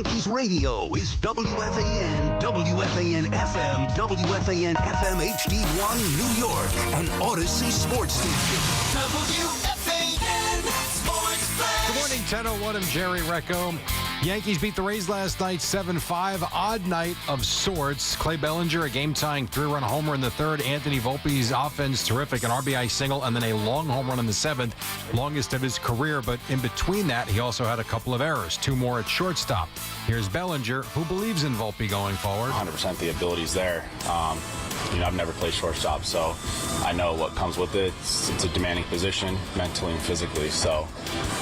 Yankees radio is WFAN, WFAN FM, WFAN FM HD1 New York, an Odyssey sports station. WFAN Sports Flash. Good morning, 10:01. I'm Jerry Recco. Yankees beat the Rays last night 7-5. Odd night of sorts. Clay Bellinger, a game-tying 3-run homer in the third. Anthony Volpe's offense, terrific. An RBI single and then a long home run in the seventh. Longest of his career, but in between that, he also had a couple of errors. 2 more at shortstop. Here's Bellinger, who believes in Volpe going forward. 100% the ability's there. I've never played shortstop, so I know what comes with it. It's a demanding position, mentally and physically. So,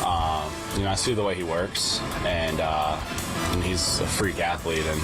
I see the way he works, and he's a freak athlete, and,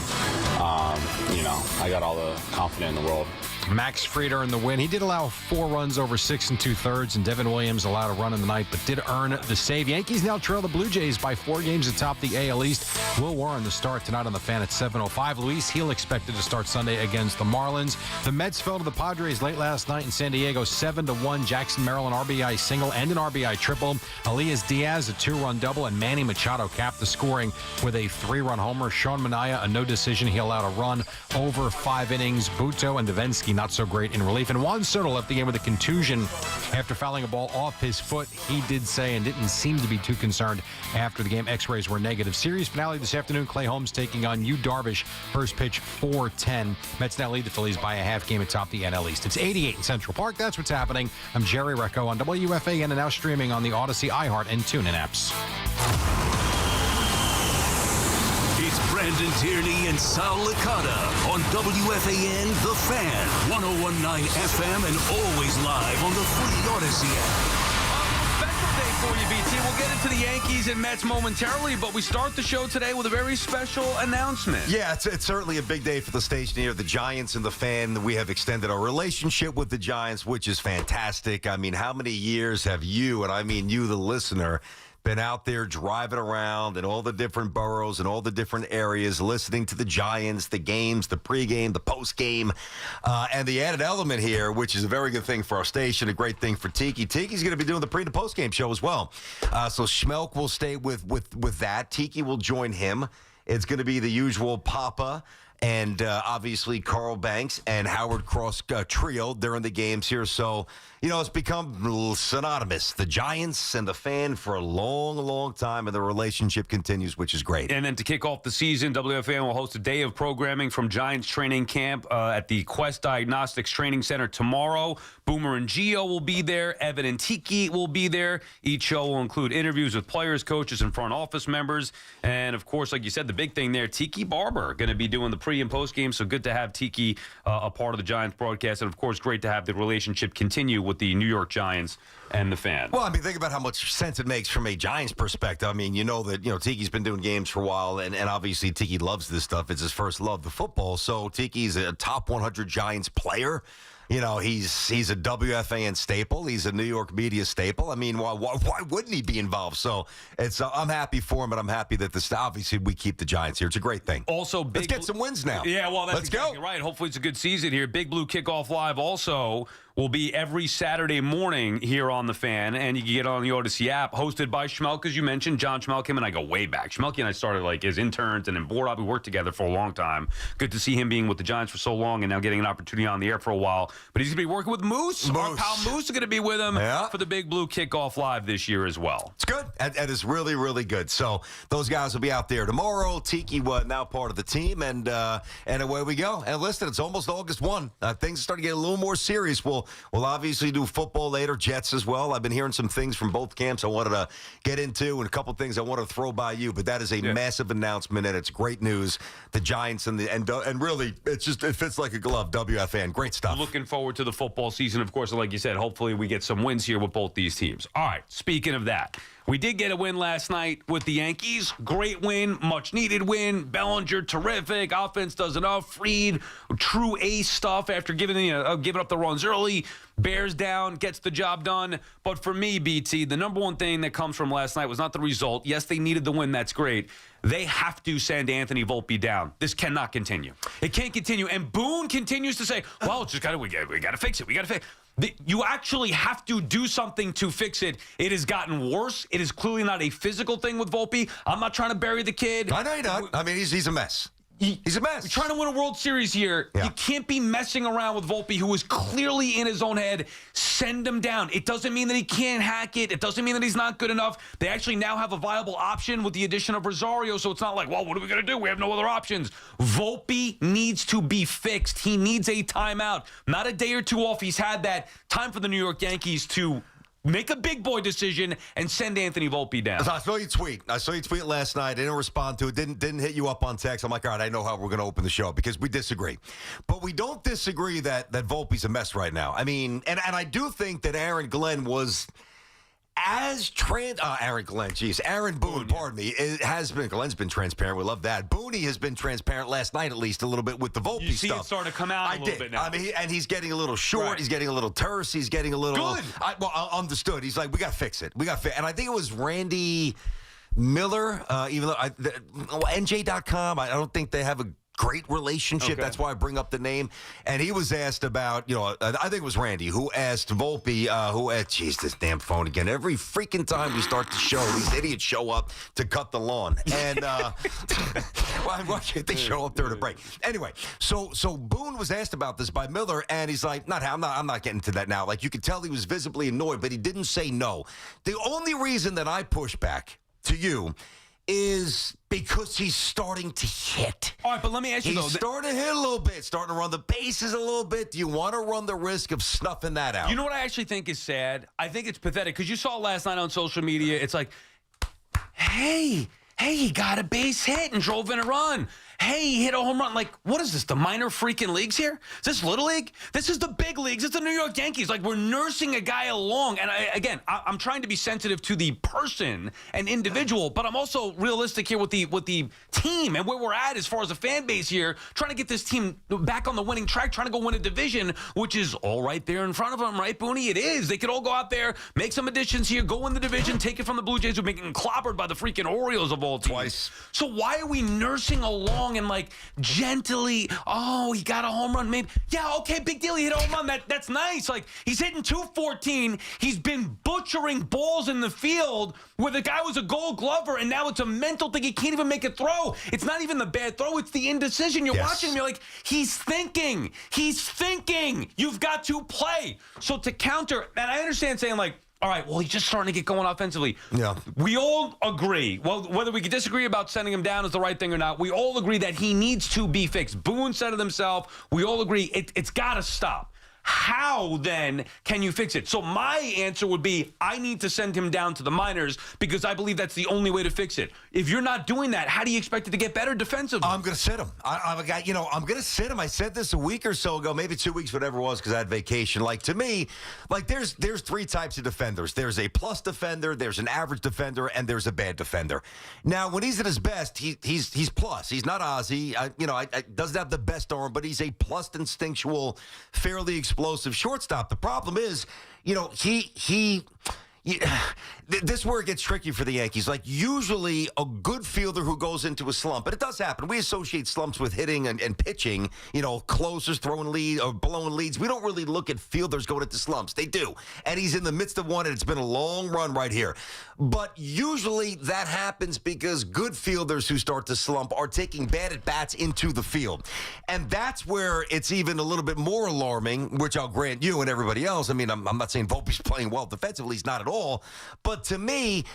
I got all the confidence in the world. Max Fried earned the win. He did allow 4 runs over 6 2/3, and Devin Williams allowed a run in the night, but did earn the save. Yankees now trail the Blue Jays by 4 games atop the AL East. Will Warren the start tonight on the Fan at 7:05. Luis Gil expected to start Sunday against the Marlins. The Mets fell to the Padres late last night in San Diego, 7-1. Jackson Merrill, an RBI single and an RBI triple. Elias Diaz, a 2-run double, and Manny Machado capped the scoring with a 3-run homer. Sean Manaea, a no decision. He allowed a run over 5 innings. Buto and Devenski not so great in relief. And Juan Soto left the game with a contusion after fouling a ball off his foot. He did say and didn't seem to be too concerned after the game. X-rays were negative. Series finale this afternoon. Clay Holmes taking on Yu Darvish. First pitch 4-10. Mets now lead the Phillies by a half game atop the NL East. It's 88 in Central Park. That's what's happening. I'm Jerry Recco on WFAN and now streaming on the Odyssey, iHeart, and TuneIn apps. It's Brandon Tierney and Sal Licata on WFAN The Fan, 101.9 FM, and always live on the free Odyssey app. Special day for you, BT. We'll get into the Yankees and Mets momentarily, but we start the show today with a very special announcement. Yeah, it's certainly a big day for the station here. The Giants and the Fan. We have extended our relationship with the Giants, which is fantastic. I mean, how many years have you, and I mean you, the listener, been out there driving around in all the different boroughs and all the different areas, listening to the Giants, the games, the pregame, the postgame, and the added element here, which is a very good thing for our station, a great thing for Tiki. Tiki's going to be doing the pre- and postgame show as well. So Schmelk will stay with that. Tiki will join him. It's going to be the usual Papa and obviously Carl Banks and Howard Cross trio during the games here. So, it's become synonymous. The Giants and the Fan for a long, long time, and the relationship continues, which is great. And then to kick off the season, WFAN will host a day of programming from Giants training camp at the Quest Diagnostics Training Center tomorrow. Boomer and Gio will be there. Evan and Tiki will be there. Each show will include interviews with players, coaches, and front office members. And, of course, like you said, the big thing there, Tiki Barber going to be doing the pre- and post-game. So good to have Tiki a part of the Giants broadcast. And, of course, great to have the relationship continue with the New York Giants and the Fan. Well, I mean, think about how much sense it makes from a Giants perspective. I mean, Tiki's been doing games for a while, and obviously Tiki loves this stuff. It's his first love, the football. So Tiki's a top 100 Giants player. He's a WFAN staple. He's a New York media staple. I mean, why wouldn't he be involved? So I'm happy for him, but I'm happy that obviously we keep the Giants here. It's a great thing. Also, let's get some wins now. Yeah, well, that's let's exactly go. Right. Hopefully it's a good season here. Big Blue Kickoff Live also will be every Saturday morning here on The Fan, and you can get on the Odyssey app, hosted by Schmelk, as you mentioned. John Schmelk, him and I go way back. Schmelk and I started as interns and in board op. We worked together for a long time. Good to see him being with the Giants for so long and now getting an opportunity on the air for a while. But he's going to be working with Moose. Our pal Moose is going to be with him for the Big Blue Kickoff Live this year as well. It's good. That is really, really good. So those guys will be out there tomorrow. Tiki now part of the team, and away we go. And listen, it's almost August 1. Things are starting to get a little more serious. We'll obviously do football later, Jets as well. I've been hearing some things from both camps I wanted to get into, and a couple things I want to throw by you. But that is a massive announcement, and it's great news. The Giants and really, it fits like a glove. WFAN, great stuff. Looking forward to the football season, of course. And like you said, hopefully we get some wins here with both these teams. All right, speaking of that, we did get a win last night with the Yankees. Great win, much-needed win. Bellinger, terrific. Offense does enough. Fried, true ace stuff after giving up the runs early. Bears down, gets the job done. But for me, BT, the number one thing that comes from last night was not the result. Yes, they needed the win. That's great. They have to send Anthony Volpe down. This cannot continue. It can't continue. And Boone continues to say, well, we got to fix it. We got to fix it. You actually have to do something to fix it. It has gotten worse. It is clearly not a physical thing with Volpe. I'm not trying to bury the kid. I know you're not. I mean, he's a mess. He's a mess. You're trying to win a World Series here. Yeah. You can't be messing around with Volpe, who is clearly in his own head. Send him down. It doesn't mean that he can't hack it. It doesn't mean that he's not good enough. They actually now have a viable option with the addition of Rosario, so it's not like, well, what are we going to do? We have no other options. Volpe needs to be fixed. He needs a timeout. Not a day or two off. He's had that. Time for the New York Yankees to make a big boy decision and send Anthony Volpe down. I saw you tweet. Last night. I didn't respond to it. Didn't hit you up on text. I'm like, all right, I know how we're going to open the show because we disagree. But we don't disagree that Volpe's a mess right now. I mean, and I do think that Aaron Boone, pardon me, Glenn's been transparent. We love that. Booney has been transparent last night, at least a little bit with the Volpe stuff. You see it starting to come out a little bit now. I mean, and he's getting a little short. Right. He's getting a little terse. He's getting a little good. Understood. He's like, we got to fix it. And I think it was Randy Miller, even though NJ.com, I don't think they have a great relationship. Okay. That's why I bring up the name. And he was asked about, I think it was Randy who asked Volpe, geez, this damn phone again. Every freaking time we start the show, these idiots show up to cut the lawn. And why can't they show up during the break? Anyway, so Boone was asked about this by Miller, and he's like, I'm not getting to that now. Like, you could tell he was visibly annoyed, but he didn't say no. The only reason that I push back to you is because he's starting to hit. All right, but let me ask you, He's starting to hit a little bit, starting to run the bases a little bit. Do you want to run the risk of snuffing that out? You know what I actually think is sad? I think it's pathetic because you saw last night on social media. It's like, hey, he got a base hit and drove in a run. Hey, he hit a home run. Like, what is this, the minor freaking leagues here? Is this Little League? This is the big leagues. It's the New York Yankees. Like, we're nursing a guy along. And, I'm trying to be sensitive to the person and individual, but I'm also realistic here with the team and where we're at as far as a fan base here, trying to get this team back on the winning track, trying to go win a division, which is all right there in front of them, right, Booney? It is. They could all go out there, make some additions here, go win the division, take it from the Blue Jays, who are being clobbered by the freaking Orioles of all teams. Twice. So why are we nursing along and like gently, oh, he got a home run, maybe. Yeah, okay, big deal. He hit a home run. That's nice. Like, he's hitting 214. He's been butchering balls in the field where the guy was a Gold Glover, and now it's a mental thing. He can't even make a throw. It's not even the bad throw. It's the indecision. You're watching him. You're like, he's thinking. You've got to play. So to counter, and I understand saying like, all right, well, he's just starting to get going offensively. Yeah. We all agree, well, whether we could disagree about sending him down is the right thing or not, we all agree that he needs to be fixed. Boone said it himself. We all agree it's got to stop. How, then, can you fix it? So my answer would be I need to send him down to the minors because I believe that's the only way to fix it. If you're not doing that, how do you expect it to get better defensively? I'm going to sit him. I'm going to sit him. I said this a week or so ago, maybe 2 weeks, whatever it was, because I had vacation. Like, to me, like there's three types of defenders. There's a plus defender, there's an average defender, and there's a bad defender. Now, when he's at his best, he's plus. He's not Ozzy. Doesn't have the best arm, but he's a plus instinctual, fairly explosive shortstop. The problem is, this is where it gets tricky for the Yankees. Like, usually a good fielder who goes into a slump, but it does happen. We associate slumps with hitting and pitching, closers throwing lead or blowing leads. We don't really look at fielders going into slumps. They do. And he's in the midst of one, and it's been a long run right here. But usually that happens because good fielders who start to slump are taking bad at-bats into the field. And that's where it's even a little bit more alarming, which I'll grant you and everybody else. I mean, I'm not saying Volpe's playing well defensively. He's not at all. But to me,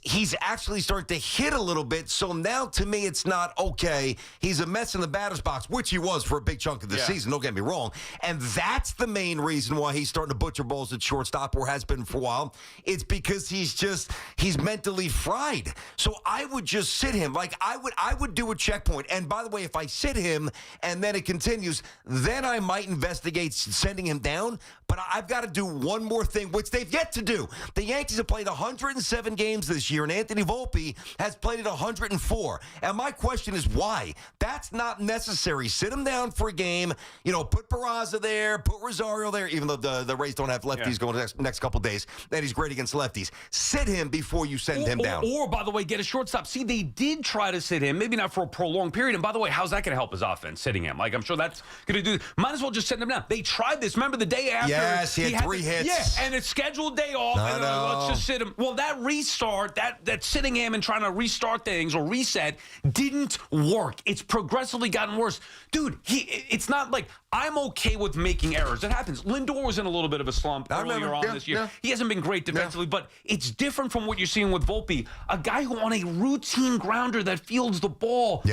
he's actually starting to hit a little bit. So now, to me, it's not okay. He's a mess in the batter's box, which he was for a big chunk of the season. Don't get me wrong. And that's the main reason why he's starting to butcher balls at shortstop, or has been for a while. It's because he's mentally fried. So I would just sit him. Like, I would do a checkpoint. And by the way, if I sit him and then it continues, then I might investigate sending him down. But I've got to do one more thing, which they've yet to do. The Yankees have played 107 games games this year, and Anthony Volpe has played at 104. And my question is why? That's not necessary. Sit him down for a game. Put Peraza there, put Rosario there, even though the Rays don't have lefties going the next couple days, and he's great against lefties. Sit him before you send him down. Or, by the way, get a shortstop. See, they did try to sit him, maybe not for a prolonged period. And by the way, how's that going to help his offense, sitting him? Like, I'm sure that's going to do. Might as well just send him down. They tried this. Remember the day after? Yes, he had 3 hits. Yeah, and it's scheduled day off. And let's just sit him. Well, that restart, that sitting him and trying to restart things or reset didn't work. It's progressively gotten worse. Dude, it's not like I'm okay with making errors. It happens. Lindor was in a little bit of a slump earlier on this year. Yeah. He hasn't been great defensively, but it's different from what you're seeing with Volpe, a guy who on a routine grounder that fields the ball,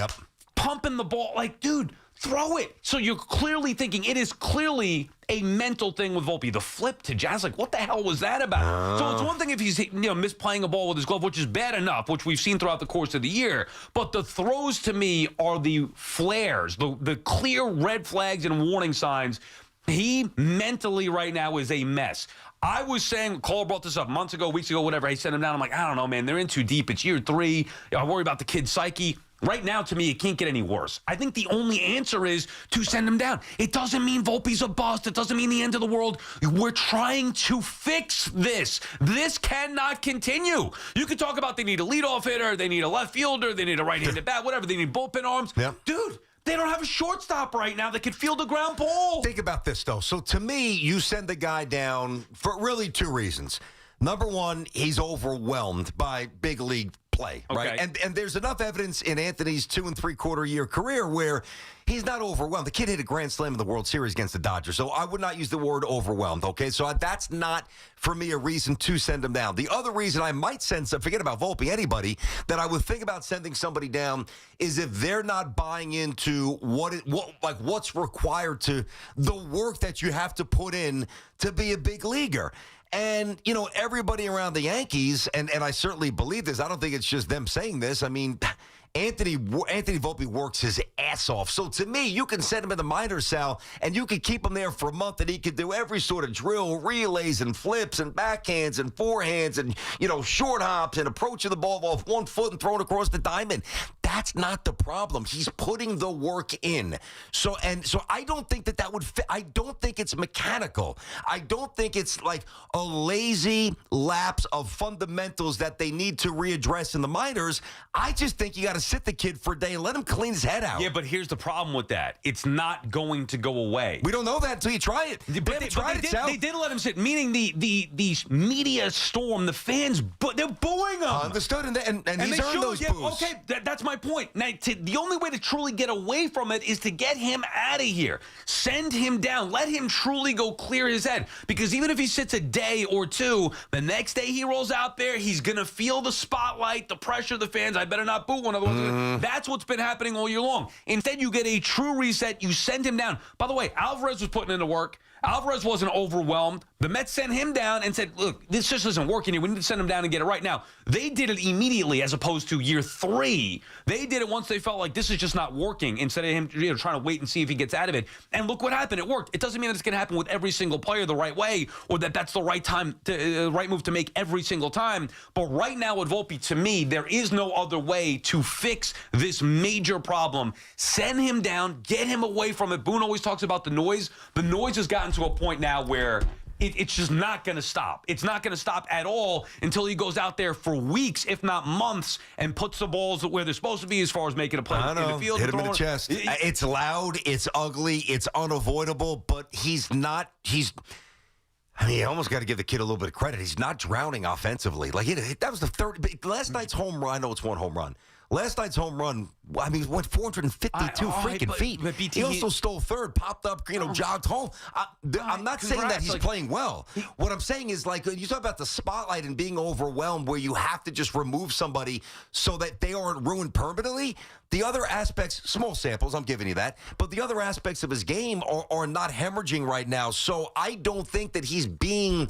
pumping the ball, like, dude, throw it. So you're clearly thinking it is clearly a mental thing with Volpe. The flip to Jazz, like, what the hell was that about? So it's one thing if he's misplaying a ball with his glove, which is bad enough, which we've seen throughout the course of the year. But the throws to me are the flares, the clear red flags and warning signs. He mentally right now is a mess. I was saying, Cole brought this up months ago, weeks ago, whatever. He sent him down. I'm like, I don't know, man. They're in too deep. It's year 3. I worry about the kid's psyche. Right now, to me, it can't get any worse. I think the only answer is to send him down. It doesn't mean Volpe's a bust. It doesn't mean the end of the world. We're trying to fix this. This cannot continue. You could talk about they need a leadoff hitter, they need a left fielder, they need a right-handed bat, whatever. They need bullpen arms. Yeah. Dude, they don't have a shortstop right now that can field a ground ball. Think about this, though. So, to me, you send the guy down for really 2 reasons. Number one, he's overwhelmed by big league play, right? And there's enough evidence in Anthony's 2 3/4 year career where he's not overwhelmed. The kid hit a grand slam in the World Series against the Dodgers, so I would not use the word overwhelmed, okay? So that's not, for me, a reason to send him down. The other reason I might send forget about Volpe, anybody, that I would think about sending somebody down is if they're not buying into what's required to the work that you have to put in to be a big leaguer. And, everybody around the Yankees, and I certainly believe this, I don't think it's just them saying this. I mean, Anthony Volpe works his ass off. So to me, you can send him in the minors, Sal, and you could keep him there for a month, and he could do every sort of drill, relays and flips and backhands and forehands and, short hops and approaching the ball off 1 foot and throwing across the diamond. That's not the problem. He's putting the work in. So I don't think that would fit. I don't think it's mechanical. I don't think it's like a lazy lapse of fundamentals that they need to readdress in the minors. I just think you got to sit the kid for a day and let him clean his head out. Yeah, but here's the problem with that. It's not going to go away. We don't know that until you try it. But they did let him sit, meaning the media storm, the fans, they're booing him. Understood, and he's earned those boos. Okay, that's my point. Now, the only way to truly get away from it is to get him out of here. Send him down. Let him truly go clear his head. Because even if he sits a day or 2, the next day he rolls out there, he's going to feel the spotlight, the pressure of the fans. I better not boo one of those. That's what's been happening all year long. Instead, you get a true reset. You send him down. By the way, Alvarez was putting in the work. Alvarez wasn't overwhelmed. The Mets sent him down and said, look, this just isn't working here. We need to send him down and get it right now. They did it immediately as opposed to year 3. They did it once they felt like this is just not working instead of him trying to wait and see if he gets out of it. And look what happened. It worked. It doesn't mean that it's going to happen with every single player the right way or that that's the right time, right move to make every single time. But right now with Volpe, to me, there is no other way to fix this major problem. Send him down. Get him away from it. Boone always talks about the noise. The noise has gotten to a point now where it's just not going to stop. It's not going to stop at all until he goes out there for weeks, if not months, and puts the balls where they're supposed to be as far as making a play in the field. Hit him in the chest. It's loud. It's ugly. It's unavoidable. But I almost got to give the kid a little bit of credit. He's not drowning offensively. That was the third. Last night's home run. I know it's one home run. Last night's home run, went 452 feet. But BT, he also stole third, popped up, jogged home. I'm not saying that he's playing well. What I'm saying is, you talk about the spotlight and being overwhelmed where you have to just remove somebody so that they aren't ruined permanently. The other aspects, small samples, I'm giving you that, but the other aspects of his game are not hemorrhaging right now. So I don't think that he's being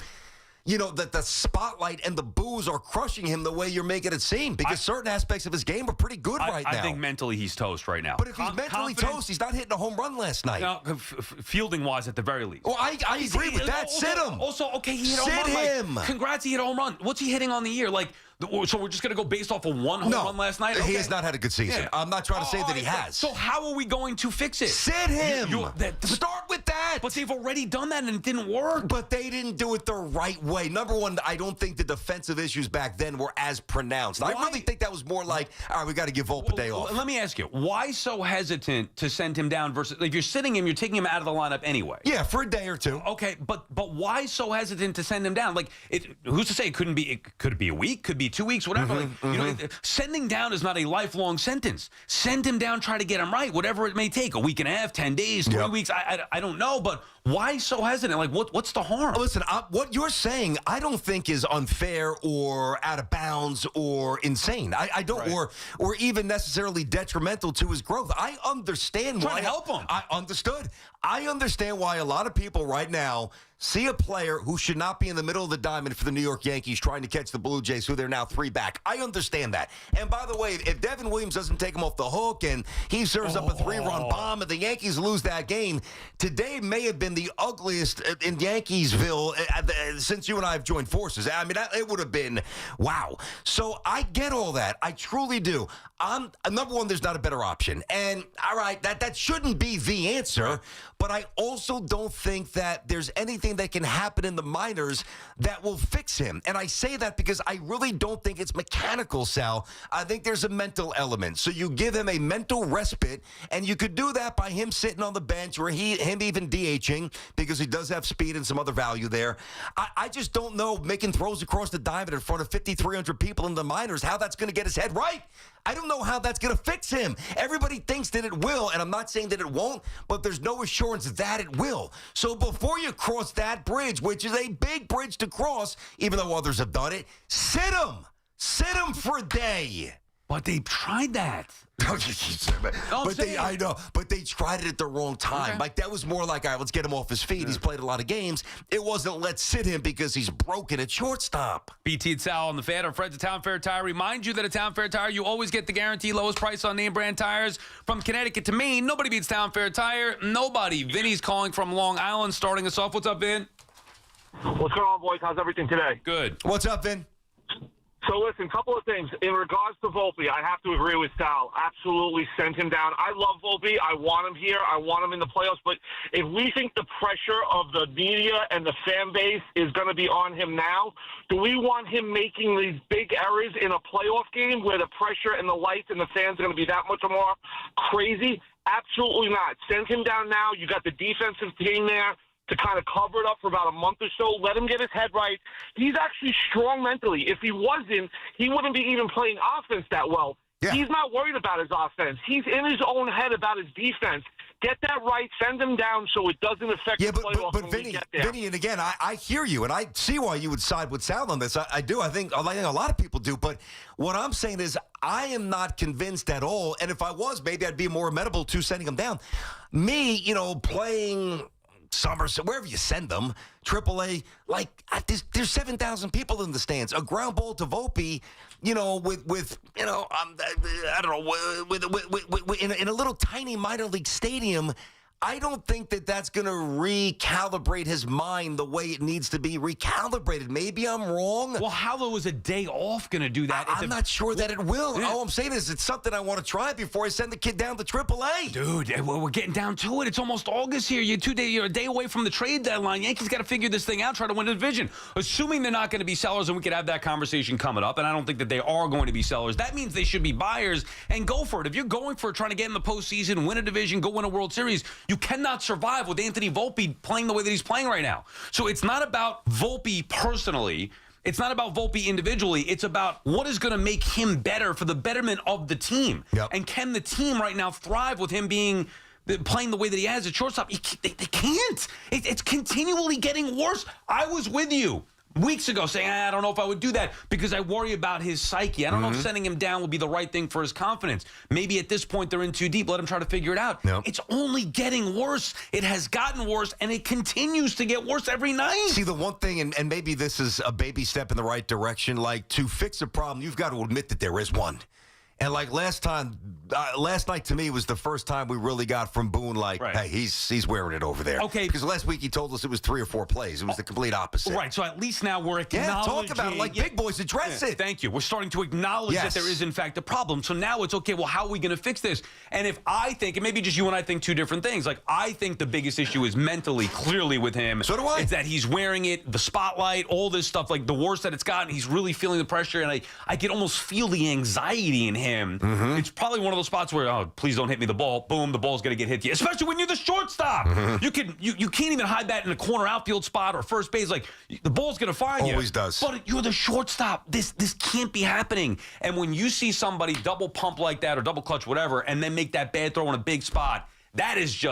that the spotlight and the boos are crushing him the way you're making it seem, because certain aspects of his game are pretty good right now. I think mentally he's toast right now. But if he's mentally toast, he's not hitting a home run last night. No, fielding-wise, at the very least. Well, I agree with that. Sit him. Also, okay, he hit a home run. Sit him. Congrats, he hit a home run. What's he hitting on the year? So we're just going to go based off of one home run last night? Okay. He has not had a good season. Yeah. I'm not trying to say that he has. So how are we going to fix it? Sit him. Start with that. But they've already done that, and it didn't work. But they didn't do it the right way. Number one, I don't think the defensive issues back then were as pronounced. Why? I really think that was more like, all right, we got to give Volpe a day off. Let me ask you, why so hesitant to send him down versus if you're sitting him, you're taking him out of the lineup anyway? Yeah, for a day or two. Okay, but why so hesitant to send him down? Who's to say it couldn't be? Could it be a week? Could be 2 weeks? Whatever. Sending down is not a lifelong sentence. Send him down, try to get him right, whatever it may take. A week and a half, 10 days, 3 weeks. I don't know, but why so hesitant? What's the harm? Listen, what you're saying, I don't think is unfair or out of bounds or insane. I don't, right. or even necessarily detrimental to his growth. I understand why. Trying to help him. I understood. I understand why a lot of people right now see a player who should not be in the middle of the diamond for the New York Yankees trying to catch the Blue Jays, who they're now 3 back. I understand that. And by the way, if Devin Williams doesn't take him off the hook and he serves up a 3-run bomb and the Yankees lose that game, today may have been the ugliest in Yankeesville since you and I have joined forces. I mean, it would have been wow. So I get all that. I truly do. Number one, there's not a better option. And all right, that shouldn't be the answer. But I also don't think that there's anything that can happen in the minors that will fix him. And I say that because I really don't think it's mechanical, Sal. I think there's a mental element. So you give him a mental respite, and you could do that by him sitting on the bench or him even DHing, because he does have speed and some other value there. I just don't know, making throws across the diamond in front of 5,300 people in the minors, how that's going to get his head right. I don't know how that's going to fix him. Everybody thinks that it will, and I'm not saying that it won't, but there's no assurance that it will. So before you cross that bridge, which is a big bridge to cross, even though others have done it, sit him. Sit him for a day. But they tried that. I know, but they tried it at the wrong time. Okay. That was more like, all right, let's get him off his feet. He's played a lot of games. It wasn't let's sit him because he's broken at shortstop. BT and Sal on the Fan. Our friends at Town Fair Tire remind you that at Town Fair Tire, you always get the guaranteed lowest price on name brand tires. From Connecticut to Maine, nobody beats Town Fair Tire. Nobody. Vinny's calling from Long Island, starting us off. What's up, Vin? What's going on, boys? How's everything today? Good. What's up, Vin? So, listen, couple of things. In regards to Volpe, I have to agree with Sal. Absolutely send him down. I love Volpe. I want him here. I want him in the playoffs. But if we think the pressure of the media and the fan base is going to be on him now, do we want him making these big errors in a playoff game where the pressure and the lights and the fans are going to be that much more crazy? Absolutely not. Send him down now. You got the defensive team there to kind of cover it up for about a month or so. Let him get his head right. He's actually strong mentally. If he wasn't, he wouldn't be even playing offense that well. Yeah. He's not worried about his offense. He's in his own head about his defense. Get that right. Send him down so it doesn't affect the playoffs when we get there. Vinny, and again, I hear you, and I see why you would side with Sal on this. I do. I think a lot of people do. But what I'm saying is I am not convinced at all. And if I was, maybe I'd be more amenable to sending him down. Me, playing Somerset, wherever you send them, AAA, there's 7,000 people in the stands. A ground ball to Volpe, I don't know, in a little tiny minor league stadium, I don't think that that's going to recalibrate his mind the way it needs to be recalibrated. Maybe I'm wrong. Well, how was a day off going to do that? I'm not sure that it will. Yeah. All I'm saying is it's something I want to try before I send the kid down to AAA. Dude, we're getting down to it. It's almost August here. You're a day away from the trade deadline. Yankees got to figure this thing out, try to win the division. Assuming they're not going to be sellers, and we could have that conversation coming up, and I don't think that they are going to be sellers, that means they should be buyers and go for it. If you're going for it, trying to get in the postseason, win a division, go win a World Series, you cannot survive with Anthony Volpe playing the way that he's playing right now. So it's not about Volpe personally. It's not about Volpe individually. It's about what is going to make him better for the betterment of the team. Yep. And can the team right now thrive with him playing the way that he has at shortstop? They can't. It's continually getting worse. I was with you. weeks ago saying, I don't know if I would do that because I worry about his psyche. I don't know if sending him down would be the right thing for his confidence. Maybe at this point they're in too deep. Let him try to figure it out. Nope. It's only getting worse. It has gotten worse, and it continues to get worse every night. See, the one thing, and maybe this is a baby step in the right direction, like to fix a problem, you've got to admit that there is one. And like last night to me was the first time we really got from Boone like, hey, he's wearing it over there. Okay. Because last week he told us it was 3 or 4 plays. It was the complete opposite. Right, so at least now we're acknowledging. Yeah, talk about it like big boys address it. Thank you. We're starting to acknowledge that there is, in fact, a problem. So now it's, okay, well, how are we going to fix this? And if I think, and maybe just you and I think two different things, like I think the biggest issue is mentally, clearly with him. So do I. It's that he's wearing it, the spotlight, all this stuff, like the worst that it's gotten. He's really feeling the pressure, and I can almost feel the anxiety in him. It's probably one of those spots where, oh, please don't hit me the ball. Boom, the ball's going to get hit to you, especially when you're the shortstop. You can't even hide that in a corner outfield spot or first base. Like, the ball's going to find you. Always does. But you're the shortstop. This can't be happening. And when you see somebody double pump like that or double clutch, whatever, and then make that bad throw in a big spot, that is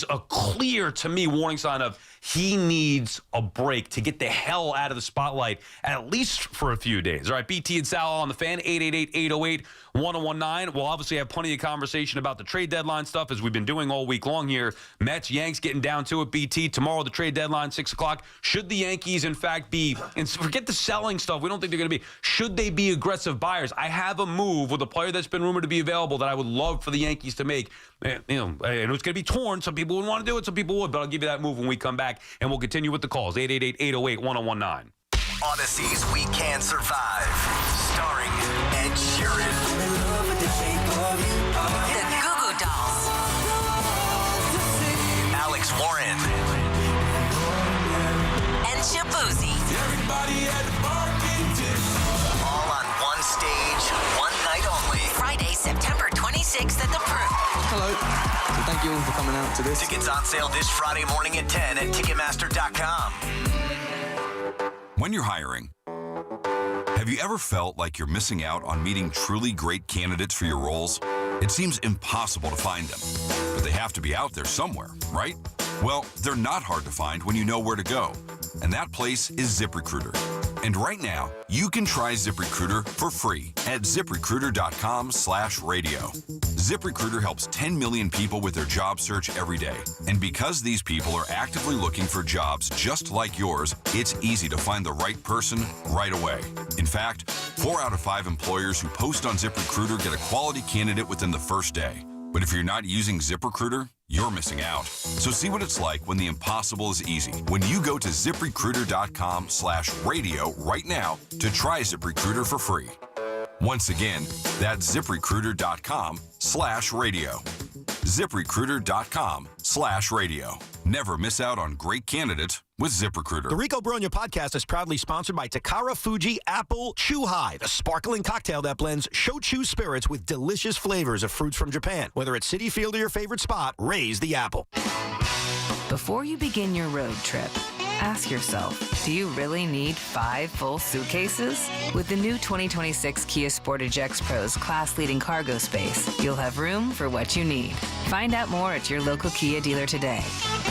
a clear, to me, warning sign of he needs a break to get the hell out of the spotlight, at least for a few days. All right, BT and Sal on the Fan, 888-808-1019. We'll obviously have plenty of conversation about the trade deadline stuff, as we've been doing all week long here. Mets, Yanks getting down to it, BT. Tomorrow, the trade deadline, 6 o'clock. Should the Yankees, in fact, be, and forget the selling stuff, we don't think they're going to be, should they be aggressive buyers? I have a move with a player that's been rumored to be available that I would love for the Yankees to make. And it's going to be torn. Some people wouldn't want to do it, some people would, but I'll give you that move when we come back, and we'll continue with the calls. 888-808-1019. Odyssey's We Can Survive, starring Ed Sheeran. The Goo Goo Dolls. Alex Warren. And Shabuzi. All on one stage, one night only. Friday, September 26th at the Proof. Hello. So thank you all for coming out to this. Tickets on sale this Friday morning at 10 at Ticketmaster.com. When you're hiring, have you ever felt like you're missing out on meeting truly great candidates for your roles? It seems impossible to find them, but they have to be out there somewhere, right? Well, they're not hard to find when you know where to go, and that place is ZipRecruiter. And right now, you can try ZipRecruiter for free at ZipRecruiter.com/radio. ZipRecruiter helps 10 million people with their job search every day. And because these people are actively looking for jobs just like yours, it's easy to find the right person right away. In fact, 4 out of 5 employers who post on ZipRecruiter get a quality candidate within the first day. But if you're not using ZipRecruiter, you're missing out. So see what it's like when the impossible is easy. When you go to ZipRecruiter.com/radio right now to try ZipRecruiter for free. Once again, that's ZipRecruiter.com/radio. ZipRecruiter.com/radio. Never miss out on great candidates with ZipRecruiter. The Rico Brogna podcast is proudly sponsored by Takara Fuji Apple Chew High, the sparkling cocktail that blends shochu spirits with delicious flavors of fruits from Japan. Whether it's Citi Field or your favorite spot, raise the apple. Before you begin your road trip, ask yourself, do you really need 5 full suitcases? With the new 2026 Kia Sportage X-Pro's class-leading cargo space, you'll have room for what you need. Find out more at your local Kia dealer today.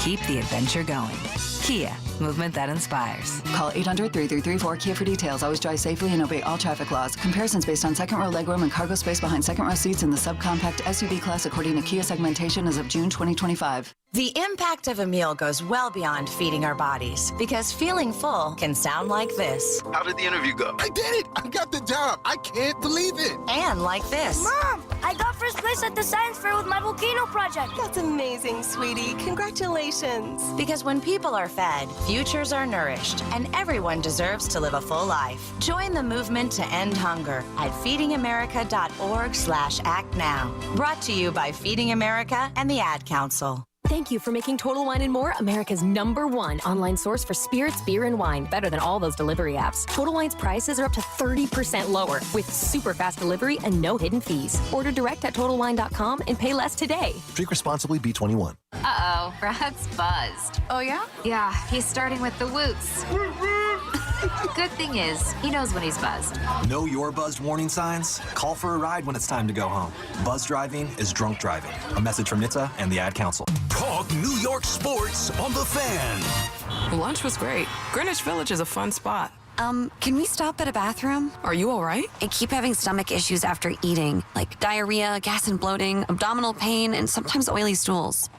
Keep the adventure going. Kia, movement that inspires. Call 800-3334-KIA for details. Always drive safely and obey all traffic laws. Comparisons based on second row legroom and cargo space behind second row seats in the subcompact SUV class according to Kia segmentation as of June 2025. The impact of a meal goes well beyond feeding our bodies, because feeling full can sound like this. How did the interview go? I did it! I got the job! I can't believe it! And like this. Mom, I got first place at the science fair with my volcano project. That's amazing, sweetie. Congratulations. Because when people are fed, futures are nourished, and everyone deserves to live a full life. Join the movement to end hunger at feedingamerica.org/act now. Brought to you by Feeding America and the Ad Council. Thank you for making Total Wine & More America's #1 online source for spirits, beer, and wine. Better than all those delivery apps. Total Wine's prices are up to 30% lower with super fast delivery and no hidden fees. Order direct at TotalWine.com and pay less today. Drink responsibly, B21. Uh-oh, Brad's buzzed. Oh, yeah? Yeah, he's starting with the whoops. Good thing is, he knows when he's buzzed. Know your buzzed warning signs? Call for a ride when it's time to go home. Buzz driving is drunk driving. A message from NHTSA and the Ad Council. Talk New York sports on the Fan. Lunch was great. Greenwich Village is a fun spot. Can we stop at a bathroom? Are you all right? I keep having stomach issues after eating, like diarrhea, gas and bloating, abdominal pain, and sometimes oily stools.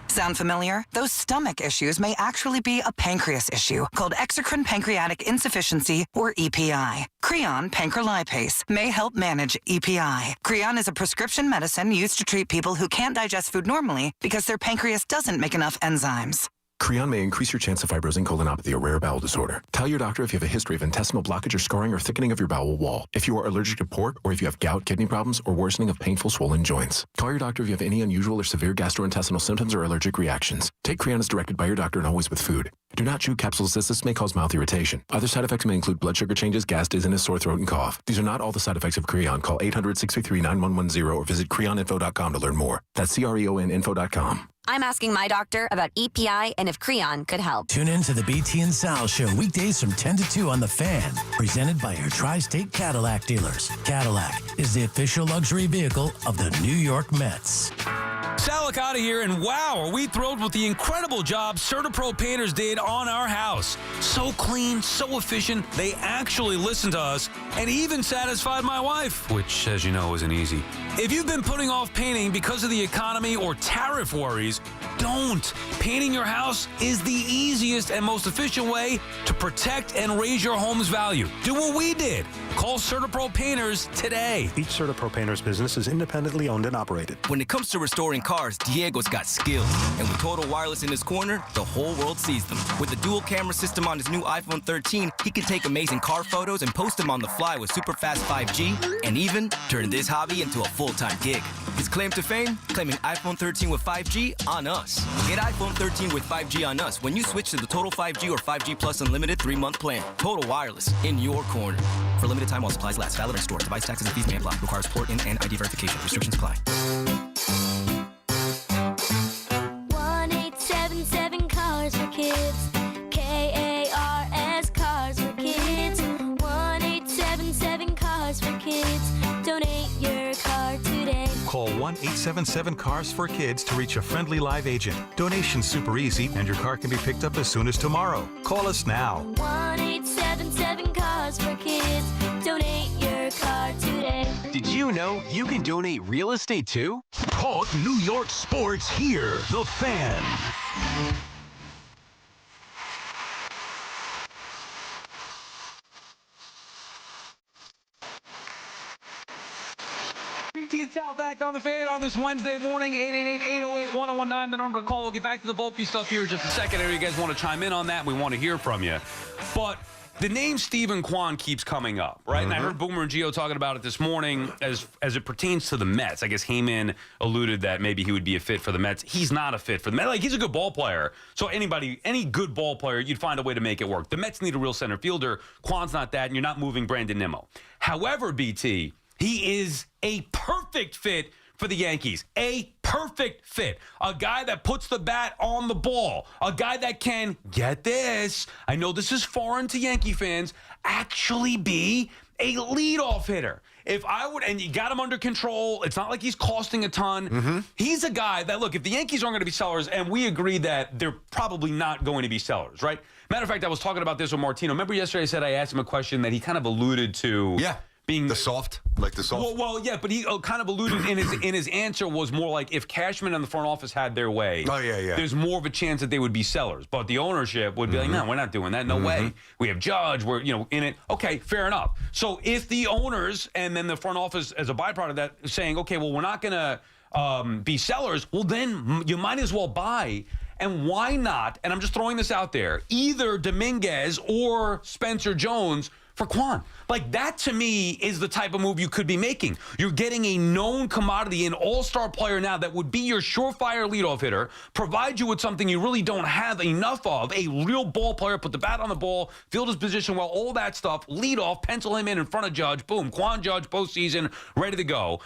Sound familiar? Those stomach issues may actually be a pancreas issue called exocrine pancreatic insufficiency, or EPI. Creon pancrelipase may help manage EPI. Creon is a prescription medicine used to treat people who can't digest food normally because their pancreas doesn't make enough enzymes. Creon may increase your chance of fibrosing colonopathy, a rare bowel disorder. Tell your doctor if you have a history of intestinal blockage or scarring or thickening of your bowel wall, if you are allergic to pork, or if you have gout, kidney problems, or worsening of painful swollen joints. Call your doctor if you have any unusual or severe gastrointestinal symptoms or allergic reactions. Take Creon as directed by your doctor and always with food. Do not chew capsules as this may cause mouth irritation. Other side effects may include blood sugar changes, gas, dizziness, sore throat, and cough. These are not all the side effects of Creon. Call 800-633-9110 or visit creoninfo.com to learn more. That's creoninfo.com. I'm asking my doctor about EPI and if Creon could help. Tune in to the BT and Sal Show weekdays from 10 to 2 on The Fan, presented by your Tri-State Cadillac dealers. Cadillac is the official luxury vehicle of the New York Mets. Sal Licata here, and wow, are we thrilled with the incredible job CertaPro Painters did on our house. So clean, so efficient, they actually listened to us and even satisfied my wife, which, as you know, isn't easy. If you've been putting off painting because of the economy or tariff worries, don't. Painting your house is the easiest and most efficient way to protect and raise your home's value. Do what we did. Call CertaPro Painters today. Each CertaPro Painters business is independently owned and operated. When it comes to restoring cars, Diego's got skills. And with Total Wireless in his corner, the whole world sees them. With the dual camera system on his new iPhone 13, he can take amazing car photos and post them on the fly with super fast 5G, and even turn this hobby into a full-time gig. His claim to fame? Claiming iPhone 13 with 5G on us. Get iPhone 13 with 5G on us when you switch to the Total 5G or 5G Plus Unlimited 3-month plan. Total Wireless, in your corner. For limited time while supplies last. Valid in store. Device taxes and fees may apply. Requires port in and ID verification. Restrictions apply. 1-877 Cars for Kids. KARS Cars for Kids. 1-877 Cars for Kids. Donate your car today. Call 1-877-CARS for Kids to reach a friendly live agent. Donation's super easy, and your car can be picked up as soon as tomorrow. Call us now. 1-877 Cars for Kids. Donate your car today. Did you know you can donate real estate too? Talk New York sports here. The Fan. Sal back on the Fan on this Wednesday morning, 888-808-1019. The number to call. We'll get back to the Volpe stuff here in just a second. If you guys want to chime in on that, we want to hear from you. But the name Stephen Kwan keeps coming up, right? And I heard Boomer and Gio talking about it this morning as it pertains to the Mets. I guess Heyman alluded that maybe he would be a fit for the Mets. He's not a fit for the Mets. Like, he's a good ball player. So any good ball player, you'd find a way to make it work. The Mets need a real center fielder. Kwan's not that, and you're not moving Brandon Nimmo. However, BT, he is a perfect fit for the Yankees. A perfect fit. A guy that puts the bat on the ball. A guy that can, get this, I know this is foreign to Yankee fans, actually be a leadoff hitter. If I would, and you got him under control, it's not like he's costing a ton. He's a guy that, look, if the Yankees aren't going to be sellers, and we agree that they're probably not going to be sellers, right? Matter of fact, I was talking about this with Martino. Remember yesterday I said I asked him a question that he kind of alluded to. Yeah. Being the soft. Well, yeah, but he kind of alluded in his answer was more like if Cashman and the front office had their way. Oh, yeah. There's more of a chance that they would be sellers, but the ownership would be like, no, we're not doing that. No way. We have Judge. We're in it. Okay, fair enough. So if the owners and then the front office, as a byproduct of that, saying, okay, well, we're not going to be sellers. Well, then you might as well buy. And why not? And I'm just throwing this out there. Either Dominguez or Spencer Jones for Kwan. Like, that to me is the type of move you could be making. You're getting a known commodity, an all-star player now that would be your surefire leadoff hitter, provide you with something you really don't have enough of, a real ball player, put the bat on the ball, field his position well, all that stuff, lead off, pencil him in front of Judge, boom, Kwan Judge postseason, ready to go.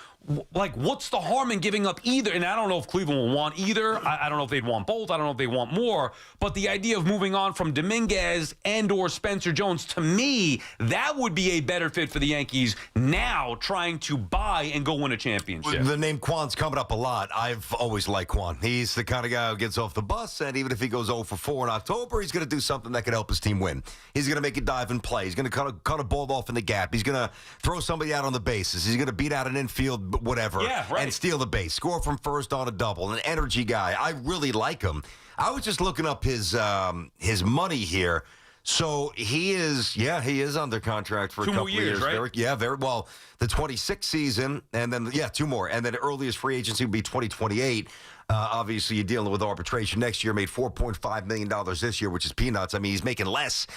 like, what's the harm in giving up either? And I don't know if Cleveland will want either. I don't know if they'd want both. I don't know if they want more. But the idea of moving on from Dominguez and or Spencer Jones, to me, that would be a better fit for the Yankees now trying to buy and go win a championship. The name Kwan's coming up a lot. I've always liked Kwan. He's the kind of guy who gets off the bus, and even if he goes 0 for 4 in October, he's going to do something that could help his team win. He's going to make a dive and play. He's going to cut a ball off in the gap. He's going to throw somebody out on the bases. He's going to beat out an infield, whatever, and steal the base. Score from first on a double. An energy guy. I really like him. I was just looking up his money here. So he is under contract for a couple of years. Right? Very well. The 26th season, and then 2 more, and then the earliest free agency would be 2028. Obviously, you're dealing with arbitration next year. Made $4.5 million this year, which is peanuts. I mean, he's making less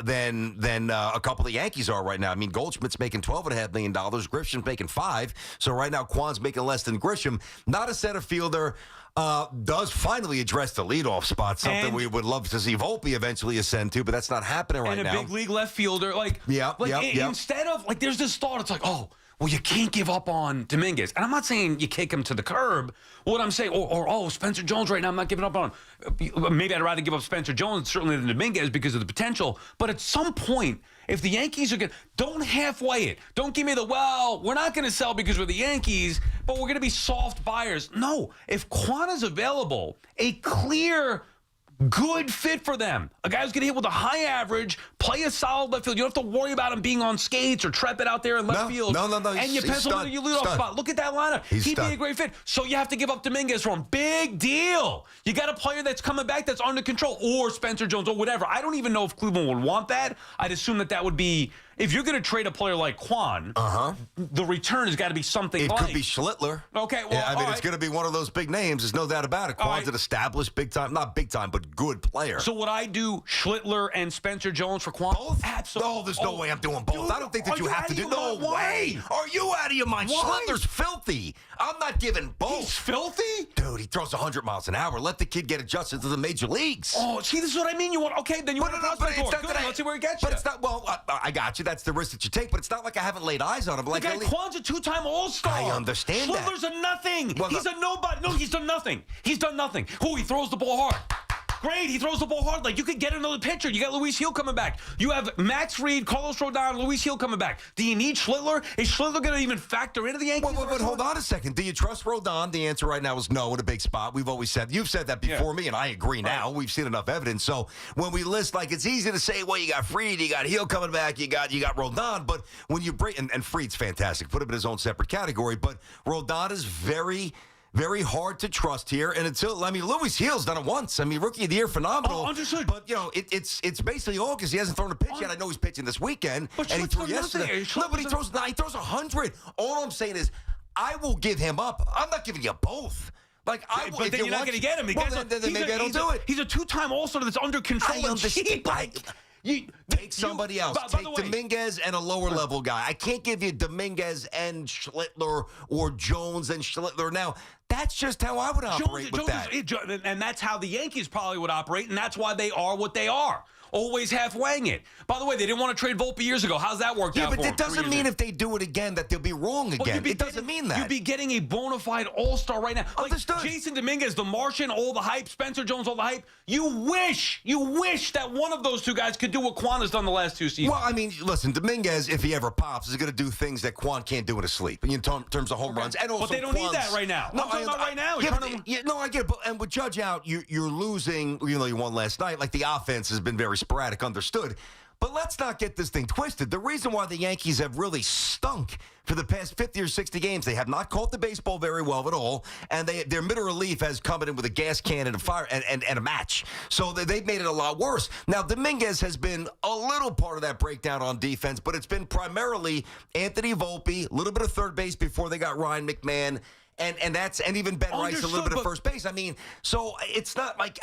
than a couple of the Yankees are right now. I mean, Goldschmidt's making $12.5 million. Grisham's making $5 million. So right now, Kwan's making less than Grisham. Not a center fielder. Does finally address the leadoff spot, something we would love to see Volpe eventually ascend to, but that's not happening right now. And a big league left fielder. Instead of, there's this thought, it's like, oh, well, you can't give up on Dominguez. And I'm not saying you kick him to the curb. What I'm saying, Spencer Jones right now, I'm not giving up on him. Maybe I'd rather give up Spencer Jones, certainly, than Dominguez because of the potential. But at some point, if the Yankees are going to, don't halfway it. Don't give me we're not going to sell because we're the Yankees, but we're going to be soft buyers. No, if Kwan is available, a clear, good fit for them. A guy who's going to hit with a high average, play a solid left field. You don't have to worry about him being on skates or trepid out there in left field. No. And you pencil him in your leadoff spot. Look at that lineup. He'd be a great fit. So you have to give up Dominguez for him. Big deal. You got a player that's coming back that's under control, or Spencer Jones, or whatever. I don't even know if Cleveland would want that. I'd assume that would be, if you're going to trade a player like Kwan, the return has got to be something It could be Schlittler. Okay, well, it's going to be one of those big names. There's no doubt about it. Kwan's an established big time, not big time, but good player. So would I do Schlittler and Spencer Jones for Kwan? Both? Absolutely. No, there's no way I'm doing both. I don't think that you have to do. No way. Are you out of your mind? Why? Schlittler's filthy. I'm not giving both. He's filthy? Dude, he throws 100 miles an hour. Let the kid get adjusted to the major leagues. Oh, see, this is what I mean. You want, then you want to prospect for. Good, let's see where it gets you. But it's not, I got you. That's the risk that you take, but it's not like I haven't laid eyes on him. The guy Kwan's a 2-time All-Star. I understand that. Schlittler's a nothing. He's a nobody. No, he's done nothing. He throws the ball hard. Great, he throws the ball hard. Like, you could get another pitcher. You got Luis Gil coming back. You have Max Fried, Carlos Rodon, Luis Gil coming back. Do you need Schlittler? Is Schlittler going to even factor into the Yankees? But hold on a second. Do you trust Rodon? The answer right now is no in a big spot. We've always said. You've said that before me, and I agree now. We've seen enough evidence. So when we list, it's easy to say, well, you got Fried, you got Gil coming back, you got Rodon. But when you break, and Fried's fantastic. Put him in his own separate category. But Rodon is very, very hard to trust here, and Luis Gil's done it once. Rookie of the year, phenomenal. Understood. But it's basically August. He hasn't thrown a pitch yet. I know he's pitching this weekend, and he threw yesterday. No, but he throws 100. All I'm saying is, I will give him up. I'm not giving you both. But then you're not going to get him. Then maybe I don't do it. He's a 2-time All-Star that's under control. I understand. Take somebody else. Take Dominguez and a lower-level guy. I can't give you Dominguez and Schlittler or Jones and Schlittler. Now, that's just how I would operate with that. And that's how the Yankees probably would operate, and that's why they are what they are. Always half-weighing it. By the way, they didn't want to trade Volpe years ago. How's that worked out for them? Yeah, but that doesn't mean if they do it again that they'll be wrong again. It doesn't mean that. You'd be getting a bona fide all-star right now. Understood. Jason Dominguez, the Martian, all the hype. Spencer Jones, all the hype. You wish that one of those two guys could do what Kwan has done the last 2 seasons. Well, listen, Dominguez, if he ever pops, is going to do things that Kwan can't do in his sleep in terms of home runs. And also, but they don't need that right now. No, I'm talking about right now. I get it. And with Judge out, you're losing, even though you won last night. The offense has been very sporadic, understood. But let's not get this thing twisted. The reason why the Yankees have really stunk for the past 50 or 60 games, they have not caught the baseball very well at all, and their middle relief has come in with a gas can and a fire and a match. So they've made it a lot worse. Now, Dominguez has been a little part of that breakdown on defense, but it's been primarily Anthony Volpe, a little bit of third base before they got Ryan McMahon. And even Ben Rice a little bit of first base. So it's not like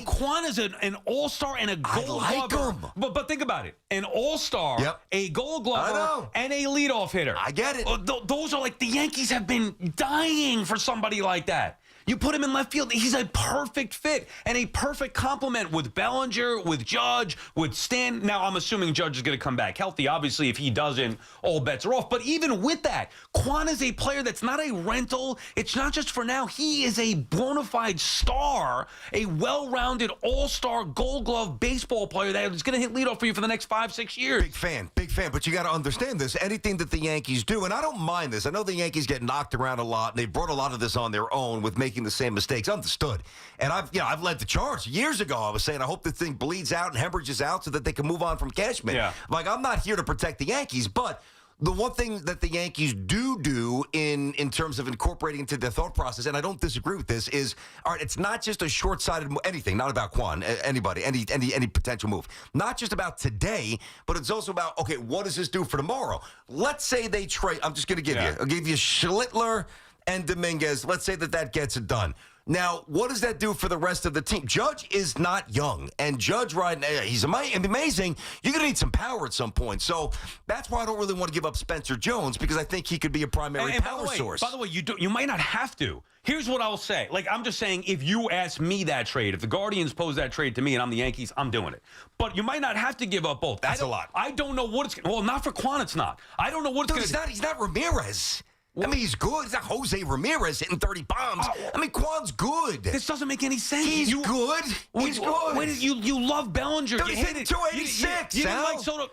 Kwan is an all-star and a gold glover. Him. But think about it. An all-star, a gold glover, and a leadoff hitter. I get it. Those are the Yankees have been dying for somebody like that. You put him in left field. He's a perfect fit and a perfect complement with Bellinger, with Judge, with Stan. Now, I'm assuming Judge is going to come back healthy. Obviously, if he doesn't, all bets are off. But even with that, Kwan is a player that's not a rental. It's not just for now. He is a bona fide star, a well-rounded all-star Gold Glove baseball player that is going to hit leadoff for you for the next 5-6 years. Big fan. But you got to understand this. Anything that the Yankees do, and I don't mind this. I know the Yankees get knocked around a lot, and they brought a lot of this on their own with making the same mistakes. Understood. And I've led the charge. Years ago, I was saying I hope the thing bleeds out and hemorrhages out so that they can move on from Cashman. Yeah. Like, I'm not here to protect the Yankees, but the one thing that the Yankees do in terms of incorporating into their thought process, and I don't disagree with this, is, all right, it's not just a short-sighted anything, not about Kwan, anybody, any potential move. Not just about today, but it's also about, okay, what does this do for tomorrow? Let's say they trade, I'm just going to give you, I'll give you Schlittler and Dominguez. Let's say that gets it done. Now, what does that do for the rest of the team? Judge is not young, and Judge right now, he's amazing. You're going to need some power at some point. So that's why I don't really want to give up Spencer Jones, because I think he could be a primary power source. By the way, you might not have to. Here's what I'll say. Like, I'm just saying, if you ask me that trade, if the Guardians pose that trade to me and I'm the Yankees, I'm doing it. But you might not have to give up both. That's a lot. I don't know what it's... Well, not for Kwan, it's not. I don't know what it's going to... He's not Ramirez. I mean, he's good. He's not Jose Ramirez hitting 30 bombs. I mean, Kwan's good. This doesn't make any sense. He's good. He's good. Wait, you love Bellinger. Dude, he's hitting 286. You didn't like Soto.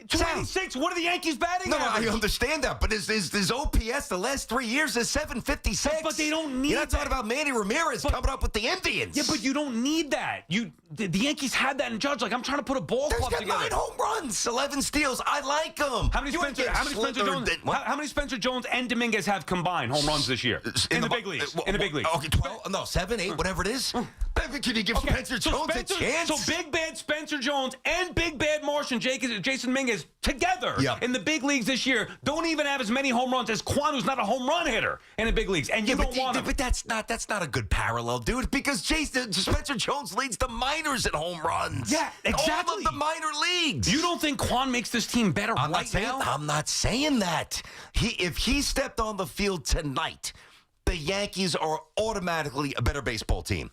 286. What are the Yankees batting? No, I understand that, but his OPS the last 3 years is 756. But they don't need. You're not talking about Manny Ramirez coming up with the Indians. Yeah, but you don't need that. The Yankees had that in Judge. Like, I'm trying to put a ball club together. 9 home runs, 11 steals. I like him. How many Spencer Jones and Dominguez have combined home runs this year in the big leagues? In the big leagues. Okay, 12. No, 7, 8, whatever it is. Can you give Spencer Jones a chance? So big bad Spencer Jones and big bad Martian Jason Dominguez together in the big leagues this year don't even have as many home runs as Kwan, who's not a home run hitter in the big leagues, and you don't want him. But that's not a good parallel, dude. Because Spencer Jones leads the minors in home runs. Yeah, exactly. All of the minor leagues. You don't think Kwan makes this team better now? I'm not saying that. If he stepped on the field tonight, the Yankees are automatically a better baseball team.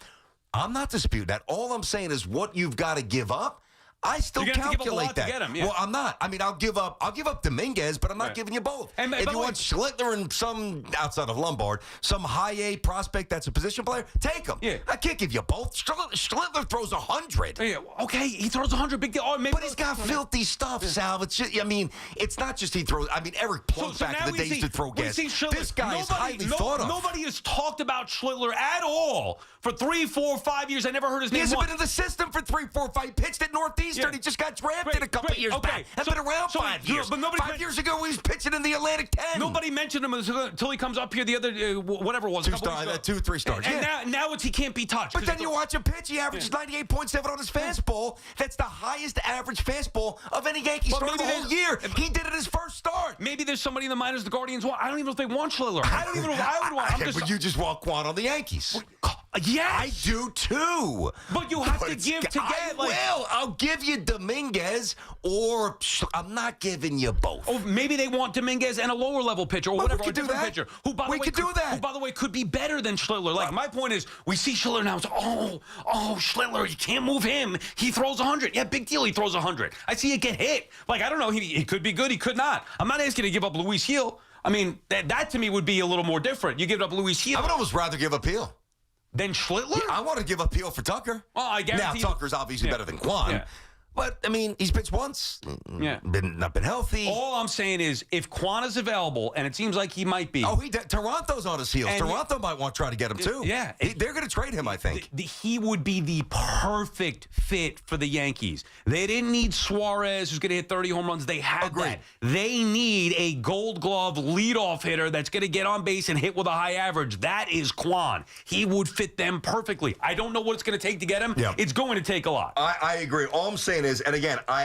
I'm not disputing that. All I'm saying is what you've got to give up. I still calculate that. To get him, yeah. Well, I'm not. I mean, I'll give up Dominguez, but I'm not giving you both. And if you want Schlittler and some outside of Lombard, some high A prospect that's a position player, take him. Yeah. I can't give you both. Schlittler throws 100. Yeah, okay, he throws 100, big deal. Oh, but he's got filthy stuff, Sal. It's just, I mean, it's not just he throws. I mean, Eric Plunk back in the days to throw gas. This guy is highly thought of. Nobody has talked about Schlittler at all for 3, 4, 5 years. I never heard his name. He hasn't been in the system for 3, 4, 5. Pitched at Northeastern. Yeah. He just got drafted a couple years back. I've been around 5 years. But 5 years ago, he was pitching in the Atlantic 10. Nobody mentioned him until he comes up here the other, whatever it was. 2, 3 stars. And now he can't be touched. But then you watch him pitch. He averages 98.7 on his fastball. That's the highest average fastball of any Yankee starter the whole year. He did it his first start. Maybe there's somebody in the minors the Guardians want. I don't even know if they want Schlittler. I don't even know if I would want. But you just want Kwan on the Yankees. Yes. I do too. But you have to give to get. I'll give you Dominguez, or I'm not giving you both. Oh, maybe they want Dominguez and a lower level pitcher or whatever, we could do that. Pitcher, who by the way could be better than Schlittler. Like my point is, we see Schlittler now. It's Schlittler, you can't move him. He throws 100. Yeah, big deal. He throws 100. I see it get hit. Like I don't know. He could be good. He could not. I'm not asking you to give up Luis Gil. I mean, that to me would be a little more different. You give up Luis Gil. I would almost rather give up Gil. Then Schlittler? Yeah, I want to give up Gil for Tucker. Well, I guarantee. Now, Tucker's obviously better than Kwan. Yeah. But, I mean, he's pitched once. Yeah. Not been healthy. All I'm saying is, if Kwan is available, and it seems like he might be. Toronto's on his heels. Toronto might want to try to get him, too. Yeah. They're going to trade him, I think. He would be the perfect fit for the Yankees. They didn't need Suarez, who's going to hit 30 home runs. They had that. They need a Gold Glove leadoff hitter that's going to get on base and hit with a high average. That is Kwan. He would fit them perfectly. I don't know what it's going to take to get him. Yeah. It's going to take a lot. I agree. All I'm saying is, and again, I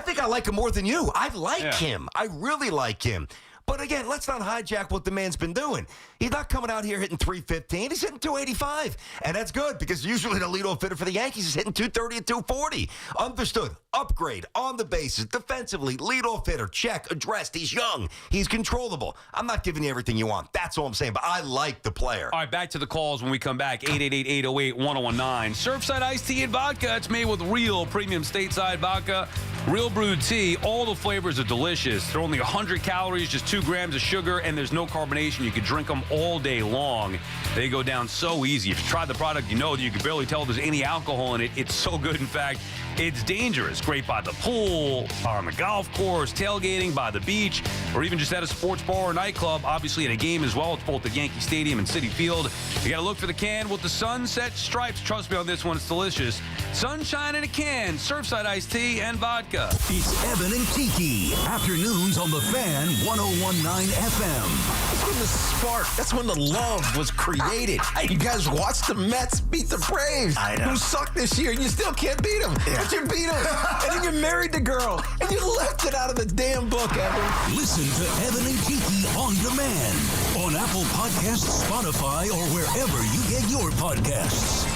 think I like him more than you. I like him. I really like him. But again, let's not hijack what the man's been doing. He's not coming out here hitting 315. He's hitting 285. And that's good because usually the leadoff hitter for the Yankees is hitting 230 and 240. Understood. Upgrade on the bases. Defensively, leadoff hitter. Check. Addressed. He's young. He's controllable. I'm not giving you everything you want. That's all I'm saying. But I like the player. All right, back to the calls when we come back. 888-808-1019. Surfside iced tea and vodka. It's made with real premium stateside vodka. Real brewed tea. All the flavors are delicious. They're only 100 calories, just 2 grams of sugar, and there's no carbonation. You can drink them all day long. They go down so easy. If you tried the product, you know that you can barely tell if there's any alcohol in it. It's so good. In fact, it's dangerous. Great by the pool, on the golf course, tailgating, by the beach, or even just at a sports bar or nightclub. Obviously, at a game as well. It's both at Yankee Stadium and Citi Field. You got to look for the can with the sunset stripes. Trust me on this one. It's delicious. Sunshine in a can. Surfside iced tea and vodka. It's Evan and Kiki. Afternoons on the Fan 101.9 FM. That's when the spark, that's when the love was created. You guys watched the Mets beat the Braves, who sucked this year, and you still can't beat them. Yeah. But you beat them, and then you married the girl, and you left it out of the damn book, Evan. Listen to Evan and Kiki on demand on Apple Podcasts, Spotify, or wherever you get your podcasts.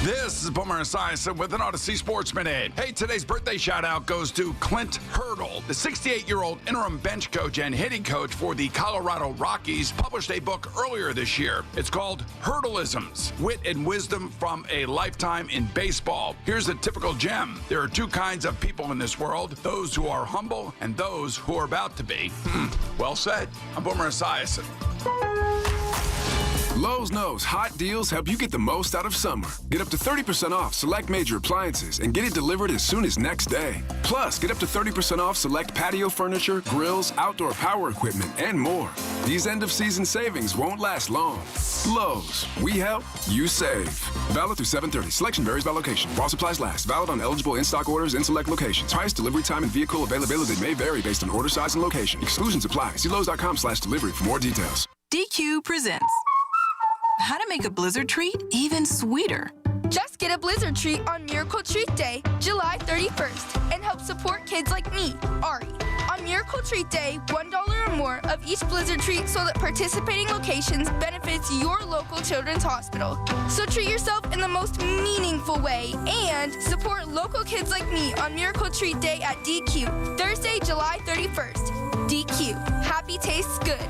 This is Boomer Esiason with an Odyssey Sports Minute. Hey, today's birthday shout-out goes to Clint Hurdle. The 68-year-old interim bench coach and hitting coach for the Colorado Rockies published a book earlier this year. It's called Hurdleisms, Wit and Wisdom from a Lifetime in Baseball. Here's the typical gem. There are 2 kinds of people in this world, those who are humble and those who are about to be. Well said. I'm Boomer Esiason. Lowe's knows hot deals help you get the most out of summer. Get up to 30% off select major appliances and get it delivered as soon as next day. Plus, get up to 30% off select patio furniture, grills, outdoor power equipment, and more. These end-of-season savings won't last long. Lowe's. We help, you save. Valid through 7/30. Selection varies by location. While supplies last. Valid on eligible in-stock orders in select locations. Price, delivery time, and vehicle availability may vary based on order size and location. Exclusions apply. See Lowe's.com/delivery for more details. DQ presents how to make a Blizzard treat even sweeter. Just get a Blizzard treat on Miracle Treat Day, July 31st, and help support kids like me, Ari. On Miracle Treat Day, $1 or more of each Blizzard treat sold at participating locations benefits your local children's hospital. So treat yourself in the most meaningful way and support local kids like me on Miracle Treat Day at DQ, Thursday, July 31st. DQ, happy tastes good.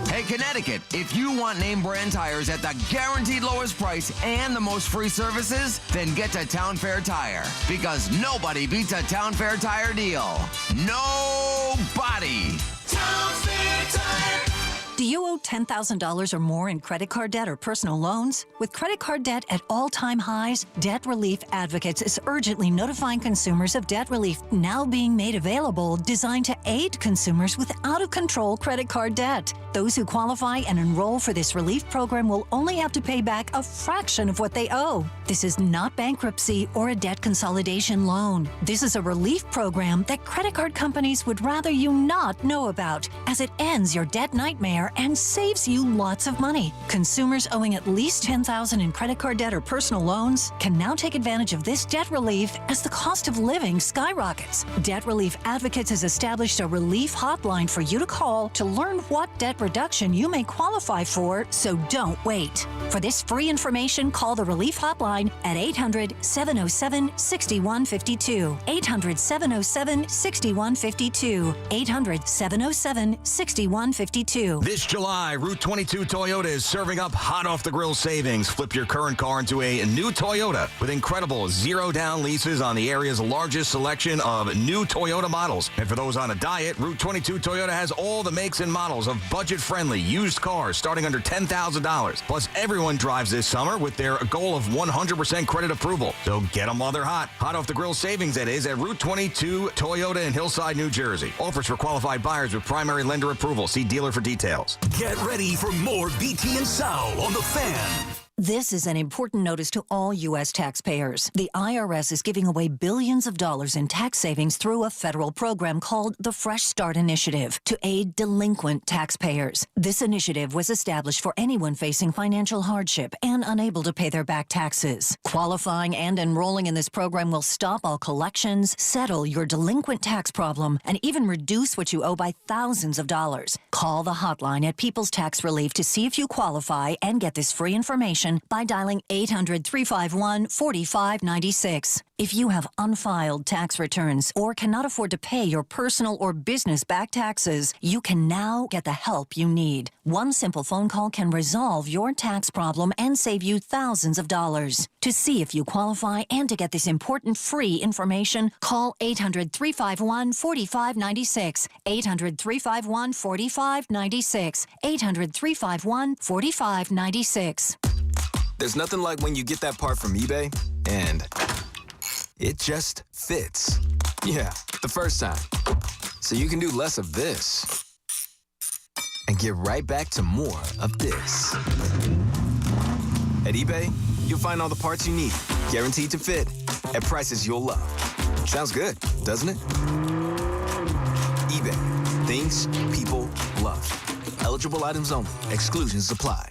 Hey, Connecticut, if you want name brand tires at the guaranteed lowest price and the most free services, then get to Town Fair Tire. Because nobody beats a Town Fair Tire deal. Nobody. Town Fair Tire. Do you owe $10,000 or more in credit card debt or personal loans? With credit card debt at all-time highs, Debt Relief Advocates is urgently notifying consumers of debt relief now being made available, designed to aid consumers with out-of-control credit card debt. Those who qualify and enroll for this relief program will only have to pay back a fraction of what they owe. This is not bankruptcy or a debt consolidation loan. This is a relief program that credit card companies would rather you not know about, as it ends your debt nightmare and saves you lots of money. Consumers owing at least $10,000 in credit card debt or personal loans can now take advantage of this debt relief as the cost of living skyrockets. Debt Relief Advocates has established a relief hotline for you to call to learn what debt reduction you may qualify for, so don't wait. For this free information, call the relief hotline at 800-707-6152. 800-707-6152. 800-707-6152. This July, Route 22 Toyota is serving up hot off-the-grill savings. Flip your current car into a new Toyota with incredible zero-down leases on the area's largest selection of new Toyota models. And for those on a diet, Route 22 Toyota has all the makes and models of budget-friendly used cars starting under $10,000. Plus, everyone drives this summer with their goal of 100% credit approval. So get them while they're hot. Hot off-the-grill savings, that is, at Route 22 Toyota in Hillside, New Jersey. Offers for qualified buyers with primary lender approval. See dealer for details. Get ready for more BT and Sal on the Fan. This is an important notice to all U.S. taxpayers. The IRS is giving away billions of dollars in tax savings through a federal program called the Fresh Start Initiative to aid delinquent taxpayers. This initiative was established for anyone facing financial hardship and unable to pay their back taxes. Qualifying and enrolling in this program will stop all collections, settle your delinquent tax problem, and even reduce what you owe by thousands of dollars. Call the hotline at People's Tax Relief to see if you qualify and get this free information by dialing 800-351-4596. If you have unfiled tax returns or cannot afford to pay your personal or business back taxes, you can now get the help you need. One simple phone call can resolve your tax problem and save you thousands of dollars. To see if you qualify and to get this important free information, call 800-351-4596. 800-351-4596. 800-351-4596. There's nothing like when you get that part from eBay and it just fits. Yeah, the first time. So you can do less of this and get right back to more of this. At eBay, you'll find all the parts you need, guaranteed to fit, at prices you'll love. Sounds good, doesn't it? eBay, things people love. Eligible items only. Exclusions apply.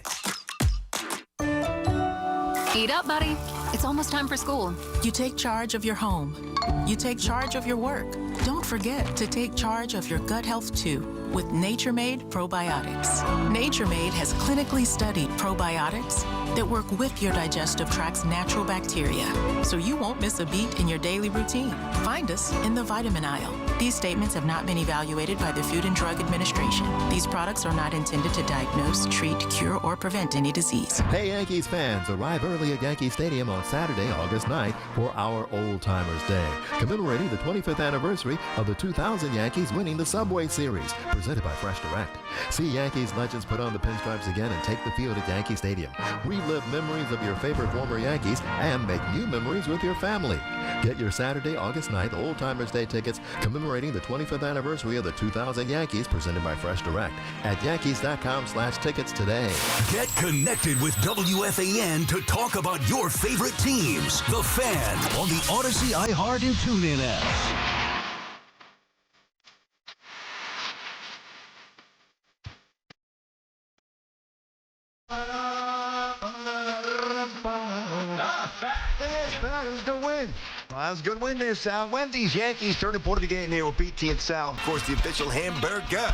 Eat up, buddy. It's almost time for school. You take charge of your home. You take charge of your work. Don't forget to take charge of your gut health, too, with NatureMade Probiotics. NatureMade has clinically studied probiotics that work with your digestive tract's natural bacteria, so you won't miss a beat in your daily routine. Find us in the vitamin aisle. These statements have not been evaluated by the Food and Drug Administration. These products are not intended to diagnose, treat, cure, or prevent any disease. Hey, Yankees fans, arrive early at Yankee Stadium on Saturday, August 9th for our Old Timers Day, commemorating the 25th anniversary of the 2000 Yankees winning the Subway Series, presented by Fresh Direct. See Yankees legends put on the pinstripes again and take the field at Yankee Stadium. Relive memories of your favorite former Yankees and make new memories with your family. Get your Saturday, August 9th Old Timers Day tickets commemorating the 25th anniversary of the 2000 Yankees, presented by Fresh Direct at yankees.com/tickets today. Get connected with WFAN to talk about your favorite teams. The Fan on the Odyssey, iHeart, and TuneIn apps. That is the win. That was a good win there, Sal. Wendy's Yankees turning point of the game here with BT and Sal. Of course, the official hamburger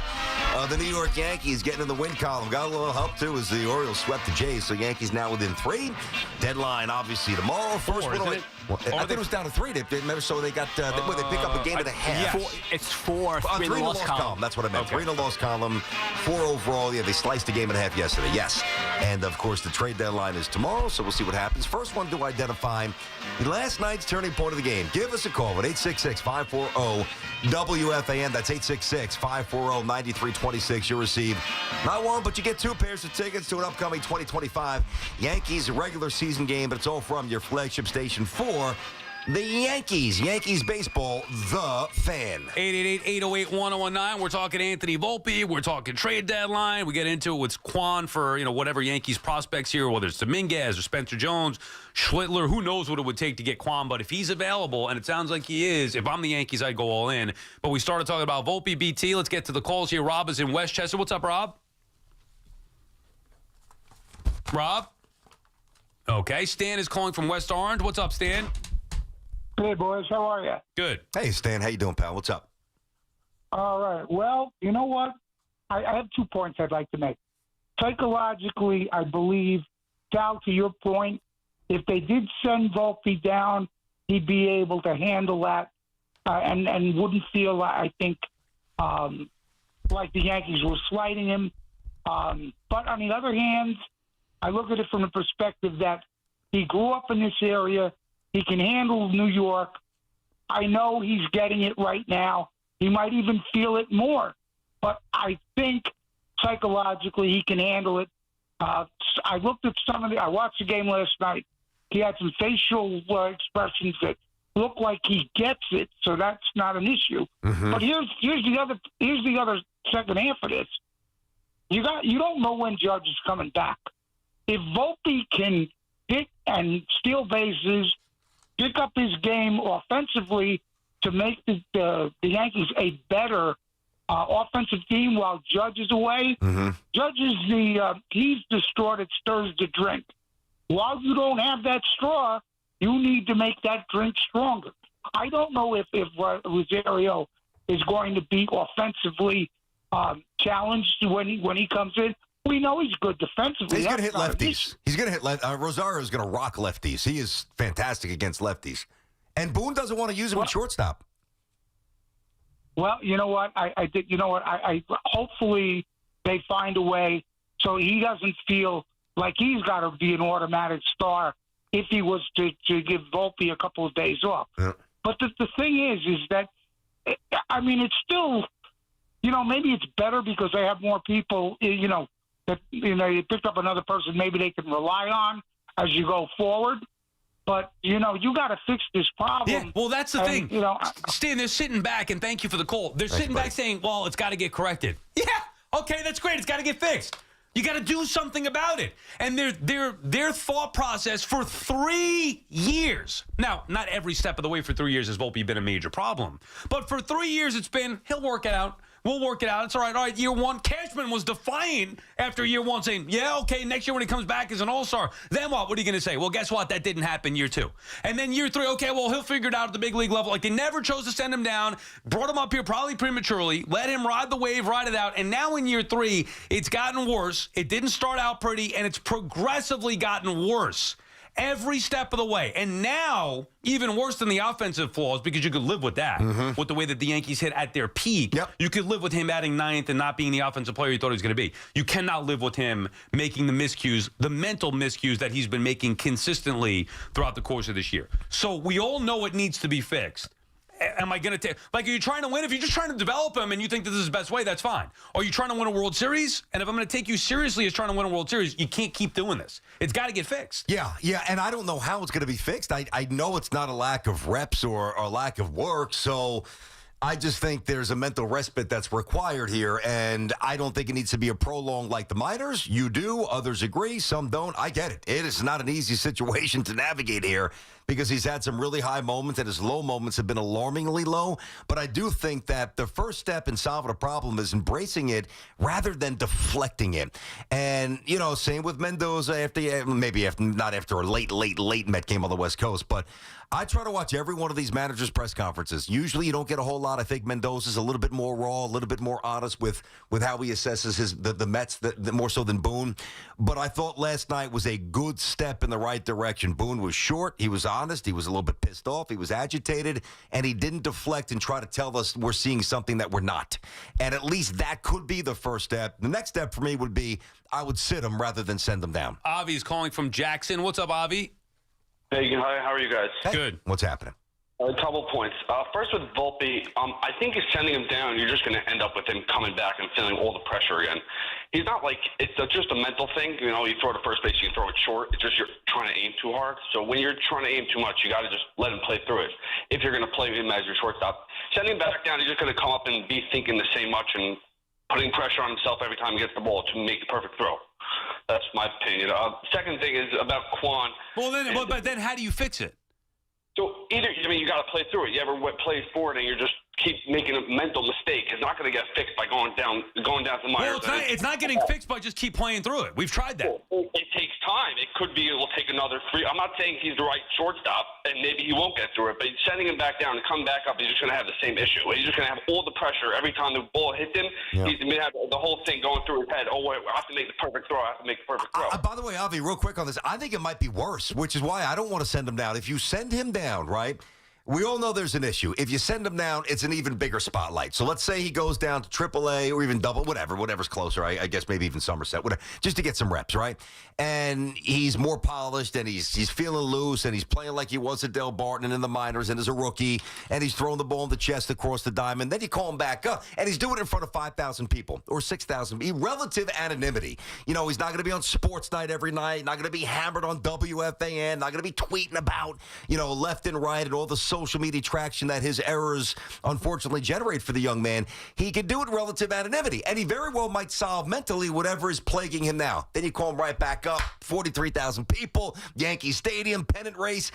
of the New York Yankees getting in the win column. Got a little help, too, as the Orioles swept the Jays. So Yankees now within 3. Deadline, obviously, tomorrow. First one. I think it was down to 3. They so they got they pick up a game and a half. Yeah. It's 4. 3 in the loss column. That's what I meant. Okay. 3 in the loss column, 4 overall. Yeah, they sliced the game and a half yesterday. Yes. And, of course, the trade deadline is tomorrow, so we'll see what happens. First one to identify last night's turning point of the game. Give us a call at 866-540-WFAN. That's 866-540-9326. You'll receive not one, but you get 2 pairs of tickets to an upcoming 2025 Yankees regular season game. But it's all from your flagship station for the Yankees. Yankees baseball, the Fan. 888-808-1019. We're talking Anthony Volpe. We're talking trade deadline. We get into it with Quan for, whatever Yankees prospects here, whether it's Dominguez or Spencer Jones, Schlittler. Who knows what it would take to get Quan, but if he's available, and it sounds like he is, if I'm the Yankees, I'd go all in. But we started talking about Volpe, BT. Let's get to the calls here. Rob is in Westchester. What's up, Rob? Rob? Okay. Stan is calling from West Orange. What's up, Stan? Hey, boys. How are you? Good. Hey, Stan. How you doing, pal? What's up? All right. Well, you know what? I have 2 points I'd like to make. Psychologically, I believe, Sal, to your point, if they did send Volpe down, he'd be able to handle that and wouldn't feel, I think, like the Yankees were slighting him. But on the other hand, I look at it from the perspective that he grew up in this area. He can handle New York. I know he's getting it right now. He might even feel it more. But I think psychologically he can handle it. I looked at I watched the game last night. He had some facial expressions that look like he gets it, so that's not an issue. Mm-hmm. But here's the other second half of this. You don't know when Judge is coming back. if Volpe can hit and steal bases, pick up his game offensively to make the Yankees a better offensive team while Judge is away. Judge is he's the straw that stirs the drink. While you don't have that straw, you need to make that drink stronger. I don't know if Rosario is going to be offensively challenged when he comes in. We know he's good defensively. He's going to hit lefties. He's going to hit Rosario is going to rock lefties. He is fantastic against lefties. And Boone doesn't want to use him at shortstop. Well, you know what? I did. You know what? I hopefully they find a way so he doesn't feel like he's got to be an automatic star if he was to give Volpe a couple of days off. Yeah. But the thing is that, I mean, it's still, maybe it's better because they have more people, that, you picked up another person maybe they can rely on as you go forward. But, you got to fix this problem. Yeah, well, that's the thing. Stan, they're sitting back, and thank you for the call. They're sitting back saying, well, it's got to get corrected. Yeah, okay, that's great. It's got to get fixed. You got to do something about it. And their thought process for 3 years. Now, not every step of the way for 3 years has Volpe been a major problem. But for 3 years, it's been, he'll work it out. We'll work it out. It's all right. All right, year one. Cashman was defiant after year one, saying, yeah, okay, next year when he comes back as an all-star. Then what? What are you going to say? Well, guess what? That didn't happen year two. And then year three, okay, well, he'll figure it out at the big league level. Like, they never chose to send him down, brought him up here probably prematurely, let him ride the wave, ride it out. And now in year three, it's gotten worse. It didn't start out pretty, and it's progressively gotten worse every step of the way. And now, even worse than the offensive flaws, because you could live with that, with the way that the Yankees hit at their peak. Yep. You could live with him batting ninth and not being the offensive player you thought he was going to be. You cannot live with him making the miscues, the mental miscues that he's been making consistently throughout the course of this year. So we all know it needs to be fixed. Am I going to take, like, are you trying to win? If you're just trying to develop him and you think this is the best way, that's fine. Are you trying to win a World Series? And if I'm going to take you seriously as trying to win a World Series, you can't keep doing this. It's got to get fixed. Yeah, and I don't know how it's going to be fixed. I know it's not a lack of reps or a lack of work, so I just think there's a mental respite that's required here, and I don't think it needs to be a prolonged like the minors. You do. Others agree. Some don't. I get it. It is not an easy situation to navigate here because he's had some really high moments, and his low moments have been alarmingly low. But I do think that the first step in solving a problem is embracing it rather than deflecting it. And, same with Mendoza not after a late Met game on the West Coast, but I try to watch every one of these managers' press conferences. Usually you don't get a whole lot. I think Mendoza's a little bit more raw, a little bit more honest with how he assesses the Mets, more so than Boone. But I thought last night was a good step in the right direction. Boone was short. He was honest. He was a little bit pissed off. He was agitated. And he didn't deflect and try to tell us we're seeing something that we're not. And at least that could be the first step. The next step for me would be I would sit him rather than send him down. Avi's calling from Jackson. What's up, Avi? Hey, hi, how are you guys? Good. What's happening? A couple points. First with Volpe, I think you're sending him down. You're just going to end up with him coming back and feeling all the pressure again. He's not like, it's just a mental thing. You throw to first base, you throw it short. It's just you're trying to aim too hard. So when you're trying to aim too much, you got to just let him play through it. If you're going to play him as your shortstop, sending him back down, he's just going to come up and be thinking the same much and putting pressure on himself every time he gets the ball to make the perfect throw. That's my opinion. Second thing is about Quan. But then how do you fix it? So you got to play through it. You ever play forward and you're just keep making a mental mistake. It's not going to get fixed by going down to the minors. Well, it's not getting fixed by just keep playing through it. We've tried that. It takes time. It could be it will take another 3. I'm not saying he's the right shortstop, and maybe he won't get through it, but sending him back down and come back up, he's just going to have the same issue. He's just going to have all the pressure every time the ball hits him. Yeah. He's going to have the whole thing going through his head. Oh, wait, I have to make the perfect throw. I have to make the perfect throw. By the way, Avi, real quick on this, I think it might be worse, which is why I don't want to send him down. If you send him down, right, we all know there's an issue. If you send him down, it's an even bigger spotlight. So let's say he goes down to AAA or even double, whatever's closer. I guess maybe even Somerset, whatever, just to get some reps, right? And he's more polished and he's feeling loose and he's playing like he was at Del Barton and in the minors and as a rookie and he's throwing the ball in the chest across the diamond. Then you call him back up and he's doing it in front of 5,000 people or 6,000. Relative anonymity. He's not going to be on Sports Night every night, not going to be hammered on WFAN, not going to be tweeting about, left and right and all the social media traction that his errors unfortunately generate for the young man, he could do it in relative anonymity. And he very well might solve mentally whatever is plaguing him now. Then you call him right back up, 43,000 people, Yankee Stadium, pennant race.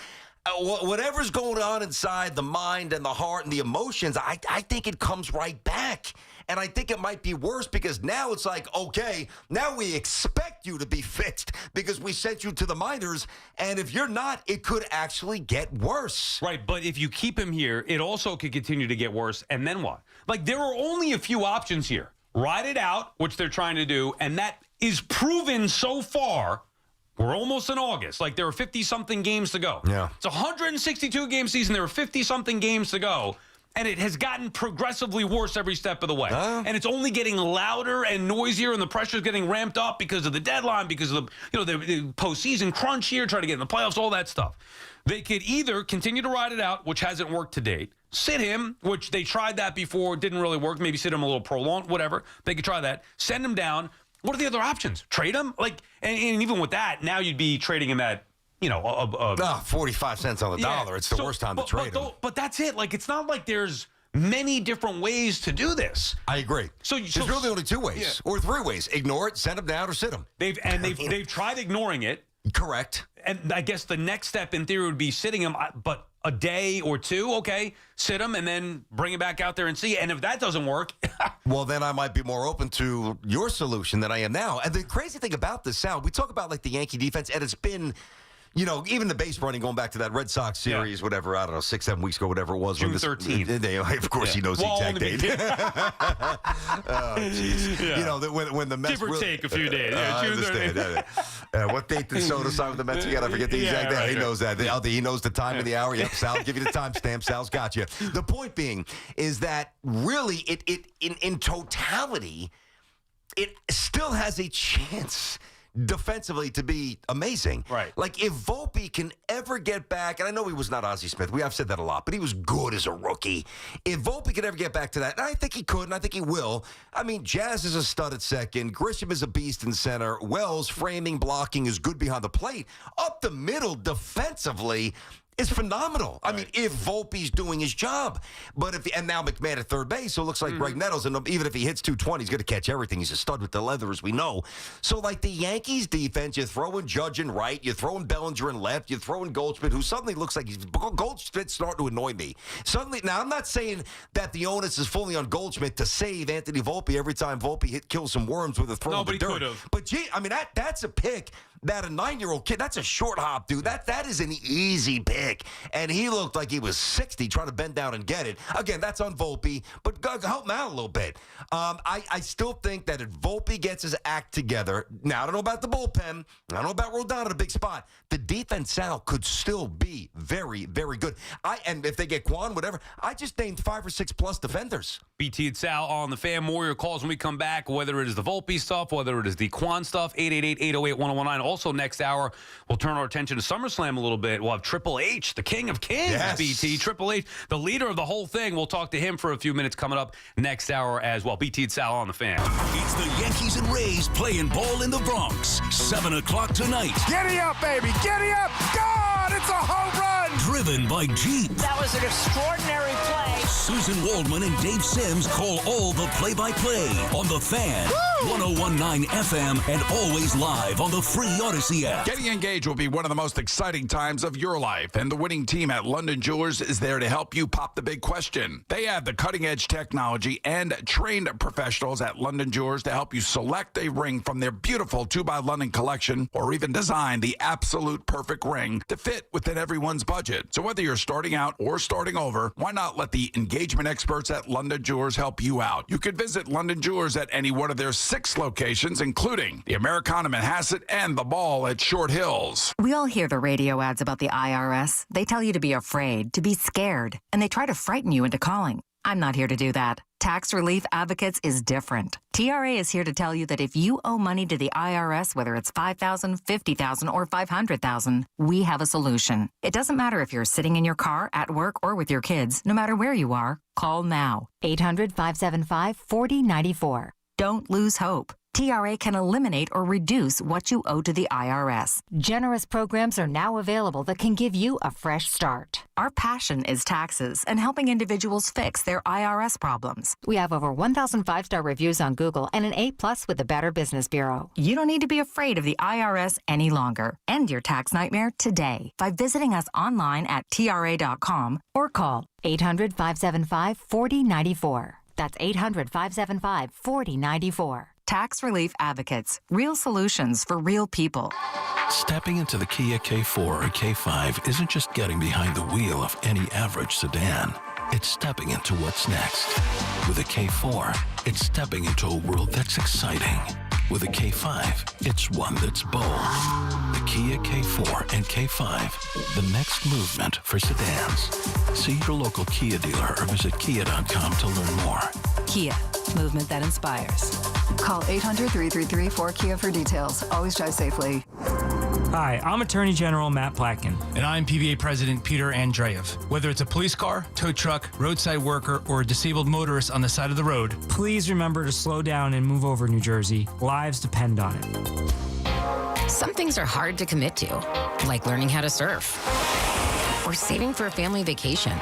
Whatever's going on inside the mind and the heart and the emotions, I think it comes right back. And I think it might be worse because now it's like, okay, now we expect you to be fixed because we sent you to the minors. And if you're not, it could actually get worse. Right, but if you keep him here, it also could continue to get worse. And then what? Like, there are only a few options here. Ride it out, which they're trying to do, and that is proven so far. We're almost in August. Like, there are 50-something games to go. Yeah. It's a 162-game season. There are 50-something games to go. And it has gotten progressively worse every step of the way. And it's only getting louder and noisier, and the pressure's getting ramped up because of the deadline, because of the postseason crunch here, trying to get in the playoffs, all that stuff. They could either continue to ride it out, which hasn't worked to date, sit him, which they tried that before, didn't really work, maybe sit him a little prolonged, whatever. They could try that. Send him down. What are the other options? Trade him? And even with that, now you'd be trading him at 45 cents on the dollar. It's the worst time to trade him. But that's it. Like, it's not like there's many different ways to do this. I agree. There's really only two ways or three ways. Ignore it, send him down, or sit him. They've tried ignoring it. Correct. And I guess the next step in theory would be sitting him, but a day or two, okay, sit him and then bring him back out there and see. And if that doesn't work, well, then I might be more open to your solution than I am now. And the crazy thing about this, Sal, we talk about like the Yankee defense, and it's been, even the base running, going back to that Red Sox series, whatever, I don't know, 6-7 weeks ago, whatever it was. June 13th. Of course, he knows the exact date. Oh, jeez. Yeah. When the Mets... Give or take a few days. I understand. What date did Soto sign with the Mets again? I forget the exact date. Right, he knows that. He knows the time of the hour. Yep, Sal, give you the timestamp. Sal's got you. The point being is that really, in totality, it still has a chance defensively to be amazing. Right. Like, if Volpe can ever get back, and I know he was not Ozzie Smith. We have said that a lot, but he was good as a rookie. If Volpe could ever get back to that, and I think he could, and I think he will. I mean, Jazz is a stud at second. Grisham is a beast in center. Wells, framing, blocking, is good behind the plate. Up the middle, defensively, is phenomenal. Right. I mean, if Volpe's doing his job. But and now McMahon at third base, so it looks like Greg Nettles, and even if he hits 220, he's going to catch everything. He's a stud with the leather, as we know. So, like, the Yankees defense, you throw in Judge in right, you throw in Bellinger in left, you throw in Goldschmidt, who suddenly looks like Goldschmidt's starting to annoy me. Suddenly, now, I'm not saying that the onus is fully on Goldschmidt to save Anthony Volpe every time Volpe kills some worms with a throw in the dirt. But, gee, I mean, that's a pick. That a 9-year-old kid, that's a short hop, dude. That is an easy pick. And he looked like he was 60 trying to bend down and get it. Again, that's on Volpe, but help him out a little bit. I still think that if Volpe gets his act together, now I don't know about the bullpen, I don't know about Rodon at a big spot, the defense, Sal, could still be very, very good. And if they get Quan, whatever, I just named 5 or 6 plus defenders. BT and Sal on the Fan. More your calls when we come back, whether it is the Volpe stuff, whether it is the Quan stuff, 888-808-1019. Also, next hour, we'll turn our attention to SummerSlam a little bit. We'll have Triple H, the King of Kings, BT. Triple H, the leader of the whole thing. We'll talk to him for a few minutes coming up next hour as well. BT and Sal on the Fan. It's the Yankees and Rays playing ball in the Bronx. 7 o'clock tonight. Giddy up, baby. Giddy up. God, it's a home run. Driven by Jeep. That was an extraordinary play. Susan Waldman and Dave Sims call all the play-by-play on the Fan. 101.9 FM and always live on the free Odyssey app. Getting engaged will be one of the most exciting times of your life, and the winning team at London Jewelers is there to help you pop the big question. They have the cutting-edge technology and trained professionals at London Jewelers to help you select a ring from their beautiful 2x London collection, or even design the absolute perfect ring to fit within everyone's budget. So whether you're starting out or starting over, why not let the engagement experts at London Jewelers help you out? You could visit London Jewelers at any one of their 6 locations, including the Americana Manhasset and the Ball at Short Hills. We all hear the radio ads about the IRS. They tell you to be afraid, to be scared, and they try to frighten you into calling. I'm not here to do that. Tax Relief Advocates is different. TRA is here to tell you that if you owe money to the IRS, whether it's $5,000, $50,000, or $500,000, we have a solution. It doesn't matter if you're sitting in your car, at work, or with your kids. No matter where you are, call now. 800-575-4094. Don't lose hope. TRA can eliminate or reduce what you owe to the IRS. Generous programs are now available that can give you a fresh start. Our passion is taxes and helping individuals fix their IRS problems. We have over 1,000 5-star reviews on Google and an A+ with the Better Business Bureau. You don't need to be afraid of the IRS any longer. End your tax nightmare today by visiting us online at TRA.com or call 800-575-4094. That's 800-575-4094. Tax Relief Advocates. Real solutions for real people. Stepping into the Kia K4 or K5 isn't just getting behind the wheel of any average sedan. It's stepping into what's next. With a K4, it's stepping into a world that's exciting. With a K5, it's one that's bold. The Kia K4 and K5, the next movement for sedans. See your local Kia dealer or visit kia.com to learn more. Kia, movement that inspires. Call 800-333-4KIA for details. Always drive safely. Hi, I'm Attorney General Matt Platkin. And I'm PVA President Peter Andreev. Whether it's a police car, tow truck, roadside worker, or a disabled motorist on the side of the road, Please remember to slow down and move over, New Jersey. Lives depend on it. Some things are hard to commit to, like learning how to surf or saving for a family vacation.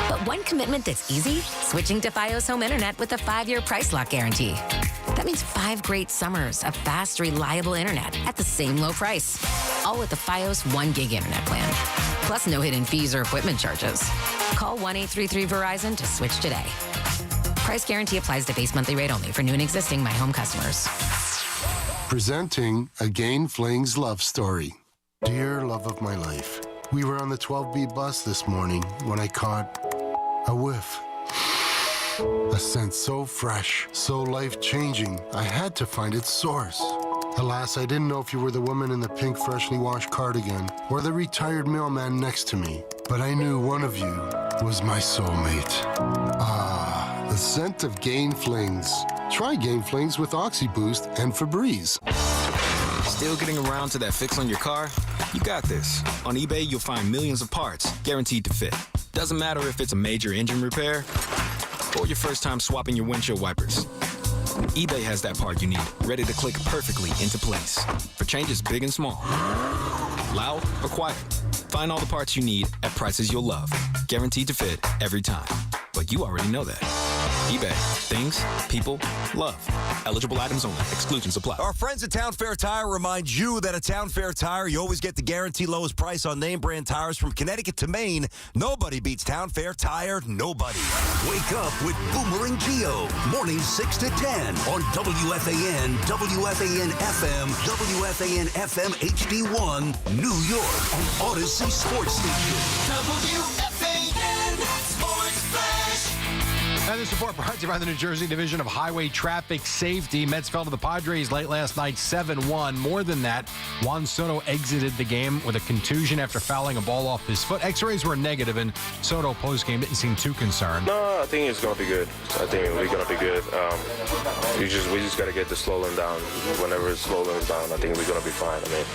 But one commitment that's easy, switching to Fios Home Internet with a 5-year price lock guarantee. That means 5 great summers of fast, reliable internet at the same low price. All with the Fios 1 gig internet plan. Plus no hidden fees or equipment charges. Call 1-833-VERIZON to switch today. Price guarantee applies to base monthly rate only for new and existing My Home customers. Presenting a Gain Flings love story. Dear love of my life, we were on the 12B bus this morning when I caught a whiff. A scent so fresh, so life-changing, I had to find its source. Alas, I didn't know if you were the woman in the pink freshly washed cardigan or the retired mailman next to me, but I knew one of you was my soulmate. Ah, the scent of Gain Flings. Try Gain Flings with OxyBoost and Febreze. Still getting around to that fix on your car? You got this. On eBay, you'll find millions of parts guaranteed to fit. Doesn't matter if it's a major engine repair or your first time swapping your windshield wipers. eBay has that part you need, ready to click perfectly into place for changes big and small. Loud or quiet, find all the parts you need at prices you'll love. Guaranteed to fit every time. But you already know that. eBay. Things, people, love. Eligible items only. Exclusions apply. Our friends at Town Fair Tire remind you that at Town Fair Tire, you always get the guaranteed lowest price on name brand tires from Connecticut to Maine. Nobody beats Town Fair Tire. Nobody. Wake up with Boomer and Gio. Mornings 6 to 10 on WFAN, WFAN FM, WFAN FM HD1, New York, and Odyssey Sports Station. WFAN Sports Flash. And this report brought to you by the New Jersey Division of Highway Traffic Safety. Mets fell to the Padres late last night, 7-1. More than that, Juan Soto exited the game with a contusion after fouling a ball off his foot. X-rays were negative, and Soto postgame didn't seem too concerned. No, I think it's going to be good. I think we're going to be good. We just got to get the slowing down. Whenever it's slowing down, I think we're going to be fine. I mean,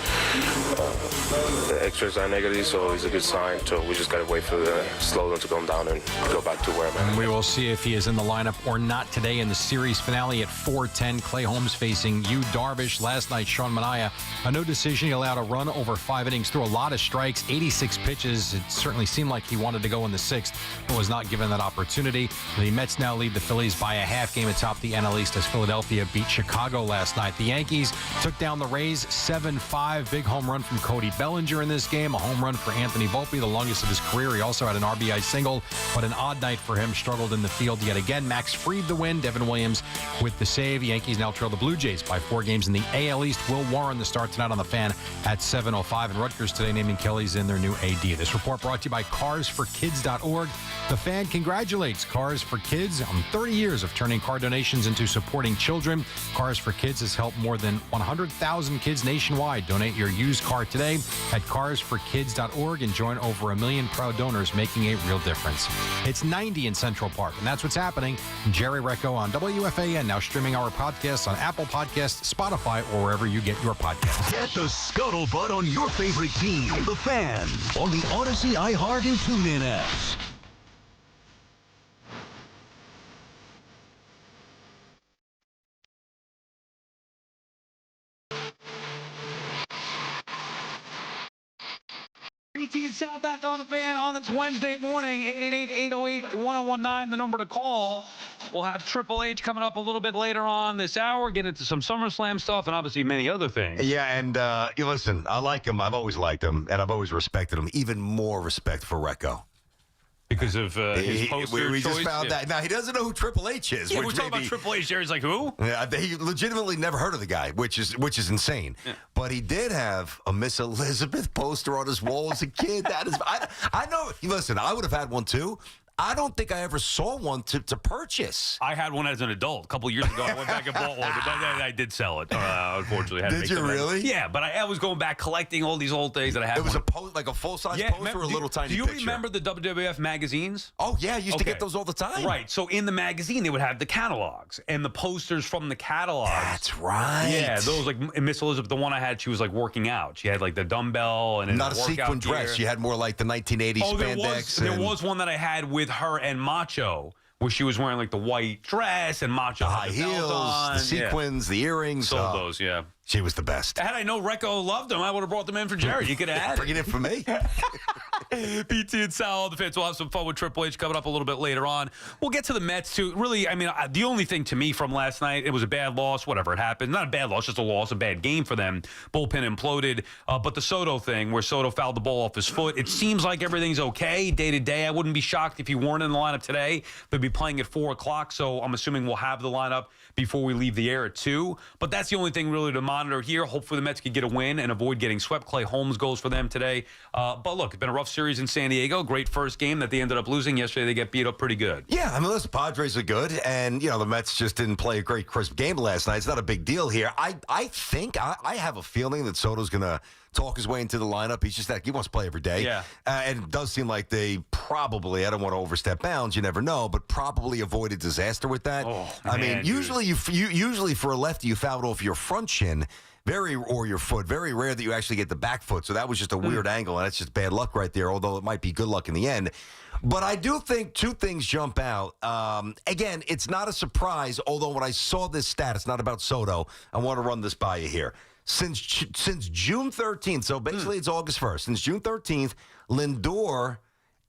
the X-rays are negative, so it's a good sign. So we just got to wait for the slowing to come down and go back to where I'm at. And we will see if he is in the lineup or not today in the series finale at 4:10. Clay Holmes facing Yu Darvish. Last night, Sean Manaea, a no decision. He allowed a run over 5 innings, threw a lot of strikes, 86 pitches. It certainly seemed like he wanted to go in the 6th, but was not given that opportunity. The Mets now lead the Phillies by a half game atop the NL East as Philadelphia beat Chicago last night. The Yankees took down the Rays 7-5. Big home run from Cody Bellinger in this game. A home run for Anthony Volpe, the longest of his career. He also had an RBI single, but an odd night for him. Struggled in the field yet again. Max Fried the win. Devin Williams with the save. Yankees now trail the Blue Jays by 4 games in the AL East. Will Warren the start tonight on the Fan at 7:05. And Rutgers today naming Kelly's in their new AD. This report brought to you by CarsForKids.org. The Fan congratulates Cars for Kids on 30 years of turning car donations into supporting children. Cars for Kids has helped more than 100,000 kids nationwide. Donate your used car today at CarsForKids.org and join over 1 million proud donors making a real difference. It's 90 in Central Park, and that's what's happening. Jerry Recco on WFAN, now streaming our podcasts on Apple Podcasts, Spotify, or wherever you get your podcasts. Get the scuttlebutt on your favorite team, the Fan, on the Odyssey, iHeart, and TuneIn apps. Shout out on the fan on this Wednesday morning. 888-808-1019, the number to call. We'll have Triple H coming up a little bit later on this hour, get into some SummerSlam stuff, and obviously many other things. Yeah, and you listen, I like him. I've always liked him, and I've always respected him. Even more respect for Recco. Because of his poster we choice? just found that. Now, he doesn't know who Triple H is. Yeah, which we're talking about Triple H there. He's like, who? Yeah, he legitimately never heard of the guy, which is insane. Yeah. But he did have a Miss Elizabeth poster on his wall as a kid. That is, I know. Listen, I would have had one too. I don't think I ever saw one to purchase. I had one as an adult a couple years ago. I went back and bought one, but I did sell it. Unfortunately, did you really? Yeah, but I was going back collecting all these old things that I had. It was like a full size poster or a little tiny picture. Do you remember the WWF magazines? Oh yeah, I used to get those all the time. Right. So in the magazine, they would have the catalogs and the posters from the catalogs. That's right. Yeah, those like Miss Elizabeth. The one I had, she was like working out. She had like the dumbbell and not a sequin dress. She had more like the 1980s spandex. There was one that I had with her and Macho, where she was wearing like the white dress and Macho high heels, the sequins, the earrings. Sold those, yeah. She was the best. Had I known Recco loved them, I would have brought them in for Jared. You could have had Bring it in for me. PT and Sal, the fans will have some fun with Triple H coming up a little bit later on. We'll get to the Mets, too. Really, I mean, the only thing to me from last night, it was a bad loss, whatever it happened. Not a bad loss, just a loss, a bad game for them. Bullpen imploded. But the Soto thing, where Soto fouled the ball off his foot, it seems like everything's okay day to day. I wouldn't be shocked if he weren't in the lineup today. They'll be playing at 4 o'clock, so I'm assuming we'll have the lineup before we leave the air at 2. But that's the only thing really to monitor here. Hopefully the Mets could get a win and avoid getting swept. Clay Holmes goes for them today. But look, it's been a rough series in San Diego. Great first game that they ended up losing. Yesterday they get beat up pretty good. Yeah, I mean, listen, Padres are good. And, the Mets just didn't play a great crisp game last night. It's not a big deal here. I think, I have a feeling that Soto's going to talk his way into the lineup. He's just that he wants to play every day. Yeah. And it does seem like they probably, I don't want to overstep bounds, you never know, but probably avoided disaster with that. I mean, usually usually for a lefty, you fouled off your front shin. Or your foot. Very rare that you actually get the back foot. So that was just a weird angle, and that's just bad luck right there, although it might be good luck in the end. But I do think two things jump out. Again, it's not a surprise, although when I saw this stat, it's not about Soto. I want to run this by you here. Since June 13th, so basically it's August 1st, since June 13th, Lindor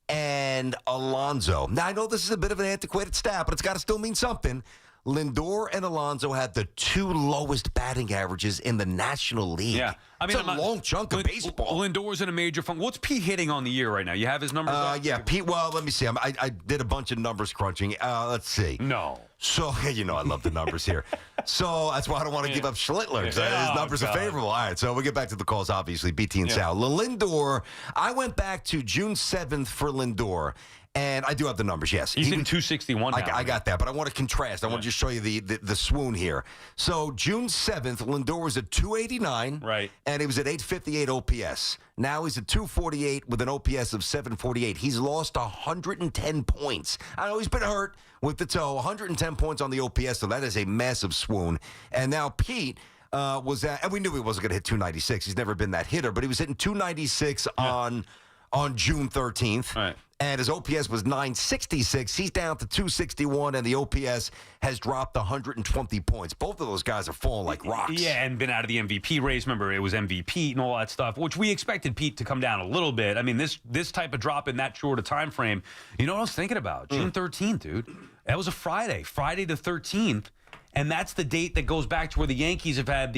and Alonso. Now, I know this is a bit of an antiquated stat, but it's got to still mean something. Lindor and Alonso had the 2 lowest batting averages in the National League. Yeah. I mean, it's a long chunk of baseball. Lindor's in a major funk. What's Pete hitting on the year right now? You have his numbers up? Yeah, Pete, well, let me see. I did a bunch of numbers crunching. Let's see. No. So, I love the numbers here. So, that's why I don't want to give up Schlittler. His numbers are favorable. All right, so we'll get back to the calls, obviously, BT and Sal. Lindor, I went back to June 7th for Lindor. And I do have the numbers, yes. He's in 261 now. I got that, but I want to contrast. I want to just show you the swoon here. So June 7th, Lindor was at 289. Right. And he was at 858 OPS. Now he's at 248 with an OPS of 748. He's lost 110 points. I know he's been hurt with the toe. 110 points on the OPS, so that is a massive swoon. And now Pete was at, and we knew he wasn't going to hit 296. He's never been that hitter, but he was hitting 296 on June 13th. Right. And his OPS was 966. He's down to 261, and the OPS has dropped 120 points. Both of those guys are falling like rocks. Yeah, and been out of the MVP race. Remember, it was MVP and all that stuff, which we expected Pete to come down a little bit. I mean, this type of drop in that short a time frame, you know what I was thinking about? June 13th, dude. That was a Friday the 13th. And that's the date that goes back to where the Yankees have had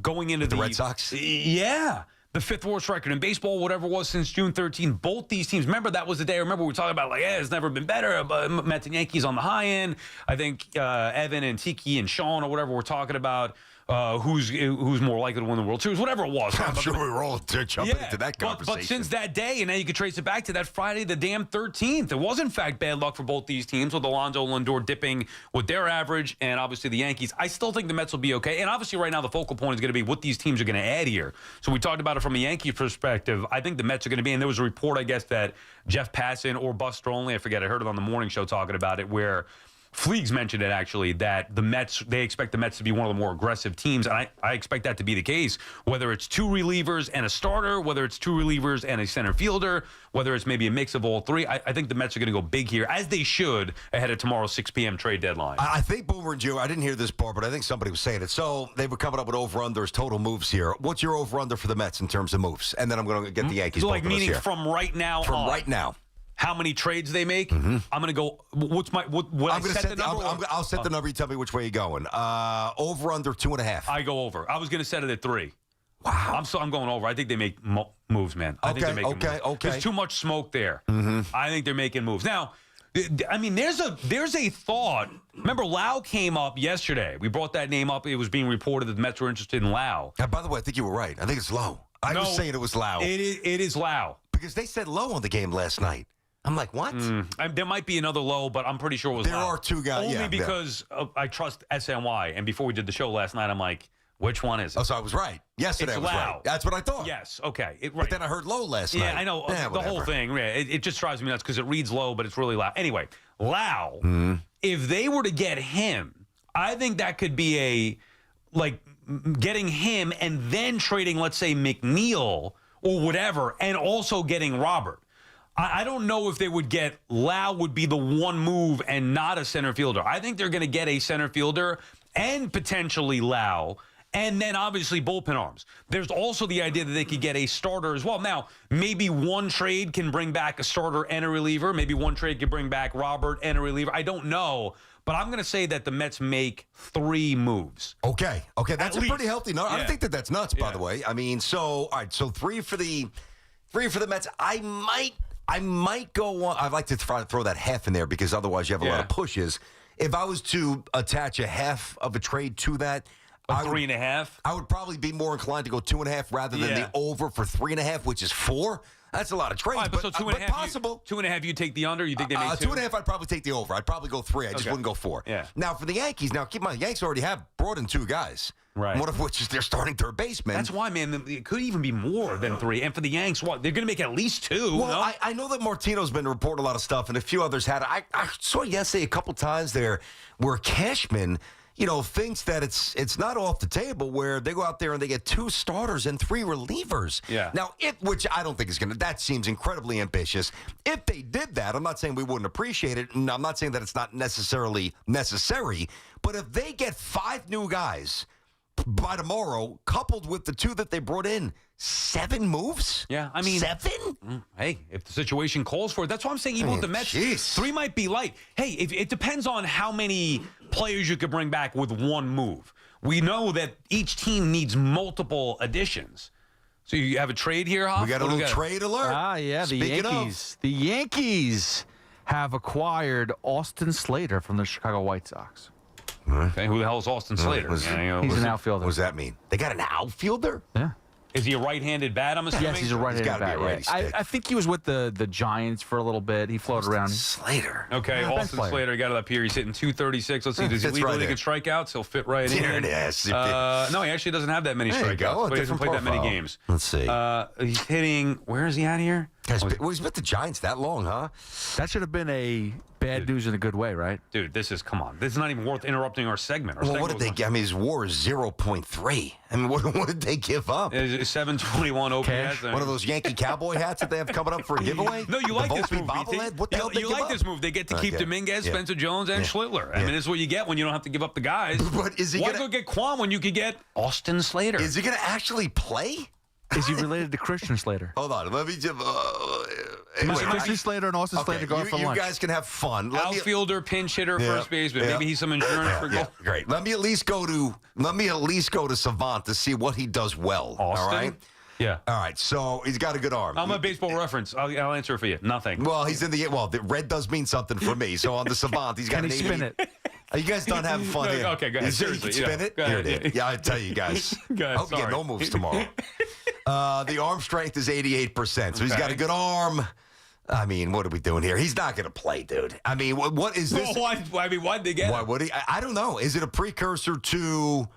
going into the Red Sox? Yeah. The 5th worst record in baseball, whatever it was since June 13th. Both these teams, remember that was the day, remember we were talking about it's never been better, but Mets and Yankees on the high end. I think Evan and Tiki and Sean or whatever were talking about who's more likely to win the World Series, whatever it was. I'm sure we were all jumping into that conversation. But since that day, and now you can trace it back to that Friday, the damn 13th, it was in fact bad luck for both these teams with Alonso and Lindor dipping with their average, and obviously the Yankees. I still think the Mets will be okay, and obviously right now the focal point is going to be what these teams are going to add here. So we talked about it from a Yankee perspective. I think the Mets are going to be, and there was a report, I guess, that Jeff Passan or Buster Olney, I forget, I heard it on the morning show talking about it, where Fleegs mentioned it, actually, that they expect the Mets to be one of the more aggressive teams. And I expect that to be the case, whether it's 2 relievers and a starter, whether it's 2 relievers and a center fielder, whether it's maybe a mix of all 3. I think the Mets are going to go big here, as they should, ahead of tomorrow's 6 p.m. trade deadline. I think Boomer and Joe, I didn't hear this part, but I think somebody was saying it. So they were coming up with over-unders, total moves here. What's your over-under for the Mets in terms of moves? And then I'm going to get the Yankees. So, like, meaning from right now From on. right now. How many trades they make? I'm going to go. What's my? What I'm going to set the number. I'll set the number. You tell me which way you're going. Over under 2.5. I go over. I was going to set it at 3. Wow. I'm going over. I think they make moves, man. I think they're making moves. There's too much smoke there. I think they're making moves. Now, I mean, there's a thought. Remember, Lau came up yesterday. We brought that name up. It was being reported that the Mets were interested in Lau. By the way, I think you were right. I think it's Lowe. I was saying it was Lau. It is Lau. Because they said Lowe on the game last night. I'm like, what? There might be another Low, but I'm pretty sure it was There Lau. are 2 guys. Only because I trust SNY. And before we did the show last night, I'm like, which one is it? Oh, so I was right. Yesterday I was right. That's what I thought. Yes, okay. Right. But then I heard Lowe last night. Yeah, I know. The whole thing. Yeah, it just drives me nuts because it reads Low, but it's really Lau. Anyway, Lau, if they were to get him, I think that could be getting him and then trading, let's say, McNeil or whatever, and also getting Robert. I don't know if they would get Lau would be the one move and not a center fielder. I think they're going to get a center fielder and potentially Lau, and then obviously bullpen arms. There's also the idea that they could get a starter as well. Now, maybe one trade can bring back a starter and a reliever. Maybe one trade can bring back Robert and a reliever. I don't know. But I'm going to say that the Mets make 3 moves. Okay, that's a pretty healthy number. I don't think that's nuts, by the way. I mean, all right, so 3 for the Mets. I might go on. I'd like to throw that half in there because otherwise you have a lot of pushes. If I was to attach a half of a trade to that, 3.5. I would probably be more inclined to go 2.5 rather than the over for 3.5, which is 4. That's a lot of trades, right, but so 2.5, possible. 2.5, you take the under? You think they make 2? 2.5, I'd probably take the over. I'd probably go 3. I just wouldn't go 4. Yeah. Now, for the Yankees, keep in mind, Yankees already have brought in 2 guys. Right. One of which is their starting third baseman. That's why, man, it could even be more than 3. And for the Yanks, what? They're going to make at least 2. Well, no? I know that Martino's been reporting a lot of stuff, and a few others had. I saw yesterday a couple times there where Cashman, thinks that it's not off the table where they go out there and they get 2 starters and 3 relievers. Yeah. Now, which I don't think is that seems incredibly ambitious. If they did that, I'm not saying we wouldn't appreciate it, and I'm not saying that it's not necessarily necessary, but if they get 5 new guys by tomorrow, coupled with the 2 that they brought in, 7 moves? Yeah, I mean... 7? Hey, if the situation calls for it. That's why I'm saying even with the Mets, 3 might be light. Hey, it depends on how many players you could bring back with one move. We know that each team needs multiple additions. So you have a trade here, Hoff? We got a little trade alert. Yeah, the Yankees. The Yankees have acquired Austin Slater from the Chicago White Sox. Okay, who the hell is Austin Slater? He's an outfielder. What does that mean? They got an outfielder? Yeah. Is he a right-handed bat, I'm assuming? Yes, he's a right-handed bat. Yeah. I think he was with the Giants for a little bit. He floated around. Slater. Okay, Austin Slater got it up here. He's hitting 236. Let's see. Does he lead the league in strikeouts? He'll fit right in. There it is. No, he actually doesn't have that many strikeouts. But he hasn't played that many games. Let's see. He's hitting. Where is he at here? He's with the Giants that long, huh? That should have been a bad news in a good way, right? Dude, this is not even worth interrupting our segment. What did they get? I mean, his WAR is 0.3. I mean, what did they give up? 721 OPS. One of those Yankee cowboy hats that they have coming up for a giveaway? No, you like this move. What the hell did they give up? This move. They get to keep Dominguez, Spencer Jones, and Schlittler. I mean, this is what you get when you don't have to give up the guys. But is he Why go get Kwan when you could get Austin Slater? Is he going to actually play? Is he related to Christian Slater? Hold on. Let me just... Christian Slater and Austin Slater going for lunch. You guys can have fun. Outfielder, pinch hitter, first baseman. Maybe he's some insurance for goal. Great. Let me at least go to Savant to see what he does well. Austin? All right? Yeah. All right. So he's got a good arm. I'm a baseball reference. I'll answer for you. Nothing. Well, the red does mean something for me. So on the Savant, he's got an 80. Spin it? Are you guys done having fun here? Okay, go ahead. Seriously, you can spin it? Here it is. Yeah, I tell you guys. I hope you get no moves tomorrow. The arm strength is 88%. So he's got a good arm. I mean, what are we doing here? He's not going to play, dude. I mean, what is this? Why'd they get Why would he? I don't know. Is it a precursor to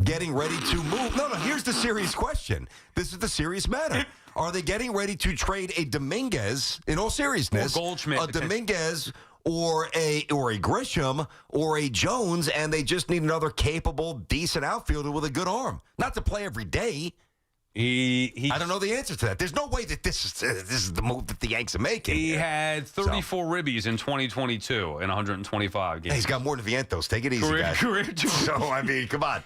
getting ready to move? No, here's the serious question. This is the serious matter. Are they getting ready to trade a Dominguez, in all seriousness, or Goldschmidt, a Dominguez or a Grisham or a Jones, and they just need another capable, decent outfielder with a good arm. Not to play every day. I don't know the answer to that. There's no way that this is the move that the Yanks are making. He had 34 ribbies in 2022 in 125 games. Hey, he's got more than Vientos. Take it easy, guys. Career so, I mean, come on.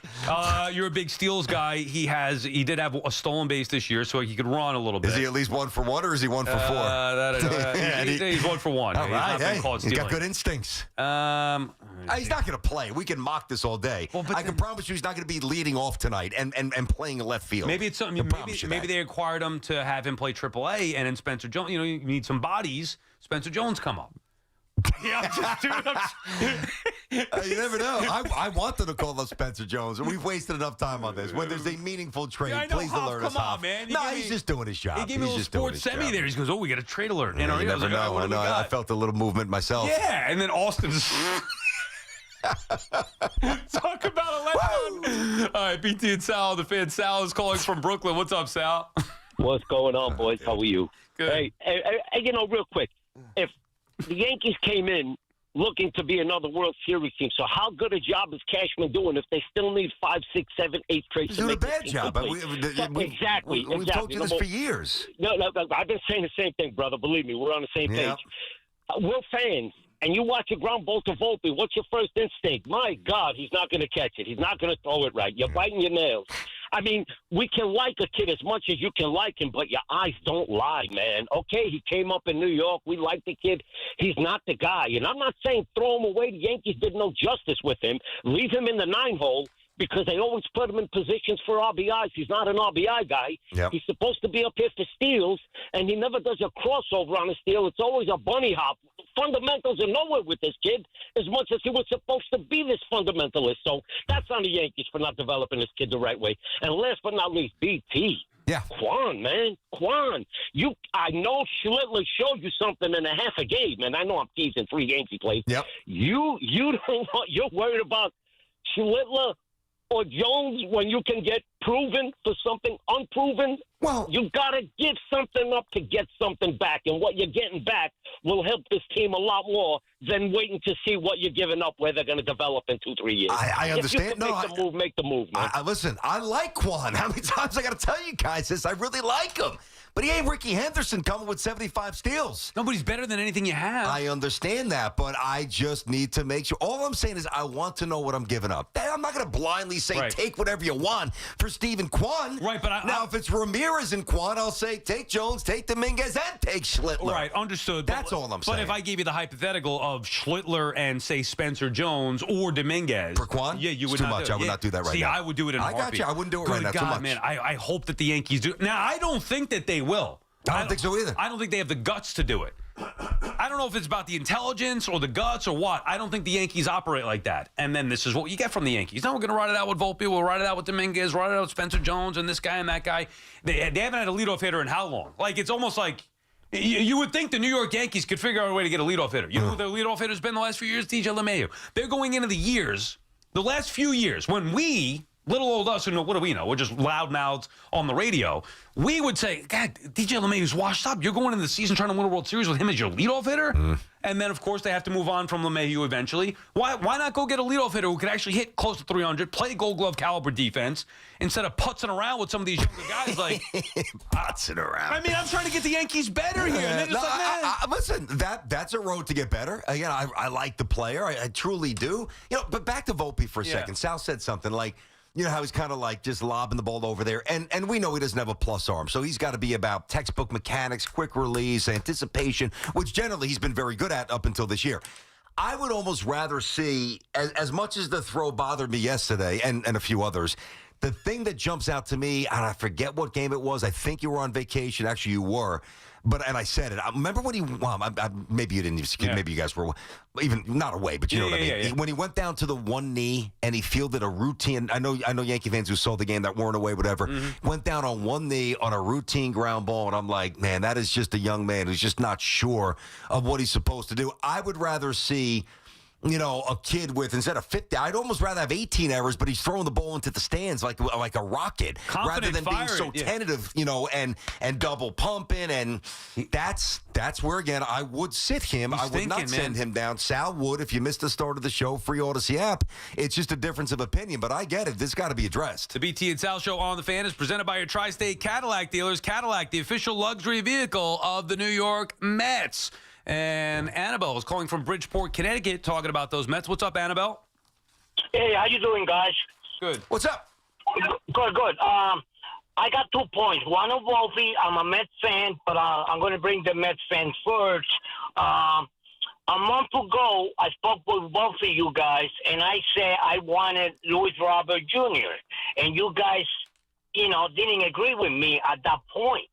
You're a big steals guy. He did have a stolen base this year, so he could run a little bit. Is he at least 1 for 1, or is he 1 for 4? He's 1 for 1. All right. He's got good instincts. He's not going to play. We can mock this all day. Well, I can promise you he's not going to be leading off tonight and playing left field. Maybe it's something. Maybe they acquired him to have him play AAA, and then Spencer Jones. You need some bodies. Spencer Jones come up. Yeah, you never know. I wanted to call up Spencer Jones, and we've wasted enough time on this. When there's a meaningful trade, please alert us. Come on, man. He's just doing his job. He gave me a little sports semi there. He goes, we got a trade alert. You never know. I felt a little movement myself. Yeah, and then Austin's. Talk about a letdown. All right, BT and Sal, the fan. Sal is calling from Brooklyn. What's up, Sal? What's going on, boys? How are you? Good. Hey, real quick, if the Yankees came in looking to be another World Series team, so how good a job is Cashman doing if they still need 5, 6, 7, 8 trades to make a bad job? Exactly. We've told you this for years. No, I've been saying the same thing, brother. Believe me, we're on the same page. We're fans. And you watch a ground ball to Volpe, what's your first instinct? My God, he's not going to catch it. He's not going to throw it right. You're biting your nails. I mean, we can like a kid as much as you can like him, but your eyes don't lie, man. Okay, he came up in New York. We like the kid. He's not the guy. And I'm not saying throw him away. The Yankees did no justice with him. Leave him in the 9-hole. Because they always put him in positions for RBIs. He's not an RBI guy. Yep. He's supposed to be up here for steals, and he never does a crossover on a steal. It's always a bunny hop. Fundamentals are nowhere with this kid as much as he was supposed to be this fundamentalist. So that's on the Yankees for not developing this kid the right way. And last but not least, BT. Yeah. Quan, man. Quan. I know Schlittler showed you something in a half a game, and I know I'm teasing 3 Yankee plays. Yep. You don't know. You're worried about Schlittler or Jones when you can get proven for something unproven? Well, you got to give something up to get something back, and what you're getting back will help this team a lot more than waiting to see what you're giving up where they're going to develop in 2-3 years. I understand. If you can make the move, man. Listen, I like Quan. How many times I got to tell you guys this? I really like him. But he ain't Ricky Henderson coming with 75 steals. Nobody's better than anything you have. I understand that, but I just need to make sure. All I'm saying is I want to know what I'm giving up. I'm not going to blindly say take whatever you want for Steven Kwan. Right, but now if it's Ramirez and Kwan, I'll say take Jones, take Dominguez, and take Schlittler. Right, understood. That's all I'm saying. But if I gave you the hypothetical of Schlittler and, say, Spencer Jones or Dominguez. For Kwan? Yeah, you would too not much. do it. I would not do that right See, now. I would do it in a heartbeat. I got you. I wouldn't do it Good right now. God, Too much. Man, I hope that the Yankees do. Now, I don't think that they will. I don't think so either. I don't think they have the guts to do it. I don't know if it's about the intelligence or the guts or what. I don't think the Yankees operate like that. And then this is what you get from the Yankees. Now we're going to ride it out with Volpe. We'll ride it out with Dominguez, ride it out with Spencer Jones and this guy and that guy. They haven't had a leadoff hitter in how long? Like, it's almost like you would think the New York Yankees could figure out a way to get a leadoff hitter. You know who their leadoff hitter's been the last few years? DJ LeMahieu. They're going into the last few years, when we, little old us, who know, what do we know? We're just loudmouths on the radio. We would say, God, DJ LeMahieu's washed up. You're going into the season trying to win a World Series with him as your leadoff hitter? And then, of course, they have to move on from LeMahieu eventually. Why not go get a leadoff hitter who could actually hit close to 300, play Gold Glove caliber defense, instead of putzing around with some of these younger guys like... putzing around. I mean, I'm trying to get the Yankees better here. Listen, that's a road to get better. Again, I like the player. I truly do. But back to Volpe for a second. Sal said something like, you know how he's kind of like just lobbing the ball over there. And we know he doesn't have a plus arm. So he's got to be about textbook mechanics, quick release, anticipation, which generally he's been very good at up until this year. I would almost rather see, as much as the throw bothered me yesterday and a few others, the thing that jumps out to me, and I forget what game it was. I think you were on vacation. Actually, you were. And I said it. I remember when he, maybe you didn't even, maybe you guys were even not away, but you know what I mean. When he went down to the one knee and he fielded a routine, I know Yankee fans who saw the game that weren't away, whatever, went down on one knee on a routine ground ball. And I'm like, man, that is just a young man who's just not sure of what he's supposed to do. I would rather see a kid with, instead of 50, I'd almost rather have 18 errors, but he's throwing the ball into the stands like a rocket, Confident, rather than being so tentative, and double pumping. And that's where, again, I would sit him. I would not send him down. Sal would, if you missed the start of the show, free Odyssey app. It's just a difference of opinion, but I get it. This got to be addressed. The BT and Sal Show on the Fan is presented by your Tri-State Cadillac dealers. Cadillac, the official luxury vehicle of the New York Mets. And Annabelle is calling from Bridgeport, Connecticut, talking about those Mets. What's up, Annabelle? Hey, how you doing, guys? Good. What's up? Good. I got 2 points. One of Volpe, I'm a Mets fan, but I'm going to bring the Mets fan first. A month ago, I spoke with both of you guys, and I said I wanted Luis Robert Jr., and you guys, didn't agree with me at that point.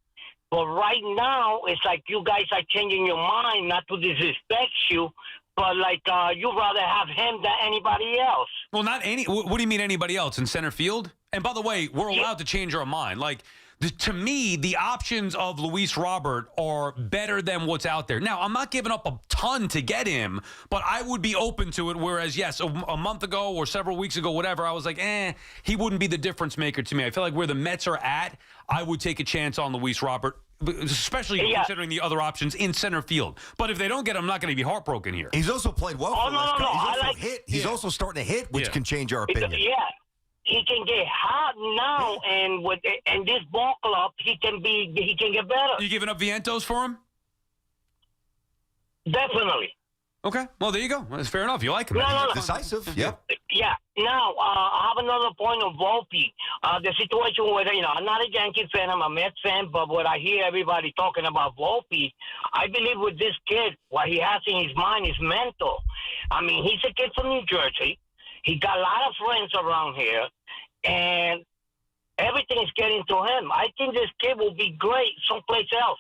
But right now, it's like you guys are changing your mind, not to disrespect you, but like you'd rather have him than anybody else. Well, not any. What do you mean anybody else in center field? And by the way, we're allowed to change our mind. Like, to me, the options of Luis Robert are better than what's out there. Now, I'm not giving up a ton to get him, but I would be open to it. Whereas, yes, a month ago or several weeks ago, whatever, I was like, he wouldn't be the difference maker to me. I feel like where the Mets are at, I would take a chance on Luis Robert, especially considering the other options in center field. But if they don't get him, I'm not going to be heartbroken here. He's also played well for us. He's also starting to hit, which can change our opinion. Yeah. He can get hot now, and this ball club, he can get better. You giving up Vientos for him? Definitely. Okay. Well, there you go. That's fair enough. You like him. No. Decisive. Yep. Yeah. Now, I have another point on Volpe. The situation where, I'm not a Yankee fan, I'm a Mets fan, but when I hear everybody talking about Volpe, I believe with this kid, what he has in his mind is mental. I mean, he's a kid from New Jersey. He got a lot of friends around here, and everything is getting to him. I think this kid will be great someplace else.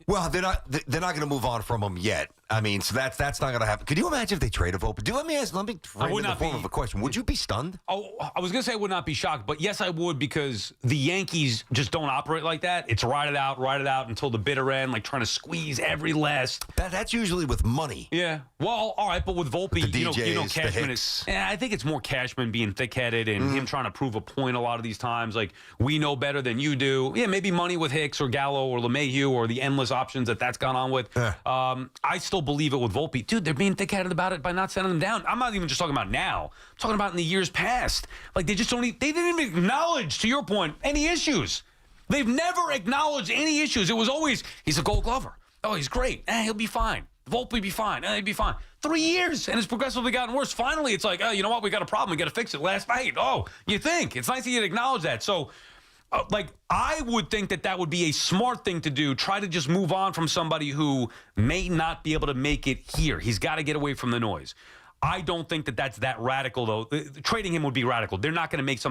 Well, they're not going to move on from him yet. I mean, so that's not going to happen. Could you imagine if they trade a Volpe? Let me frame it in the form of a question. Would you be stunned? Oh, I was going to say I would not be shocked, but yes, I would, because the Yankees just don't operate like that. It's ride it out until the bitter end, like trying to squeeze every last. That's usually with money. Yeah. Well, all right, but with Volpe, the DJs, Cashman is. I think it's more Cashman being thick-headed and him trying to prove a point a lot of these times. Like, we know better than you do. Yeah, maybe money with Hicks or Gallo or LeMahieu or the endless options that's gone on with. I still believe it with Volpe. Dude, they're being thick-headed about it by not sending them down. I'm not even just talking about now. I'm talking about in the years past. Like, they just don't they didn't even acknowledge, to your point, any issues. They've never acknowledged any issues. It was always, he's a Gold Glover. Oh, he's great. He'll be fine. Volpe will be fine. He'll be fine. 3 years, and it's progressively gotten worse. Finally, it's like, you know what? We got a problem. We got to fix it last night. Oh, you think? It's nice that you acknowledge that. So, I would think that would be a smart thing to do. Try to just move on from somebody who may not be able to make it here. He's got to get away from the noise. I don't think that's that radical, though. Trading him would be radical. They're not going to make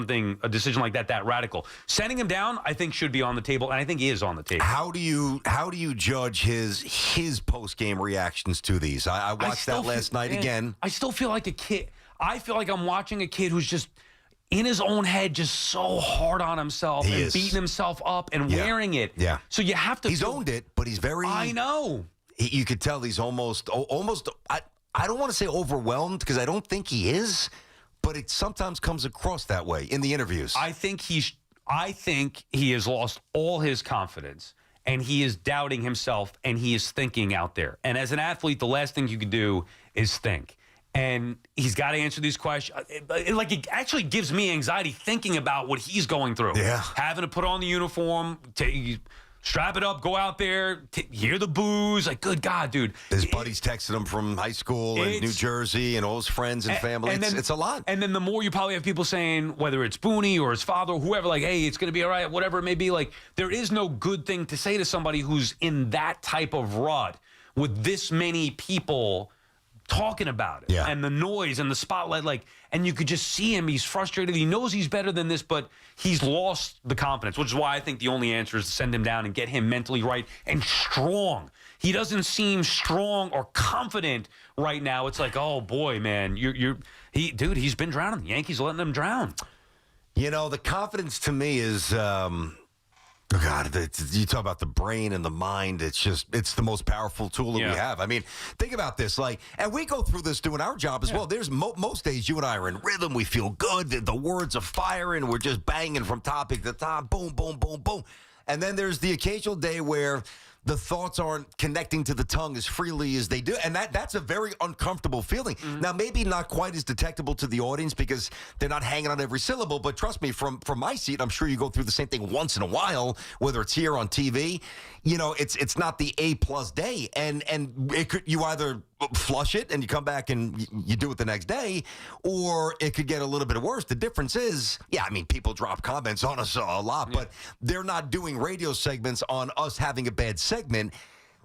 a decision like that radical. Sending him down, I think, should be on the table, and I think is on the table. How do you judge his post-game reactions to these? I watched that last night again. I still feel like a kid. I feel like I'm watching a kid who's just in his own head, just so hard on himself and beating himself up and wearing it. Yeah. So you have to. He's owned it, but he's very. I know. You could tell he's almost. I don't want to say overwhelmed, because I don't think he is, but it sometimes comes across that way in the interviews. I think he has lost all his confidence, and he is doubting himself, and he is thinking out there. And as an athlete, the last thing you can do is think. And he's got to answer these questions. It actually gives me anxiety thinking about what he's going through. Yeah. Having to put on the uniform, strap it up, go out there, hear the boos. Like, good God, dude. His buddies texted him from high school in New Jersey and all his friends and family. It's a lot. And then the more you probably have people saying, whether it's Booney or his father or whoever, like, hey, it's going to be all right, whatever it may be. Like, there is no good thing to say to somebody who's in that type of rut with this many people talking about it, and the noise and the spotlight, and you could just see him. He's frustrated. He knows he's better than this, but he's lost the confidence, which is why I think the only answer is to send him down and get him mentally right and strong. He doesn't seem strong or confident right now. It's like, oh boy, man, he's been drowning. The Yankees letting him drown. You know, the confidence to me is Oh, God, you talk about the brain and the mind. It's the most powerful tool that we have. I mean, think about this. And we go through this doing our job as well. There's most days you and I are in rhythm. We feel good. The words are firing. We're just banging from topic to top. Boom, boom, boom, boom. And then there's the occasional day where the thoughts aren't connecting to the tongue as freely as they do. And that's a very uncomfortable feeling. Mm-hmm. Now, maybe not quite as detectable to the audience because they're not hanging on every syllable. But trust me, from my seat, I'm sure you go through the same thing once in a while, whether it's here on TV. It's not the A+ day. And you either flush it and you come back and you do it the next day, or it could get a little bit worse. The difference is, people drop comments on us a lot, but they're not doing radio segments on us having a bad segment.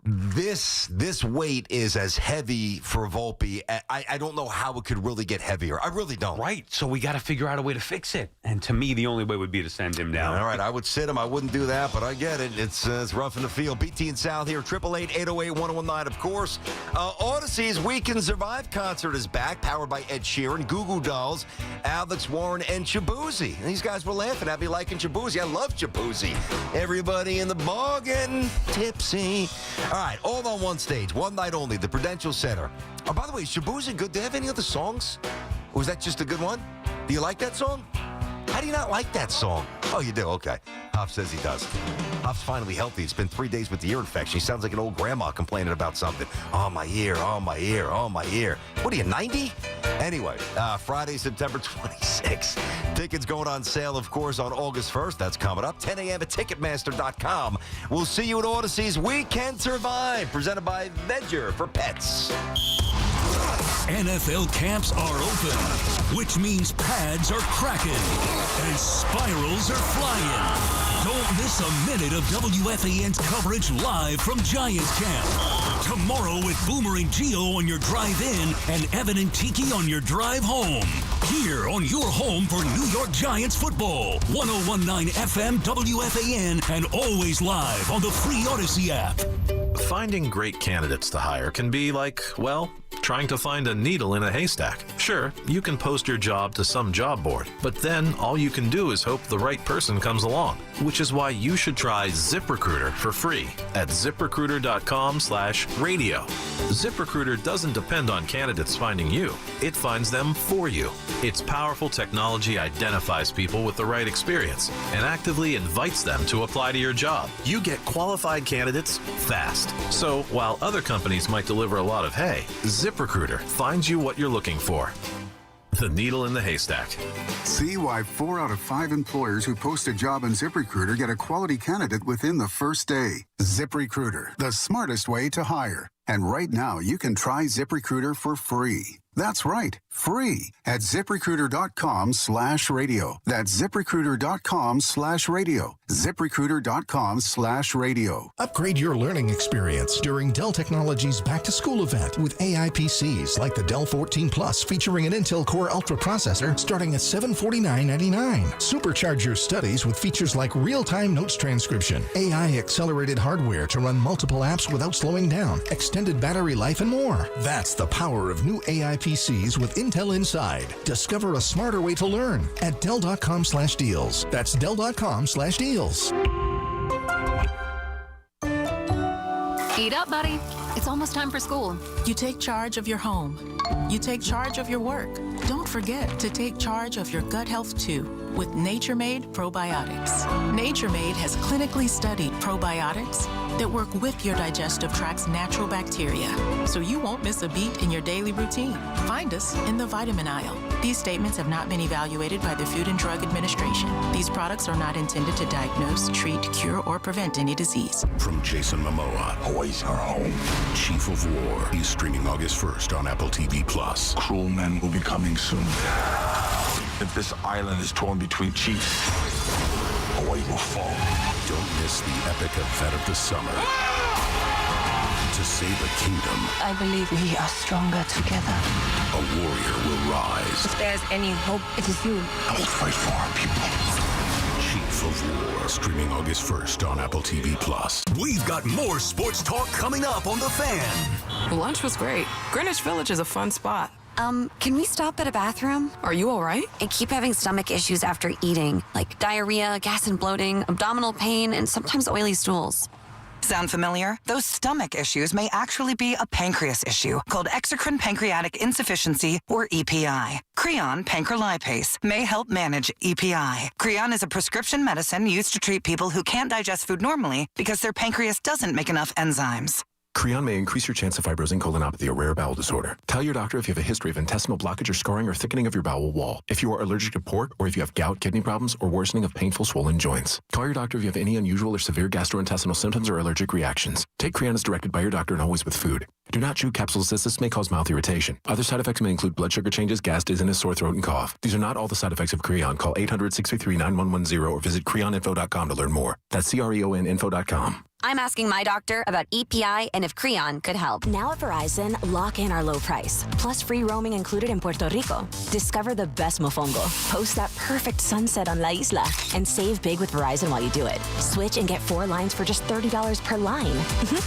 This weight is as heavy for Volpe. I don't know how it could really get heavier. I really don't. Right. So we got to figure out a way to fix it. And to me, the only way would be to send him down. All right. I would sit him. I wouldn't do that, but I get it. It's rough in the field. BT and Sal here. 888-808-1019, of course. Odyssey's We Can Survive concert is back, powered by Ed Sheeran, Goo Goo Dolls, Alex Warren, and Shabuzi. These guys were laughing at me liking Shabuzi. I love Shabuzi. Everybody in the bar getting tipsy. All right, all on one stage, one night only, the Prudential Center. Oh, by the way, Shabuzi good? Do they have any other songs? Or was that just a good one? Do you like that song? How do you not like that song? Oh, you do? Okay. Hoff says he does. Hoff's finally healthy. It's been 3 days with the ear infection. He sounds like an old grandma complaining about something. Oh, my ear, oh, my ear, oh, my ear. What are you, 90? Anyway, Friday, September 26th. Tickets going on sale, of course, on August 1st. That's coming up. 10 a.m. at Ticketmaster.com. We'll see you at Odyssey's We Can Survive, presented by Vedger for Pets. NFL camps are open, which means pads are cracking and spirals are flying. Don't miss a minute of WFAN's coverage live from Giants camp. Tomorrow with Boomer and Gio on your drive in and Evan and Tiki on your drive home. Here on your home for New York Giants football. 101.9 FM WFAN and always live on the free Odyssey app. Finding great candidates to hire can be like, well, trying to find a needle in a haystack. Sure, you can post your job to some job board, but then all you can do is hope the right person comes along, which is why you should try ZipRecruiter for free at ZipRecruiter.com/radio. ZipRecruiter doesn't depend on candidates finding you. It finds them for you. Its powerful technology identifies people with the right experience and actively invites them to apply to your job. You get qualified candidates fast. So while other companies might deliver a lot of hay, ZipRecruiter finds you what you're looking for. The needle in the haystack. See why 4 out of 5 employers who post a job on ZipRecruiter get a quality candidate within the first day. ZipRecruiter, the smartest way to hire. And right now, you can try ZipRecruiter for free. That's right, free at ZipRecruiter.com/radio. That's ZipRecruiter.com/radio. ZipRecruiter.com/radio. Upgrade your learning experience during Dell Technologies Back to School event with AI PCs like the Dell 14 Plus featuring an Intel Core Ultra processor starting at $749.99. Supercharge your studies with features like real-time notes transcription, AI accelerated hardware to run multiple apps without slowing down, extended battery life, and more. That's the power of new AI PCs with Intel inside. Discover a smarter way to learn at Dell.com/deals. That's Dell.com/deals. Eat up, buddy. It's almost time for school. You take charge of your home. You take charge of your work. Don't forget to take charge of your gut health too with Nature-Made Probiotics. Nature-Made has clinically studied probiotics that work with your digestive tract's natural bacteria, so you won't miss a beat in your daily routine. Find us in the vitamin aisle. These statements have not been evaluated by the Food and Drug Administration. These products are not intended to diagnose, treat, cure, or prevent any disease. From Jason Momoa, Hawaii's our home. Chief of War is streaming August 1st on Apple TV+. Cruel men will be coming soon. If this island is torn between chiefs, Hawaii will fall. Don't miss the epic event of the summer. To save a kingdom, I believe we are stronger together. a warrior will rise. If there's any hope, it is you. I will fight for our people. Chief of War, streaming August 1st on Apple TV+. We've got more sports talk coming up on The Fan. Lunch was great. Greenwich Village is a fun spot. Can we stop at a bathroom? Are you all right? I keep having stomach issues after eating, like diarrhea, gas and bloating, abdominal pain, and sometimes oily stools. Sound familiar? Those stomach issues may actually be a pancreas issue called exocrine pancreatic insufficiency, or EPI. Creon pancrelipase may help manage EPI. Creon is a prescription medicine used to treat people who can't digest food normally because their pancreas doesn't make enough enzymes. Creon may increase your chance of fibrosing colonopathy, a rare bowel disorder. Tell your doctor if you have a history of intestinal blockage or scarring or thickening of your bowel wall, if you are allergic to pork, or if you have gout, kidney problems, or worsening of painful swollen joints. Call your doctor if you have any unusual or severe gastrointestinal symptoms or allergic reactions. Take Creon as directed by your doctor and always with food. Do not chew capsules as this may cause mouth irritation. Other side effects may include blood sugar changes, gas, dizziness, sore throat, and cough. These are not all the side effects of Creon. Call 800-633-9110 or visit creoninfo.com to learn more. That's CREONinfo.com. I'm asking my doctor about EPI and if Creon could help. Now at Verizon, lock in our low price, plus free roaming included in Puerto Rico. Discover the best mofongo, post that perfect sunset on La Isla, and save big with Verizon while you do it. Switch and get 4 lines for just $30 per line.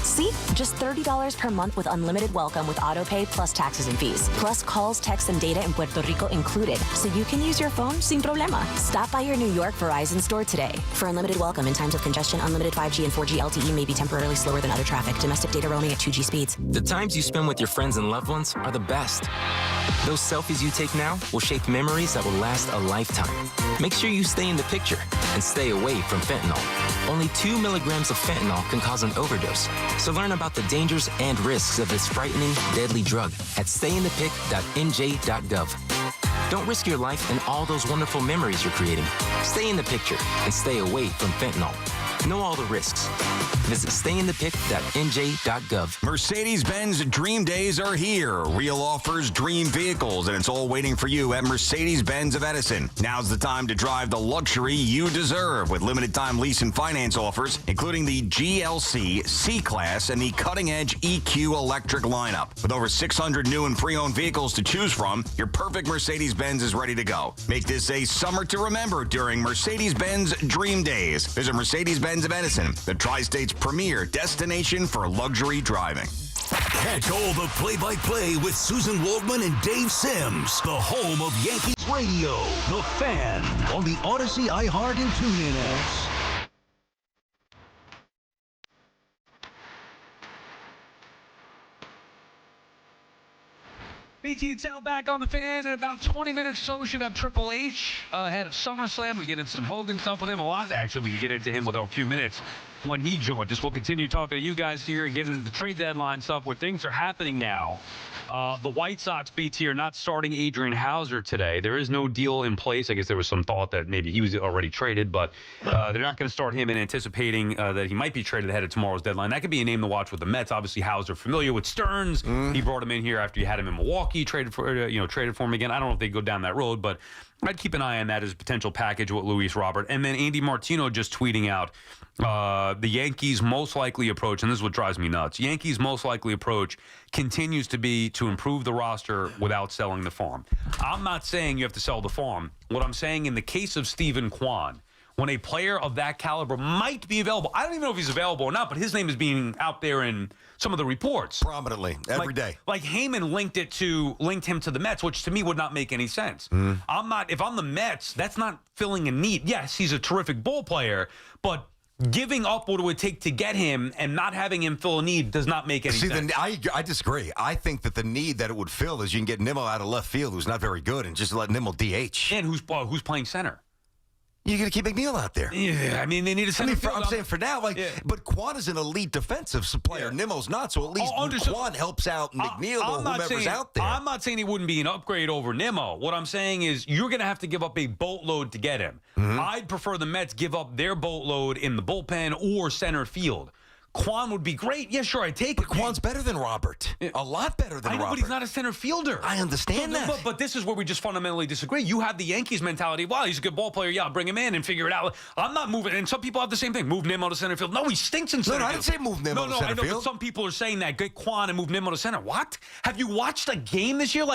See? Just $30 per month with unlimited welcome with autopay plus taxes and fees. Plus calls, texts, and data in Puerto Rico included, so you can use your phone sin problema. Stop by your New York Verizon store today. For unlimited welcome in times of congestion, unlimited 5G and 4G LTE may be temporarily slower than other traffic. Domestic data roaming at 2G speeds. The times you spend with your friends and loved ones are the best. Those selfies you take now will shape memories that will last a lifetime. Make sure you stay in the picture and stay away from fentanyl. Only 2 milligrams of fentanyl can cause an overdose. So learn about the dangers and risks of this frightening, deadly drug at stayinthepic.nj.gov. Don't risk your life and all those wonderful memories you're creating. Stay in the picture and stay away from fentanyl. Know all the risks. Visit stayinthepic.nj.gov. Mercedes-Benz Dream Days are here. Real offers, dream vehicles, and it's all waiting for you at Mercedes-Benz of Edison. Now's the time to drive the luxury you deserve with limited-time lease and finance offers, including the GLC, C-Class, and the cutting-edge EQ electric lineup. With over 600 new and pre-owned vehicles to choose from, your perfect Mercedes-Benz is ready to go. Make this a summer to remember during Mercedes-Benz Dream Days. Visit Mercedes-Benz of Edison, the Tri-State's premier destination for luxury driving. Catch all the play-by-play with Susan Waldman and Dave Sims, the home of Yankees Radio, The Fan, on the Odyssey, iHeart, and TuneIn apps. BT and Sal back on the Fan in about 20 minutes. So we should have Triple H ahead of SummerSlam. We get into some Hogan stuff with him. A lot, actually. We can get into him with a few minutes when he joins us. We'll continue talking to you guys here and get into the trade deadline stuff where things are happening now. The White Sox, BT, are not starting Adrian Hauser today. There is no deal in place. I guess there was some thought that maybe he was already traded, but they're not going to start him in anticipating that he might be traded ahead of tomorrow's deadline. That could be a name to watch with the Mets. Obviously, Hauser familiar with Stearns. He brought him in here after you had him in Milwaukee, traded for him again. I don't know if they go down that road, but I'd keep an eye on that as a potential package with Luis Robert. And then Andy Martino just tweeting out the Yankees' most likely approach, and this is what drives me nuts. Yankees' most likely approach continues to be to improve the roster without selling the farm. I'm not saying you have to sell the farm. What I'm saying in the case of Stephen Kwan, when a player of that caliber might be available, I don't even know if he's available or not, but his name is being out there in some of the reports. Prominently, every day. Like Heyman linked him to the Mets, which to me would not make any sense. If I'm the Mets, that's not filling a need. Yes, he's a terrific ball player, but giving up what it would take to get him and not having him fill a need does not make any sense. I disagree. I think that the need that it would fill is you can get Nimmo out of left field, who's not very good, and just let Nimmo DH. And who's playing center? You're going to keep McNeil out there. Yeah, I mean, they need a center field. I'm saying for now, but Kwan is an elite defensive player. Nimmo's not, so at least Kwan helps out McNeil or whomever's out there. I'm not saying he wouldn't be an upgrade over Nimmo. What I'm saying is you're going to have to give up a boatload to get him. I'd prefer the Mets give up their boatload in the bullpen or center field. Kwan would be great. Yeah, sure, I'd take it. But Kwan's better than Robert. A lot better than Robert. I know, but he's not a center fielder. I understand that. But this is where we just fundamentally disagree. You have the Yankees mentality. Wow, he's a good ball player. Yeah, I'll bring him in and figure it out. I'm not moving. And some people have the same thing. Move Nimmo to center field. No, he stinks in center field. I didn't say move Nimmo to center field. I know, but some people are saying that. Get Kwan and move Nimmo to center. What? Have you watched a game this year?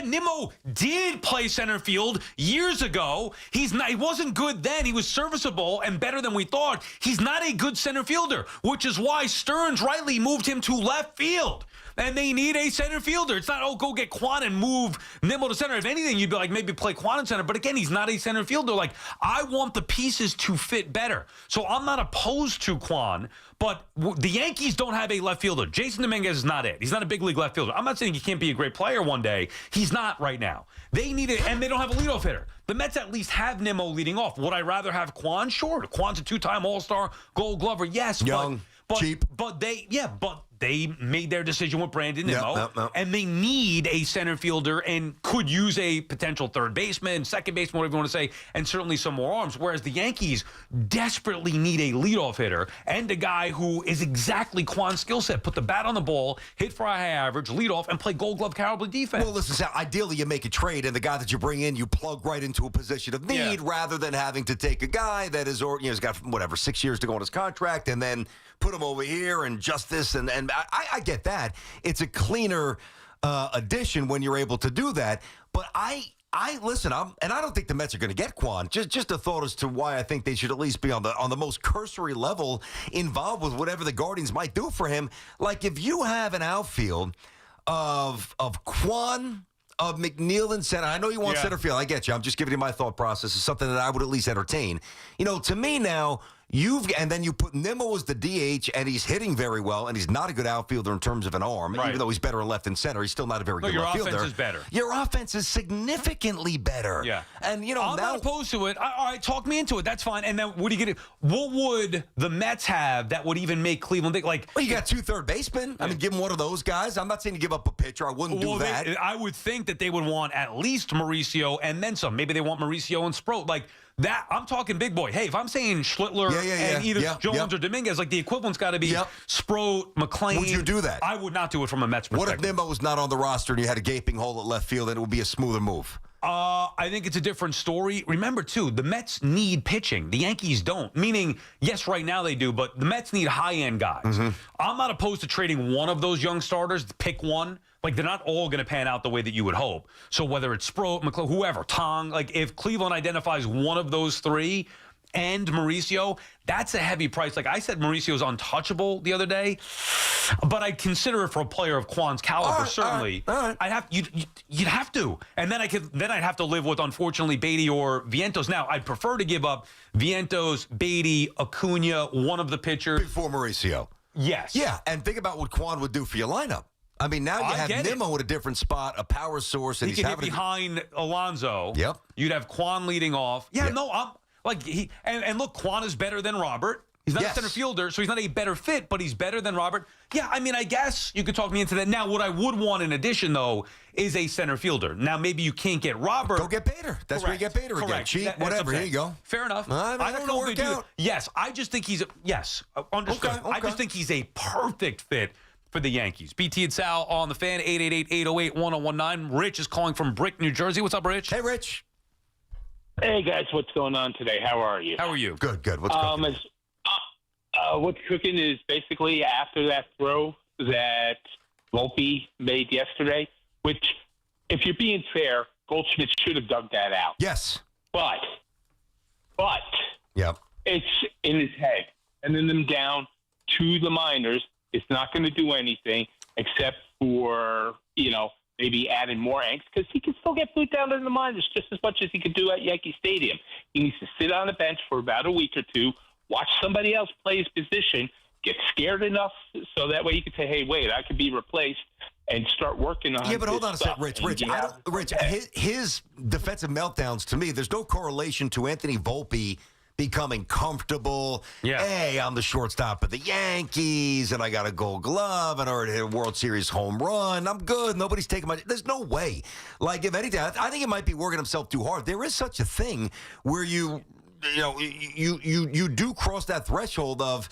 Nimmo did play center field years ago. He wasn't good then. He was serviceable and better than we thought. He's not a good center fielder, which is why Stearns rightly moved him to left field. And they need a center fielder. It's not, go get Quan and move Nimmo to center. If anything, you'd be like, maybe play Quan in center. But again, he's not a center fielder. Like, I want the pieces to fit better. So I'm not opposed to Quan, but the Yankees don't have a left fielder. Jason Dominguez is not it. He's not a big league left fielder. I'm not saying he can't be a great player one day. He's not right now. They need it, and they don't have a leadoff hitter. The Mets at least have Nimmo leading off. Would I rather have Quan? Sure. Quan's a 2-time All-Star, Gold Glover. Yes. Young, cheap. But they made their decision with Brandon Nimmo, and they need a center fielder and could use a potential third baseman, second baseman, whatever you want to say, and certainly some more arms. Whereas the Yankees desperately need a leadoff hitter and a guy who is exactly Quan's skill set. Put the bat on the ball, hit for a high average, lead off, and play Gold Glove caliber defense. Well, listen, ideally you make a trade, and the guy that you bring in, you plug right into a position of need rather than having to take a guy that is, has got, 6 years to go on his contract, and then put him over here and just this. And I get that. It's a cleaner addition when you're able to do that. But I listen, I don't think the Mets are going to get Quan. Just a thought as to why I think they should at least be on the most cursory level involved with whatever the Guardians might do for him. Like, if you have an outfield of Quan, of McNeil in center. I know you want center field. I get you. I'm just giving you my thought process. It's something that I would at least entertain. To me now, and then you put Nimmo as the DH, and he's hitting very well, and he's not a good outfielder in terms of an arm. Right. Even though he's better in left and center, he's still not a very good left fielder. Your offense is better. Your offense is significantly better. Yeah. And, I'm not opposed to it. All right, talk me into it. That's fine. And then what would the Mets have that would even make Cleveland think? Like, well, you got 2 third basemen. I mean, give him one of those guys. I'm not saying to give up a pitcher. I wouldn't do that. I would think that they would want at least Mauricio and then some. Maybe they want Mauricio and Sproat. Like, that, I'm talking big boy. Hey, if I'm saying Schlittler and either Jones or Dominguez, like the equivalent's got to be Sproat, McClain. Would you do that? I would not do it from a Mets perspective. What if Nimmo was not on the roster and you had a gaping hole at left field and it would be a smoother move? I think it's a different story. Remember, too, the Mets need pitching. The Yankees don't. Meaning, yes, right now they do, but the Mets need high-end guys. Mm-hmm. I'm not opposed to trading one of those young starters, pick one. Like, they're not all going to pan out the way that you would hope. So whether it's Sproat, McClure, whoever, Tong, like if Cleveland identifies one of those 3 and Mauricio, that's a heavy price. Like I said, Mauricio's untouchable the other day, but I'd consider it for a player of Quan's caliber. Certainly, all right. You'd have to, and then I'd have to live with, unfortunately, Beatty or Vientos. Now I'd prefer to give up Vientos, Beatty, Acuna, one of the pitchers before Mauricio. Yes. Yeah, and think about what Quan would do for your lineup. I mean, now you have Nimmo at a different spot, a power source, and he can hit behind Alonso. Yep. You'd have Quan leading off. Yeah, no, I'm like and look, Quan is better than Robert. He's not a center fielder, so he's not a better fit, but he's better than Robert. Yeah, I mean, I guess you could talk me into that. Now, what I would want in addition, though, is a center fielder. Now, maybe you can't get Robert. Go get Bader. That's where you get Bader again. Cheap, whatever. Here you go. Fair enough. I don't know if they do. Yes, I just think he's understood. Okay. I just think he's a perfect fit for the Yankees. BT and Sal on the Fan, 888-808-1019. Rich is calling from Brick, New Jersey. What's up, Rich? Hey, Rich. Hey, guys. What's going on today? How are you? How are you? Good. What's cooking? What's cooking is basically after that throw that Volpe made yesterday, which, if you're being fair, Goldschmidt should have dug that out. Yes. But yep. It's in his head. And then them down to the minors. It's not going to do anything except for, maybe adding more angst, because he can still get booed down in the minors just as much as he could do at Yankee Stadium. He needs to sit on the bench for about a week or 2, watch somebody else play his position, get scared enough so that way you can say, hey, wait, I could be replaced, and start working on but hold on a second, Rich. His defensive meltdowns, to me, there's no correlation to Anthony Volpe becoming comfortable. Yeah. Hey, I'm the shortstop of the Yankees, and I got a Gold Glove, and I already hit a World Series home run. I'm good. Nobody's taking my... There's no way. Like, if anything, I think he might be working himself too hard. There is such a thing where you do cross that threshold of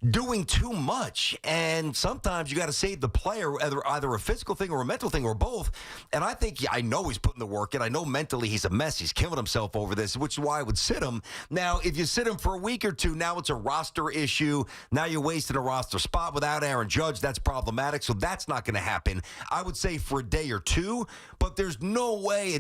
doing too much, and sometimes you got to save the player, either a physical thing or a mental thing or both. And I know he's putting the work in. I know mentally he's a mess. He's killing himself over this, which is why I would sit him. Now, if you sit him for a week or 2, now it's a roster issue. Now you're wasting a roster spot without Aaron Judge. That's problematic, so that's not going to happen. I would say for a day or 2, but there's no way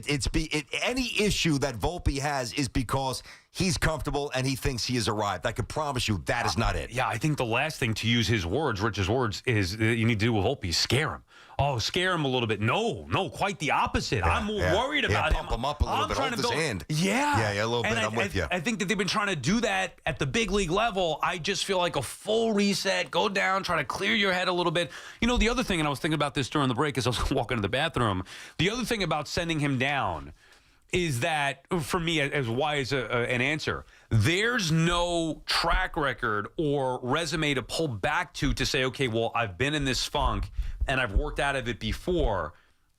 any issue that Volpe has is because he's comfortable and he thinks he has arrived. I can promise you that is not it. Yeah, I think the last thing, to use his words, Rich's words, is you need to do with Volpe, scare him. Oh, scare him a little bit. No, quite the opposite. I'm more worried about him. Pump him up a little bit, hold his hand. Yeah, a little bit. I'm with you. I think that they've been trying to do that at the big league level. I just feel like a full reset, go down, try to clear your head a little bit. You know, the other thing, and I was thinking about this during the break as I was walking to the bathroom, the other thing about sending him down is that, for me, as wise an answer, there's no track record or resume to pull back to say, okay, well, I've been in this funk and I've worked out of it before.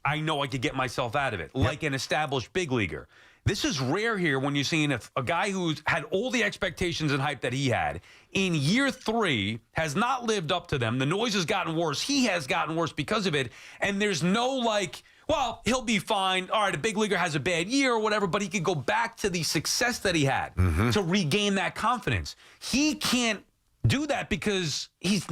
I know I could get myself out of it, like an established big leaguer. This is rare here when you're seeing a guy who's had all the expectations and hype that he had. In year 3, has not lived up to them. The noise has gotten worse. He has gotten worse because of it. And there's no well, he'll be fine. All right, a big leaguer has a bad year or whatever, but he could go back to the success that he had to regain that confidence. He can't do that because he's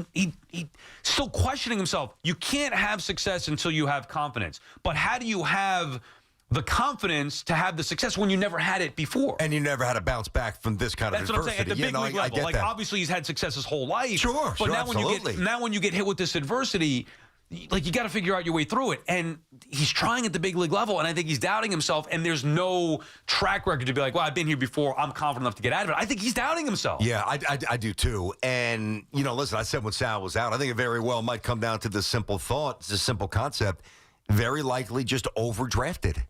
still questioning himself. You can't have success until you have confidence. But how do you have the confidence to have the success when you never had it before? And you never had to bounce back from this kind of adversity. That's what I'm saying, at the big league level. I get that. Obviously, he's had success his whole life. Sure, but now absolutely. when you get hit with this adversity, you got to figure out your way through it. And he's trying at the big league level, and I think he's doubting himself, and there's no track record to be like, well, I've been here before, I'm confident enough to get out of it. I think he's doubting himself. Yeah, I do too. And, listen, I said when Sal was out, I think it very well might come down to this simple thought, this simple concept, very likely just overdrafted.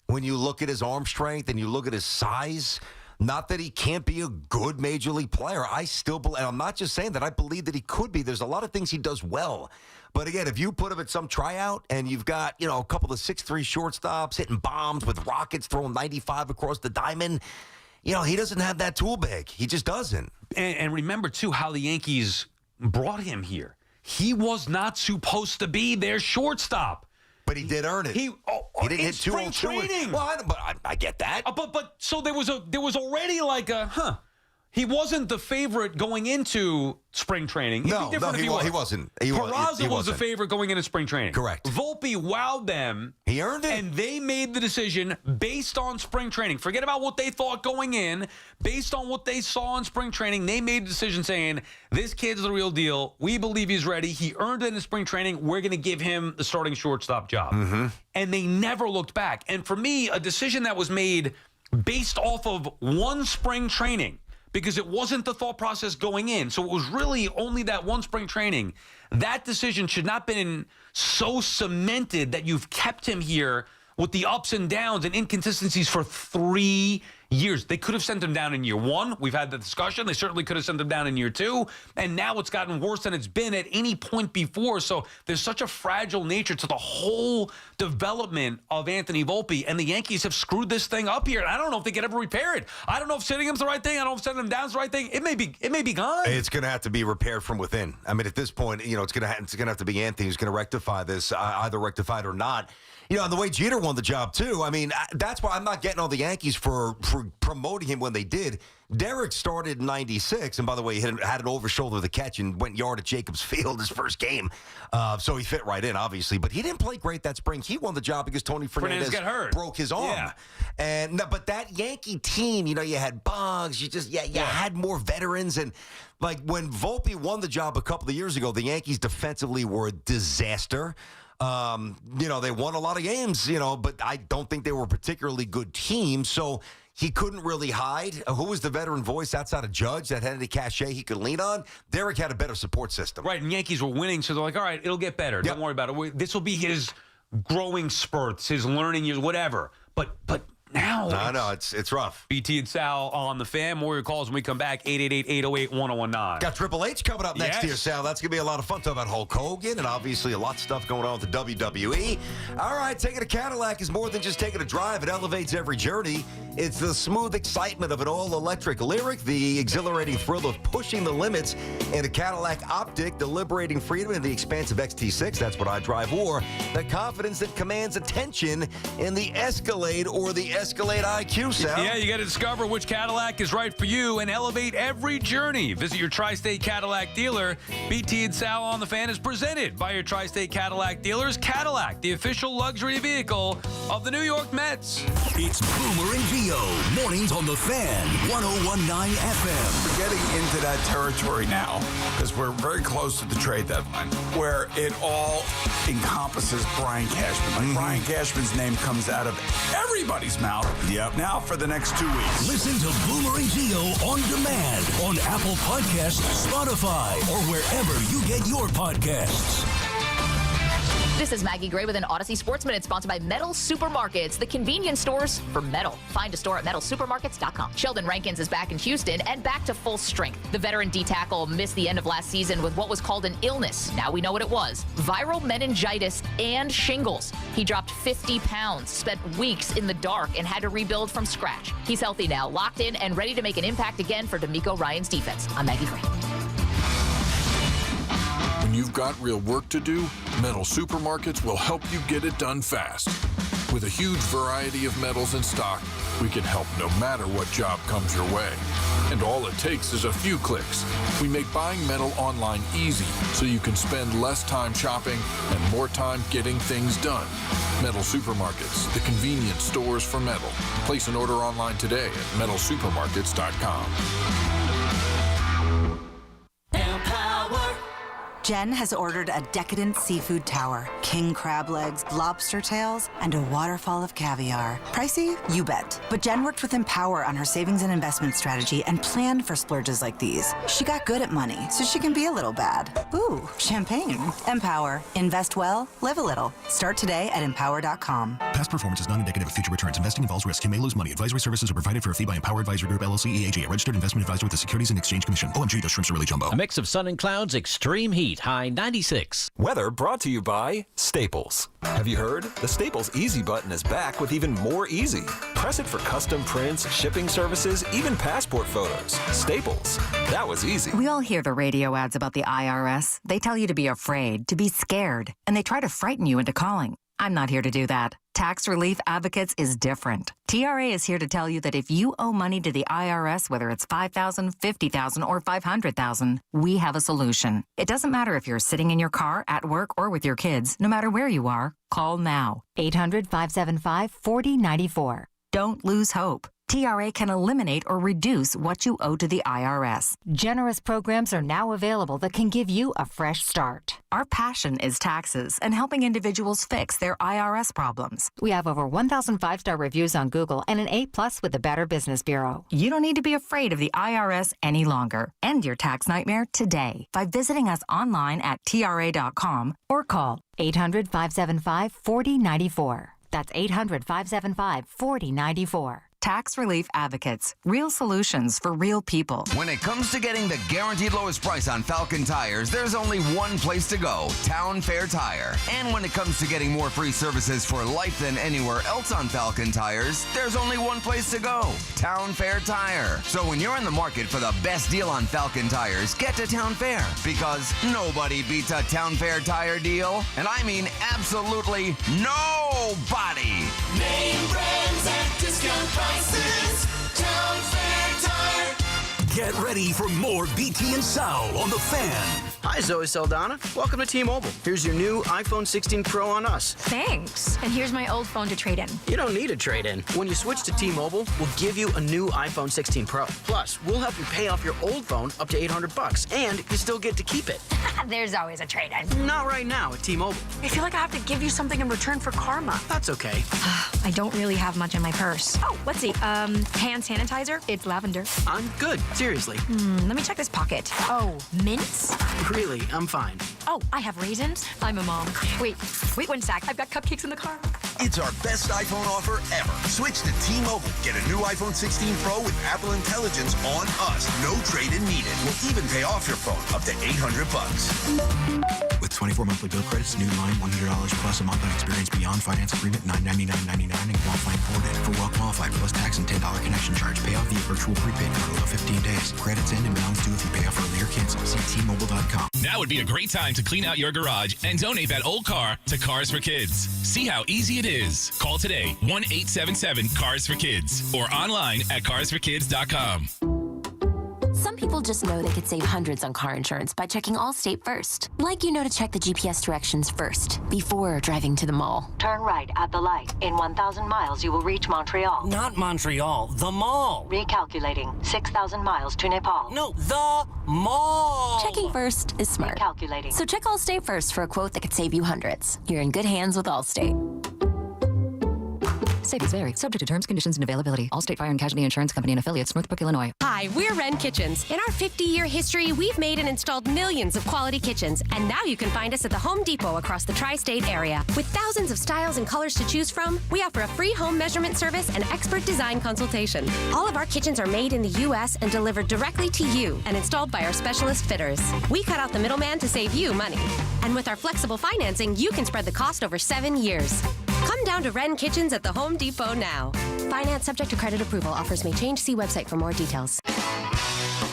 When you look at his arm strength and you look at his size, not that he can't be a good major league player. I still believe, and I'm not just saying that, I believe that he could be. There's a lot of things he does well. But again, if you put him at some tryout and you've got, a couple of 6'3" shortstops hitting bombs with rockets throwing 95 across the diamond, he doesn't have that tool bag. He just doesn't. And remember, too, how the Yankees brought him here. He was not supposed to be their shortstop. But he did earn it. He didn't hit 202. Well, I get that. But so there was already he wasn't the favorite going into spring training. No, he wasn't. Peraza was the favorite going into spring training. Correct. Volpe wowed them. He earned it. And they made the decision based on spring training. Forget about what they thought going in. Based on what they saw in spring training, they made a decision saying, this kid's the real deal. We believe he's ready. He earned it in spring training. We're going to give him the starting shortstop job. And they never looked back. And for me, a decision that was made based off of one spring training, because it wasn't the thought process going in. So it was really only that one spring training. That decision should not have been so cemented that you've kept him here with the ups and downs and inconsistencies for 3 years. They could have sent him down in year 1. We've had the discussion. They certainly could have sent him down in year 2. And now it's gotten worse than it's been at any point before. So there's such a fragile nature to the whole development of Anthony Volpe. And the Yankees have screwed this thing up here. And I don't know if they can ever repair it. I don't know if sitting him's the right thing. I don't know if sending him down's the right thing. It may be gone. It's going to have to be repaired from within. I mean, at this point, it's going to have to be Anthony who's going to rectify this, either rectified or not. And the way Jeter won the job, too. I mean, that's why I'm not getting all the Yankees for promoting him when they did. Derek started in 96, and by the way, he had an over-shoulder the catch and went yard at Jacobs Field his first game. So he fit right in, obviously. But he didn't play great that spring. He won the job because Tony Fernandez got hurt. Broke his arm. Yeah. But that Yankee team, you had Bugs. You had more veterans. And like when Volpe won the job a couple of years ago, the Yankees defensively were a disaster. They won a lot of games, but I don't think they were a particularly good team. So he couldn't really hide. Who was the veteran voice outside of Judge that had any cachet he could lean on? Derek had a better support system. Right, and Yankees were winning, so they're like, all right, it'll get better. Don't worry about it. This will be his growing spurts, his learning years, whatever. But now it's rough. BT and Sal on the Fan. More your calls when we come back. 888-808-1019. Got Triple H coming up next here, Sal. That's going to be a lot of fun. Talking about Hulk Hogan and obviously a lot of stuff going on with the WWE. All right, taking a Cadillac is more than just taking a drive. It elevates every journey. It's the smooth excitement of an all-electric Lyric, the exhilarating thrill of pushing the limits in a Cadillac Optic, the liberating freedom in the expansive XT6. That's what I drive. Or the confidence that commands attention in the Escalade or the Escalade IQ, Sal. Yeah, you got to discover which Cadillac is right for you and elevate every journey. Visit your Tri-State Cadillac dealer. BT and Sal on the Fan is presented by your Tri-State Cadillac dealers. Cadillac, the official luxury vehicle of the New York Mets. It's Boomer and Gio, mornings on the Fan, 101.9 FM. We're getting into that territory now because we're very close to the trade deadline where it all encompasses Brian Cashman. Like Brian Cashman's name comes out of everybody's mouth. Yep. Now for the next 2 weeks. Listen to Boomer and Gio on demand on Apple Podcasts, Spotify, or wherever you get your podcasts. This is Maggie Gray with an Odyssey Sports Minute sponsored by Metal Supermarkets, the convenience stores for metal. Find a store at metalsupermarkets.com. Sheldon Rankins is back in Houston and back to full strength. The veteran D-tackle missed the end of last season with what was called an illness. Now we know what it was: viral meningitis and shingles. He dropped 50 pounds, spent weeks in the dark, and had to rebuild from scratch. He's healthy now, locked in, and ready to make an impact again for D'Amico Ryan's defense. I'm Maggie Gray. When you've got real work to do, Metal Supermarkets will help you get it done fast. With a huge variety of metals in stock, we can help no matter what job comes your way. And all it takes is a few clicks. We make buying metal online easy so you can spend less time shopping and more time getting things done. Metal Supermarkets, the convenience stores for metal. Place an order online today at metalsupermarkets.com. Jen has ordered a decadent seafood tower, king crab legs, lobster tails, and a waterfall of caviar. Pricey? You bet. But Jen worked with Empower on her savings and investment strategy and planned for splurges like these. She got good at money, so she can be a little bad. Ooh, champagne. Empower. Invest well, live a little. Start today at empower.com. Past performance is not indicative of future returns. Investing involves risk. You may lose money. Advisory services are provided for a fee by Empower Advisory Group, LLC, EAG, a registered investment advisor with the Securities and Exchange Commission. OMG, those shrimps are really jumbo. A mix of sun and clouds, extreme heat, high 96. Weather brought to you by Staples. Have you heard? The Staples Easy button is back with even more easy. Press it for custom prints, shipping services, even passport photos. Staples. That was easy. We all hear the radio ads about the IRS. They tell you to be afraid, to be scared, and they try to frighten you into calling. I'm not here to do that. Tax Relief Advocates is different. TRA is here to tell you that if you owe money to the IRS, whether it's $5,000, $50,000, or $500,000, we have a solution. It doesn't matter if you're sitting in your car, at work, or with your kids. No matter where you are, call now. 800-575-4094. Don't lose hope. TRA can eliminate or reduce what you owe to the IRS. Generous programs are now available that can give you a fresh start. Our passion is taxes and helping individuals fix their IRS problems. We have over 1,000 five-star reviews on Google and an A+ with the Better Business Bureau. You don't need to be afraid of the IRS any longer. End your tax nightmare today by visiting us online at TRA.com or call 800-575-4094. That's 800-575-4094. Tax Relief Advocates. Real solutions for real people. When it comes to getting the guaranteed lowest price on Falcon tires, there's only one place to go, Town Fair Tire. And when it comes to getting more free services for life than anywhere else on Falcon tires, there's only one place to go, Town Fair Tire. So when you're in the market for the best deal on Falcon tires, get to Town Fair, because nobody beats a Town Fair tire deal. And I mean absolutely nobody. Name brands at discount prices. Town Fair Tire. Get ready for more BT and Sal on the Fan. Hi, Zoe Saldana. Welcome to T-Mobile. Here's your new iPhone 16 Pro on us. Thanks. And here's my old phone to trade in. You don't need a trade-in. When you switch to T-Mobile, we'll give you a new iPhone 16 Pro. Plus, we'll help you pay off your old phone up to $800, and you still get to keep it. There's always a trade-in. Not right now at T-Mobile. I feel like I have to give you something in return for karma. That's okay. I don't really have much in my purse. Oh, let's see. Hand sanitizer. It's lavender. I'm good. Seriously. Let me check this pocket. Oh, mints? Really, I'm fine. Oh, I have raisins. I'm a mom. Wait 1 sec. I've got cupcakes in the car. It's our best iPhone offer ever. Switch to T-Mobile. Get a new iPhone 16 Pro with Apple Intelligence on us. No trade-in needed. We'll even pay off your phone up to $800. With 24 monthly bill credits. New line, $100 plus a month on experience beyond finance agreement, $999.99 and qualifying forwarded. For well qualified plus tax and $10 connection charge. Pay off via virtual prepaid card over 15 days. Credits end and balance due if you pay off early or cancel. See T-Mobile.com. Now would be a great time to clean out your garage and donate that old car to Cars for Kids. See how easy it is. Call today, 1-877-CARS-FOR-KIDS or online at carsforkids.com. Some people just know they could save hundreds on car insurance by checking Allstate first. Like to check the GPS directions first before driving to the mall. Turn right at the light. In 1,000 miles, you will reach Montreal. Not Montreal, the mall. Recalculating. 6,000 miles to Nepal. No, the mall. Checking first is smart. Recalculating. So check Allstate first for a quote that could save you hundreds. You're in good hands with Allstate. Savings vary. Subject to terms, conditions, and availability. Allstate Fire and Casualty Insurance Company and Affiliates, Northbrook, Illinois. Hi, we're Wren Kitchens. In our 50-year history, we've made and installed millions of quality kitchens, and now you can find us at the Home Depot across the tri-state area. With thousands of styles and colors to choose from, we offer a free home measurement service and expert design consultation. All of our kitchens are made in the U.S. and delivered directly to you and installed by our specialist fitters. We cut out the middleman to save you money. And with our flexible financing, you can spread the cost over 7 years. Come down to Wren Kitchens at the Home Depot now. Finance subject to credit approval. Offers may change. See website for more details.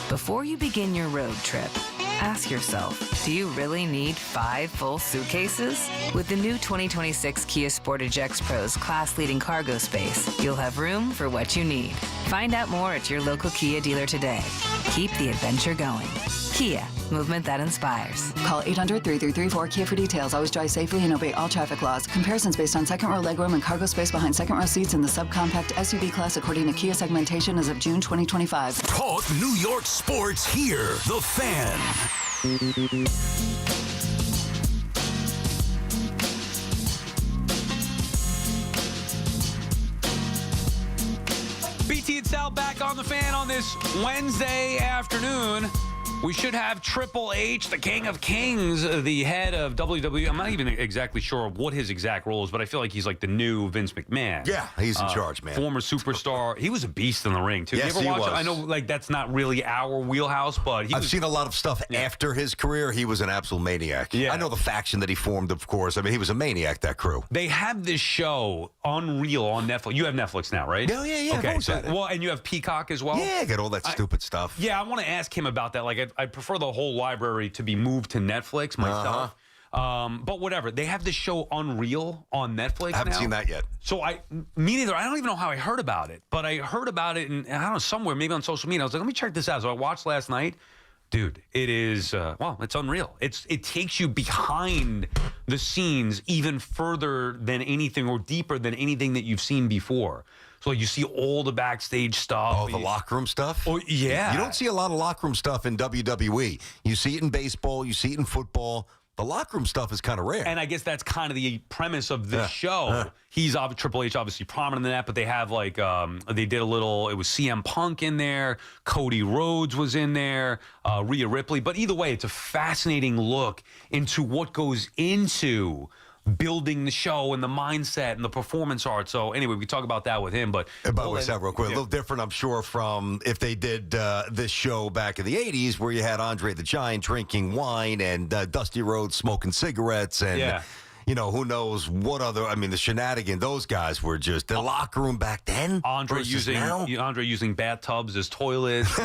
Before you begin your road trip, ask yourself, do you really need 5 full suitcases? With the new 2026 Kia Sportage X-Pro's class-leading cargo space, you'll have room for what you need. Find out more at your local Kia dealer today. Keep the adventure going. Kia, movement that inspires. Call 800-3334-KIA for details. Always drive safely and obey all traffic laws. Comparisons based on second row legroom and cargo space behind second row seats in the subcompact SUV class according to Kia segmentation as of June 2025. Talk New York sports here. The Fan. BT and Sal back on The Fan on this Wednesday afternoon. We should have Triple H, the King of Kings, the head of WWE. I'm not even exactly sure what his exact role is, but I feel like he's like the new Vince McMahon. Yeah, he's in charge, man. Former superstar. He was a beast in the ring, too. Yes, you ever watch was. it? I know like that's not really our wheelhouse, but I've seen a lot of stuff after his career. He was an absolute maniac. Yeah. I know the faction that he formed, of course. I mean, he was a maniac, that crew. They have this show, Unreal, on Netflix. You have Netflix now, right? Yeah, yeah. Okay, I've always had it. well, and you have Peacock as well? Yeah, I got all that stupid stuff. Yeah, I want to ask him about that. Like, I prefer the whole library to be moved to Netflix myself. But whatever. They have this show Unreal on Netflix. I haven't now. seen that yet. So me neither. I don't even know how I heard about it, but I heard about it in, I don't know, somewhere, maybe on social media. I was like, let me check this out. So I watched last night. Dude, it is, it's unreal. It takes you behind the scenes even further than anything or deeper than anything that you've seen before. So you see all the backstage stuff. Oh, the locker room stuff? Oh, yeah. You don't see a lot of locker room stuff in WWE. You see it in baseball. You see it in football. The locker room stuff is kind of rare. And I guess that's kind of the premise of this show. He's Triple H, obviously prominent in that, but they have like, they did a little, it was CM Punk in there, Cody Rhodes was in there, Rhea Ripley. But either way, it's a fascinating look into what goes into building the show and the mindset and the performance art. So anyway, we talk about that with him. But by the way, real quick, a little different, I'm sure, from if they did this show back in the 80s where you had Andre the Giant drinking wine and Dusty Rhodes smoking cigarettes and, you know, who knows what other, I mean, the shenanigans, those guys were just, the locker room back then. Andre using bathtubs as toilets.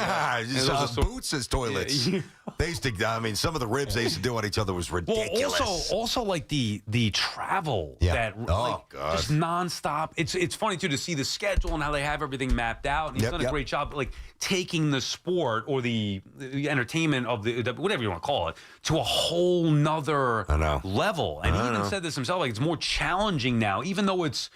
Boots as toilets. They used to, I mean, some of the ribs they used to do on each other was ridiculous. Well, also like the travel that just nonstop. It's funny too to see the schedule and how they have everything mapped out. And he's done a great job, like taking the sport or the entertainment of the whatever you want to call it to a whole nother level. And he even said this himself, like it's more challenging now, even though it's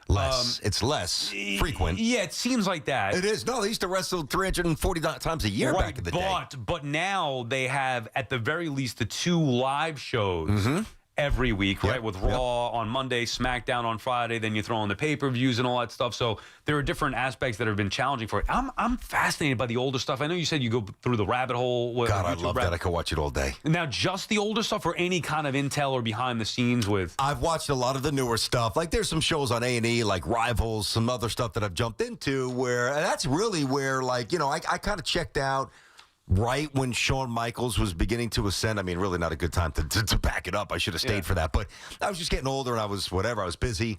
it's less frequent. Yeah, it seems like that. It is. No, they used to wrestle 340 times a year back in the day. But now they have, at the very least, the 2 live shows every week, right? With Raw on Monday, SmackDown on Friday, then you throw in the pay-per-views and all that stuff. So there are different aspects that have been challenging for it. I'm fascinated by the older stuff. I know you said you go through the rabbit hole. God, I love that. I could watch it all day. Now, just the older stuff or any kind of intel or behind the scenes with? I've watched a lot of the newer stuff. Like there's some shows on A&E, like Rivals, some other stuff that I've jumped into where, and that's really where, like, you know, I kind of checked out right when Shawn Michaels was beginning to ascend. I mean, really not a good time to back it up. I should have stayed for that. But I was just getting older and I was busy.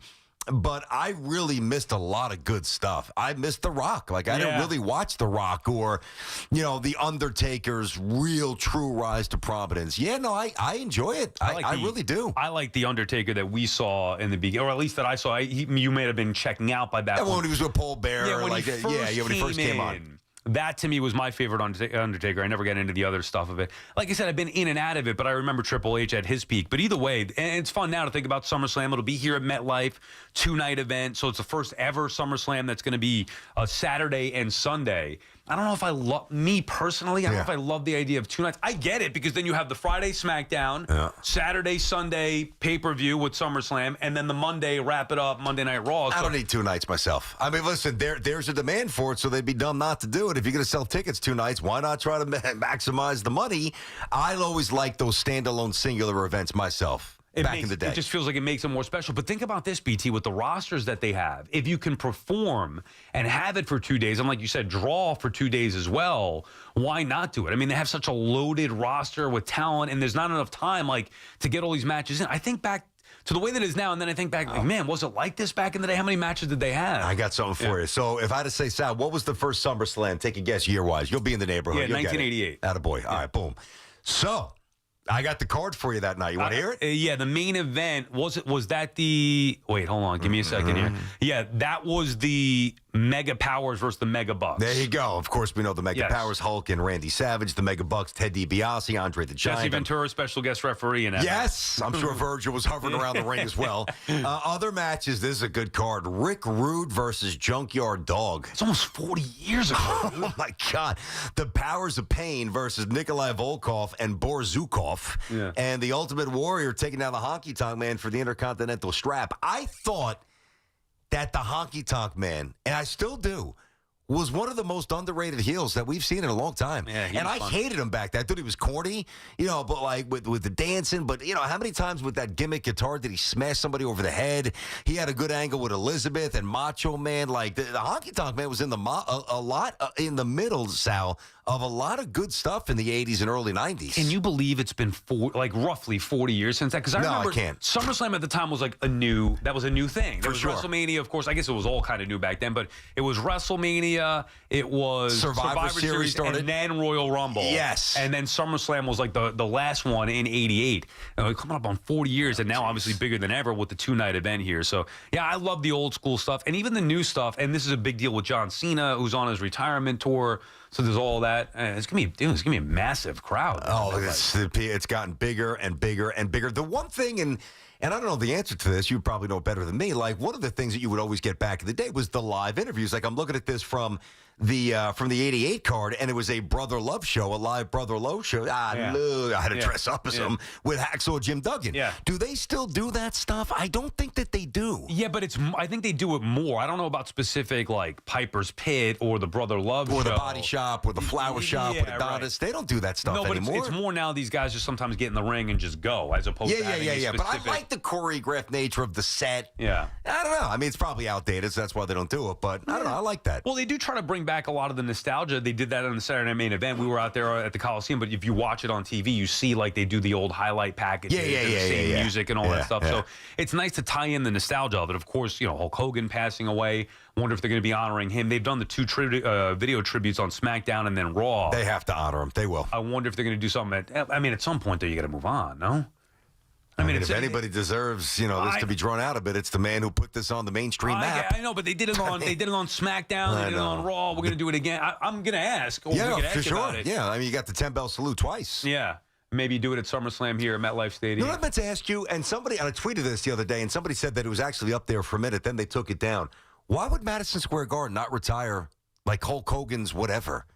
But I really missed a lot of good stuff. I missed The Rock. Like, I didn't really watch The Rock or, The Undertaker's real, true rise to prominence. Yeah, no, I enjoy it. I really do. I like The Undertaker that we saw in the beginning, or at least that I saw. You may have been checking out by that point. When he was with Paul Bearer. When he first came on. That, to me, was my favorite Undertaker. I never got into the other stuff of it. Like I said, I've been in and out of it, but I remember Triple H at his peak. But either way, and it's fun now to think about SummerSlam. It'll be here at MetLife, 2-night event. So it's the first ever SummerSlam that's going to be a Saturday and Sunday. I don't know if I love, me personally, I don't know if I love the idea of 2 nights. I get it, because then you have the Friday SmackDown, Saturday, Sunday pay-per-view with SummerSlam, and then the Monday wrap it up, Monday Night Raw. I don't need 2 nights myself. I mean, listen, there's a demand for it, so they'd be dumb not to do it. If you're going to sell tickets 2 nights, why not try to maximize the money? I always like those standalone singular events myself. Back in the day. It just feels like it makes them more special. But think about this, BT, with the rosters that they have. If you can perform and have it for 2 days, and like you said, draw for 2 days as well, why not do it? I mean, they have such a loaded roster with talent, and there's not enough time to get all these matches in. I think back to the way that it is now, and then I think back, man, was it like this back in the day? How many matches did they have? I got something for you. So if I had to say, Sal, what was the first SummerSlam? Take a guess year-wise. You'll be in the neighborhood. Yeah, 1988. Attaboy. All right, boom. So I got the card for you that night. You want to hear it? Yeah, the main event, was that the... Wait, hold on. Give me a second here. Yeah, that was the Mega Powers versus the Mega Bucks. There you go. Of course, we know the Mega Powers, Hulk and Randy Savage. The Mega Bucks, Ted DiBiase, Andre the Giant. Jesse Ventura, special guest referee in that. Yes, I'm sure Virgil was hovering around the ring as well. Other matches, this is a good card. Rick Rude versus Junkyard Dog. It's almost 40 years ago. Oh, my God. The Powers of Pain versus Nikolai Volkov and Boris Zukov. Yeah. And the Ultimate Warrior taking down the Honky Tonk Man for the Intercontinental strap. I thought that the Honky Tonk Man, and I still do, was one of the most underrated heels that we've seen in a long time. Yeah, and I hated him back then. I thought he was corny, but like with the dancing. But, how many times with that gimmick guitar did he smash somebody over the head? He had a good angle with Elizabeth and Macho Man. Like, the Honky Tonk Man was in a lot in the middle, Sal, of a lot of good stuff in the 80s and early 90s. Can you believe it's been roughly 40 years since that? Because I remember I can't. SummerSlam at the time was a new thing. There was sure. WrestleMania, of course. I guess it was all kind of new back then, but it was WrestleMania, it was Survivor Series started. and then Royal Rumble. Yes. And then SummerSlam was the last one in 88. Coming up on 40 years, and now obviously bigger than ever with the 2-night event here. So, yeah, I love the old school stuff and even the new stuff. And this is a big deal with John Cena, who's on his retirement tour. So there's all that. It's gonna be a massive crowd. Oh, it's gotten bigger and bigger and bigger. The one thing, and I don't know the answer to this, you probably know better than me. Like, one of the things that you would always get back in the day was the live interviews. Like, I'm looking at this from the 88 card, and it was a Brother Love show, a live Brother Love show. I had to dress up as him with Hacksaw Jim Duggan. Yeah. Do they still do that stuff? I don't think that they do. Yeah, but I think they do it more. I don't know about specific like Piper's Pit or the Brother Love show. Or the Body Shop or the Flower Shop or the Adonis. Right. They don't do that stuff anymore. It's more now these guys just sometimes get in the ring and just go as opposed to having a specific... But I like the choreographed nature of the set. Yeah. I don't know. I mean, it's probably outdated, so that's why they don't do it. But I don't know. I like that. Well, they do try to bring back a lot of the nostalgia. They did that on the Saturday Night Main Event. We were out there at the Coliseum, but if you watch it on TV, you see like they do the old highlight packages, same music and all that stuff. So it's nice to tie in the nostalgia of it. Of course, Hulk Hogan passing away. Wonder if they're going to be honoring him. They've done the 2 video tributes on SmackDown and then Raw. They have to honor him. They will. I wonder if they're going to do something. At some point, though, you got to move on, no? I mean, if anybody deserves, this to be drawn out a bit, it's the man who put this on the mainstream map. I know, but they did it on SmackDown. They did it on Raw. We're going to do it again. I'm going to ask. For sure. Yeah, I mean, you got the 10-bell salute twice. Yeah. Maybe do it at SummerSlam here at MetLife Stadium. You know what I meant to ask you? And I tweeted this the other day, and somebody said that it was actually up there for a minute. Then they took it down. Why would Madison Square Garden not retire like Hulk Hogan's whatever?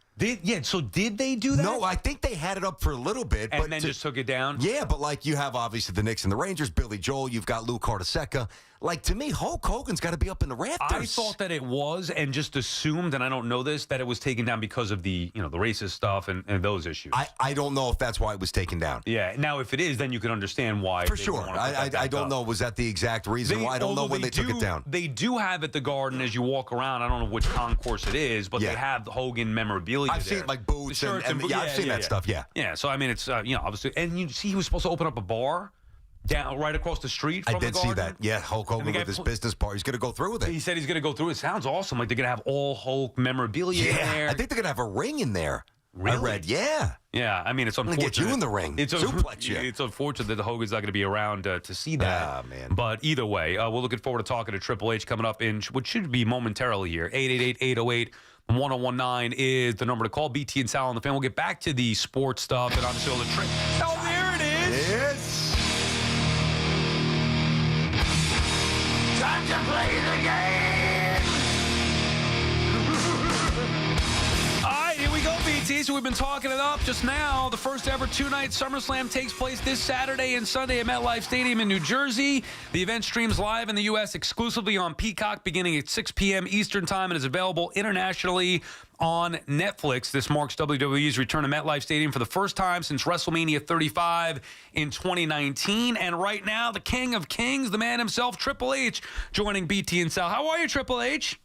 So did they do that? No, I think they had it up for a little bit. And then just took it down? Yeah, but like you have obviously the Knicks and the Rangers, Billy Joel, you've got Lou Cartosecca. like, to me, Hulk Hogan's got to be up in the rafters. I thought that it was, and just assumed, and I don't know this, that it was taken down because of the the racist stuff and those issues. I don't know if that's why it was taken down. Yeah. Now, if it is, then you can understand why. For sure. I don't know. Was that the exact reason why? I don't know when they took it down. They do have at the Garden as you walk around. I don't know which concourse it is, but they have the Hogan memorabilia. I've seen like boots and I've seen that stuff. Yeah. Yeah. So I mean, it's obviously, and you see, he was supposed to open up a bar down right across the street from the Garden. See that. Yeah, Hulk Hogan with his business part. He's going to go through with it. He said he's going to go through it. Sounds awesome. Like they're going to have all Hulk memorabilia in there. I think they're going to have a ring in there. Really? I read, yeah. Yeah, I mean, it's unfortunate. I'm going to get you in the ring. Suplex you. It's unfortunate that the Hogan's not going to be around to see that. Ah, man. But either way, we're looking forward to talking to Triple H coming up in what should be momentarily here. 888-808-1019 is the number to call. BT and Sal on the Fan. We'll get back to the sports stuff and obviously all the trip. Oh, there it is. Yes. Time to play the game. All right, here we go, BT. So we've been talking it up just now. The first ever two-night SummerSlam takes place this Saturday and Sunday at MetLife Stadium in New Jersey. The event streams live in the U.S. exclusively on Peacock beginning at 6 p.m. Eastern Time and is available internationally on Netflix. This marks WWE's return to MetLife Stadium for the first time since WrestleMania 35 in 2019. And right now, the King of Kings, the man himself, Triple H, joining BT and Sal. How are you, Triple H?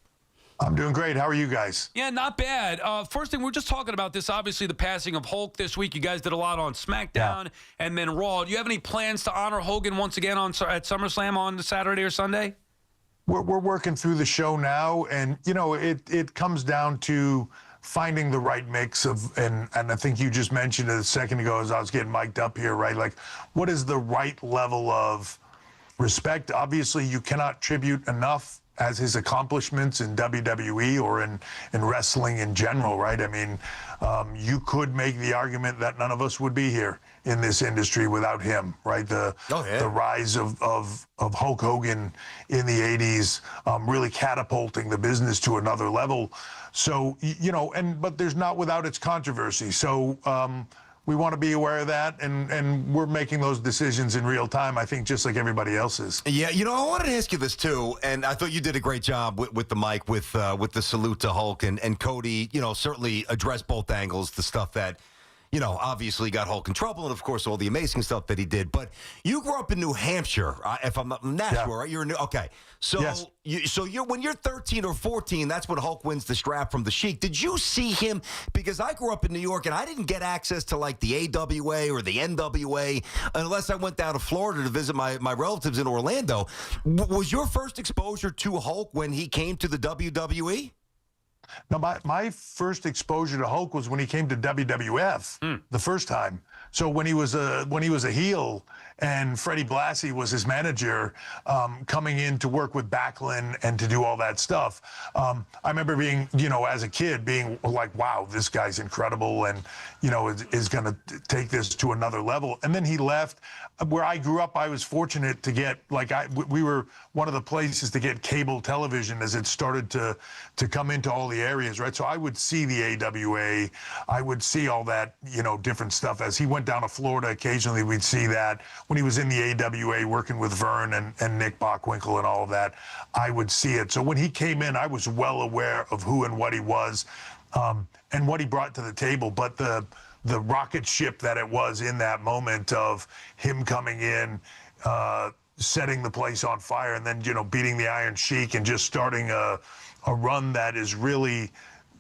I'm doing great. How are you guys? Yeah, not bad. First thing, we're just talking about this, obviously, the passing of Hulk this week. You guys did a lot on SmackDown and then Raw. Do you have any plans to honor Hogan once again at SummerSlam on Saturday or Sunday? We're working through the show now, and, it comes down to finding the right mix of, and I think you just mentioned it a second ago as I was getting mic'd up here, right? Like, what is the right level of respect? Obviously, you cannot tribute enough as his accomplishments in WWE or in wrestling in general, right? I mean, you could make the argument that none of us would be here in this industry without him, right? The rise of Hulk Hogan in the 80s really catapulting the business to another level. So, but there's not without its controversy. So, we want to be aware of that, and we're making those decisions in real time, I think, just like everybody else is. Yeah, I wanted to ask you this, too, and I thought you did a great job with the mic, with the salute to Hulk, and Cody, certainly addressed both angles, the stuff that, obviously got Hulk in trouble, and, of course, all the amazing stuff that he did. But you grew up in New Hampshire, if I'm not Nashville, right? You're in okay. So, yes. When you're 13 or 14, that's when Hulk wins the strap from the Sheik. Did you see him? Because I grew up in New York, and I didn't get access to, like, the AWA or the NWA unless I went down to Florida to visit my relatives in Orlando. Was your first exposure to Hulk when he came to the WWE? No, my first exposure to Hulk was when he came to WWF the first time. So when he was a heel and Freddie Blassie was his manager, coming in to work with Backlund and to do all that stuff. I remember being, as a kid, being like, wow, this guy's incredible and, is going to take this to another level. And then he left. Where I grew up, I was fortunate to get, we were one of the places to get cable television as it started to come into all the areas, right? So I would see the AWA. I would see all that, different stuff. As he went down to Florida, occasionally we'd see that. When he was in the AWA working with Vern and Nick Bockwinkel and all of that, I would see it. So when he came in, I was well aware of who and what he was and what he brought to the table. But the rocket ship that it was in that moment of him coming in, setting the place on fire, and then, beating the Iron Sheik and just starting a run that is really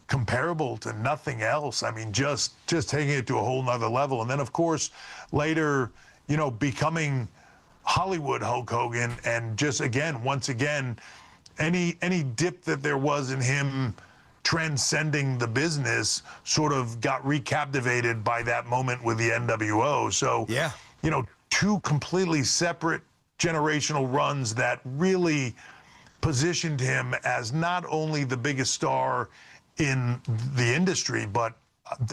comparable to nothing else. I mean, just taking it to a whole nother level. And then, of course, later, becoming Hollywood Hulk Hogan, and just once again, any dip that there was in him transcending the business sort of got recaptivated by that moment with the NWO. So, two completely separate generational runs that really positioned him as not only the biggest star in the industry, but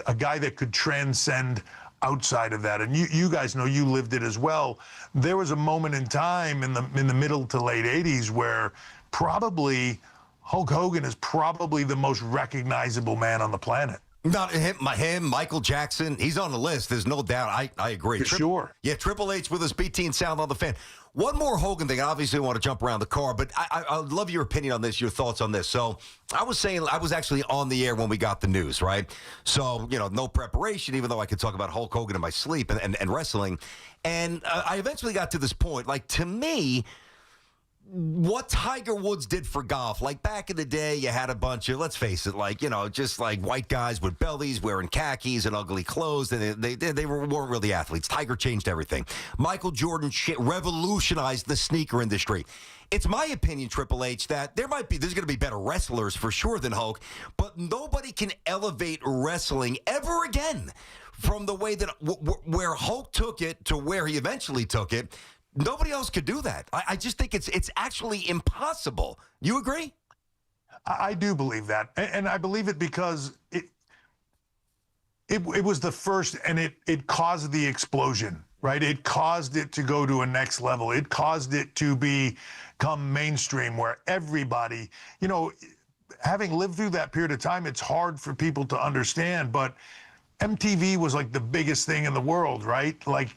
a guy that could transcend outside of that. And you guys know, you lived it as well. There was a moment in time in the middle to late 80s where probably Hulk Hogan is probably the most recognizable man on the planet. Not him, Michael Jackson. He's on the list. There's no doubt. I agree. For sure. Yeah, Triple H with us, BT and Sound on the Fan. One more Hogan thing. Obviously, I want to jump around the car, but I would love your opinion on this, your thoughts on this. So I was actually on the air when we got the news, right? So, no preparation, even though I could talk about Hulk Hogan in my sleep and wrestling. And I eventually got to this point. Like, to me, what Tiger Woods did for golf, like back in the day, you had a bunch of, let's face it, just like white guys with bellies wearing khakis and ugly clothes, and they weren't really athletes. Tiger changed everything. Michael Jordan revolutionized the sneaker industry. It's my opinion, Triple H, that there's going to be better wrestlers for sure than Hulk, but nobody can elevate wrestling ever again from the way that where Hulk took it to where he eventually took it. Nobody else could do that. I just think it's actually impossible. You agree? I do believe that. And I believe it because it was the first, and it caused the explosion, right? It caused it to go to a next level. It caused it to become mainstream where everybody, having lived through that period of time, it's hard for people to understand. But MTV was like the biggest thing in the world, right? Like,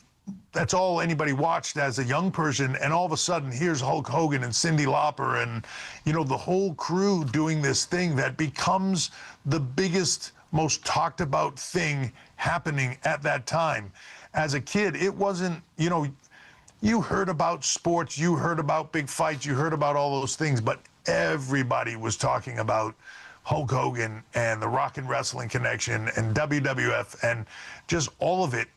that's all anybody watched as a young person, and all of a sudden here's Hulk Hogan and Cyndi Lauper and the whole crew doing this thing that becomes the biggest, most talked about thing happening at that time. As a kid, it wasn't, you heard about sports, you heard about big fights, you heard about all those things, but everybody was talking about Hulk Hogan and the Rock and Wrestling Connection and WWF and just all of it.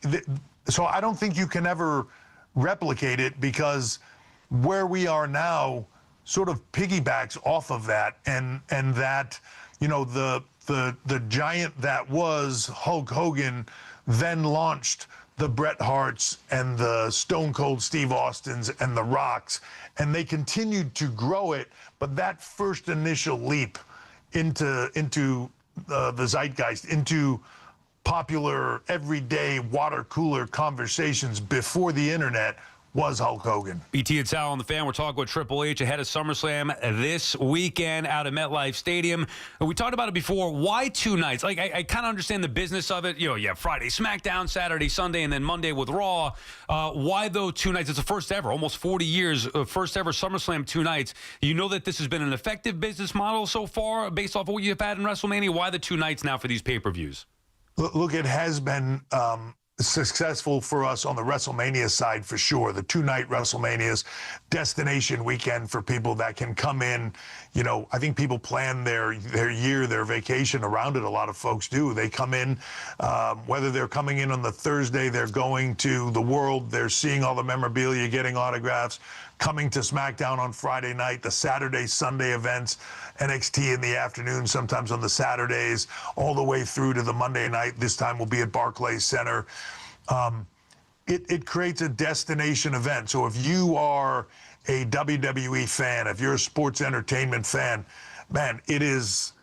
So I don't think you can ever replicate it, because where we are now sort of piggybacks off of that, and that, the giant that was Hulk Hogan then launched the Bret Harts and the Stone Cold Steve Austins and the Rocks, and they continued to grow it. But that first initial leap into the zeitgeist, into popular, everyday water cooler conversations before the internet, was Hulk Hogan. BT and Sal on the Fan. We're talking with Triple H ahead of SummerSlam this weekend out of MetLife Stadium. We talked about it before. Why 2 nights? Like, I kind of understand the business of it. You have Friday SmackDown, Saturday, Sunday, and then Monday with Raw. Why, though, 2 nights? It's the first ever, almost 40 years, first ever SummerSlam 2 nights. You know that this has been an effective business model so far based off of what you've had in WrestleMania. Why the 2 nights now for these pay-per-views? Look, it has been successful for us on the WrestleMania side for sure. The 2-night WrestleManias, destination weekend for people that can come in. I think people plan their year, their vacation around it. A lot of folks do. They come in, whether they're coming in on the Thursday, they're going to the World, they're seeing all the memorabilia, getting autographs, coming to SmackDown on Friday night, the Saturday, Sunday events, NXT in the afternoon, sometimes on the Saturdays, all the way through to the Monday night. This time will be at Barclays Center. It creates a destination event. So if you are a WWE fan, if you're a sports entertainment fan, man, it's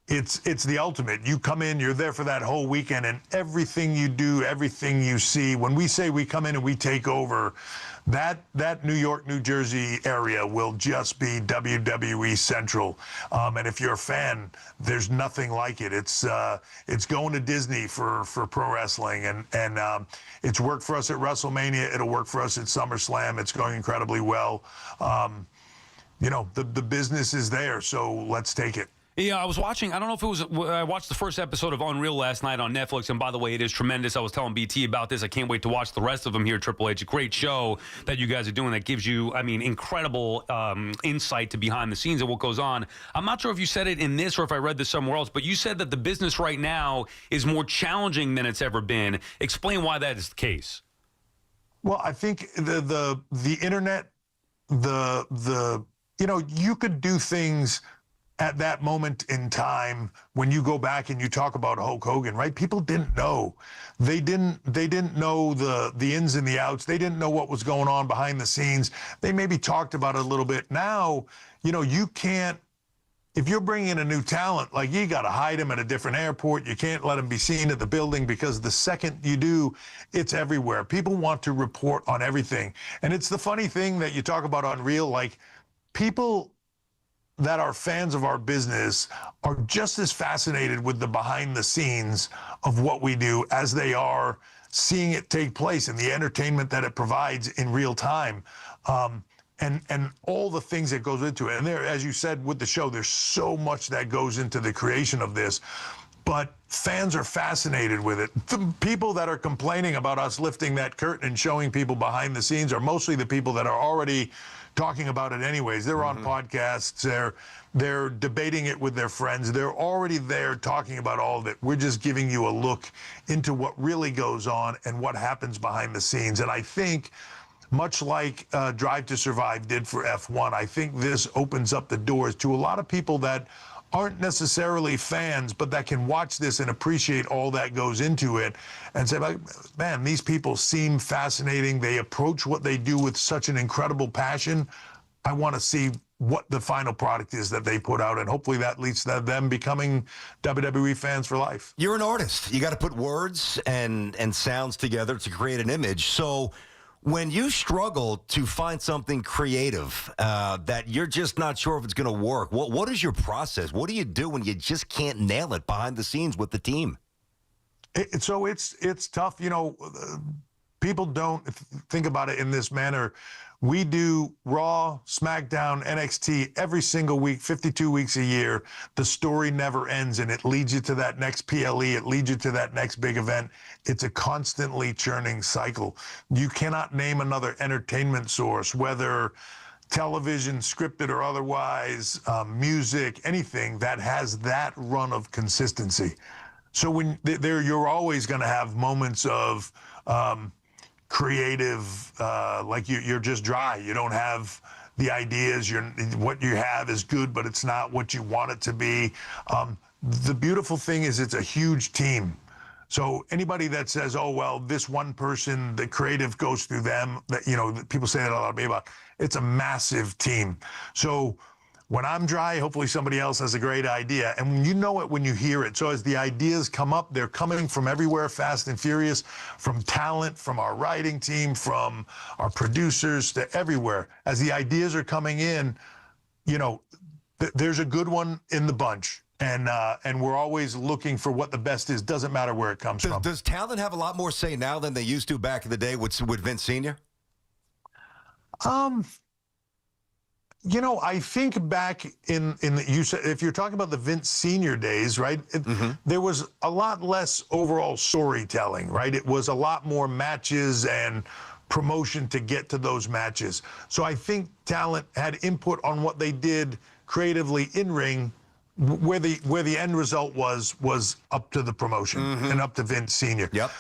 the ultimate. You come in, you're there for that whole weekend, and everything you do, everything you see, when we say we come in and we take over, that New York, New Jersey area will just be WWE Central. And if you're a fan, there's nothing like it. It's going to Disney for pro wrestling, and it's worked for us at WrestleMania. It'll work for us at SummerSlam. It's going incredibly well. The business is there, so let's take it. Yeah, I was watching, I don't know if it was, I watched the first episode of Unreal last night on Netflix, and by the way, it is tremendous. I was telling BT about this. I can't wait to watch the rest of them here at Triple H. A great show that you guys are doing that gives you, incredible insight to behind the scenes of what goes on. I'm not sure if you said it in this or if I read this somewhere else, but you said that the business right now is more challenging than it's ever been. Explain why that is the case. Well, I think the internet, you could do things at that moment in time when you go back and you talk about Hulk Hogan, right? People didn't know. They didn't know the ins and the outs. They didn't know what was going on behind the scenes. They maybe talked about it a little bit. Now, you can't, if you're bringing in a new talent, like, you got to hide him at a different airport. You can't let him be seen at the building, because the second you do, it's everywhere. People want to report on everything. And it's the funny thing that you talk about Unreal, like, people that are fans of our business are just as fascinated with the behind the scenes of what we do as they are seeing it take place and the entertainment that it provides in real time. And all the things that goes into it. And there, as you said with the show, there's so much that goes into the creation of this. But fans are fascinated with it. The people that are complaining about us lifting that curtain and showing people behind the scenes are mostly the people that are already talking about it anyways. They're on podcasts. They're debating it with their friends. They're already there talking about all of it. We're just giving you a look into what really goes on and what happens behind the scenes. And I think, much like Drive to Survive did for F1, I think this opens up the doors to a lot of people that aren't necessarily fans, but that can watch this and appreciate all that goes into it and say, like, man, these people seem fascinating. They approach what they do with such an incredible passion. I want to see what the final product is that they put out, and hopefully that leads to them becoming WWE fans for life. You're an artist. You got to put words and sounds together to create an image. So when you struggle to find something creative that you're just not sure if it's going to work, what is your process? What do you do when you just can't nail it behind the scenes with the team? So it's tough. You know, people don't think about it in this manner. We do Raw, SmackDown, NXT every single week, 52 weeks a year. The story never ends, and it leads you to that next PLE. It leads you to that next big event. It's a constantly churning cycle. You cannot name another entertainment source, whether television, scripted or otherwise, music, anything that has that run of consistency. So when you're always going to have moments of creative, like you're just dry. You don't have the ideas. What you have is good, but it's not what you want it to be. The beautiful thing is it's a huge team. So anybody that says, oh, well, this one person, the creative goes through them, that, you know, people say that a lot about, it's a massive team. So when I'm dry, hopefully somebody else has a great idea. And you know it when you hear it. So as the ideas come up, they're coming from everywhere, fast and furious, from talent, from our writing team, from our producers, to everywhere. As the ideas are coming in, you know, there's a good one in the bunch. And we're always looking for what the best is. Doesn't matter where it comes from. Does talent have a lot more say now than they used to back in the day with Vince Sr.? You know, I think back in you said, if you're talking about the Vince Sr. days, right? There was a lot less overall storytelling, right? It was a lot more matches and promotion to get to those matches. So I think talent had input on what they did creatively in ring, where the end result was up to the promotion and up to Vince Sr. Yep.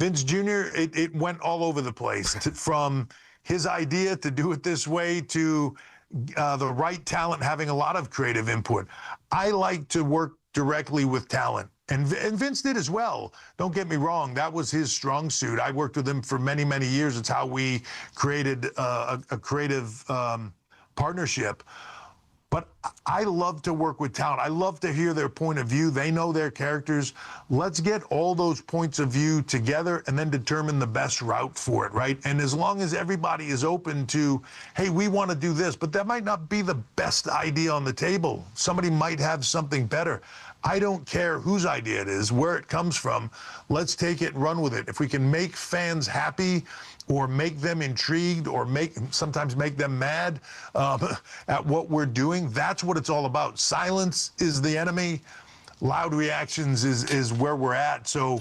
Vince Jr., it went all over the place, from his idea to do it this way to the right talent having a lot of creative input. I like to work directly with talent. And Vince did as well. Don't get me wrong. That was his strong suit. I worked with him for many, many years. It's how we created a creative partnership. But I love to work with talent. I love to hear their point of view. They know their characters. Let's get all those points of view together and then determine the best route for it, right? And as long as everybody is open to, hey, we want to do this, but that might not be the best idea on the table. Somebody might have something better. I don't care whose idea it is, where it comes from. Let's take it and run with it. If we can make fans happy or make them intrigued or sometimes make them mad at what we're doing, that's what it's all about. Silence is the enemy. Loud reactions is where we're at. So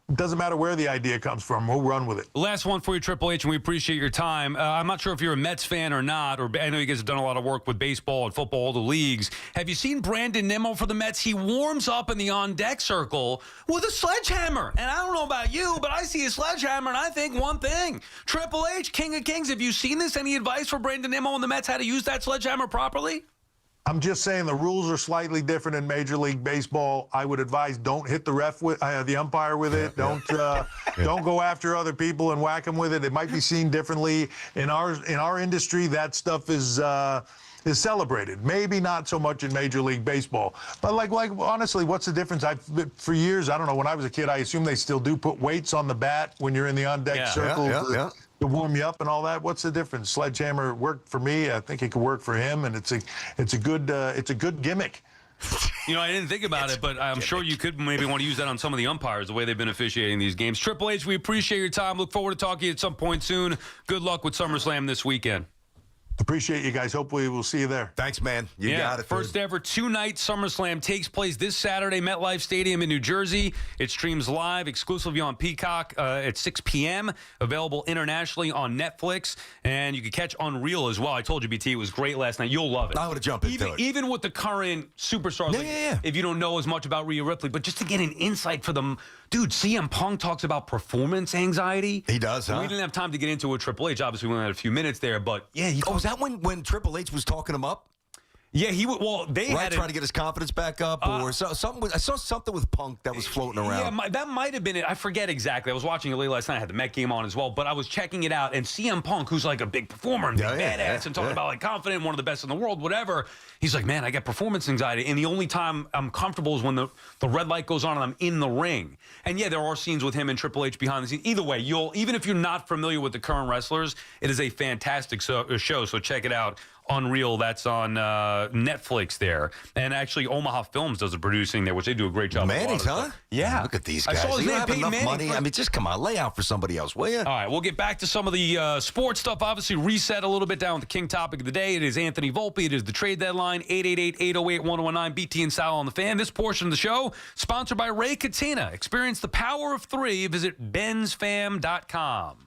it doesn't matter where the idea comes from. We'll run with it. Last one for you, Triple H, and we appreciate your time. I'm not sure if you're a Mets fan or not, or I know you guys have done a lot of work with baseball and football, all the leagues. Have you seen Brandon Nimmo for the Mets? He warms up in the on-deck circle with a sledgehammer. And I don't know about you, but I see a sledgehammer, and I think one thing. Triple H, King of Kings, have you seen this? Any advice for Brandon Nimmo and the Mets how to use that sledgehammer properly? I'm just saying the rules are slightly different in Major League Baseball. I would advise don't hit the ref with the umpire with it. Don't go after other people and whack them with it. It might be seen differently in our industry. That stuff is celebrated. Maybe not so much in Major League Baseball. But like honestly, what's the difference? For years, I don't know. When I was a kid, I assume they still do put weights on the bat when you're in the on-deck circle. To warm you up and all that. What's the difference? Sledgehammer worked for me. I think it could work for him, and it's a good gimmick. I didn't think about it, but I'm sure you could maybe want to use that on some of the umpires, the way they've been officiating these games. Triple H, we appreciate your time. Look forward to talking to you at some point soon. Good luck with SummerSlam this weekend. Appreciate you guys. Hopefully we'll see you there. Thanks, man. You got it. First ever two-night SummerSlam takes place this Saturday, MetLife Stadium in New Jersey. It streams live exclusively on Peacock at 6 p.m., available internationally on Netflix, and you can catch Unreal as well. I told you, BT, it was great last night. You'll love it. I would have jumped into it. Even with the current superstars, if you don't know as much about Rhea Ripley, but just to get an insight for them. Dude, CM Punk talks about performance anxiety. He does, huh? We didn't have time to get into it. Triple H, obviously, we only had a few minutes there, but yeah. Was that when Triple H was talking him up? Yeah, they had trying to get his confidence back up, or something. I saw something with Punk that was floating around. Yeah, that might have been it. I forget exactly. I was watching it late last night. I had the Met game on as well, but I was checking it out, and CM Punk, who's like a big performer and big badass, and talking about like confident, one of the best in the world, whatever. He's like, man, I get performance anxiety, and the only time I'm comfortable is when the red light goes on and I'm in the ring. And yeah, there are scenes with him and Triple H behind the scenes. Either way, even if you're not familiar with the current wrestlers, it is a fantastic show. So check it out. Unreal, that's on Netflix there. And actually, Omaha Films does the producing there, which they do a great job. Manny's, huh? Yeah. Look at these guys. I saw his you name, have Peyton enough Manning. money. I mean, just come on, lay out for somebody else, will you? All right, we'll get back to some of the sports stuff. Obviously, reset a little bit down with the king topic of the day. It is Anthony Volpe. It is the trade deadline, 888-808-1019, BT and Sal on the Fan. This portion of the show, sponsored by Ray Katina. Experience the power of three. Visit bensfam.com.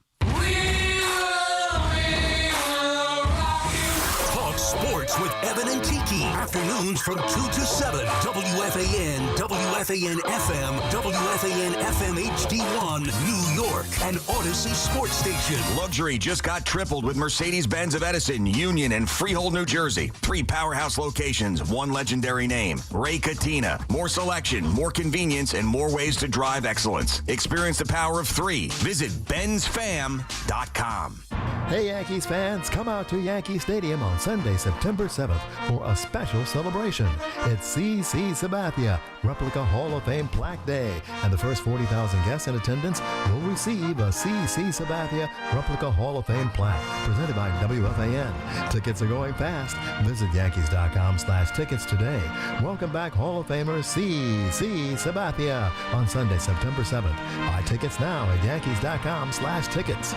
Sports with Evan and Tiki. Afternoons from 2 to 7. WFAN, WFAN FM, WFAN FM HD1, New York, and Odyssey Sports Station. Luxury just got tripled with Mercedes-Benz of Edison, Union, and Freehold, New Jersey. 3 powerhouse locations, 1 legendary name. Ray Katina. More selection, more convenience, and more ways to drive excellence. Experience the power of 3. Visit bensfam.com. Hey, Yankees fans, come out to Yankee Stadium on Sunday, September 7th for a special celebration. It's C.C. Sabathia, Replica Hall of Fame Plaque Day, and the first 40,000 guests in attendance will receive a C.C. Sabathia Replica Hall of Fame plaque presented by WFAN. Tickets are going fast. Visit Yankees.com/tickets today. Welcome back Hall of Famer C.C. Sabathia on Sunday, September 7th. Buy tickets now at Yankees.com/tickets.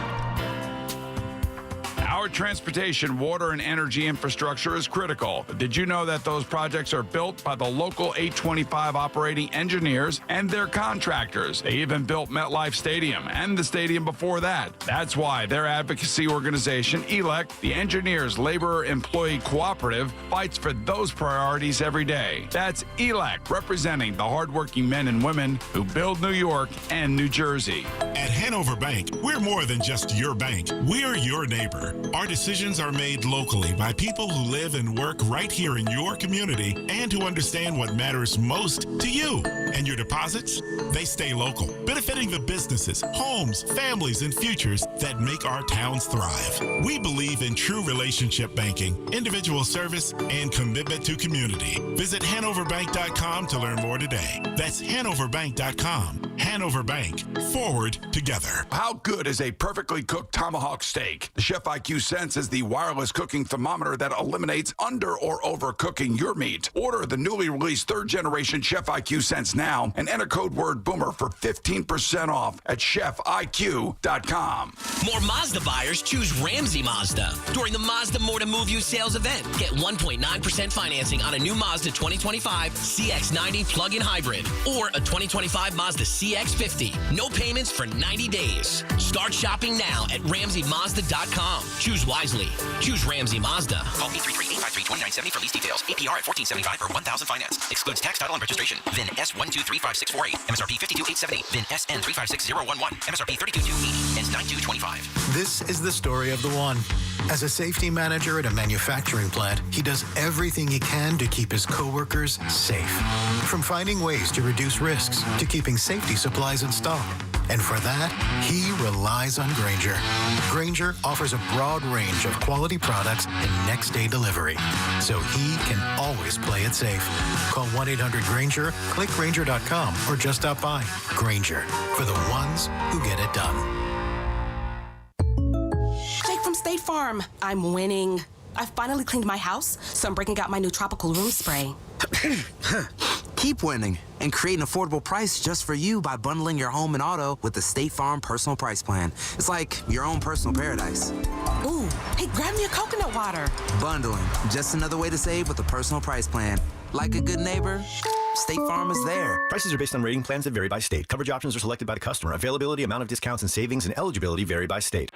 Our transportation, water, and energy infrastructure is critical. Did you know that those projects are built by the local 825 operating engineers and their contractors? They even built MetLife Stadium and the stadium before that. That's why their advocacy organization, ELEC, the Engineers Labor Employee Cooperative, fights for those priorities every day. That's ELEC, representing the hardworking men and women who build New York and New Jersey. At Hanover Bank, we're more than just your bank. We're your neighbor. Our decisions are made locally by people who live and work right here in your community and who understand what matters most to you. And your deposits, they stay local, benefiting the businesses, homes, families, and futures that make our towns thrive. We believe in true relationship banking, individual service, and commitment to community. Visit HanoverBank.com to learn more today. That's HanoverBank.com. Hanover Bank. Forward together. How good is a perfectly cooked tomahawk steak? The Chef IQ Sense is the wireless cooking thermometer that eliminates under or overcooking your meat. Order the newly released 3rd generation Chef IQ Sense now and enter code word BOOMER for 15% off at chefiq.com. More Mazda buyers choose Ramsey Mazda during the Mazda More to Move You sales event. Get 1.9% financing on a new Mazda 2025 CX-90 plug-in hybrid or a 2025 Mazda CX-50. No payments for 90 days. Start shopping now at RamseyMazda.com. Choose wisely. Choose Ramsey Mazda. Call 833-853-2970 for lease details. APR at $1,475 for 1,000 finance. Excludes tax, title, and registration. VIN S1235648. MSRP 52870. VIN SN 356011. MSRP 32280. Ends 9225. This is the story of the one. As a safety manager at a manufacturing plant, he does everything he can to keep his coworkers safe. From finding ways to reduce risks to keeping safety supplies in stock. And for that, he relies on Grainger. Grainger offers a broad range of quality products and next-day delivery, so he can always play it safe. Call 1-800-GRAINGER, click Grainger.com, or just stop by. Grainger, for the ones who get it done. Jake from State Farm. I'm winning. I finally cleaned my house, so I'm breaking out my new tropical room spray. Keep winning and create an affordable price just for you by bundling your home and auto with the State Farm Personal Price Plan. It's like your own personal paradise. Ooh, hey, grab me a coconut water. Bundling, just another way to save with a personal price plan. Like a good neighbor, State Farm is there. Prices are based on rating plans that vary by state. Coverage options are selected by the customer. Availability, amount of discounts and savings, and eligibility vary by state.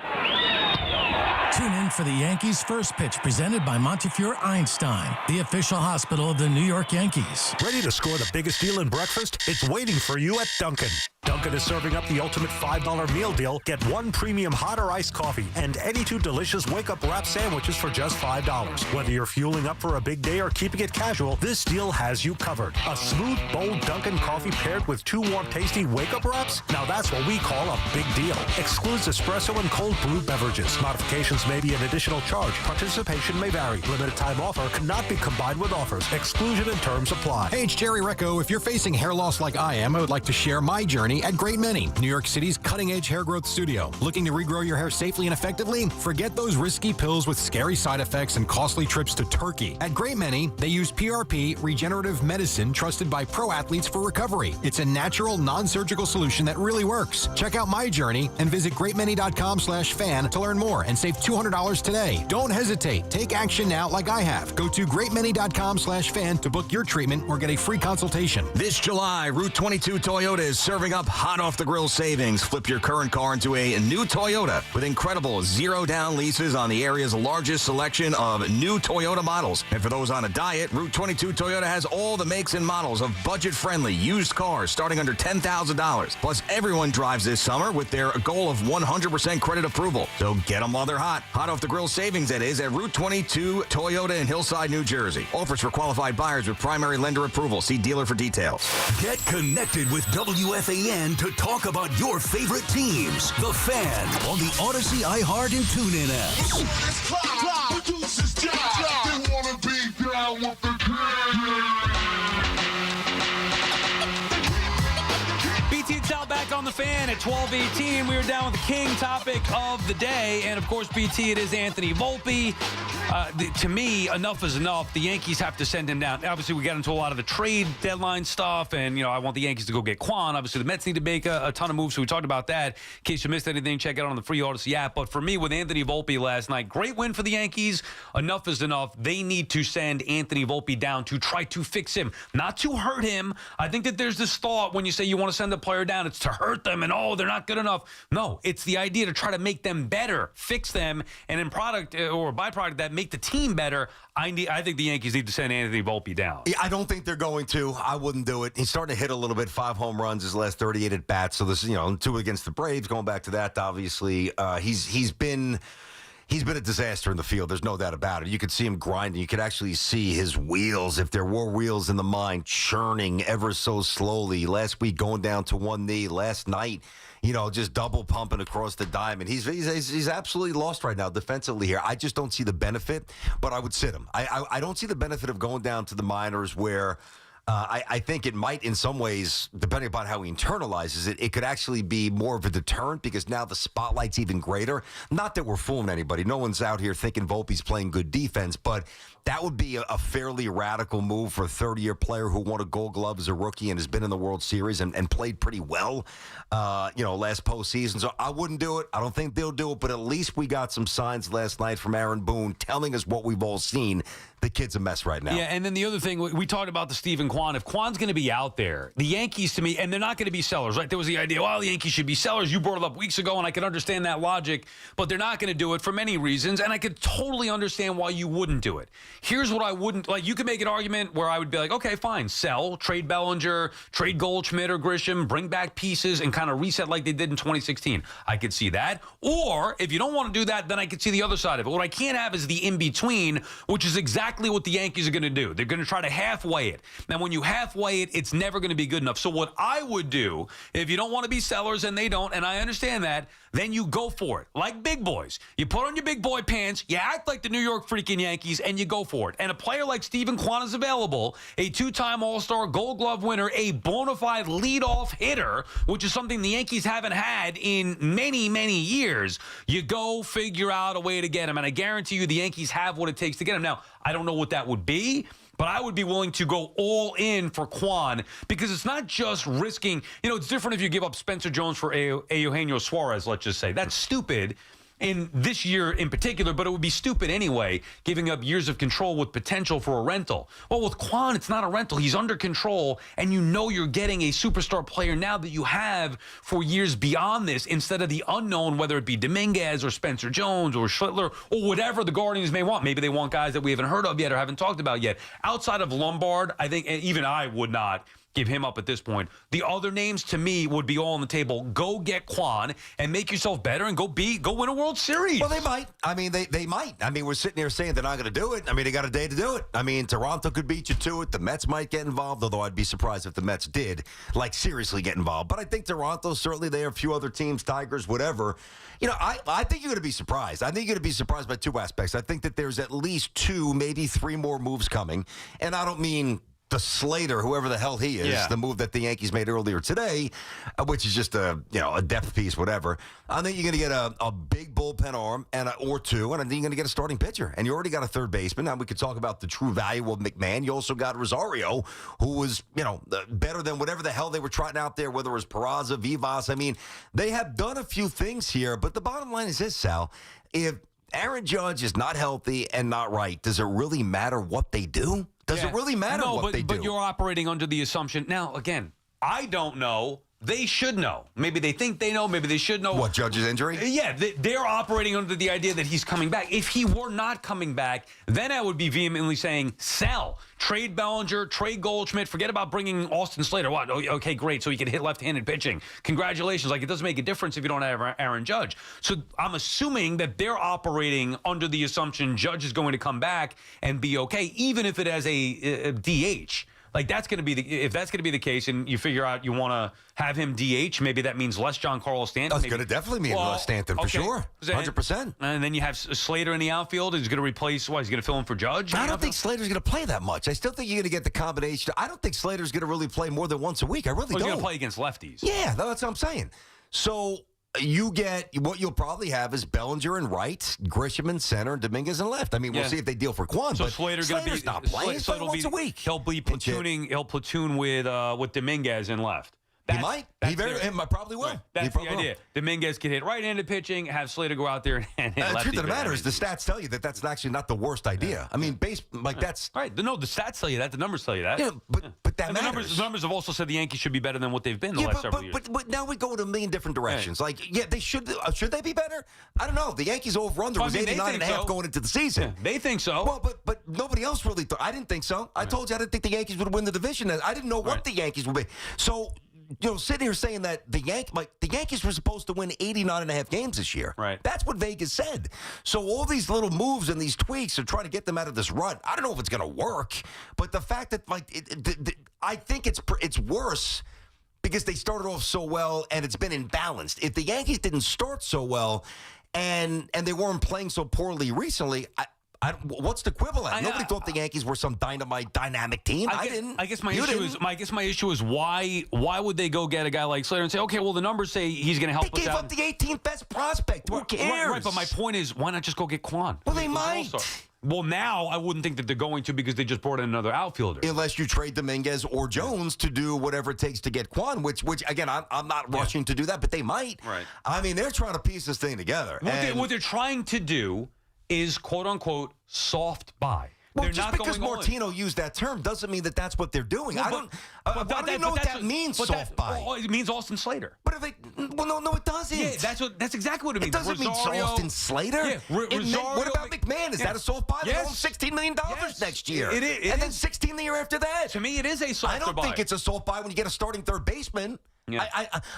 Tune in for the Yankees' first pitch presented by Montefiore Einstein, the official hospital of the New York Yankees. Ready to score the biggest deal in breakfast? It's waiting for you at Dunkin'. Dunkin' is serving up the ultimate $5 meal deal. Get one premium hot or iced coffee and any two delicious wake-up wrap sandwiches for just $5. Whether you're fueling up for a big day or keeping it casual, this deal has you covered. A smooth, bold Dunkin' coffee paired with two warm, tasty wake-up wraps? Now that's what we call a big deal. Excludes espresso and cold brewed beverages. Modifications may be an additional charge. Participation may vary. Limited time offer cannot be combined with offers. Exclusion and terms apply. Hey, it's Jerry Recco. If you're facing hair loss like I am, I would like to share my journey at Great Many, New York City's cutting-edge hair growth studio. Looking to regrow your hair safely and effectively? Forget those risky pills with scary side effects and costly trips to Turkey. At Great Many, they use PRP, regenerative medicine trusted by pro athletes for recovery. It's a natural, non-surgical solution that really works. Check out my journey and visit greatmany.com/fan to learn more and save $200 today. Don't hesitate. Take action now like I have. Go to greatmany.com/fan to book your treatment or get a free consultation. This July, Route 22 Toyota is serving up hot off the grill savings. Flip your current car into a new Toyota with incredible zero-down leases on the area's largest selection of new Toyota models. And for those on a diet, Route 22 Toyota has all the makes and models of budget-friendly used cars starting under $10,000. Plus, everyone drives this summer with their goal of 100% credit approval. So get them while they're hot. Hot off the grill savings, that is, at Route 22 Toyota in Hillside, New Jersey. Offers for qualified buyers with primary lender approval. See dealer for details. Get connected with WFAN to talk about your favorite teams. The Fan on the Odyssey, iHeart, and TuneIn apps. BT and Sal back on the Fan at 12:18. We are down with the king topic of the day. And, of course, BT, it is Anthony Volpe. To me, enough is enough. The Yankees have to send him down. Obviously, we got into a lot of the trade deadline stuff, and, I want the Yankees to go get Quan. Obviously, the Mets need to make a ton of moves, so we talked about that. In case you missed anything, check it out on the free Odyssey app. But for me, with Anthony Volpe last night, great win for the Yankees. Enough is enough. They need to send Anthony Volpe down to try to fix him, not to hurt him. I think that there's this thought when you say you want to send a player down, it's to hurt them and, they're not good enough. No, it's the idea to try to make them better, fix them, and in product or byproduct of that, make the team better. I think the Yankees need to send Anthony Volpe down. Yeah, I don't think they're going to. I wouldn't do it. He's starting to hit a little bit. 5 home runs his last 38 at bats. So this, 2 against the Braves. Going back to that, obviously, he's been a disaster in the field. There's no doubt about it. You could see him grinding. You could actually see his wheels, if there were wheels in the mind, churning ever so slowly. Last week going down to one knee. Last night, just double pumping across the diamond. He's absolutely lost right now defensively here. I just don't see the benefit, but I would sit him. I don't see the benefit of going down to the minors where I think it might, in some ways, depending upon how he internalizes it, it could actually be more of a deterrent because now the spotlight's even greater. Not that we're fooling anybody. No one's out here thinking Volpe's playing good defense, but that would be a fairly radical move for a 30-year player who won a Gold Glove as a rookie and has been in the World Series and played pretty well, last postseason. So I wouldn't do it. I don't think they'll do it, but at least we got some signs last night from Aaron Boone telling us what we've all seen. The kid's a mess right now. Yeah, and then the other thing, we talked about the Stephen Kwan. If Kwan's going to be out there, the Yankees, to me, and they're not going to be sellers, right? There was the idea, the Yankees should be sellers. You brought it up weeks ago, and I can understand that logic, but they're not going to do it for many reasons, and I could totally understand why you wouldn't do it. Here's what I wouldn't, you could make an argument where I would be like, okay, fine, sell, trade Bellinger, trade Goldschmidt or Grisham, bring back pieces, and kind of reset like they did in 2016. I could see that. Or, if you don't want to do that, then I could see the other side of it. What I can't have is the in-between, which is exactly what the Yankees are going to do. They're going to try to halfway it. Now, when you halfway it, it's never going to be good enough. So what I would do, if you don't want to be sellers and they don't, and I understand that, then you go for it. Like big boys. You put on your big boy pants, you act like the New York freaking Yankees, and you go for it. And a player like Steven Kwan is available, a 2-time All-Star Gold Glove winner, a bona fide leadoff hitter, which is something the Yankees haven't had in many, many years. You go figure out a way to get him, and I guarantee you the Yankees have what it takes to get him. Now, I don't know what that would be, but I would be willing to go all in for Kwan because it's not just risking. It's different if you give up Spencer Jones for Eugenio Suarez, let's just say. That's stupid in this year in particular, but it would be stupid anyway, giving up years of control with potential for a rental. Well, with Kwan, it's not a rental. He's under control, and you're getting a superstar player now that you have for years beyond this instead of the unknown, whether it be Dominguez or Spencer Jones or Schlittler or whatever the Guardians may want. Maybe they want guys that we haven't heard of yet or haven't talked about yet. Outside of Lombard, I think even I would not give him up at this point. The other names to me would be all on the table. Go get Kwan and make yourself better and go win a World Series. Well, they might. I mean, they might. I mean, we're sitting here saying they're not going to do it. I mean, they got a day to do it. I mean, Toronto could beat you to it. The Mets might get involved, although I'd be surprised if the Mets did, seriously get involved. But I think Toronto, certainly there are a few other teams, Tigers, whatever. I think you're going to be surprised. I think you're going to be surprised by two aspects. I think that there's at least 2, maybe 3 more moves coming. And I don't mean the Slater, whoever the hell he is, the move that the Yankees made earlier today, which is just a depth piece, whatever. I think you're going to get a big bullpen arm or 2, and I think you're going to get a starting pitcher. And you already got a third baseman. Now we could talk about the true value of McMahon. You also got Rosario, who was better than whatever the hell they were trying out there, whether it was Peraza, Vivas. I mean, they have done a few things here, but the bottom line is this, Sal. If Aaron Judge is not healthy and not right, does it really matter what they do? Does it really matter what they do? But you're operating under the assumption. Now, again, I don't know. They should know. Maybe they think they know. Maybe they should know. What, Judge's injury? Yeah, they're operating under the idea that he's coming back. If he were not coming back, then I would be vehemently saying, sell. Trade Bellinger, trade Goldschmidt. Forget about bringing Austin Slater. What? Okay, great. So he can hit left-handed pitching. Congratulations. It doesn't make a difference if you don't have Aaron Judge. So I'm assuming that they're operating under the assumption Judge is going to come back and be okay, even if it has a DH. That's going to be if that's going to be the case, and you figure out you want to have him DH, maybe that means less Giancarlo Stanton. That's going to definitely mean less Stanton for sure, 100%. And then you have Slater in the outfield. He's going to replace. He's going to fill in for Judge. I don't think Slater's going to play that much. I still think you're going to get the combination. I don't think Slater's going to really play more than once a week. I really don't. He's going to play against lefties. Yeah, that's what I'm saying. So you get what you'll probably have is Bellinger in right, Grisham in center, and Dominguez in left. I mean, we'll see if they deal for Kwan. So but Slater's not playing. Slater will once a week. He'll be platooning. He'll platoon with Dominguez in left. He might. He probably will. Right. That's the idea. Dominguez can hit right-handed pitching, have Slater go out there and hit lefty. The truth of the matter is the stats tell you that that's actually not the worst idea. I mean, that's... Right. No, the stats tell you that. The numbers tell you that. Yeah, but that matters. The numbers have also said the Yankees should be better than what they've been the last several years. But now we go in a million different directions. Right. They should they be better? I don't know. The Yankees over-under was 89.5 going into the season. Yeah, they think so. Well, but nobody else really thought. I didn't think so. I told you I didn't think the Yankees would win the division. I didn't know what the Yankees would be. So... sitting here saying that the Yankees were supposed to win 89.5 games this year. Right. That's what Vegas said. So all these little moves and these tweaks are trying to get them out of this rut. I don't know if it's going to work, but the fact that I think it's worse because they started off so well and it's been imbalanced. If the Yankees didn't start so well and they weren't playing so poorly recently, what's the equivalent? Nobody thought the Yankees were some dynamic team. I didn't. I guess my issue is why would they go get a guy like Slater and say, okay, well the numbers say he's going to help us out. They gave up the 18th best prospect. Who cares? Right, but my point is, why not just go get Kwan? Well, they might. Well, now I wouldn't think that they're going to because they just brought in another outfielder. Unless you trade Dominguez or Jones to do whatever it takes to get Kwan, which again, I'm not rushing to do that, but they might. Right. I mean, they're trying to piece this thing together. What they're trying to do is, quote unquote, soft buy. Well, just because Martino used that term doesn't mean that that's what they're doing. I don't even know what that means, soft buy. Well, it means Austin Slater. But no, it doesn't. Yeah, that's exactly what it means. It doesn't mean Austin Slater. Yeah, what about McMahon? Is that a soft buy? They owe him $16 million next year. It is. And then $16 the year after that. To me, it is a soft buy. I don't think it's a soft buy when you get a starting third baseman. Yeah.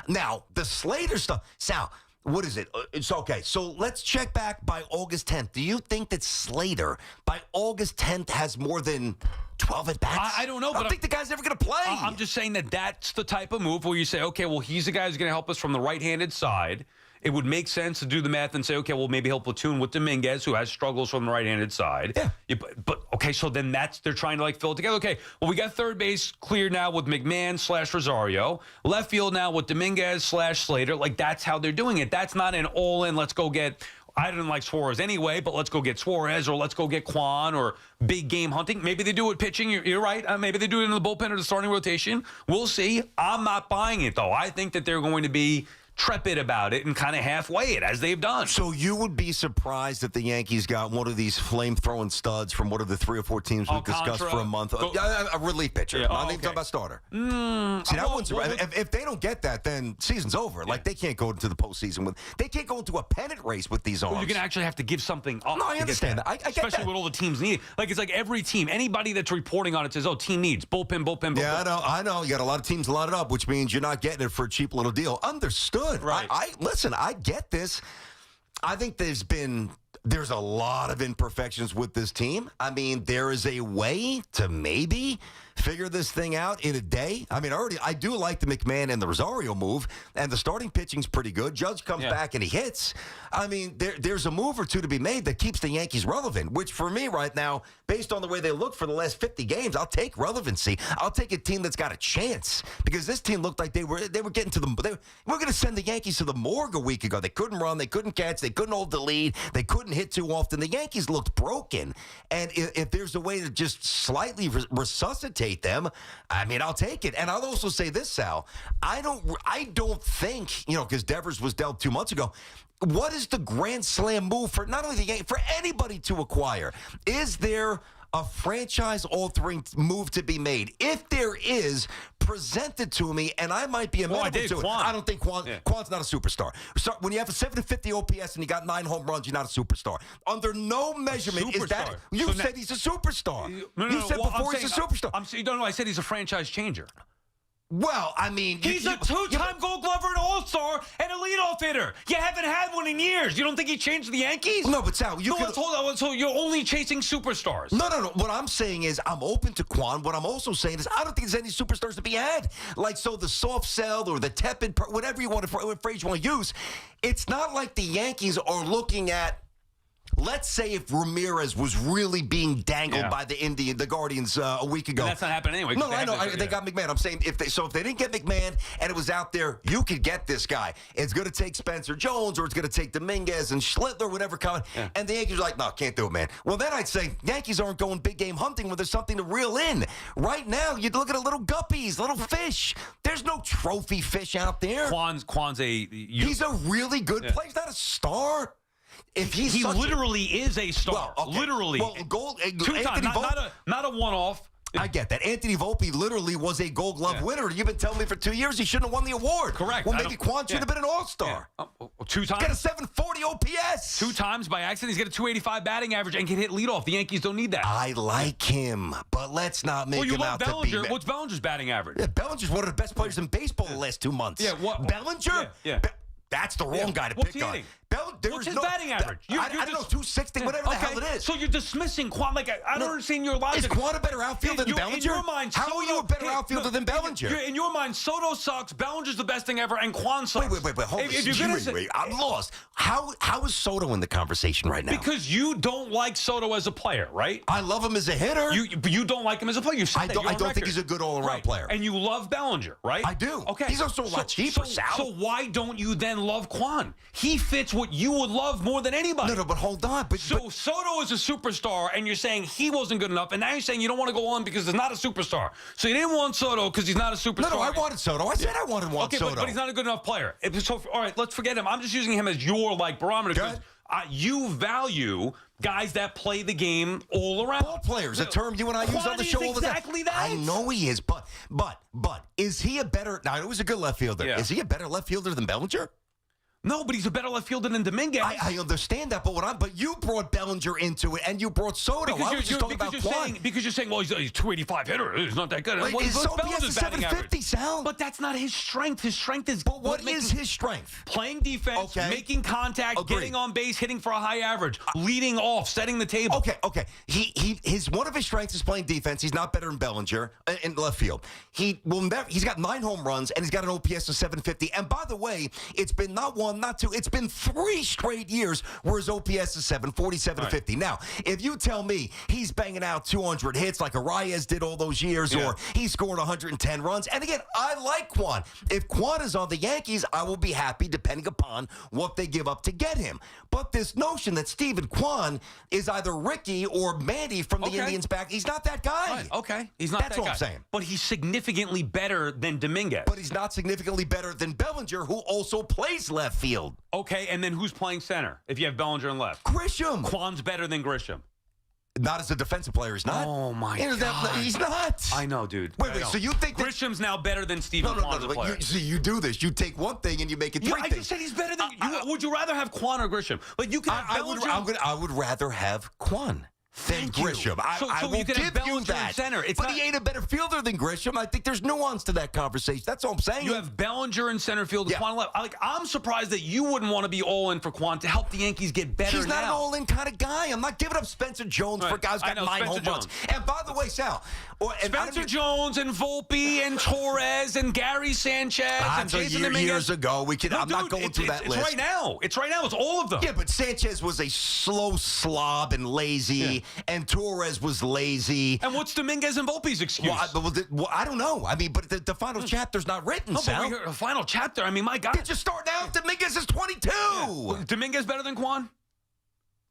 Now, the Slater stuff, Sal, what is it? It's okay. So let's check back by August 10th. Do you think that Slater by August 10th has more than 12 at-bats? I don't know. I don't think the guy's ever going to play. I'm just saying that's the type of move where you say, okay, well, he's the guy who's going to help us from the right-handed side. it would make sense to do the math and say, okay, well, maybe he'll platoon with Dominguez, who has struggles from the right-handed side. Yeah. But okay, so then they're trying to like fill it together. Okay, well, we got third base clear now with McMahon/Rosario. Left field now with Dominguez/Slater. Like, that's how they're doing it. That's not an all-in, let's go get, I didn't like Suarez anyway, but let's go get Suarez, or let's go get Kwan, or big game hunting. Maybe they do it pitching. You're right. Maybe they do it in the bullpen or the starting rotation. We'll see. I'm not buying it, though. I think that they're going to be trepid about it and kind of halfway it, as they've done. So you would be surprised if the Yankees got one of these flame-throwing studs from one of the 3 or 4 teams we've discussed for a month. A relief pitcher. Not even talking about starter. See, that one's if they don't get that, then season's over. Like, they can't go into the postseason they can't go into a pennant race with these arms. Well, you're going to actually have to give something up. No, I understand that. I get especially with all the teams need. Like, it's like every team, anybody that's reporting on it says, oh, team needs bullpen. Yeah, I know. You got a lot of teams lined up, which means you're not getting it for a cheap little deal. Understood. Right. Listen, I get this. I think there's a lot of imperfections with this team. I mean, there is a way to maybe figure this thing out in a day. I mean, I do like the McMahon and the Rosario move, and the starting pitching's pretty good. Judge comes back and he hits. I mean, there's a move or two to be made that keeps the Yankees relevant, which for me right now, based on the way they look for the last 50 games, I'll take relevancy. I'll take a team that's got a chance, because this team looked like they were getting to we're going to send the Yankees to the morgue a week ago. They couldn't run, they couldn't catch, they couldn't hold the lead, they couldn't hit too often. The Yankees looked broken, and if there's a way to just slightly resuscitate them, I mean, I'll take it. And I'll also say this, Sal. I don't think, because Devers was dealt 2 months ago, what is the grand slam move for not only the Yankees, for anybody to acquire? Is there a franchise-altering move to be made? If there is, present it to me, and I might be amenable to it. I don't think Kwan's not a superstar. So when you have a 750 OPS and you got 9 home runs, you're not a superstar. Under no measurement is that. You said he's a superstar. You said before he's a superstar. I said he's a franchise changer. Well, I mean, he's a 2-time Gold Glover, an All-Star, and a leadoff hitter. You haven't had one in years. You don't think he changed the Yankees? No, but Sal, so you're only chasing superstars. No. What I'm saying is I'm open to Kwan. What I'm also saying is I don't think there's any superstars to be had. Like, so the soft sell or the tepid, whatever you want to, what phrase you want to use, it's not like the Yankees are looking at. Let's say if Ramirez was really being dangled by the Guardians a week ago. And that's not happening anyway. No, I know. They got McMahon. I'm saying if they didn't get McMahon and it was out there, you could get this guy. It's going to take Spencer Jones, or it's going to take Dominguez and Schlittler, whatever coming. Yeah. And the Yankees are like, no, can't do it, man. Well, then I'd say Yankees aren't going big game hunting when there's something to reel in. Right now, you'd look at a little guppies, little fish. There's no trophy fish out there. Kwan's he's a really good player. He's not a star. If he literally is a star. Well, okay. Literally. Well, two times, not a one-off. I get that. Anthony Volpe literally was a Gold Glove winner. You've been telling me for 2 years he shouldn't have won the award. Correct. Well, maybe Kwan should have been an All-Star. Yeah. 2 times. He's got a 740 OPS. 2 times by accident. He's got a 285 batting average and can hit leadoff. The Yankees don't need that. I like him, but let's not make him out Bellinger. to be. What's Bellinger's batting average? Yeah, Bellinger's one of the best players in baseball the last 2 months. Yeah, what? Bellinger? Yeah. That's the wrong guy to pick on. What's his batting average? I don't know, 260, whatever the hell it is. So you're dismissing Kwan. Like, I don't understand your logic. Is Kwan a better outfielder than Bellinger? In your mind, how are you a better outfielder than Bellinger? In your mind, Soto sucks, Bellinger's the best thing ever, and Kwan sucks. Wait, hold on. Wait, I'm lost. How is Soto in the conversation right now? Because you don't like Soto as a player, right? I love him as a hitter. You don't like him as a player. You said I don't think he's a good all-around player. And you love Bellinger, right? I do. Okay. He's also a lot cheaper, Sal. So why don't you then love Kwan? He fits what you would love more than anybody. No, but hold on. So Soto is a superstar, and you're saying he wasn't good enough, and now you're saying you don't want to go on because he's not a superstar. So you didn't want Soto because he's not a superstar. No, I wanted Soto. I said I wanted Soto. But he's not a good enough player. So, all right, let's forget him. I'm just using him as your barometer because you value guys that play the game all around. Ball players, a term you and I use on the show all the time. Exactly that. I know he is, but is he a better? Now, it was a good left fielder. Yeah. Is he a better left fielder than Bellinger? No, but he's a better left fielder than Dominguez. I understand that, but you brought Bellinger into it, and you brought Soto. I was just talking about Kwan. Because you're saying, well, he's 285 hitter. He's not that good. Wait, his OPS is 750, Sal. But that's not his strength. His strength is... But what is his strength? Playing defense, making contact, getting on base, hitting for a high average, leading off, setting the table. Okay. One of his strengths is playing defense. He's not better than Bellinger in left field. He's got 9 home runs, and he's got an OPS of 750. And by the way, it's been not 1, not 2. It's been 3 straight years where his OPS is 740, 750. Right. Now, if you tell me he's banging out 200 hits like Arias did all those years, or he scored 110 runs, and again, I like Kwan. If Kwan is on the Yankees, I will be happy depending upon what they give up to get him. But this notion that Steven Kwan is either Ricky or Mandy from the Indians back, he's not that guy. Right. Okay, he's not that guy. That's what I'm saying. But he's significantly better than Dominguez. But he's not significantly better than Bellinger, who also plays left field. Okay, and then who's playing center if you have Bellinger and left? Grisham. Kwan's better than Grisham. Not as a defensive player, he's not. Oh, my God. He's not. I know, dude. Wait, so you think that Grisham's now better than Steven Kwan as a player? You do this. You take one thing and you make it 3 things. I just said he's better than would you rather have Kwan or Grisham? Like, you can have Bellinger. I would rather have Kwan than Grisham. I will give you that. Center. But he ain't a better fielder than Grisham. I think there's nuance to that conversation. That's all I'm saying. You have Bellinger in center field and Kwan left. I'm surprised that you wouldn't want to be all in for Kwan to help the Yankees get better. He's not an all-in kind of guy. I'm not giving up Spencer Jones for a guy who's got 9 home runs. And by the way, Sal, Spencer Jones and Volpe and Torres and Gary Sanchez and Jason Dominguez. Years ago, I'm not going through that list. It's right now. It's right now. It's all of them. Yeah, but Sanchez was a slow slob and lazy, and Torres was lazy. And what's Dominguez and Volpe's excuse? Well, I don't know. I mean, but the final chapter's not written, Sal. But the final chapter, I mean, my God. Did you start now? Dominguez is 22. Yeah. Dominguez better than Kwan?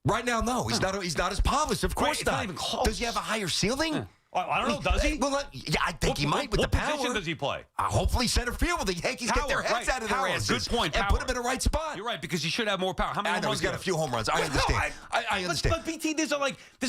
Right now, no. He's not as polished. Of course not. Even close. Does he have a higher ceiling? Yeah. I don't know. Does he? Well, yeah, I think he might with the power. What position does he play? Hopefully center field. The Yankees get their heads out of their asses. Good point. And put him in the right spot. You're right, because he should have more power. How many home runs? He's got a few home runs. I understand. I understand. But BT, this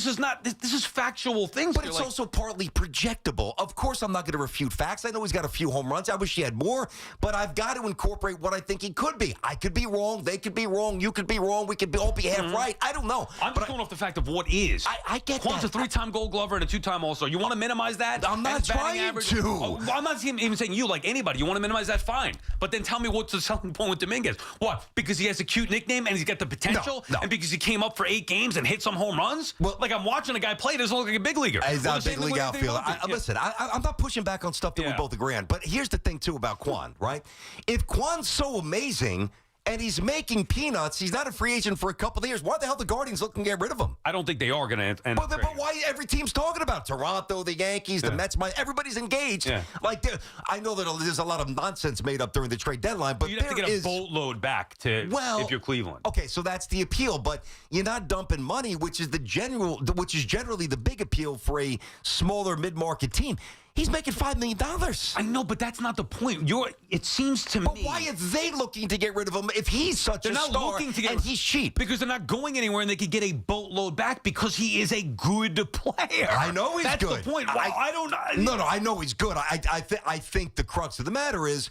is factual things. But it's also partly projectable. Of course, I'm not going to refute facts. I know he's got a few home runs. I wish he had more. But I've got to incorporate what I think he could be. I could be wrong. They could be wrong. You could be wrong. We could all be half right. I don't know. I'm just going off the fact of what is. I get Kwan's a 3-time Gold Glover and a 2-time All-Star. You want to minimize that? I'm not trying to. Oh, I'm not even saying you, like anybody. You want to minimize that? Fine. But then tell me what's the selling point with Dominguez. What? Because he has a cute nickname and he's got the potential? No. And because he came up for 8 games and hit some home runs? Well, like I'm watching a guy play, doesn't look like a big leaguer. He's not a big league outfielder. Listen, I'm not pushing back on stuff that we both agree on. But here's the thing, too, about Kwan, right? If Kwan's so amazing and he's making peanuts, he's not a free agent for a couple of years, why the hell the Guardians looking to get rid of him? I don't think they are going to end but why every team's talking about Toronto, the Yankees, the Mets, everybody's engaged. Yeah. Like, I know that there's a lot of nonsense made up during the trade deadline, but you'd have to get a boatload back if you're Cleveland. Okay, so that's the appeal, but you're not dumping money, which is generally the big appeal for a smaller mid-market team. He's making $5 million. I know, but that's not the point. It seems to me. But why are they looking to get rid of him if he's such a star and he's cheap? Because they're not going anywhere and they could get a boatload back because he is a good player. I know he's good. That's the point. I don't know. No, I know he's good. I think the crux of the matter is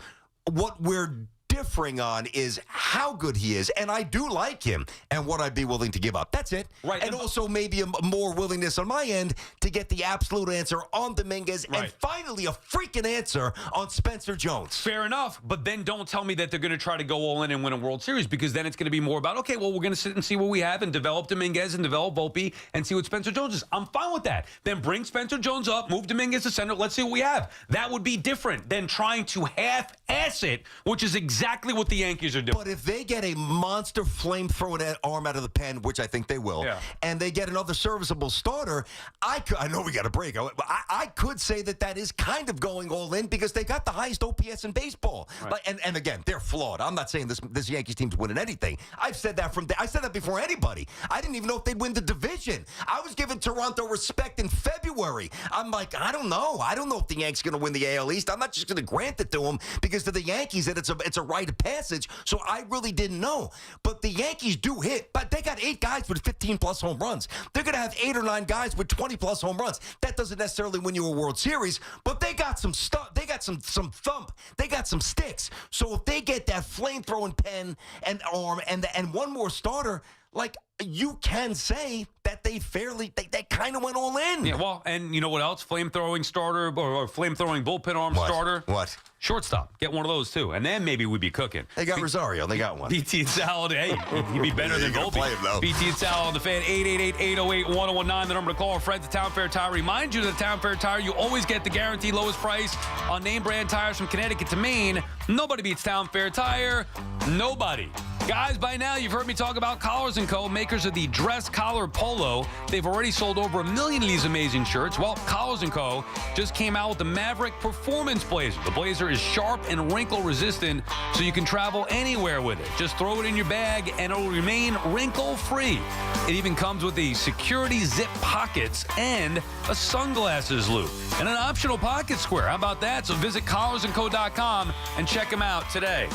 what we're differing on is how good he is, and I do like him and what I'd be willing to give up. That's it. Right. And also maybe a more willingness on my end to get the absolute answer on Dominguez and finally a freaking answer on Spencer Jones. Fair enough, but then don't tell me that they're going to try to go all in and win a World Series, because then it's going to be more about, okay, well, we're going to sit and see what we have and develop Dominguez and develop Volpe and see what Spencer Jones is. I'm fine with that. Then bring Spencer Jones up, move Dominguez to center, let's see what we have. That would be different than trying to half-ass it, which is exactly what the Yankees are doing. But if they get a monster flame-throwing arm out of the pen, which I think they will, and they get another serviceable starter, I know we got a break. I could say that is kind of going all in because they got the highest OPS in baseball. Right. And again, they're flawed. I'm not saying this Yankees team's winning anything. I said that before anybody. I didn't even know if they'd win the division. I was giving Toronto respect in February. I'm like, I don't know. I don't know if the Yankees going to win the AL East. I'm not just going to grant it to them because to the Yankees and it's a rite of passage. So I really didn't know. But the Yankees do hit. But they got 8 guys with 15-plus home runs. They're going to have 8 or 9 guys with 20-plus home runs. That doesn't necessarily win you a World Series, but they got some stuff. They got some thump. They got some sticks. So if they get that flame-throwing pen and arm and one more starter, like, you can say that they kind of went all in. Yeah, well, and you know what else? Flamethrowing starter or flamethrowing bullpen arm starter. What? Shortstop. Get one of those, too. And then maybe we'd be cooking. They got Rosario. They got one. BT and Salad. Hey, he'd be better than Volpe. Play him, though. BT and Salad on the Fan. 888-808-1019. The number to call. Our friends at Town Fair Tire. Remind you that Town Fair Tire, you always get the guaranteed lowest price on name brand tires from Connecticut to Maine. Nobody beats Town Fair Tire. Nobody. Guys, by now you've heard me talk about Collars & Co., makers of the dress collar polo. They've already sold over 1 million of these amazing shirts. Well, Collars & Co. just came out with the Maverick Performance Blazer. The blazer is sharp and wrinkle resistant, so you can travel anywhere with it. Just throw it in your bag and it'll remain wrinkle free. It even comes with the security zip pockets and a sunglasses loop and an optional pocket square. How about that? So visit collarsandco.com and check them out today.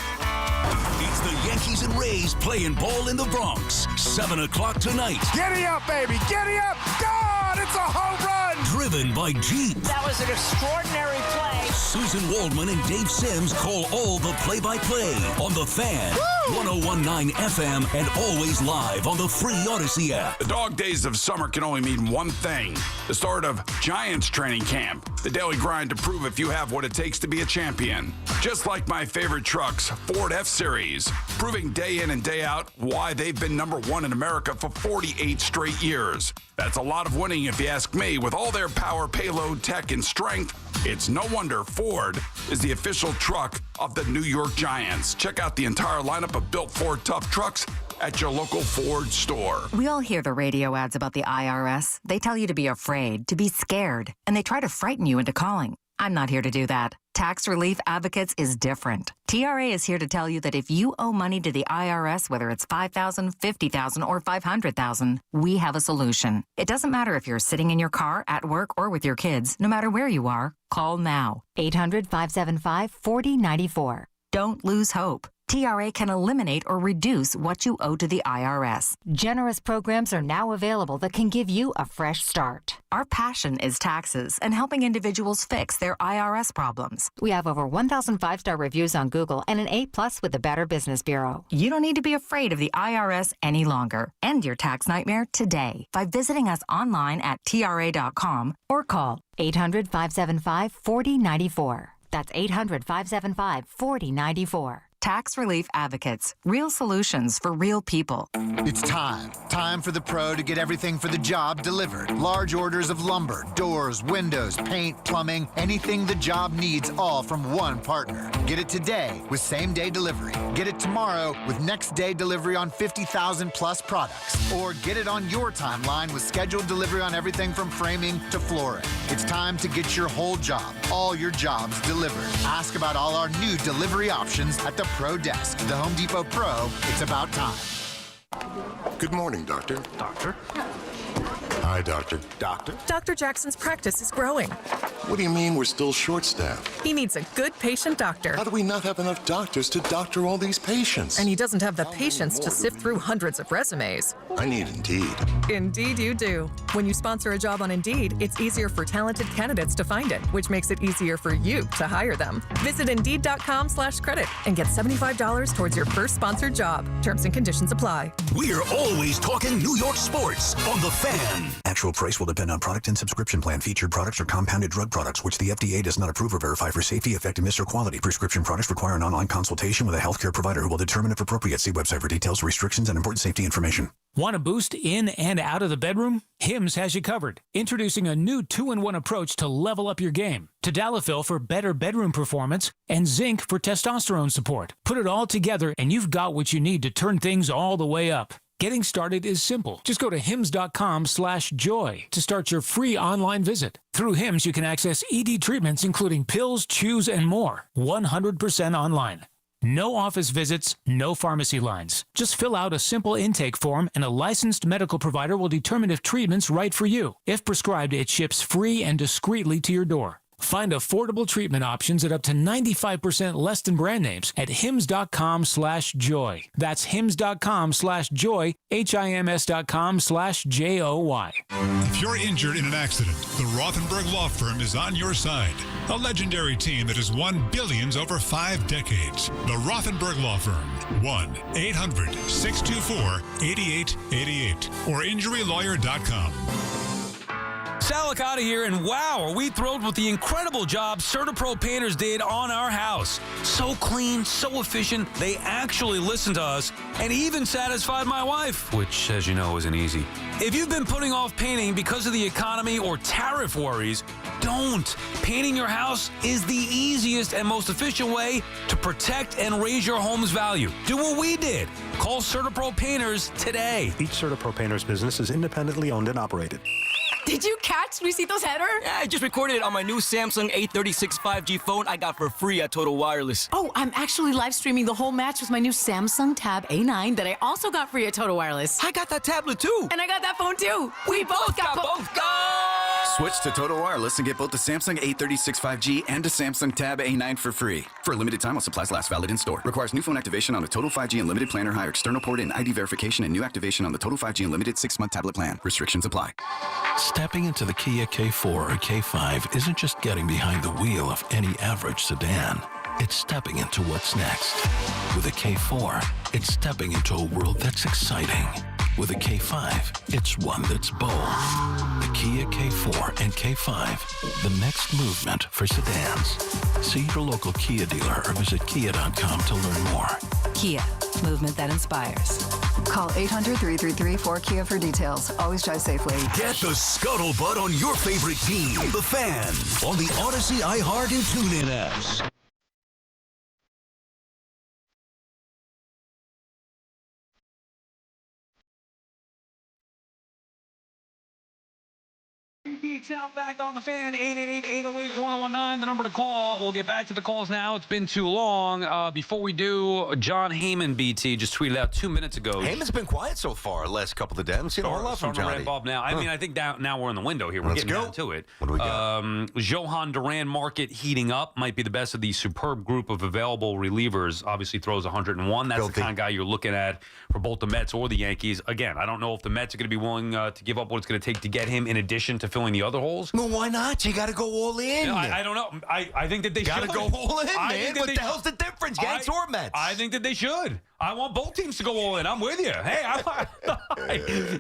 It's the Yankees and Rays playing ball in the Bronx. 7 o'clock tonight. Giddy up, baby. Giddy up. God, it's a home run. Driven by Jeep. That was an extraordinary play. Susan Waldman and Dave Sims call all the play-by-play on the Fan. Woo! 101.9 FM and always live on the free Odyssey app. The dog days of summer can only mean one thing. The start of Giants training camp. The daily grind to prove if you have what it takes to be a champion. Just like my favorite trucks, Ford F-Series. Proving day in and day out why they've been number one in America for 48 straight years. That's a lot of winning if you ask me. With all their power, payload, tech, and strength, it's no wonder Ford is the official truck of the New York Giants. Check out the entire lineup of built Ford tough trucks at your local Ford store. We all hear the radio ads about the IRS. They tell you to be afraid, to be scared, and they try to frighten you into calling. I'm not here to do that. Tax Relief Advocates is different. TRA is here to tell you that if you owe money to the IRS, whether it's $5,000, $50,000, or $500,000, we have a solution. It doesn't matter if you're sitting in your car, at work, or with your kids. No matter where you are, call now. 800-575-4094. Don't lose hope. TRA can eliminate or reduce what you owe to the IRS. Generous programs are now available that can give you a fresh start. Our passion is taxes and helping individuals fix their IRS problems. We have over 1,000 5-star reviews on Google and an A+ with the Better Business Bureau. You don't need to be afraid of the IRS any longer. End your tax nightmare today by visiting us online at TRA.com or call 800-575-4094. That's 800-575-4094. Tax Relief Advocates. Real solutions for real people. It's time. Time for the pro to get everything for the job delivered. Large orders of lumber, doors, windows, paint, plumbing, anything the job needs, all from one partner. Get it today with same-day delivery. Get it tomorrow with next-day delivery on 50,000 plus products. Or get it on your timeline with scheduled delivery on everything from framing to flooring. It's time to get your whole job, all your jobs delivered. Ask about all our new delivery options at the Pro Desk. The Home Depot Pro, it's about time. Good morning, Doctor. Doctor? Hi, Doctor. Doctor? Dr. Jackson's practice is growing. What do you mean we're still short-staffed? He needs a good patient doctor. How do we not have enough doctors to doctor all these patients? And he doesn't have the patience to sift through hundreds of resumes. I need Indeed. Indeed you do. When you sponsor a job on Indeed, it's easier for talented candidates to find it, which makes it easier for you to hire them. Visit Indeed.com/credit and get $75 towards your first sponsored job. Terms and conditions apply. We're always talking New York sports on the Fan. Actual price will depend on product and subscription plan. Featured products are compounded drug products, which the FDA does not approve or verify for safety, effectiveness, or quality. Prescription products require an online consultation with a healthcare provider who will determine if appropriate. See website for details, restrictions, and important safety information. Want a boost in and out of the bedroom? Hims has you covered. Introducing a new 2-in-1 approach to level up your game. Tadalafil for better bedroom performance and zinc for testosterone support. Put it all together and you've got what you need to turn things all the way up. Getting started is simple. Just go to hims.com/joy to start your free online visit. Through Hims, you can access ED treatments including pills, chews, and more. 100% online. No office visits, no pharmacy lines. Just fill out a simple intake form and a licensed medical provider will determine if treatment's right for you. If prescribed, it ships free and discreetly to your door. Find affordable treatment options at up to 95% less than brand names at hims.com/joy. That's hims.com/joy, HIMS.com/JOY. If you're injured in an accident, the Rothenberg Law Firm is on your side. A legendary team that has won billions over 5 decades. The Rothenberg Law Firm, 1-800-624-8888 or injurylawyer.com. Salicata here, and wow, are we thrilled with the incredible job CertaPro Painters did on our house. So clean, so efficient, they actually listened to us and even satisfied my wife, which, as you know, isn't easy. If you've been putting off painting because of the economy or tariff worries, don't. Painting your house is the easiest and most efficient way to protect and raise your home's value. Do what we did. Call CertaPro Painters today. Each CertaPro Painters business is independently owned and operated. Did you catch Luisito's header? Yeah, I just recorded it on my new Samsung A36 5G phone I got for free at Total Wireless. Oh, I'm actually live streaming the whole match with my new Samsung Tab A9 that I also got free at Total Wireless. I got that tablet too. And I got that phone too. We both got both. Go! Switch to Total Wireless and get both the Samsung A36 5G and the Samsung Tab A9 for free. For a limited time while supplies last, valid in store. Requires new phone activation on a Total 5G Unlimited plan or higher external port and ID verification and new activation on the Total 5G Unlimited 6-month tablet plan. Restrictions apply. Stepping into the Kia K4 or K5 isn't just getting behind the wheel of any average sedan. It's stepping into what's next. With a K4, it's stepping into a world that's exciting. With a K5, it's one that's bold. The Kia K4 and K5, the next movement for sedans. See your local Kia dealer or visit kia.com to learn more. Kia, movement that inspires. Call 800-333-4KIA for details. Always drive safely. Get the scuttlebutt on your favorite team, the Fan, on the Odyssey, iHeart, and TuneIn apps. Sound back on the Fan, 888-808-1019, the number to call. We'll get back to the calls now. It's been too long. Before we do, John Heyman, BT, just tweeted out 2 minutes ago. Heyman's been quiet so far, last couple of days. I haven't seen a whole lot from Johnny. Ramp up now. I mean, I think now we're in the window here. We're getting down to it. What do we got? Johan Duran market heating up. Might be the best of the superb group of available relievers. Obviously throws 101. That's the kind of guy you're looking at for both the Mets or the Yankees. Again, I don't know if the Mets are going to be willing to give up what it's going to take to get him in addition to filling the other holes. Well, why not? You got to go all in. I don't know. I think that they gotta should. go all in, man. What the hell's the difference, Yanks or Mets? I think that they should. I want both teams to go all in. I'm with you. Hey,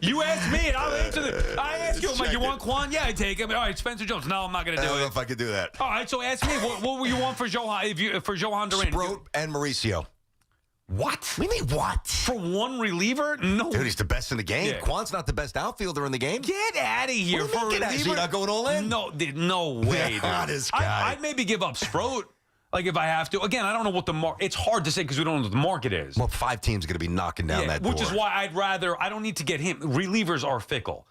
you ask me, and I'll answer I ask you, I'm like, you want Quan? Yeah, I take him. All right, Spencer Jones. No, I'm not going to do it. I don't know if I could do that. All right, so ask me, what would you want for Johan? For Johan Duran? Sproat and Mauricio. What? What do you mean, what? For one reliever? No. Dude, he's the best in the game. Yeah. Quan's not the best outfielder in the game. Get out of here. What do you mean, get out? Is he not going all in? No way, dude. This guy. I'd maybe give up Sproat, like if I have to. Again, I don't know what the market. It's hard to say because we don't know what the market is. Well, 5 teams are going to be knocking down that door. Which is why I don't need to get him. Relievers are fickle.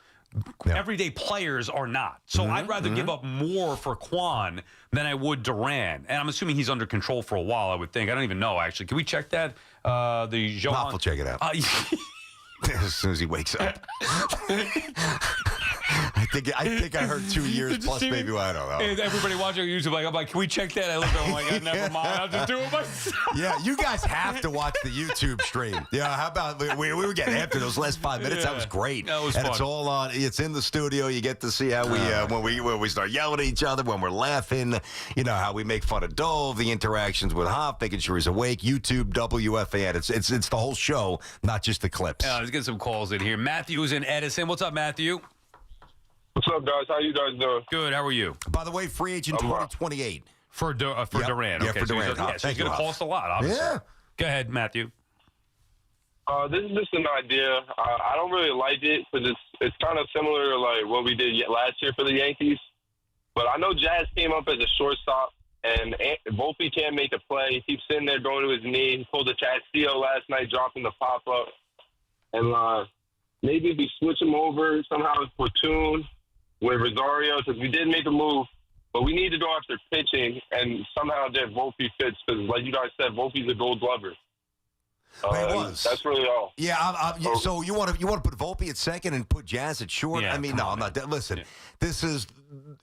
Yeah. Everyday players are not. So I'd rather give up more for Quan than I would Duran. And I'm assuming he's under control for a while, I would think. I don't even know, actually. Can we check that? The Johan? We'll check it out. As soon as he wakes up. I think I heard 2 years plus, maybe. I don't know. Everybody watching YouTube, I'm like, can we check that? I look at him like, never mind. I'll just do it myself. Yeah, you guys have to watch the YouTube stream. Yeah, how about we were getting after those last 5 minutes? That was great. That was fun. And it's all on. It's in the studio. You get to see how when we start yelling at each other, when we're laughing. You know how we make fun of Dove, the interactions with Hoff, making sure he's awake. YouTube, WFAN. It's the whole show, not just the clips. Let's get some calls in here. Matthew's in Edison. What's up, Matthew? What's up, guys? How you guys doing? Good. How are you? By the way, free agent 2028 for Duran. Yeah, Okay, for so Duran. so he's going to cost a lot, obviously. Yeah. Go ahead, Matthew. This is just an idea. I don't really like it because it's kind of similar to like what we did last year for the Yankees. But I know Jazz came up as a shortstop, and Volpe can't make a play. He keeps sitting there going to his knee. He pulled a Castillo last night, dropping the pop-up. And maybe if we switch him over somehow with platoon with Rosario, because we did make a move, but we need to go after pitching, and somehow that Volpe fits, because like you guys said, Volpe's a Gold Glover. It was. That's really all. Yeah. So you want to put Volpe at second and put Jazz at short? Yeah, I mean, no, I'm not. Listen, this is